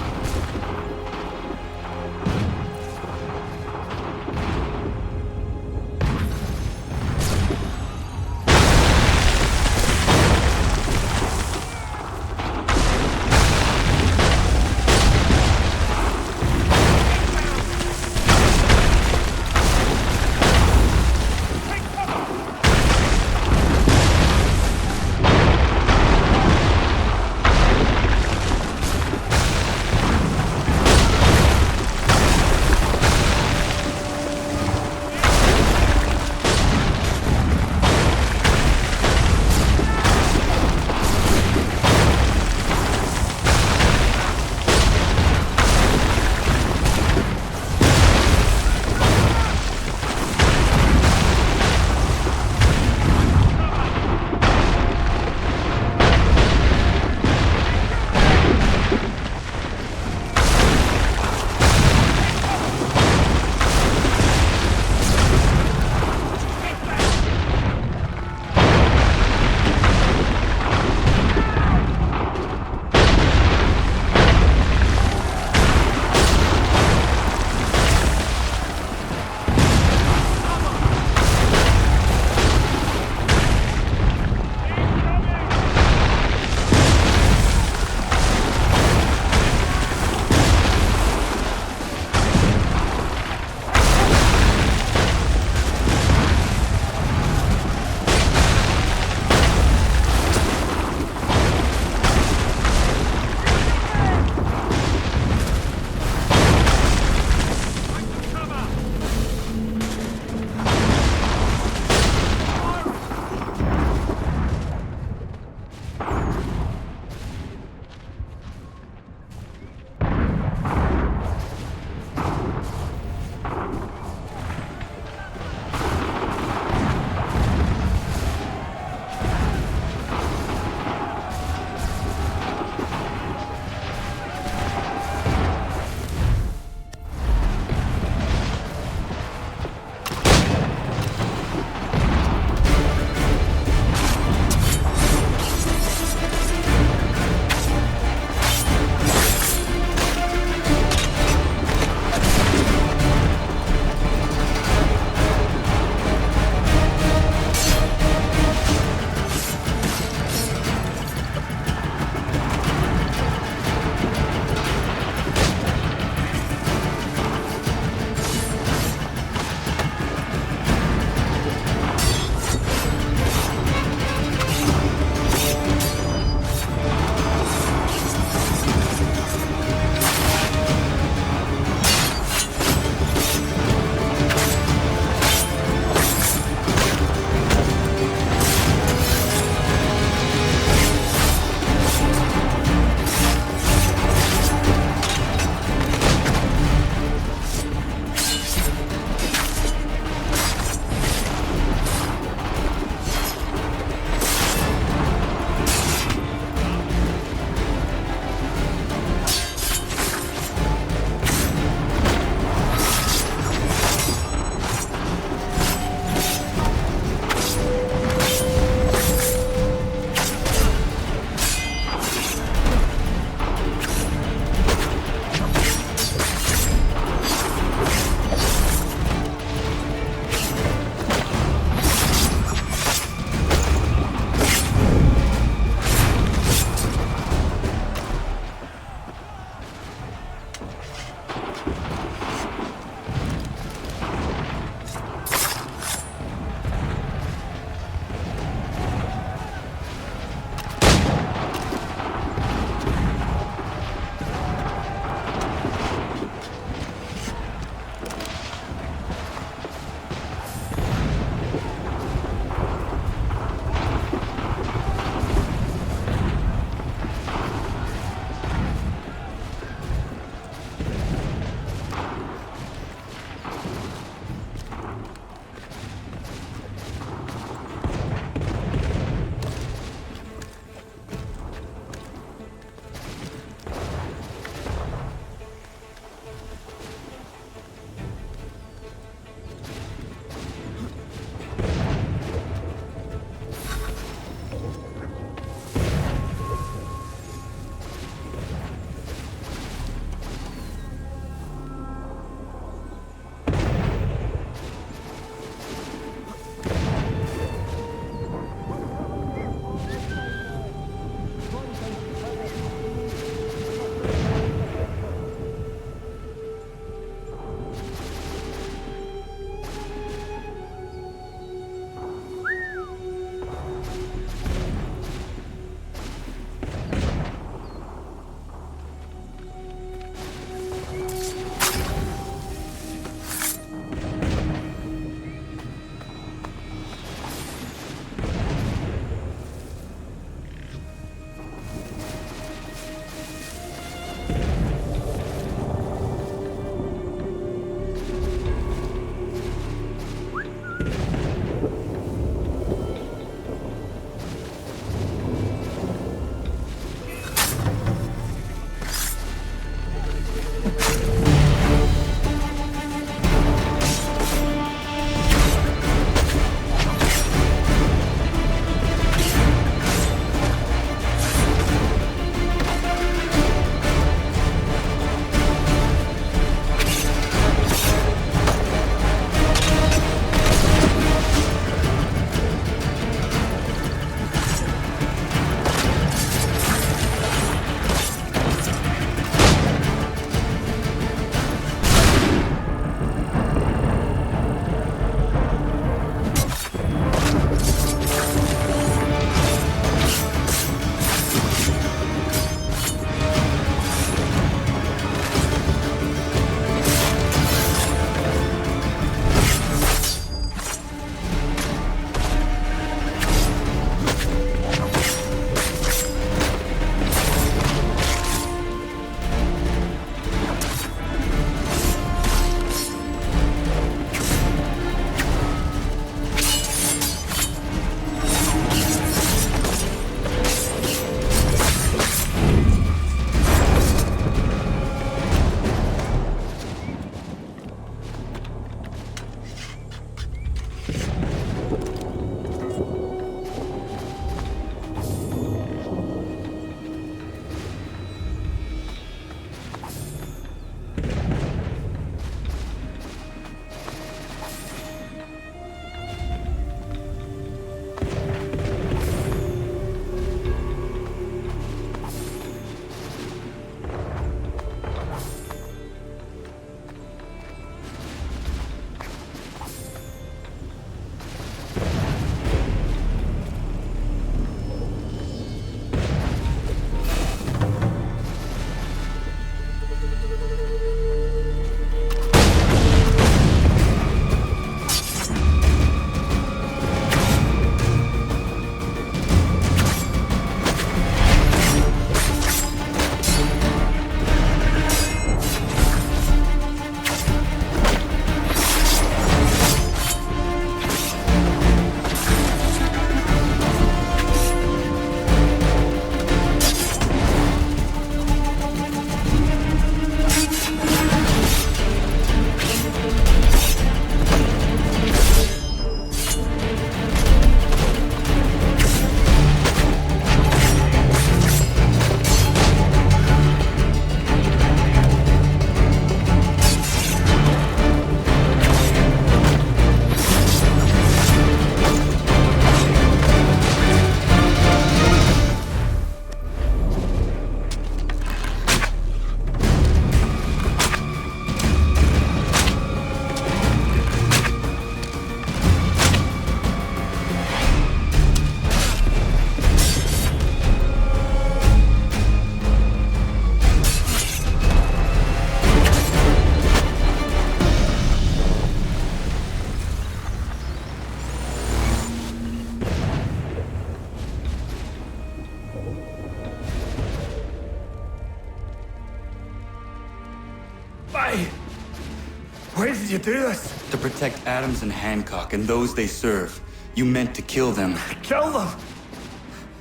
Why did you do this? To protect Adams and Hancock and those they serve. You meant to kill them. Kill them?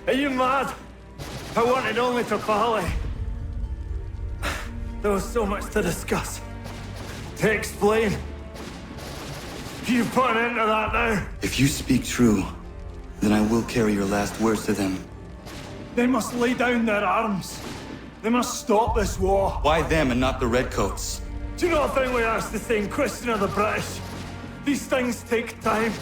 Are you mad? I wanted only to parley. There was so much to discuss, to explain. You put an end to that now. If you speak true, then I will carry your last words to them. They must lay down their arms. They must stop this war. Why them and not the Redcoats? Do you not think we asked the same question of the British? These things take time.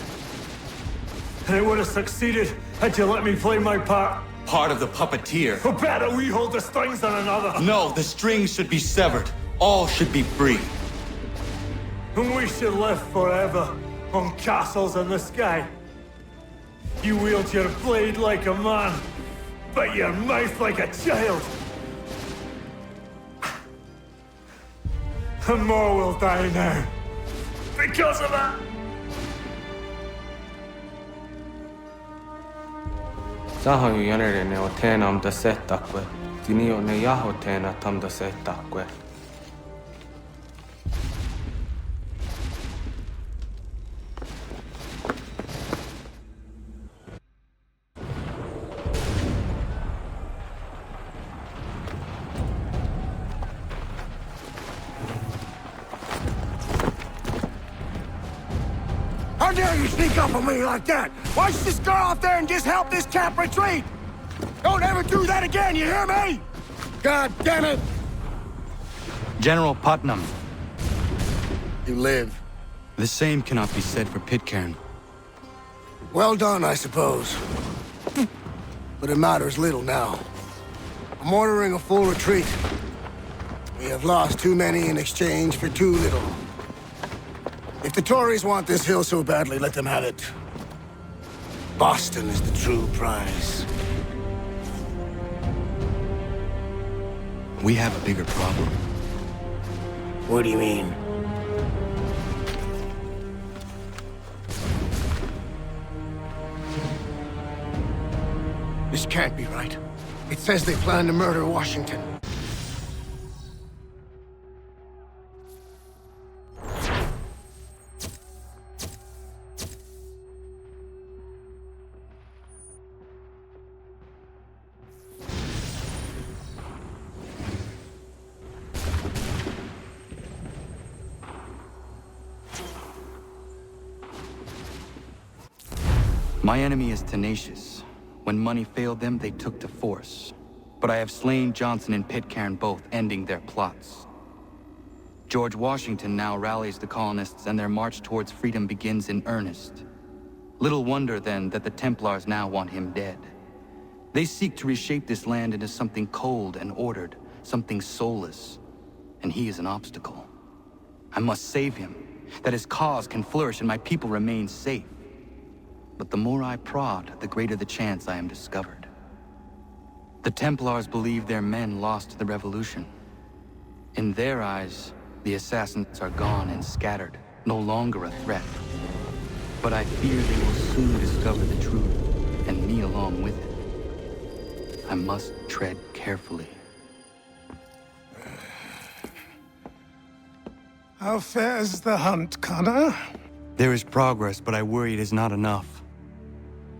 And it would have succeeded had you let me play my part. part of the puppeteer. Or better, we hold the strings on another. No, the strings should be severed. All should be free. And we should live forever on castles in the sky. You wield your blade like a man, but your mouth like a child. And more will die now. Because of that. Sahoju jänerene o teena am da setakwe. Tini o ne yaho teena tam da setakwe. How dare you sneak up on me like that? Why don't you just go out there and just help this camp retreat? Don't ever do that again, you hear me? God damn it! General Putnam. You live. The same cannot be said for Pitcairn. Well done, I suppose. But it matters little now. I'm ordering a full retreat. We have lost too many in exchange for too little. If the Tories want this hill so badly, let them have it. Boston is the true prize. We have a bigger problem. What do you mean? This can't be right. It says they plan to murder Washington. My enemy is tenacious. When money failed them, they took to force. But I have slain Johnson and Pitcairn both, ending their plots. George Washington now rallies the colonists, and their march towards freedom begins in earnest. Little wonder, then, that the Templars now want him dead. They seek to reshape this land into something cold and ordered, something soulless. And he is an obstacle. I must save him, that his cause can flourish and my people remain safe. But the more I prod, the greater the chance I am discovered. The Templars believe their men lost the revolution. In their eyes, the assassins are gone and scattered, no longer a threat. But I fear they will soon discover the truth, and me along with it. I must tread carefully. How fares the hunt, Connor? There is progress, but I worry it is not enough.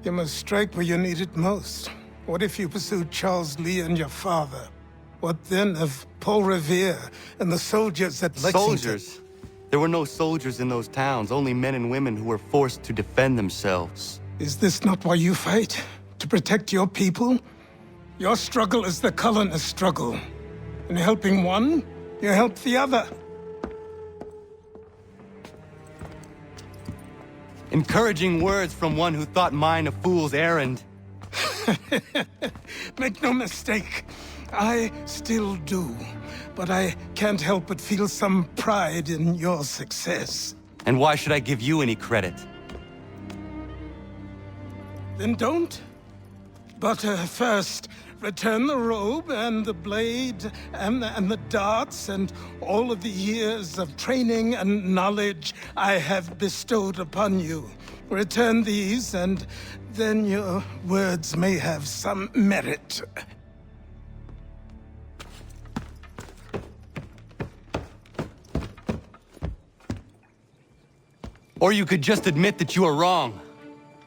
You must strike where you need it most. What if you pursued Charles Lee and your father? What then of Paul Revere and the soldiers at Lexington? Soldiers? There were no soldiers in those towns, only men and women who were forced to defend themselves. Is this not why you fight? To protect your people? Your struggle is the colonist struggle. In helping one, you help the other. Encouraging words from one who thought mine a fool's errand. Make no mistake, I still do. But I can't help but feel some pride in your success. And why should I give you any credit? Then don't. But first, return the robe and the blade and the darts and all of the years of training and knowledge I have bestowed upon you. Return these, and then your words may have some merit. Or you could just admit that you are wrong.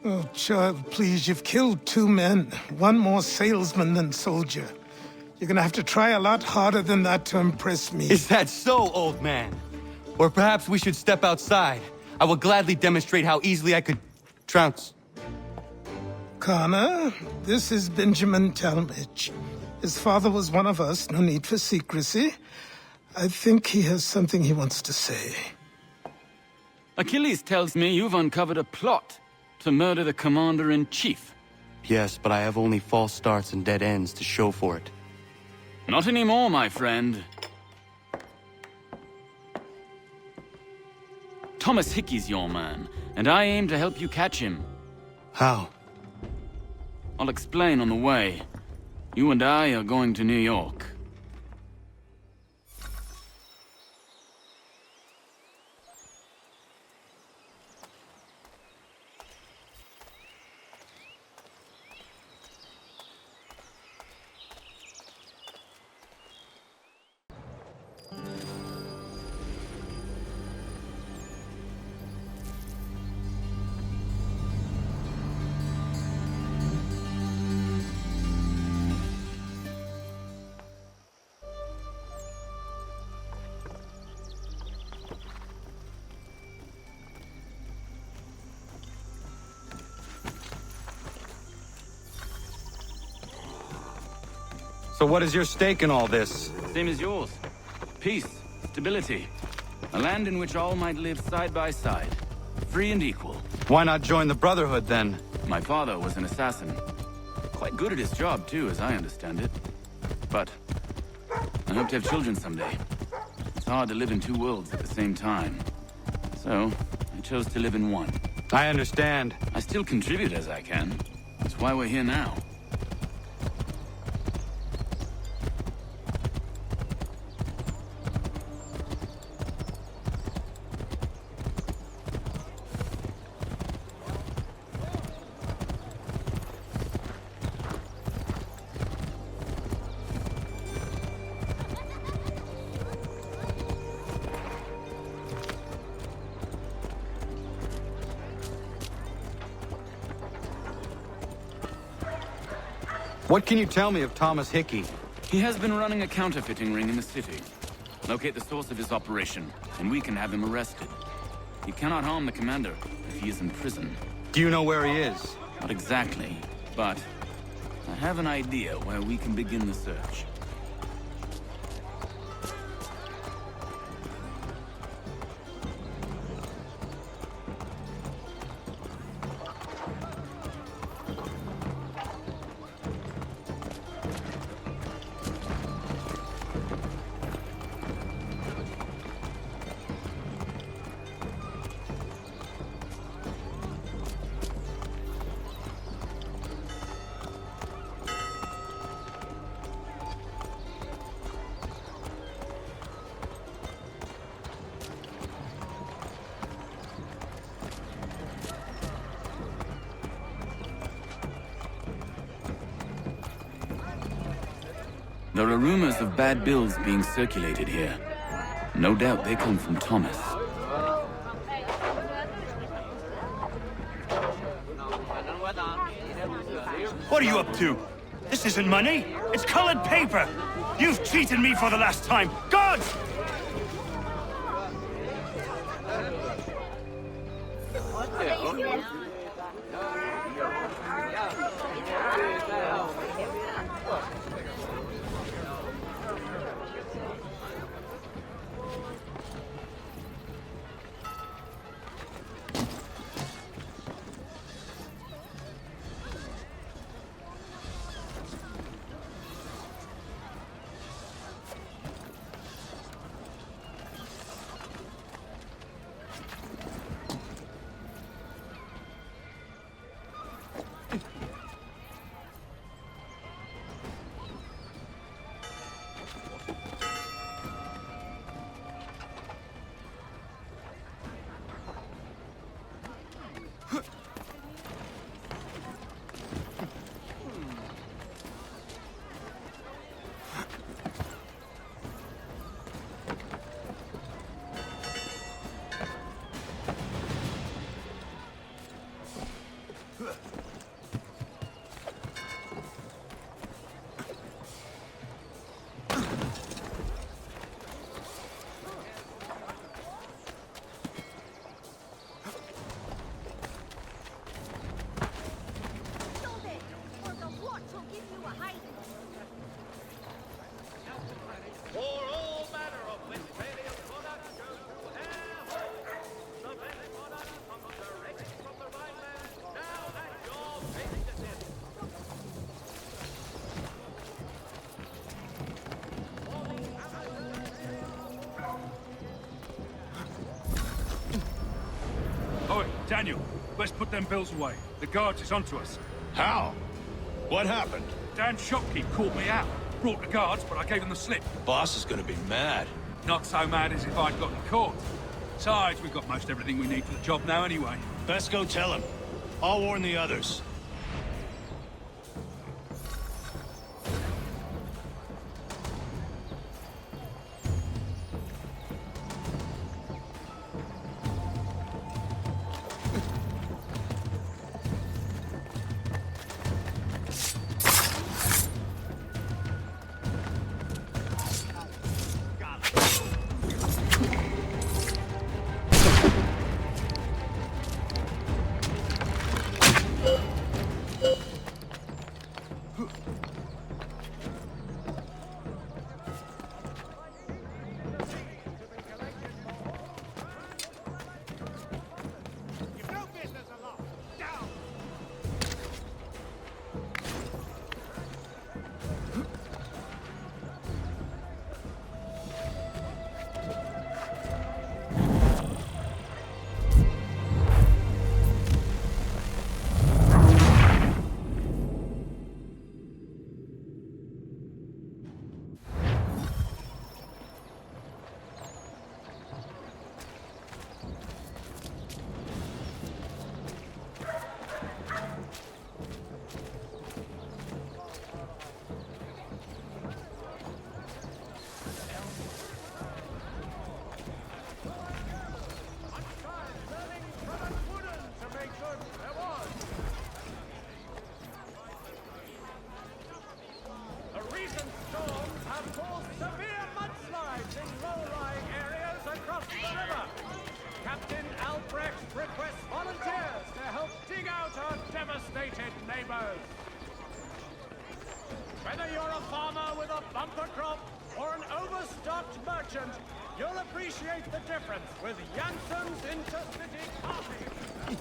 Oh, child, please, you've killed 2 men. One more salesman than soldier. You're gonna have to try a lot harder than that to impress me. Is that so, old man? Or perhaps we should step outside. I will gladly demonstrate how easily I could trounce. Connor, this is Benjamin Talmadge. His father was one of us, no need for secrecy. I think he has something he wants to say. Achilles tells me you've uncovered a plot to murder the commander-in-chief. Yes, but I have only false starts and dead ends to show for it. Not anymore, my friend. Thomas Hickey's your man, and I aim to help you catch him. How? I'll explain on the way. You and I are going to New York. So what is your stake in all this? Same as yours. Peace, stability. A land in which all might live side by side. Free and equal. Why not join the Brotherhood, then? My father was an assassin. Quite good at his job, too, as I understand it. But I hope to have children someday. It's hard to live in two worlds at the same time. So, I chose to live in one. I understand. I still contribute as I can. That's why we're here now. What can you tell me of Thomas Hickey? He has been running a counterfeiting ring in the city. Locate the source of his operation, and we can have him arrested. He cannot harm the commander if he is in prison. Do you know where he is? Not exactly, but I have an idea where we can begin the search. There are rumors of bad bills being circulated here. No doubt they come from Thomas. What are you up to? This isn't money. It's colored paper. You've cheated me for the last time. Gods! Daniel, let's put them bills away. The guards is onto us. How? What happened? Dan's shopkeep called me out. Brought the guards, but I gave them the slip. Boss is gonna be mad. Not so mad as if I'd gotten caught. Besides, we've got most everything we need for the job now anyway. Best go tell him. I'll warn the others. Whether you're a farmer with a bumper crop or an overstocked merchant, you'll appreciate the difference with Janssen's Intercity Coffee.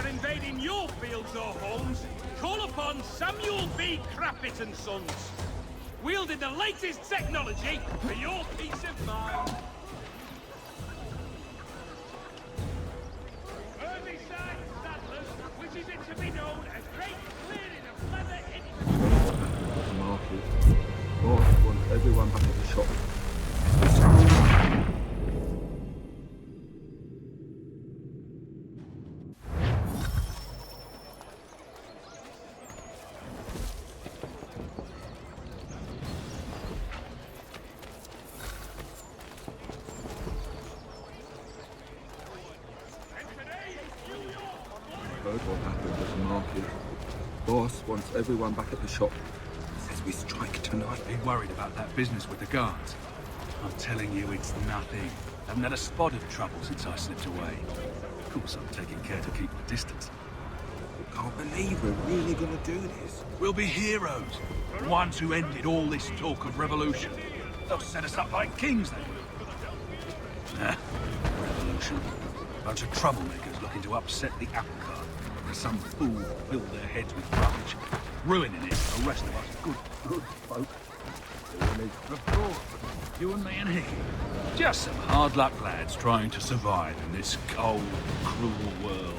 Invading your fields or homes, call upon Samuel B. Crappit and Sons, wielding the latest technology for your peace of mind. Merseyside Saddlers wishes it to be known as Great Clearing of Leather The market. Boss wants everyone back at the shop. Heard what happened at the market. Boss wants everyone back at the shop. Says we strike tonight. Be worried about that business with the guards. I'm telling you, it's nothing. Haven't had a spot of trouble since I slipped away. Of course, I'm taking care to keep my distance. Can't believe we're really gonna do this. We'll be heroes. The ones who ended all this talk of revolution. They'll set us up like kings, they will. Nah, revolution. Bunch of troublemakers looking to upset the apple cart. Where some fool filled their heads with rubbish, ruining it for the rest of us good folk. Of course, you and me and Hickey. Just some hard luck lads trying to survive in this cold, cruel world.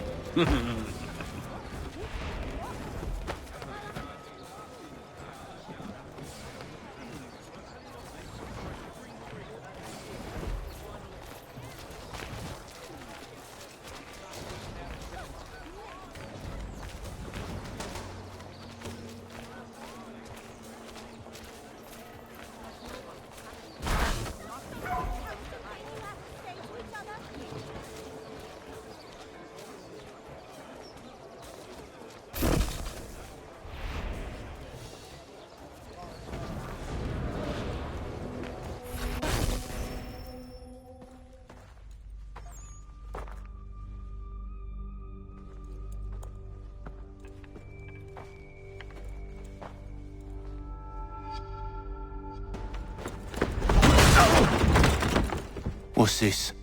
What's this?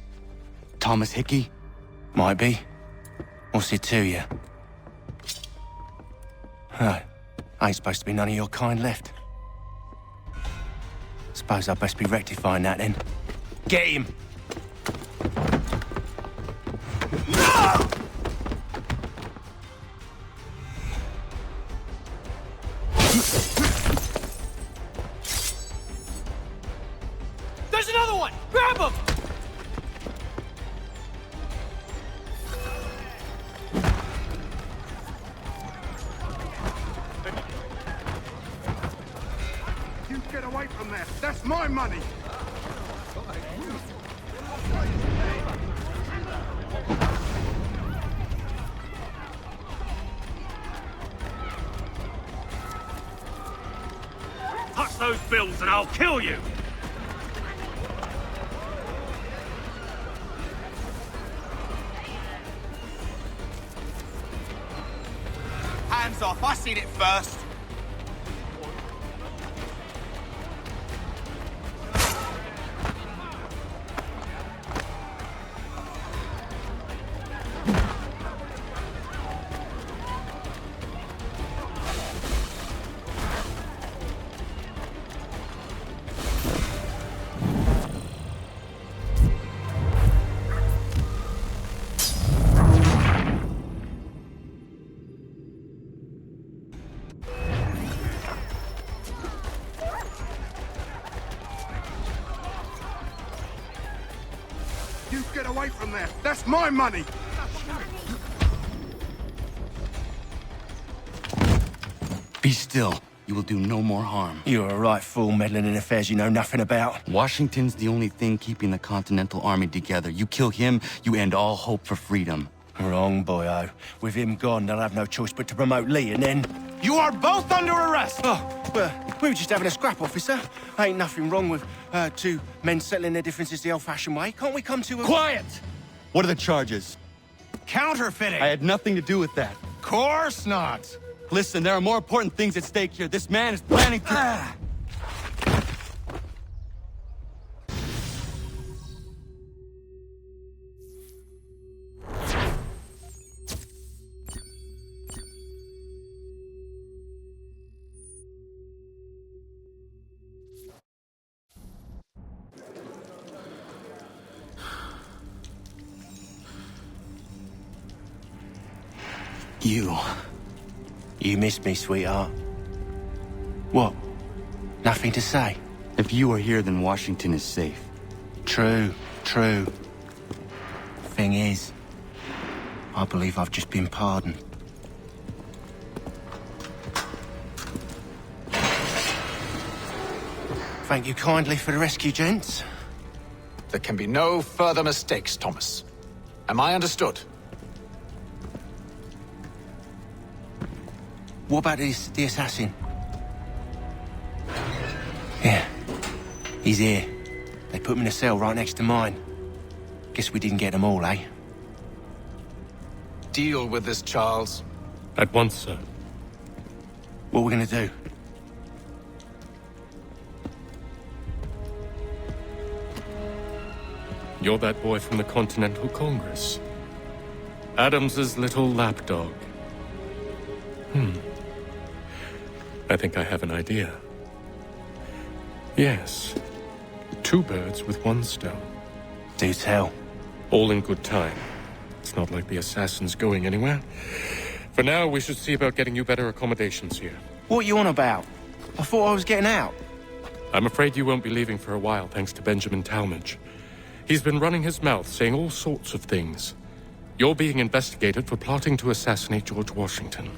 Thomas Hickey? Might be. What's it to you? Oh, ain't supposed to be none of your kind left. Suppose I best be rectifying that then. Get him! There's another one! Grab him! You get away from there. That's my money. Touch those bills and I'll kill you! Hands off. I seen it first. You get away from there. That's my money. Be still. You will do no more harm. You're a right fool meddling in affairs you know nothing about. Washington's the only thing keeping the Continental Army together. You kill him, you end all hope for freedom. Wrong, boyo. With him gone, they'll have no choice but to promote Lee, and then... You are both under arrest! Oh, well, we were just having a scrap, officer. Ain't nothing wrong with two men settling their differences the old-fashioned way. Can't we come to a... Quiet! What are the charges? Counterfeiting! I had nothing to do with that. Course not! Listen, there are more important things at stake here. This man is planning to... You missed me, sweetheart. What? Nothing to say? If you are here, then Washington is safe. True. Thing is, I believe I've just been pardoned. Thank you kindly for the rescue, gents. There can be no further mistakes, Thomas. Am I understood? What about the assassin? Yeah, he's here. They put him in a cell right next to mine. Guess we didn't get them all, eh? Deal with this, Charles. At once, sir. What are we gonna do? You're that boy from the Continental Congress. Adams's little lapdog. I think I have an idea. Yes. 2 birds with 1 stone. Do tell. All in good time. It's not like the Assassins going anywhere. For now, we should see about getting you better accommodations here. What you on about? I thought I was getting out. I'm afraid you won't be leaving for a while, thanks to Benjamin Talmadge. He's been running his mouth, saying all sorts of things. You're being investigated for plotting to assassinate George Washington.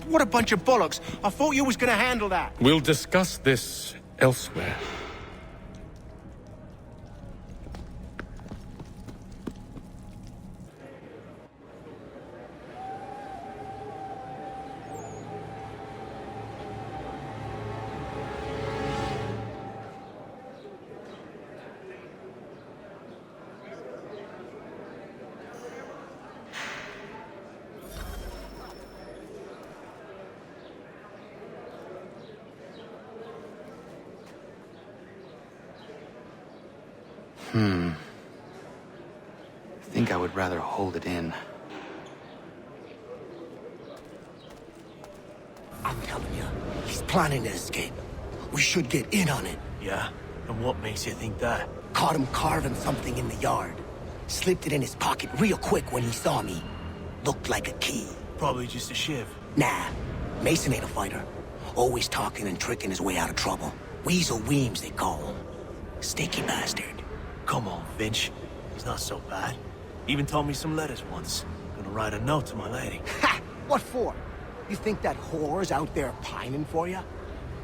What a bunch of bollocks. I thought you was gonna handle that. We'll discuss this elsewhere. I think I would rather hold it in. I'm telling you, he's planning to escape. We should get in on it. Yeah? And what makes you think that? Caught him carving something in the yard. Slipped it in his pocket real quick when he saw me. Looked like a key. Probably just a shiv. Nah, Mason ain't a fighter. Always talking and tricking his way out of trouble. Weasel Weems, they call him. Stinky bastard. Come on, Finch. He's not so bad. Even told me some letters once. Gonna write a note to my lady. Ha! What for? You think that whore's out there pining for you?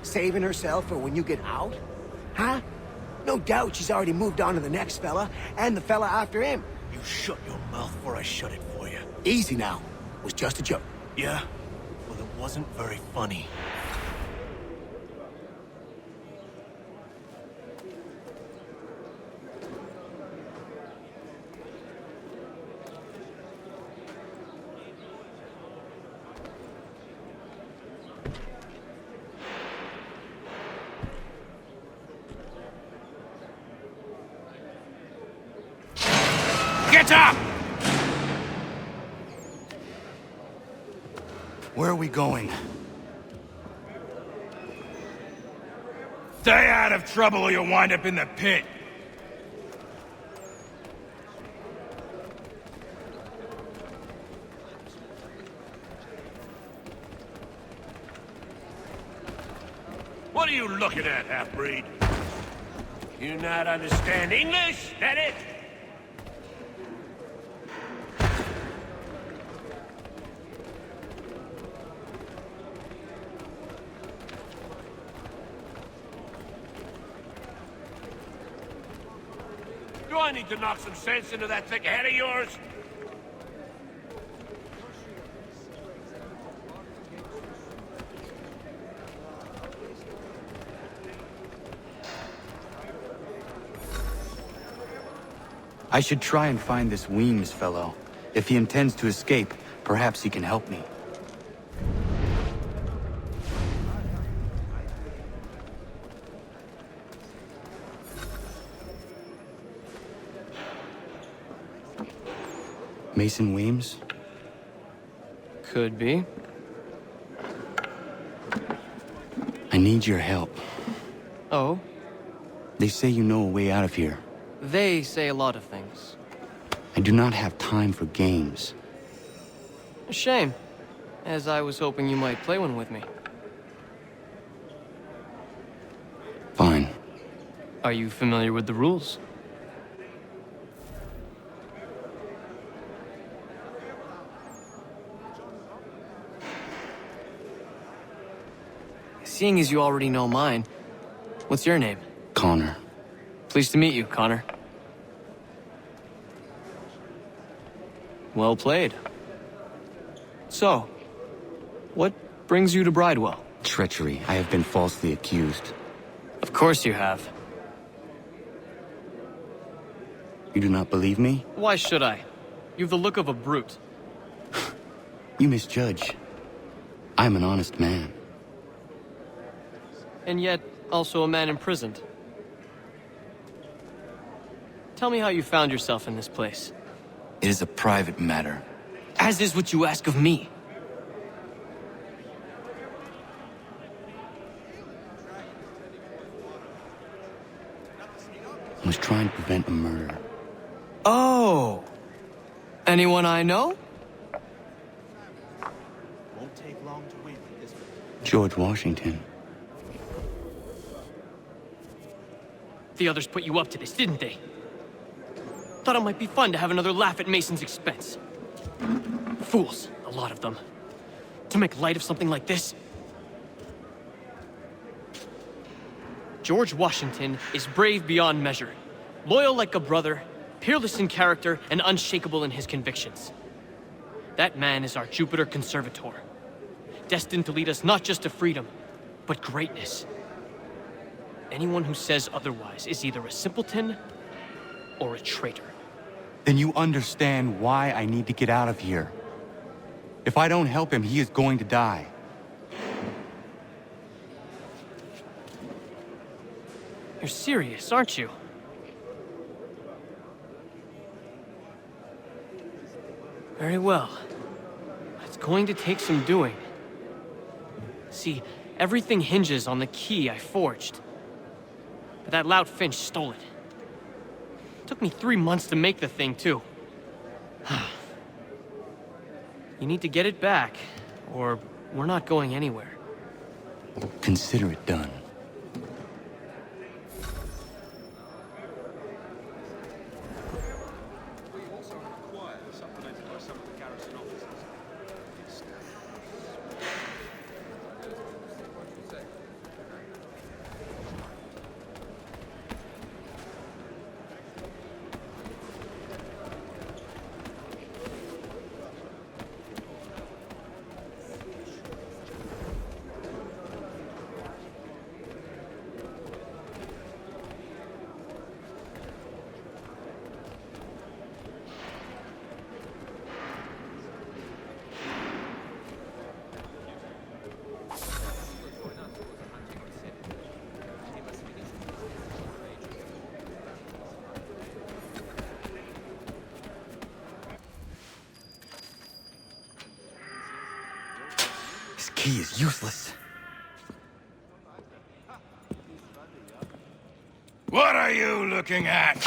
Saving herself for when you get out? Huh? No doubt she's already moved on to the next fella, and the fella after him. You shut your mouth before I shut it for you. Easy now. It was just a joke. Yeah? Well, it wasn't very funny. Get up! Where are we going? Stay out of trouble or you'll wind up in the pit. What are you looking at, half-breed? You not understand English? That it? Do I need to knock some sense into that thick head of yours? I should try and find this Weems fellow. If he intends to escape, perhaps he can help me. Mason Weems? Could be. I need your help. Oh? They say you know a way out of here. They say a lot of things. I do not have time for games. A shame, as I was hoping you might play one with me. Fine. Are you familiar with the rules? Seeing as you already know mine, what's your name? Connor. Pleased to meet you, Connor. Well played. So, what brings you to Bridewell? Treachery. I have been falsely accused. Of course you have. You do not believe me? Why should I? You've the look of a brute. You misjudge. I'm an honest man. And yet, also a man imprisoned. Tell me how you found yourself in this place. It is a private matter. As is what you ask of me. I was trying to prevent a murder. Oh! Anyone I know? Won't take long to win this one. George Washington. The others put you up to this, didn't they? Thought it might be fun to have another laugh at Mason's expense. Fools, a lot of them. To make light of something like this. George Washington is brave beyond measure, loyal like a brother, peerless in character, and unshakable in his convictions. That man is our Jupiter Conservator, destined to lead us not just to freedom, but greatness. Anyone who says otherwise is either a simpleton or a traitor. Then you understand why I need to get out of here. If I don't help him, he is going to die. You're serious, aren't you? Very well. It's going to take some doing. See, everything hinges on the key I forged. But that lout Finch stole it. Took me 3 months to make the thing, too. You need to get it back, or we're not going anywhere. Consider it done. This key is useless. What are you looking at?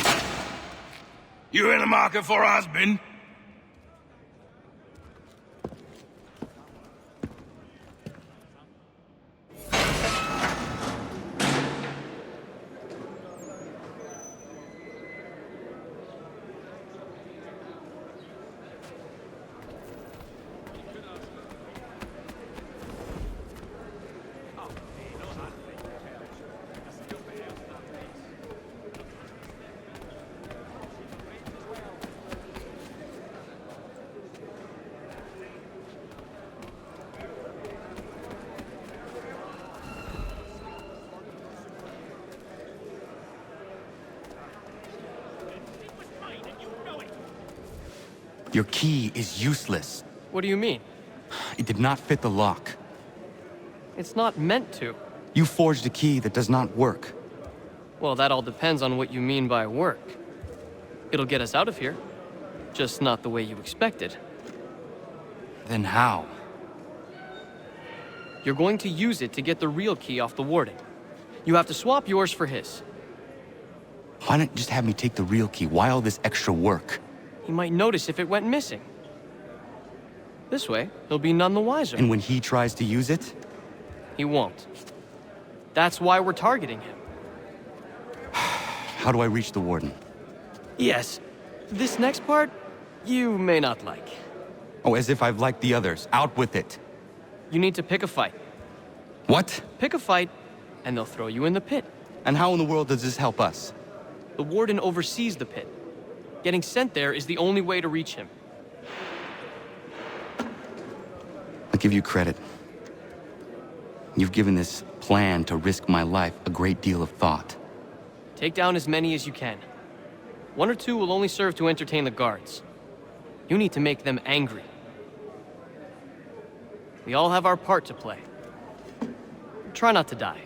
You in the market for a husband? Your key is useless. What do you mean? It did not fit the lock. It's not meant to. You forged a key that does not work. Well, that all depends on what you mean by work. It'll get us out of here. Just not the way you expected. Then how? You're going to use it to get the real key off the warden. You have to swap yours for his. Why not just have me take the real key? Why all this extra work? He might notice if it went missing. This way, he'll be none the wiser. And when he tries to use it? He won't. That's why we're targeting him. How do I reach the warden? Yes. This next part, you may not like. Oh, as if I've liked the others. Out with it. You need to pick a fight. What? Pick a fight, and they'll throw you in the pit. And how in the world does this help us? The warden oversees the pit. Getting sent there is the only way to reach him. I'll give you credit. You've given this plan to risk my life a great deal of thought. Take down as many as you can. 1 or 2 will only serve to entertain the guards. You need to make them angry. We all have our part to play. Try not to die.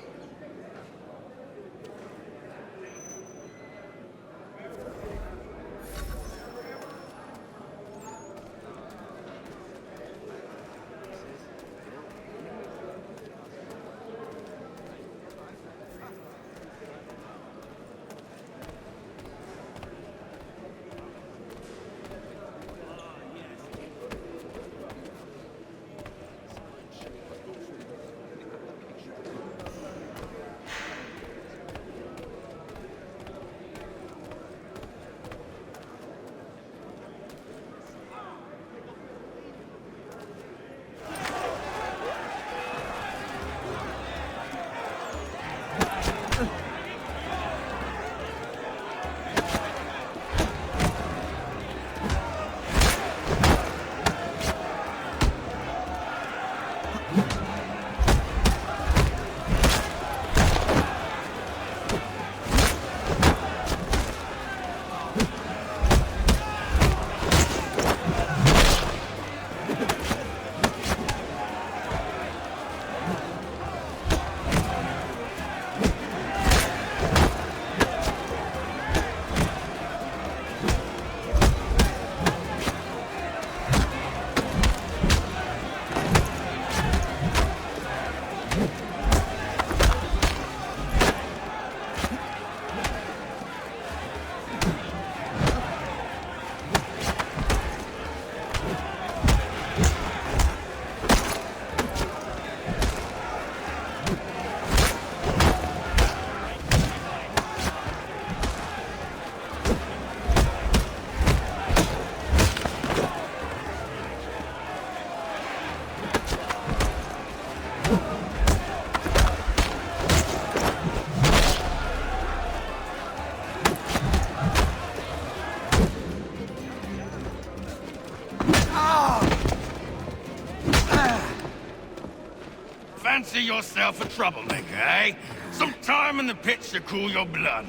Fancy yourself a troublemaker, eh? Some time in the pits to cool your blood.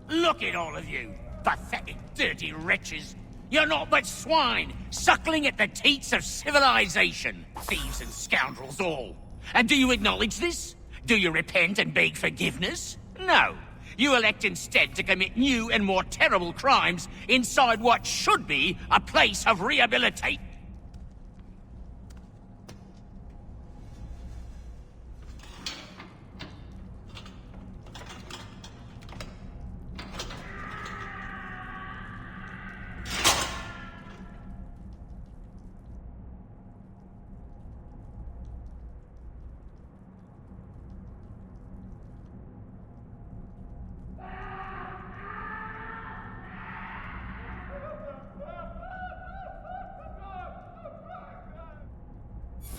Look at all of you, pathetic, dirty wretches. You're not but swine, suckling at the teats of civilization. Thieves and scoundrels all. And do you acknowledge this? Do you repent and beg forgiveness? No. You elect instead to commit new and more terrible crimes inside what should be a place of rehabilitation.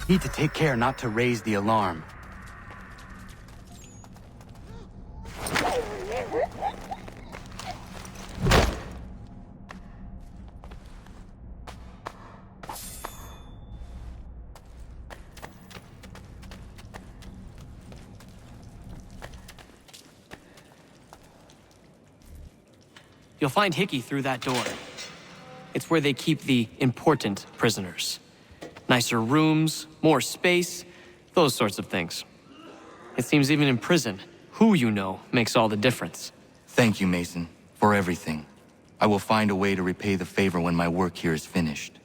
Need to take care not to raise the alarm. You'll find Hickey through that door. It's where they keep the important prisoners. Nicer rooms, more space, those sorts of things. It seems even in prison, who you know makes all the difference. Thank you, Mason, for everything. I will find a way to repay the favor when my work here is finished.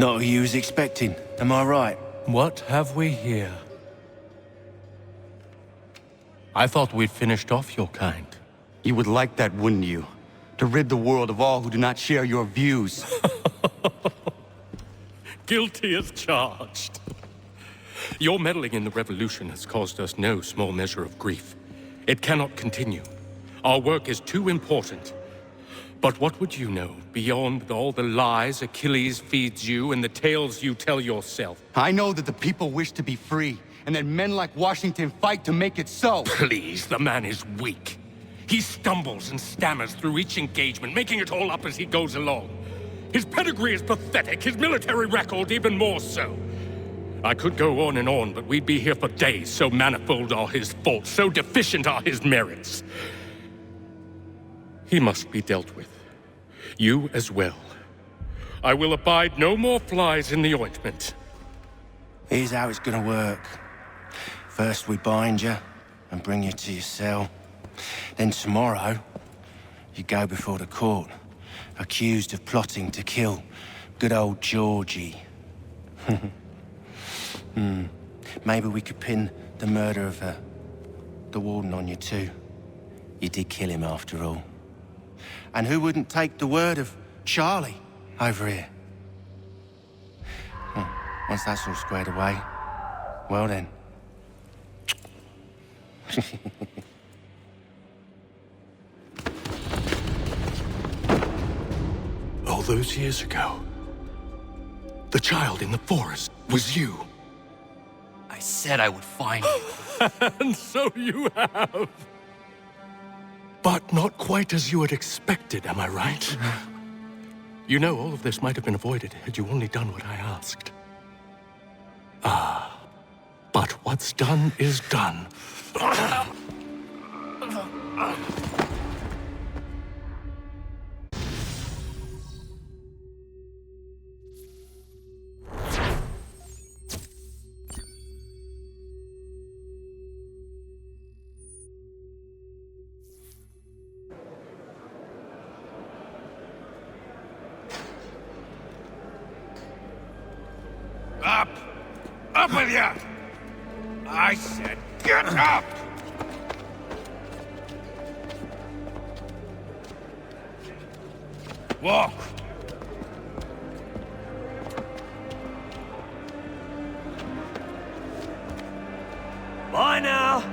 Not who you was expecting, am I right? What have we here? I thought we'd finished off your kind. You would like that, wouldn't you? To rid the world of all who do not share your views. Guilty as charged. Your meddling in the revolution has caused us no small measure of grief. It cannot continue. Our work is too important. But what would you know beyond all the lies Achilles feeds you and the tales you tell yourself? I know that the people wish to be free, and that men like Washington fight to make it so. Please, the man is weak. He stumbles and stammers through each engagement, making it all up as he goes along. His pedigree is pathetic, his military record even more so. I could go on and on, but we'd be here for days, so manifold are his faults, so deficient are his merits. He must be dealt with. You as well. I will abide no more flies in the ointment. Here's how it's gonna work. First we bind you and bring you to your cell. Then tomorrow, you go before the court, accused of plotting to kill good old Georgie. Maybe we could pin the murder of the warden on you too. You did kill him after all. And who wouldn't take the word of Charlie over here? Once that's all squared away, well then. All those years ago, the child in the forest was you. I said I would find you. And so you have. But not quite as you had expected, am I right? You know, all of this might have been avoided had you only done what I asked. Ah, but what's done is done. Up! Up with you! I said, get up! Walk! Bye now!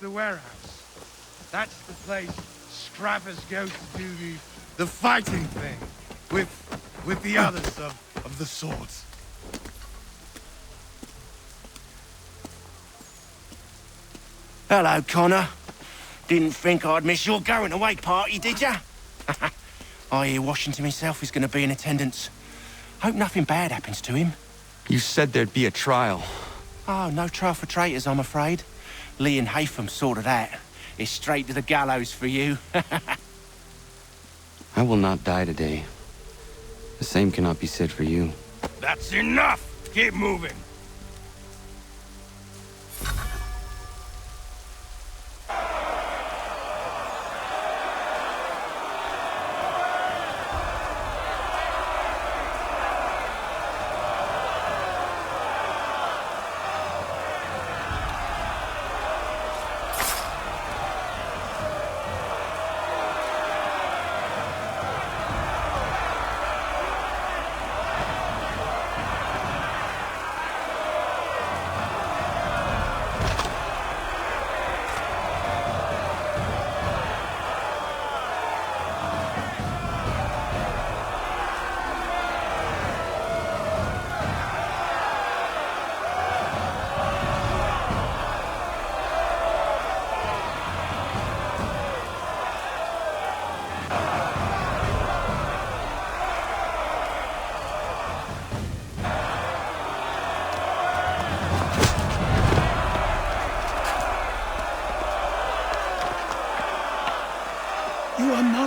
The warehouse. That's the place scrappers go to do the fighting thing with the others of the swords. Hello, Connor. Didn't think I'd miss your going away party, did ya? I hear Washington himself is going to be in attendance. Hope nothing bad happens to him. You said there'd be a trial. Oh, no trial for traitors, I'm afraid. Lee and Haytham sorted that. It's straight to the gallows for you. I will not die today. The same cannot be said for you. That's enough! Keep moving!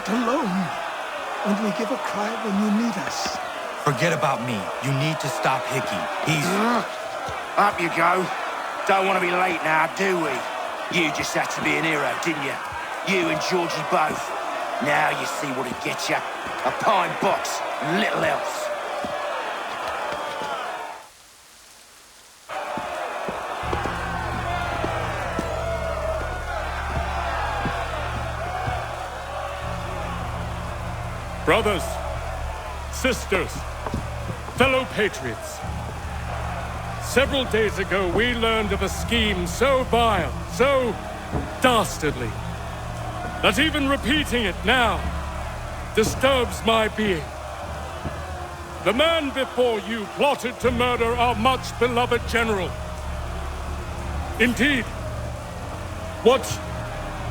not alone. Only give a cry when you need us. Forget about me. You need to stop Hickey. He's... Up you go. Don't want to be late now, do we? You just had to be an hero, didn't you? You and Georgie both. Now you see what it gets you. A pine box and little else. Brothers, sisters, fellow patriots. Several days ago, we learned of a scheme so vile, so dastardly, that even repeating it now disturbs my being. The man before you plotted to murder our much-beloved general. Indeed, what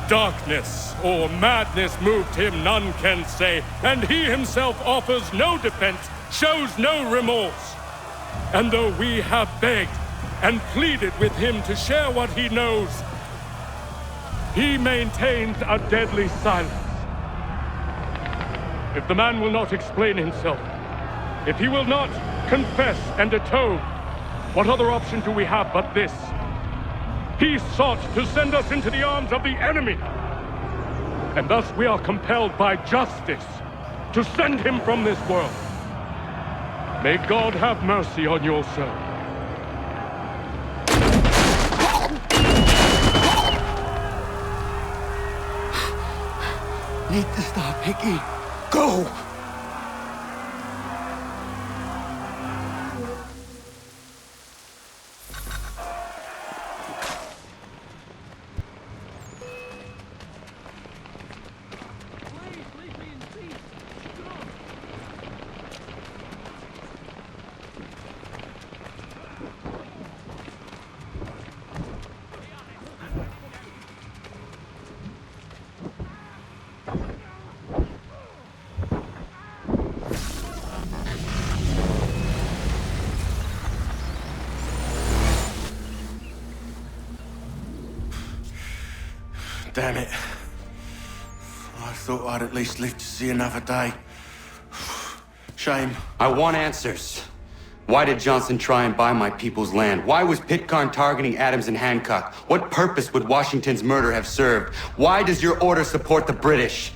darkness or madness moved him, none can say, and he himself offers no defense, shows no remorse. And though we have begged and pleaded with him to share what he knows, he maintains a deadly silence. If the man will not explain himself, if he will not confess and atone, what other option do we have but this? He sought to send us into the arms of the enemy. And thus we are compelled by justice to send him from this world. May God have mercy on your soul. Need to stop Hickey. Go! Damn it. I thought I'd at least live to see another day. Shame. I want answers. Why did Johnson try and buy my people's land? Why was Pitcairn targeting Adams and Hancock? What purpose would Washington's murder have served? Why does your order support the British?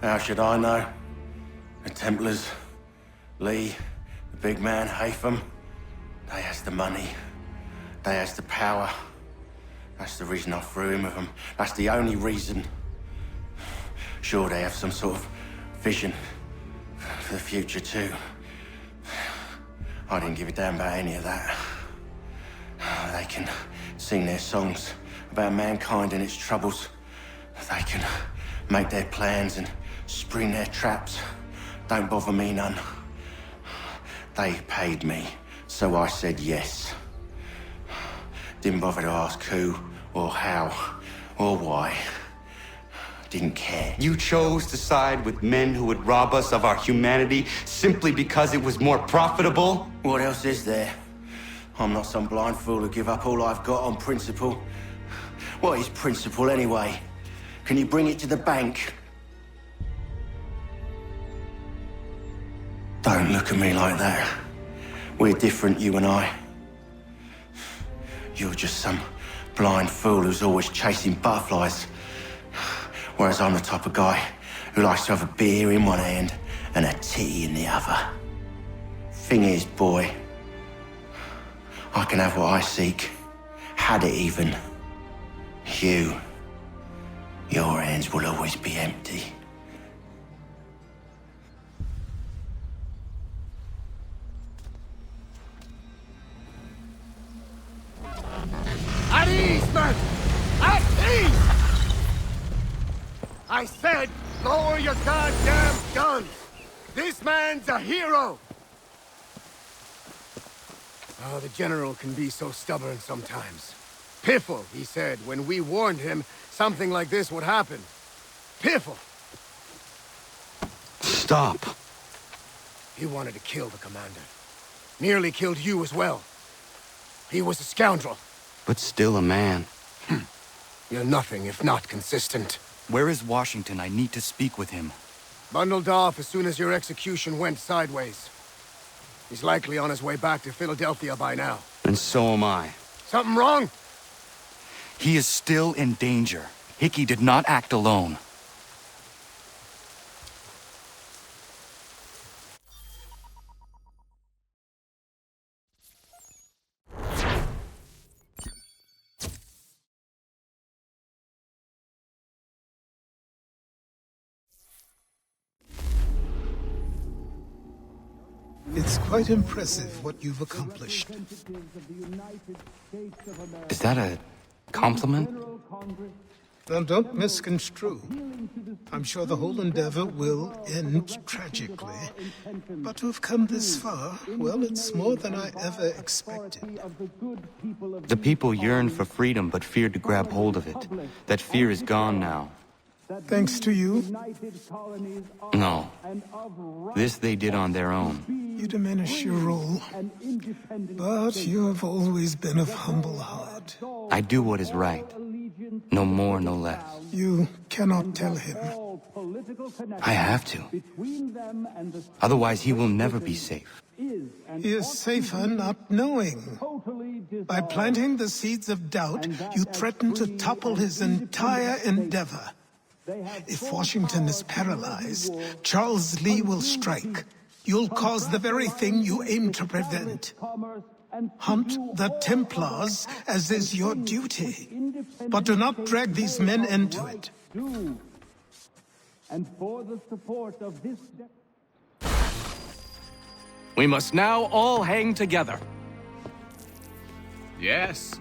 How should I know? The Templars, Lee, the big man, Haytham, they has the money. They has the power. That's the reason I threw in with them. That's the only reason. Sure, they have some sort of vision for the future too. I didn't give a damn about any of that. They can sing their songs about mankind and its troubles. They can make their plans and spring their traps. Don't bother me none. They paid me, so I said yes. Didn't bother to ask who, or how, or why. Didn't care. You chose to side with men who would rob us of our humanity simply because it was more profitable? What else is there? I'm not some blind fool to give up all I've got on principle. What is principle anyway? Can you bring it to the bank? Don't look at me like that. We're different, you and I. You're just some blind fool who's always chasing butterflies. Whereas I'm the type of guy who likes to have a beer in one hand and a tea in the other. Thing is, boy, I can have what I seek. Had it even. Your hands will always be empty. At ease, men! At ease! I said, lower your goddamn guns! This man's a hero! Oh, the General can be so stubborn sometimes. Piffle, he said, when we warned him something like this would happen. Piffle! Stop. He wanted to kill the commander. Nearly killed you as well. He was a scoundrel. But still a man. You're nothing if not consistent. Where is Washington? I need to speak with him. Bundled off as soon as your execution went sideways. He's likely on his way back to Philadelphia by now. And so am I. Something wrong? He is still in danger. Hickey did not act alone. It's quite impressive what you've accomplished. Is that a compliment? Now, don't misconstrue. I'm sure the whole endeavor will end tragically. But to have come this far, well, it's more than I ever expected. The people yearned for freedom but feared to grab hold of it. That fear is gone now. Thanks to you? No. This they did on their own. You diminish your role. But you have always been of humble heart. I do what is right. No more, no less. You cannot tell him. I have to. Otherwise, he will never be safe. He is safer not knowing. By planting the seeds of doubt, you threaten to topple his entire endeavor. If Washington is paralyzed, Charles Lee will strike. You'll cause the very thing you aim to prevent. Hunt the Templars, as is your duty. But do not drag these men into it. And for the support of this... We must now all hang together. Yes,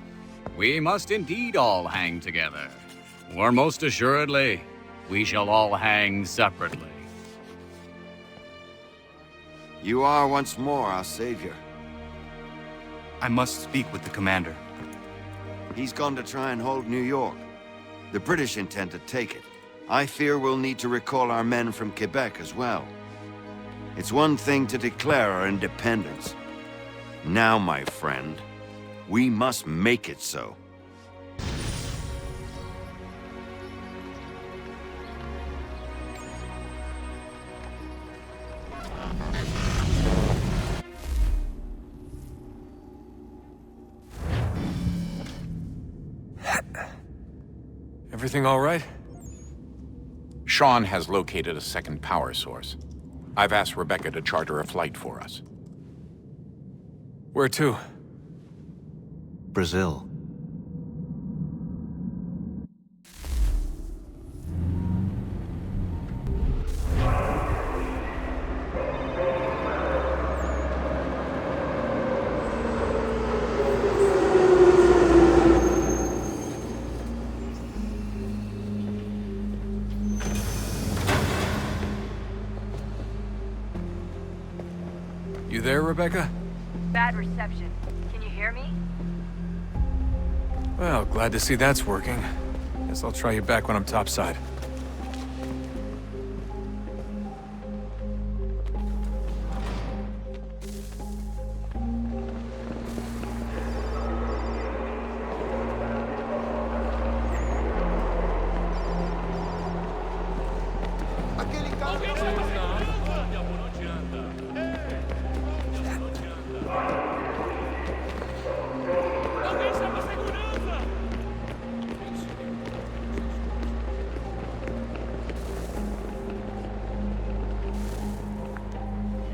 we must indeed all hang together. Or most assuredly, we shall all hang separately. You are once more our savior. I must speak with the commander. He's gone to try and hold New York. The British intend to take it. I fear we'll need to recall our men from Quebec as well. It's one thing to declare our independence. Now, my friend, we must make it so. Everything all right? Sean has located a second power source. I've asked Rebecca to charter a flight for us. Where to? Brazil. You there, Rebecca? Bad reception. Can you hear me? Well, glad to see that's working. Guess I'll try you back when I'm topside.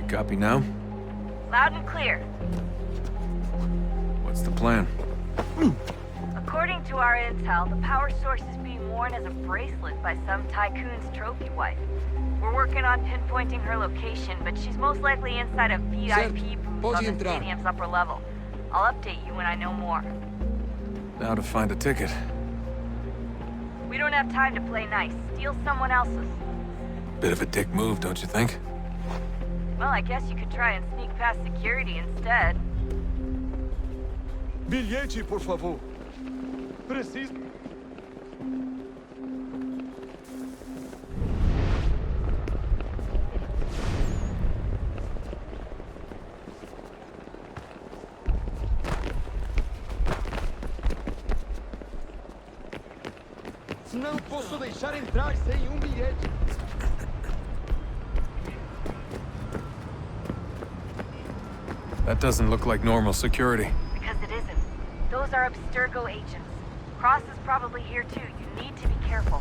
Copy now? Loud and clear. What's the plan? According to our intel, the power source is being worn as a bracelet by some tycoon's trophy wife. We're working on pinpointing her location, but she's most likely inside a VIP booth on the stadium's upper level. I'll update you when I know more. Now to find a ticket. We don't have time to play nice. Steal someone else's. Bit of a dick move, don't you think? Well, I guess you could try and sneak past security instead. Bilhete, por favor. Preciso. Não posso deixar entrar sem bilhete. That doesn't look like normal security. Because it isn't. Those are Abstergo agents. Cross is probably here too. You need to be careful.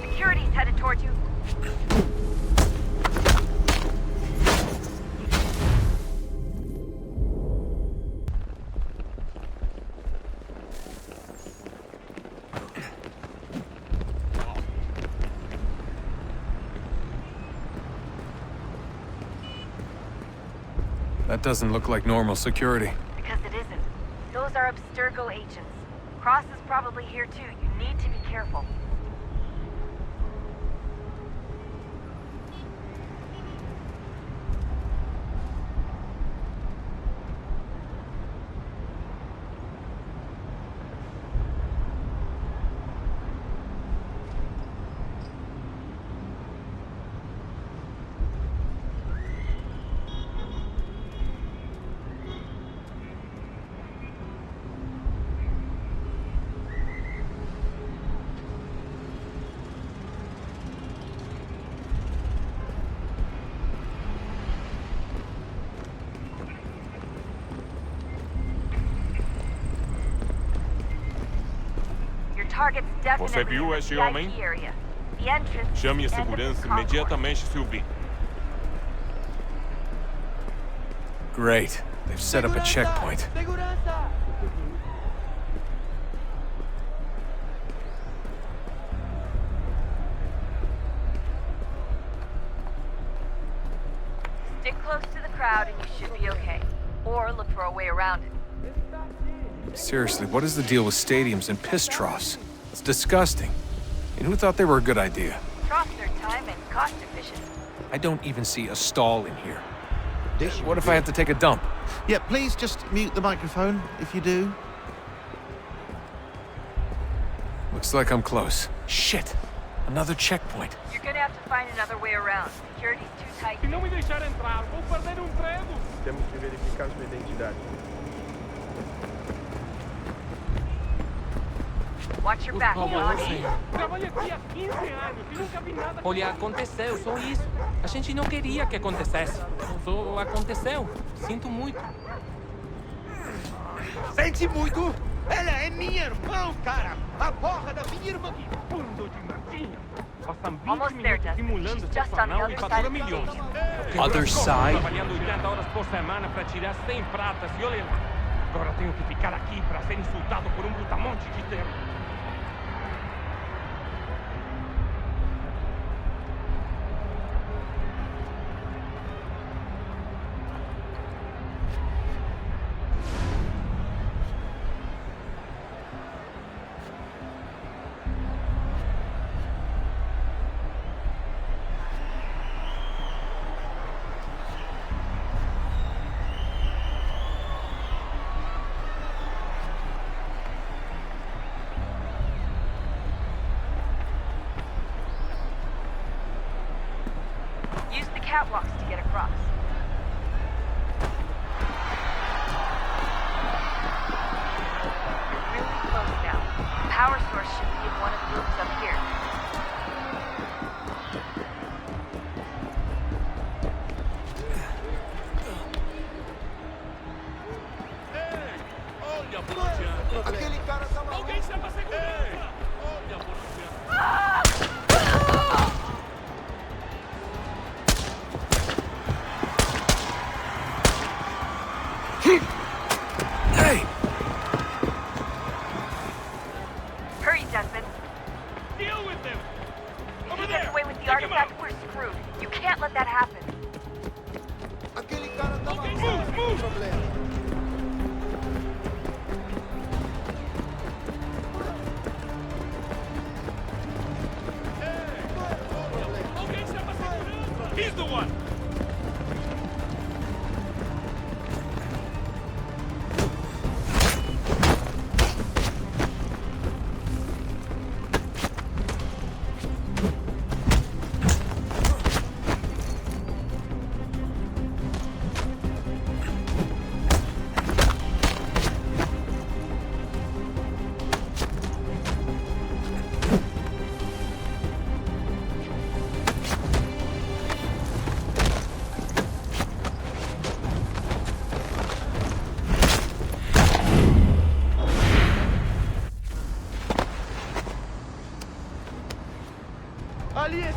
Security's headed towards you. That doesn't look like normal security. Because it isn't. Those are Abstergo agents. Cross is probably here too. You need to be careful. Você viu esse homem? Chame a segurança imediatamente se o vir. Great. They've set up a checkpoint. Stick close to the crowd and you should be okay. Or look for a way around it. Seriously, what is the deal with stadiums and piss troughs? It's disgusting. And who thought they were a good idea? Troughs are time and cost efficient. I don't even see a stall in here. What if I have to take a dump? Yeah, please just mute the microphone if you do. Looks like I'm close. Shit! Another checkpoint. You're gonna have to find another way around. Security's too tight. Se não me deixar entrar, vou perder emprego. Temos que verificar sua identidade. Watch your back, Johnny. Trabalho aqui há 15 anos e nunca vi nada. Olha, aconteceu, só isso. A gente não queria que acontecesse. Só aconteceu. Sinto muito. Sente muito? Ela é minha irmã, cara! A porra da minha irmã! Fundo de Martinha. Passam 20 Almost there, minutos Dustin. simulando She's sexo just on the anal other e side fatura of the milhões. stadium. Other side? Trabalhando 80 horas por semana para tirar 100 pratas e olha lá. Agora tenho que ficar aqui para ser insultado por brutamonte de terra. Use the catwalks to get across. You're really close now. The power source should be in one of the rooms up here. Olha a polícia! Aquele cara tá maluco! Alguém chama a segurança! Olha a polícia! Hey! Hurry, Desmond. Deal with them! If he gets away with the artifact, we're screwed. You can't let that happen. Aquele cara tá maluco! Não tem problema.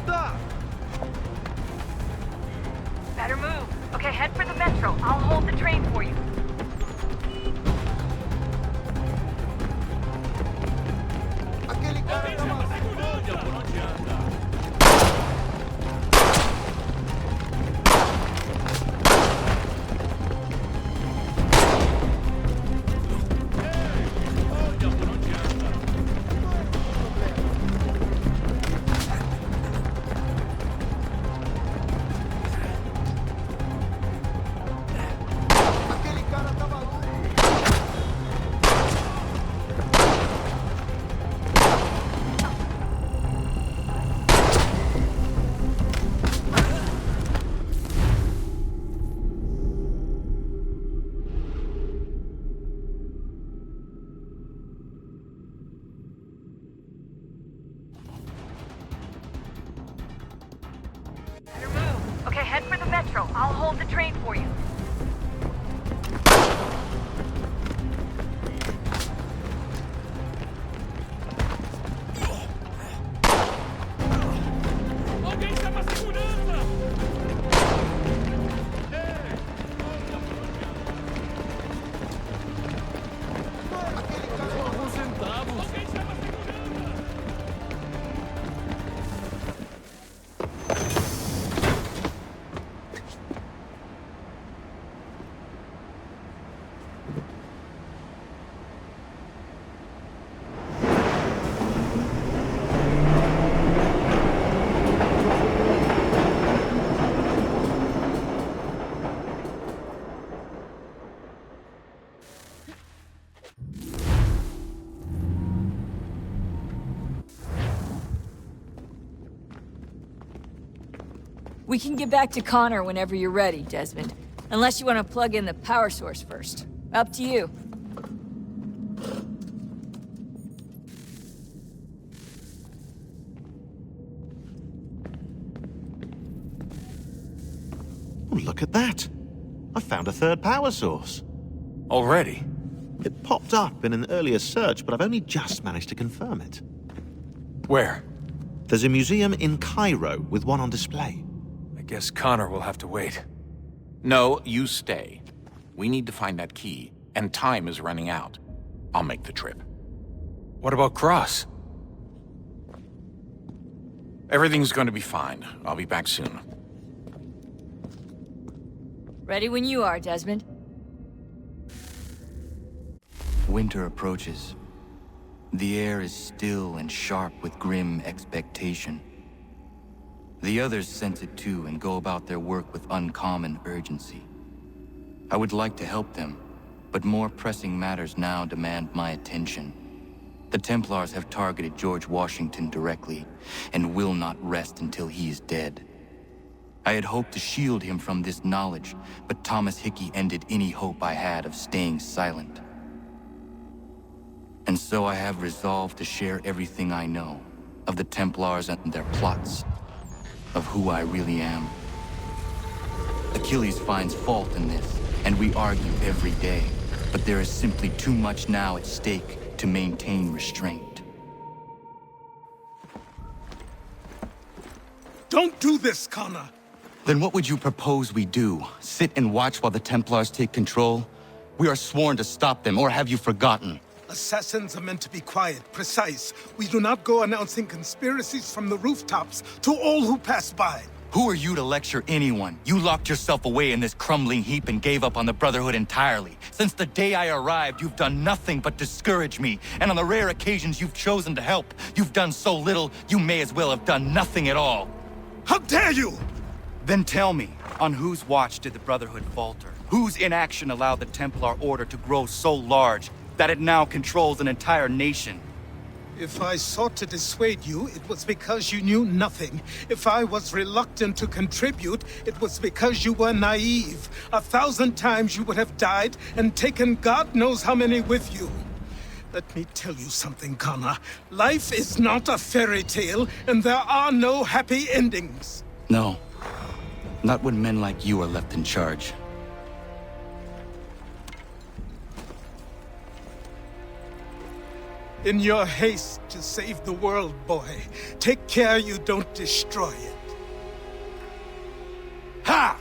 Stop! Better move. Okay, head for the metro. I'll hold the train for you. Aquele cara tá maluco. Por onde anda? Okay, head for the metro. I'll hold the train for you. Alguém chama a segurança! Alguns centavos. Alguém chama a segurança! We can get back to Connor whenever you're ready, Desmond. Unless you want to plug in the power source first. Up to you. Oh, look at that. I found a third power source. Already? It popped up in an earlier search, but I've only just managed to confirm it. Where? There's a museum in Cairo with one on display. I guess Connor will have to wait. No, you stay. We need to find that key, and time is running out. I'll make the trip. What about Cross? Everything's going to be fine. I'll be back soon. Ready when you are, Desmond. Winter approaches. The air is still and sharp with grim expectation. The others sense it too and go about their work with uncommon urgency. I would like to help them, but more pressing matters now demand my attention. The Templars have targeted George Washington directly, and will not rest until he is dead. I had hoped to shield him from this knowledge, but Thomas Hickey ended any hope I had of staying silent. And so I have resolved to share everything I know of the Templars and their plots, of who I really am. Achilles finds fault in this, and we argue every day, but there is simply too much now at stake to maintain restraint. Don't do this, Connor! Then what would you propose we do? Sit and watch while the Templars take control? We are sworn to stop them, or have you forgotten? Assassins are meant to be quiet, precise. We do not go announcing conspiracies from the rooftops to all who pass by. Who are you to lecture anyone? You locked yourself away in this crumbling heap and gave up on the Brotherhood entirely. Since the day I arrived, you've done nothing but discourage me. And on the rare occasions you've chosen to help, you've done so little, you may as well have done nothing at all. How dare you! Then tell me, on whose watch did the Brotherhood falter? Whose inaction allowed the Templar Order to grow so large that it now controls an entire nation? If I sought to dissuade you, it was because you knew nothing. If I was reluctant to contribute, it was because you were naive. 1,000 times you would have died and taken God knows how many with you. Let me tell you something, Connor. Life is not a fairy tale, and there are no happy endings. No. Not when men like you are left in charge. In your haste to save the world, boy, take care you don't destroy it. Ha!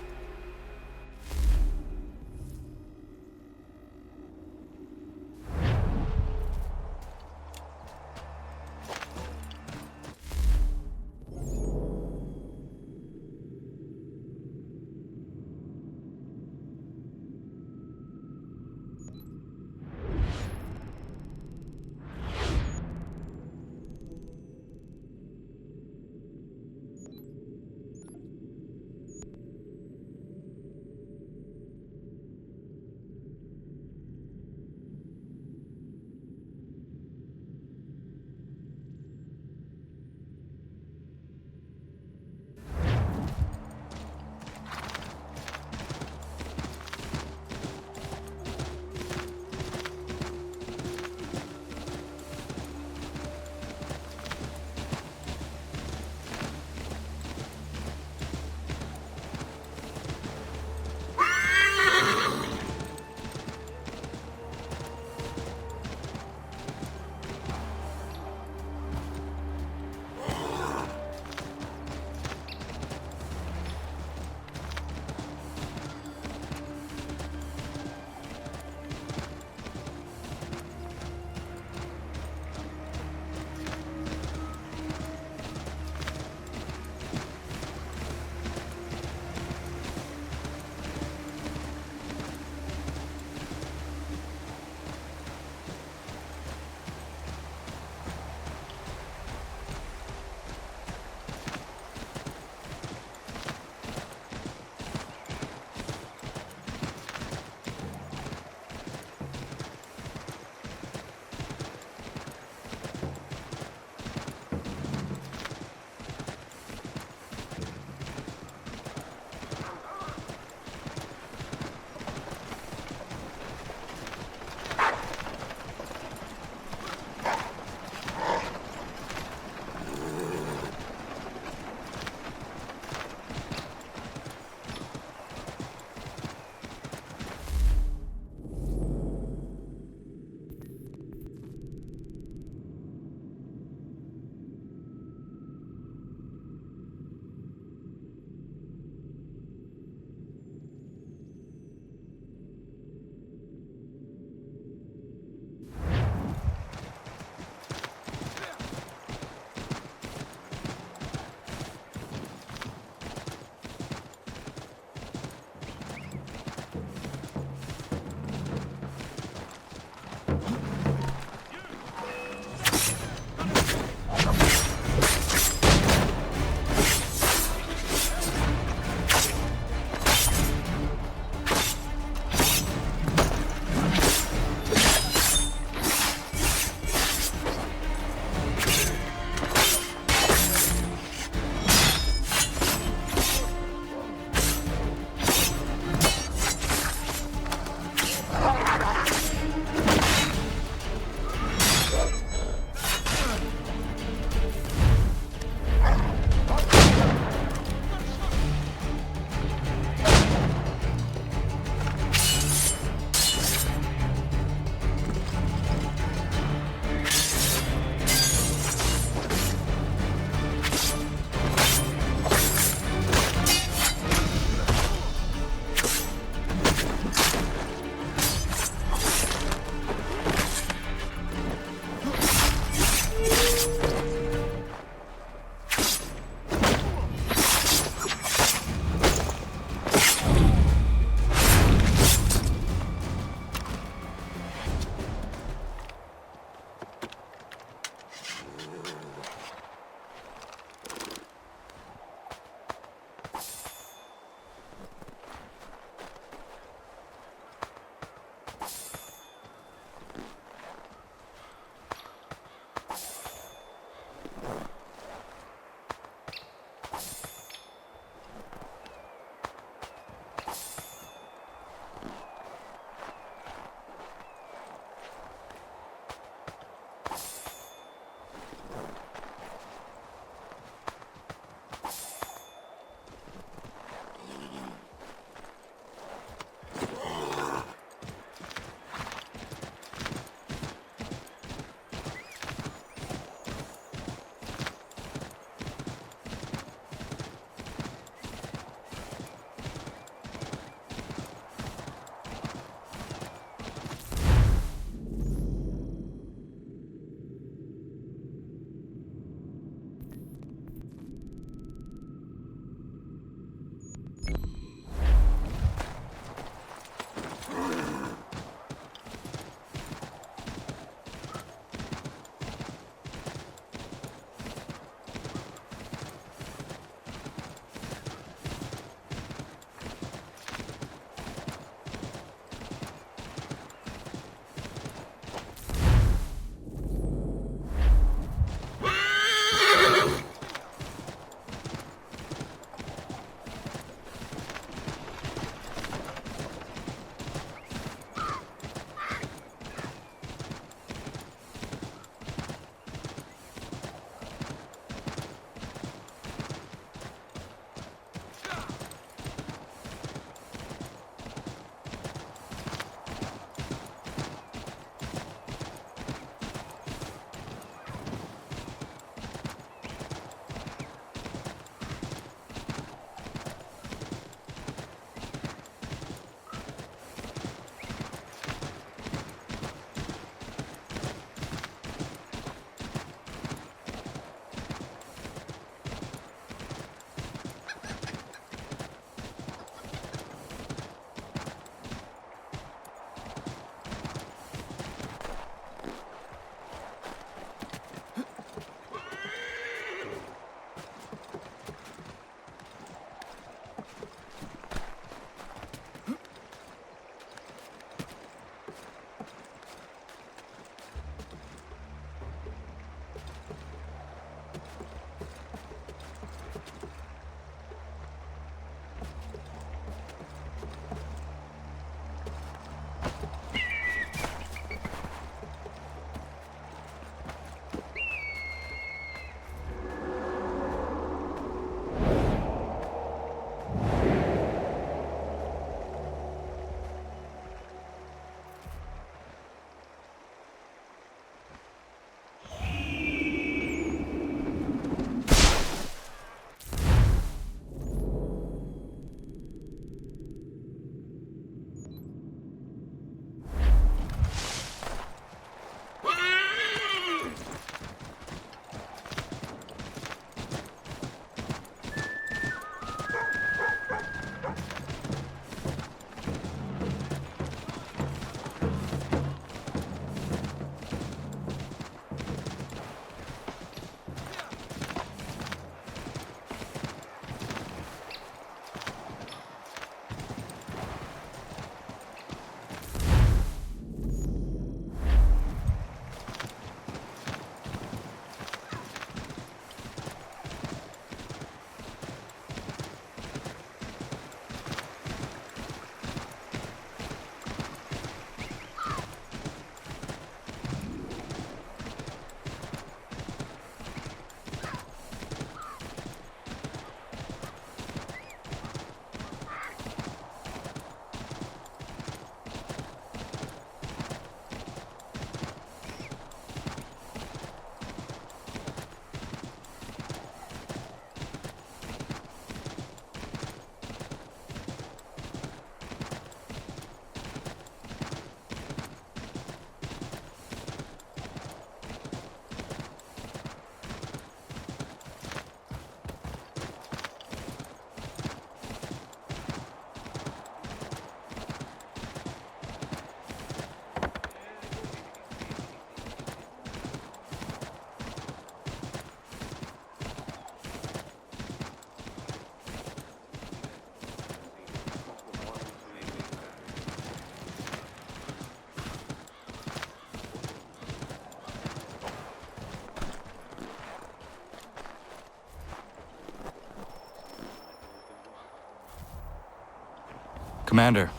Commander.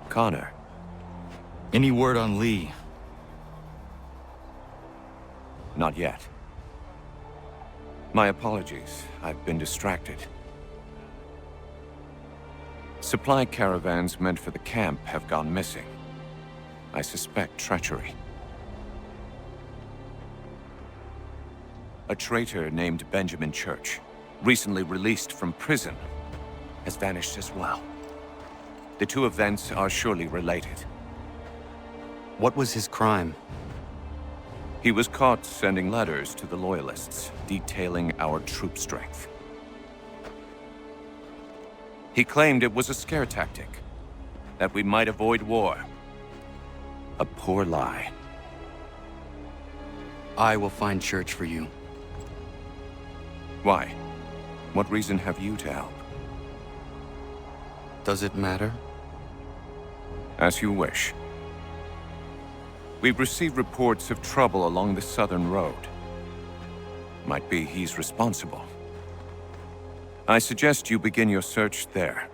Connor. Any word on Lee? Not yet. My apologies. I've been distracted. Supply caravans meant for the camp have gone missing. I suspect treachery. A traitor named Benjamin Church, recently released from prison, has vanished as well. The two events are surely related. What was his crime? He was caught sending letters to the Loyalists, detailing our troop strength. He claimed it was a scare tactic, that we might avoid war. A poor lie. I will find Church for you. Why? What reason have you to help? Does it matter? As you wish. We've received reports of trouble along the southern road. Might be he's responsible. I suggest you begin your search there.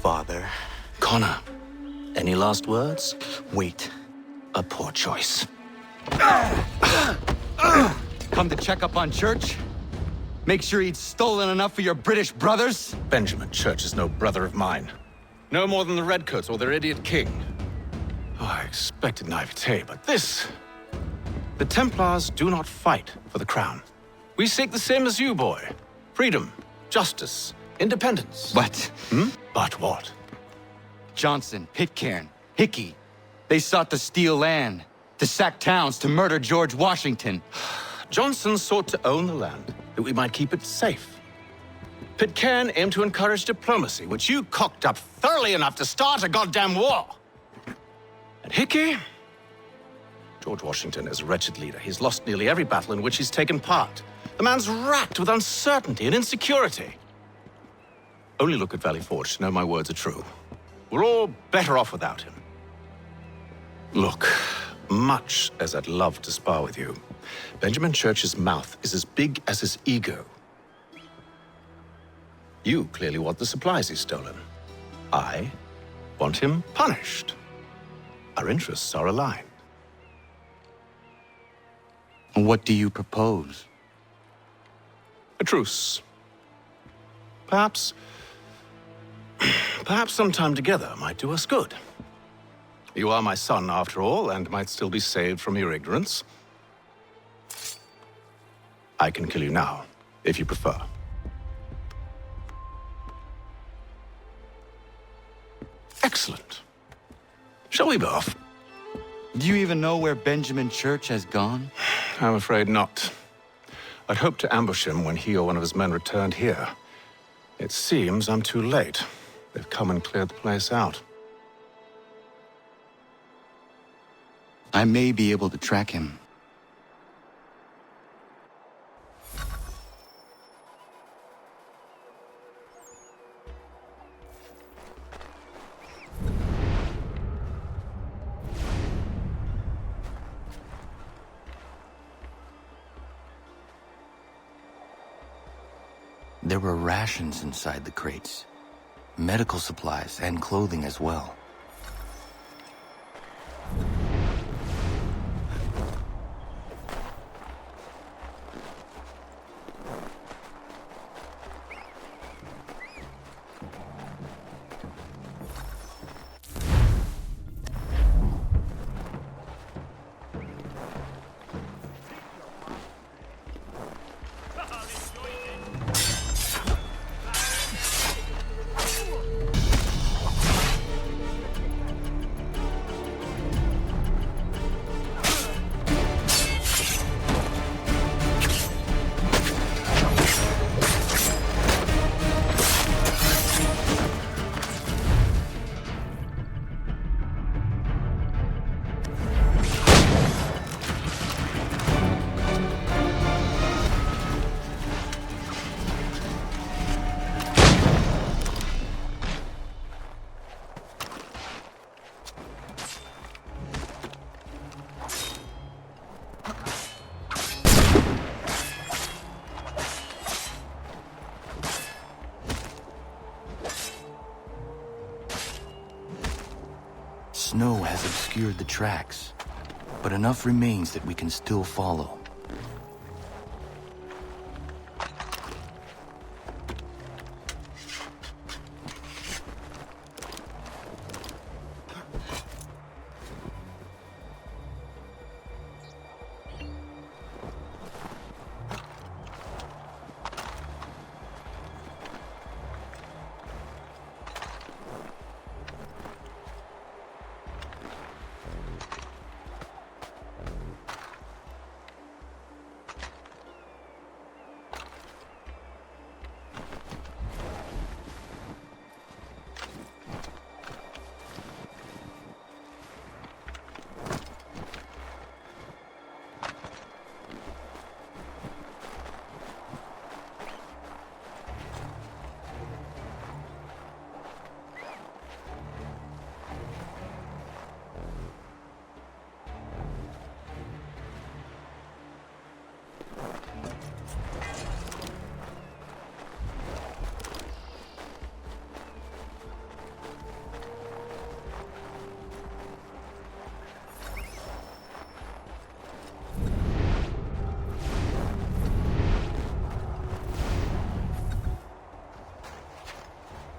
Father. Connor, any last words? Wait. A poor choice. Come to check up on Church? Make sure he'd stolen enough for your British brothers? Benjamin Church is no brother of mine. No more than the Redcoats or their idiot king. Oh, I expected naivete, but this... The Templars do not fight for the crown. We seek the same as you, boy. Freedom, justice, independence. But... But what? Johnson, Pitcairn, Hickey. They sought to steal land, to sack towns, to murder George Washington. Johnson sought to own the land, that we might keep it safe. Pitcairn aimed to encourage diplomacy, which you cocked up thoroughly enough to start a goddamn war. And Hickey? George Washington is a wretched leader. He's lost nearly every battle in which he's taken part. The man's racked with uncertainty and insecurity. Only look at Valley Forge to know my words are true. We're all better off without him. Look, much as I'd love to spar with you, Benjamin Church's mouth is as big as his ego. You clearly want the supplies he's stolen. I want him punished. Our interests are aligned. What do you propose? A truce. Perhaps some time together might do us good. You are my son, after all, and might still be saved from your ignorance. I can kill you now, if you prefer. Excellent. Shall we be off? Do you even know where Benjamin Church has gone? I'm afraid not. I'd hoped to ambush him when he or one of his men returned here. It seems I'm too late. They've come and cleared the place out. I may be able to track him. There were rations inside the crates, medical supplies and clothing as well. Snow has obscured the tracks, but enough remains that we can still follow.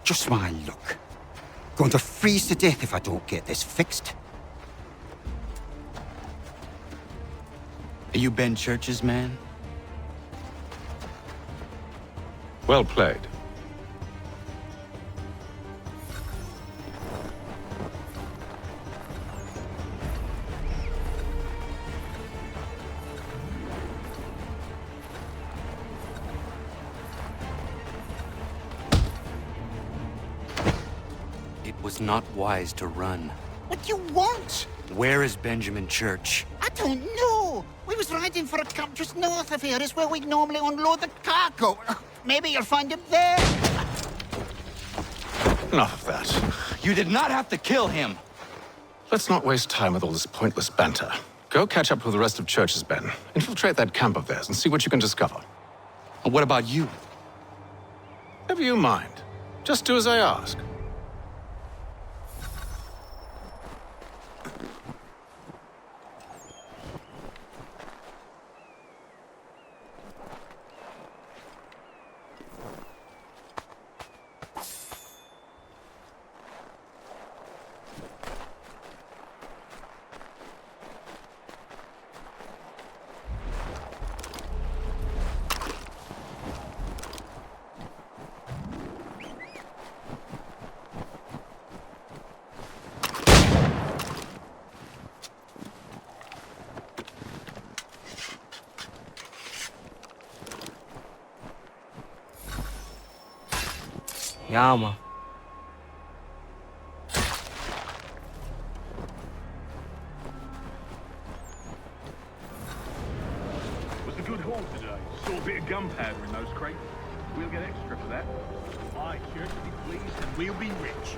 Just my luck. Going to freeze to death if I don't get this fixed. Are you Ben Church's man? Well played. It was not wise to run. What do you want? Where is Benjamin Church? I don't know. We was riding for a camp just north of here. It's where we'd normally unload the cargo. Maybe you'll find him there. Enough of that. You did not have to kill him. Let's not waste time with all this pointless banter. Go catch up with the rest of Church's men. Infiltrate that camp of theirs and see what you can discover. And what about you? Never you mind. Just do as I ask. Yeah, man. Was a good haul today. Saw a bit of gunpowder in those crates. We'll get extra for that. Aye, church be pleased and we'll be rich.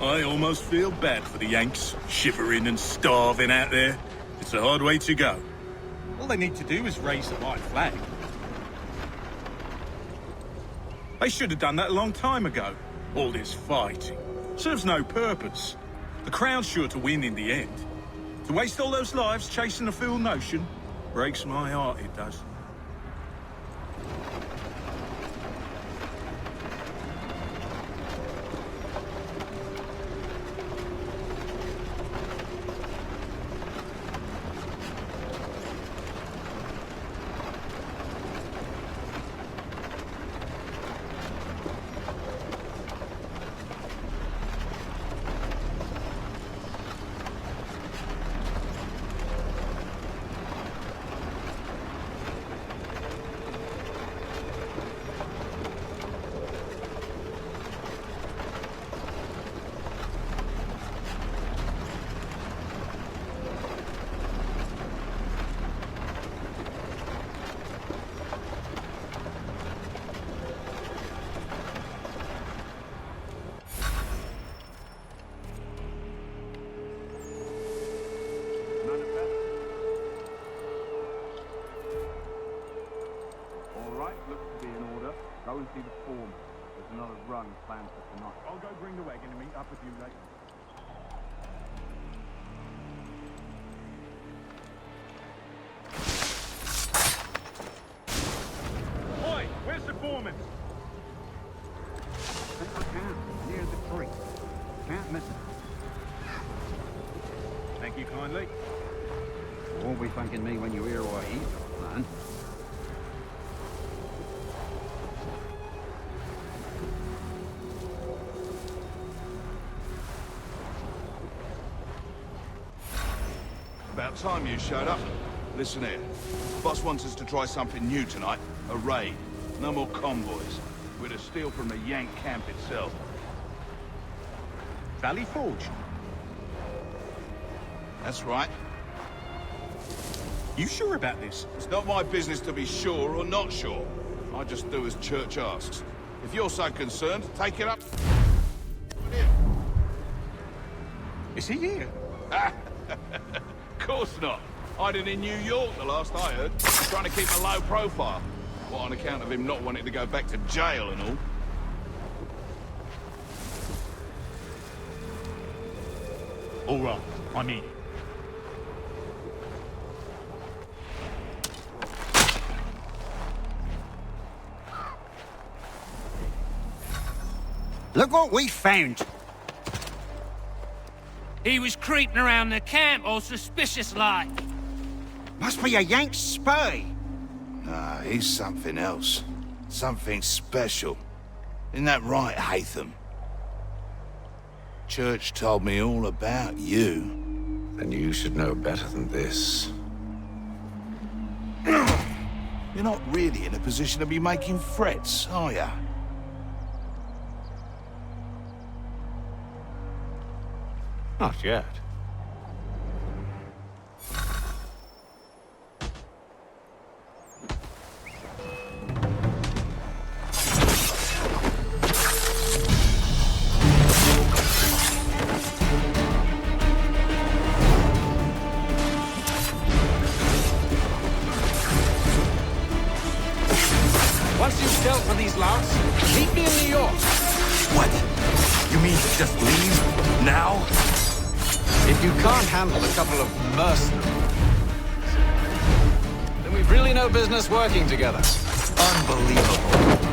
I almost feel bad for the Yanks, shivering and starving out there. It's a hard way to go. All they need to do is raise the white flag. They should have done that a long time ago. All this fighting serves no purpose. The Crown's sure to win in the end. To waste all those lives chasing a fool notion breaks my heart, it does. Go and see the foreman. There's another run planned for tonight. I'll go bring the wagon and meet up with you later. Oi, where's the foreman? I can, near the creek. Can't miss it. Thank you kindly. You won't be thanking me when you hear what he's got, man. About time you showed up. Listen here. Boss wants us to try something new tonight. A raid. No more convoys. We're to steal from the Yank camp itself. Valley Forge? That's right. You sure about this? It's not my business to be sure or not sure. I just do as Church asks. If you're so concerned, take it up. Is he here? Of course not. Hiding in New York, the last I heard. Trying to keep a low profile. What, on account of him not wanting to go back to jail and all? All right, I'm in. Look what we found! He was creeping around the camp all suspicious-like. Must be a Yank spy. Nah, he's something else. Something special. Isn't that right, Hatham? Church told me all about you. Then you should know better than this. You're not really in a position to be making threats, are you? Not yet. Once you've dealt with these louts, meet me in New York. What? You mean just leave? Now? If you can't handle a couple of mercenaries, then we've really no business working together. Unbelievable.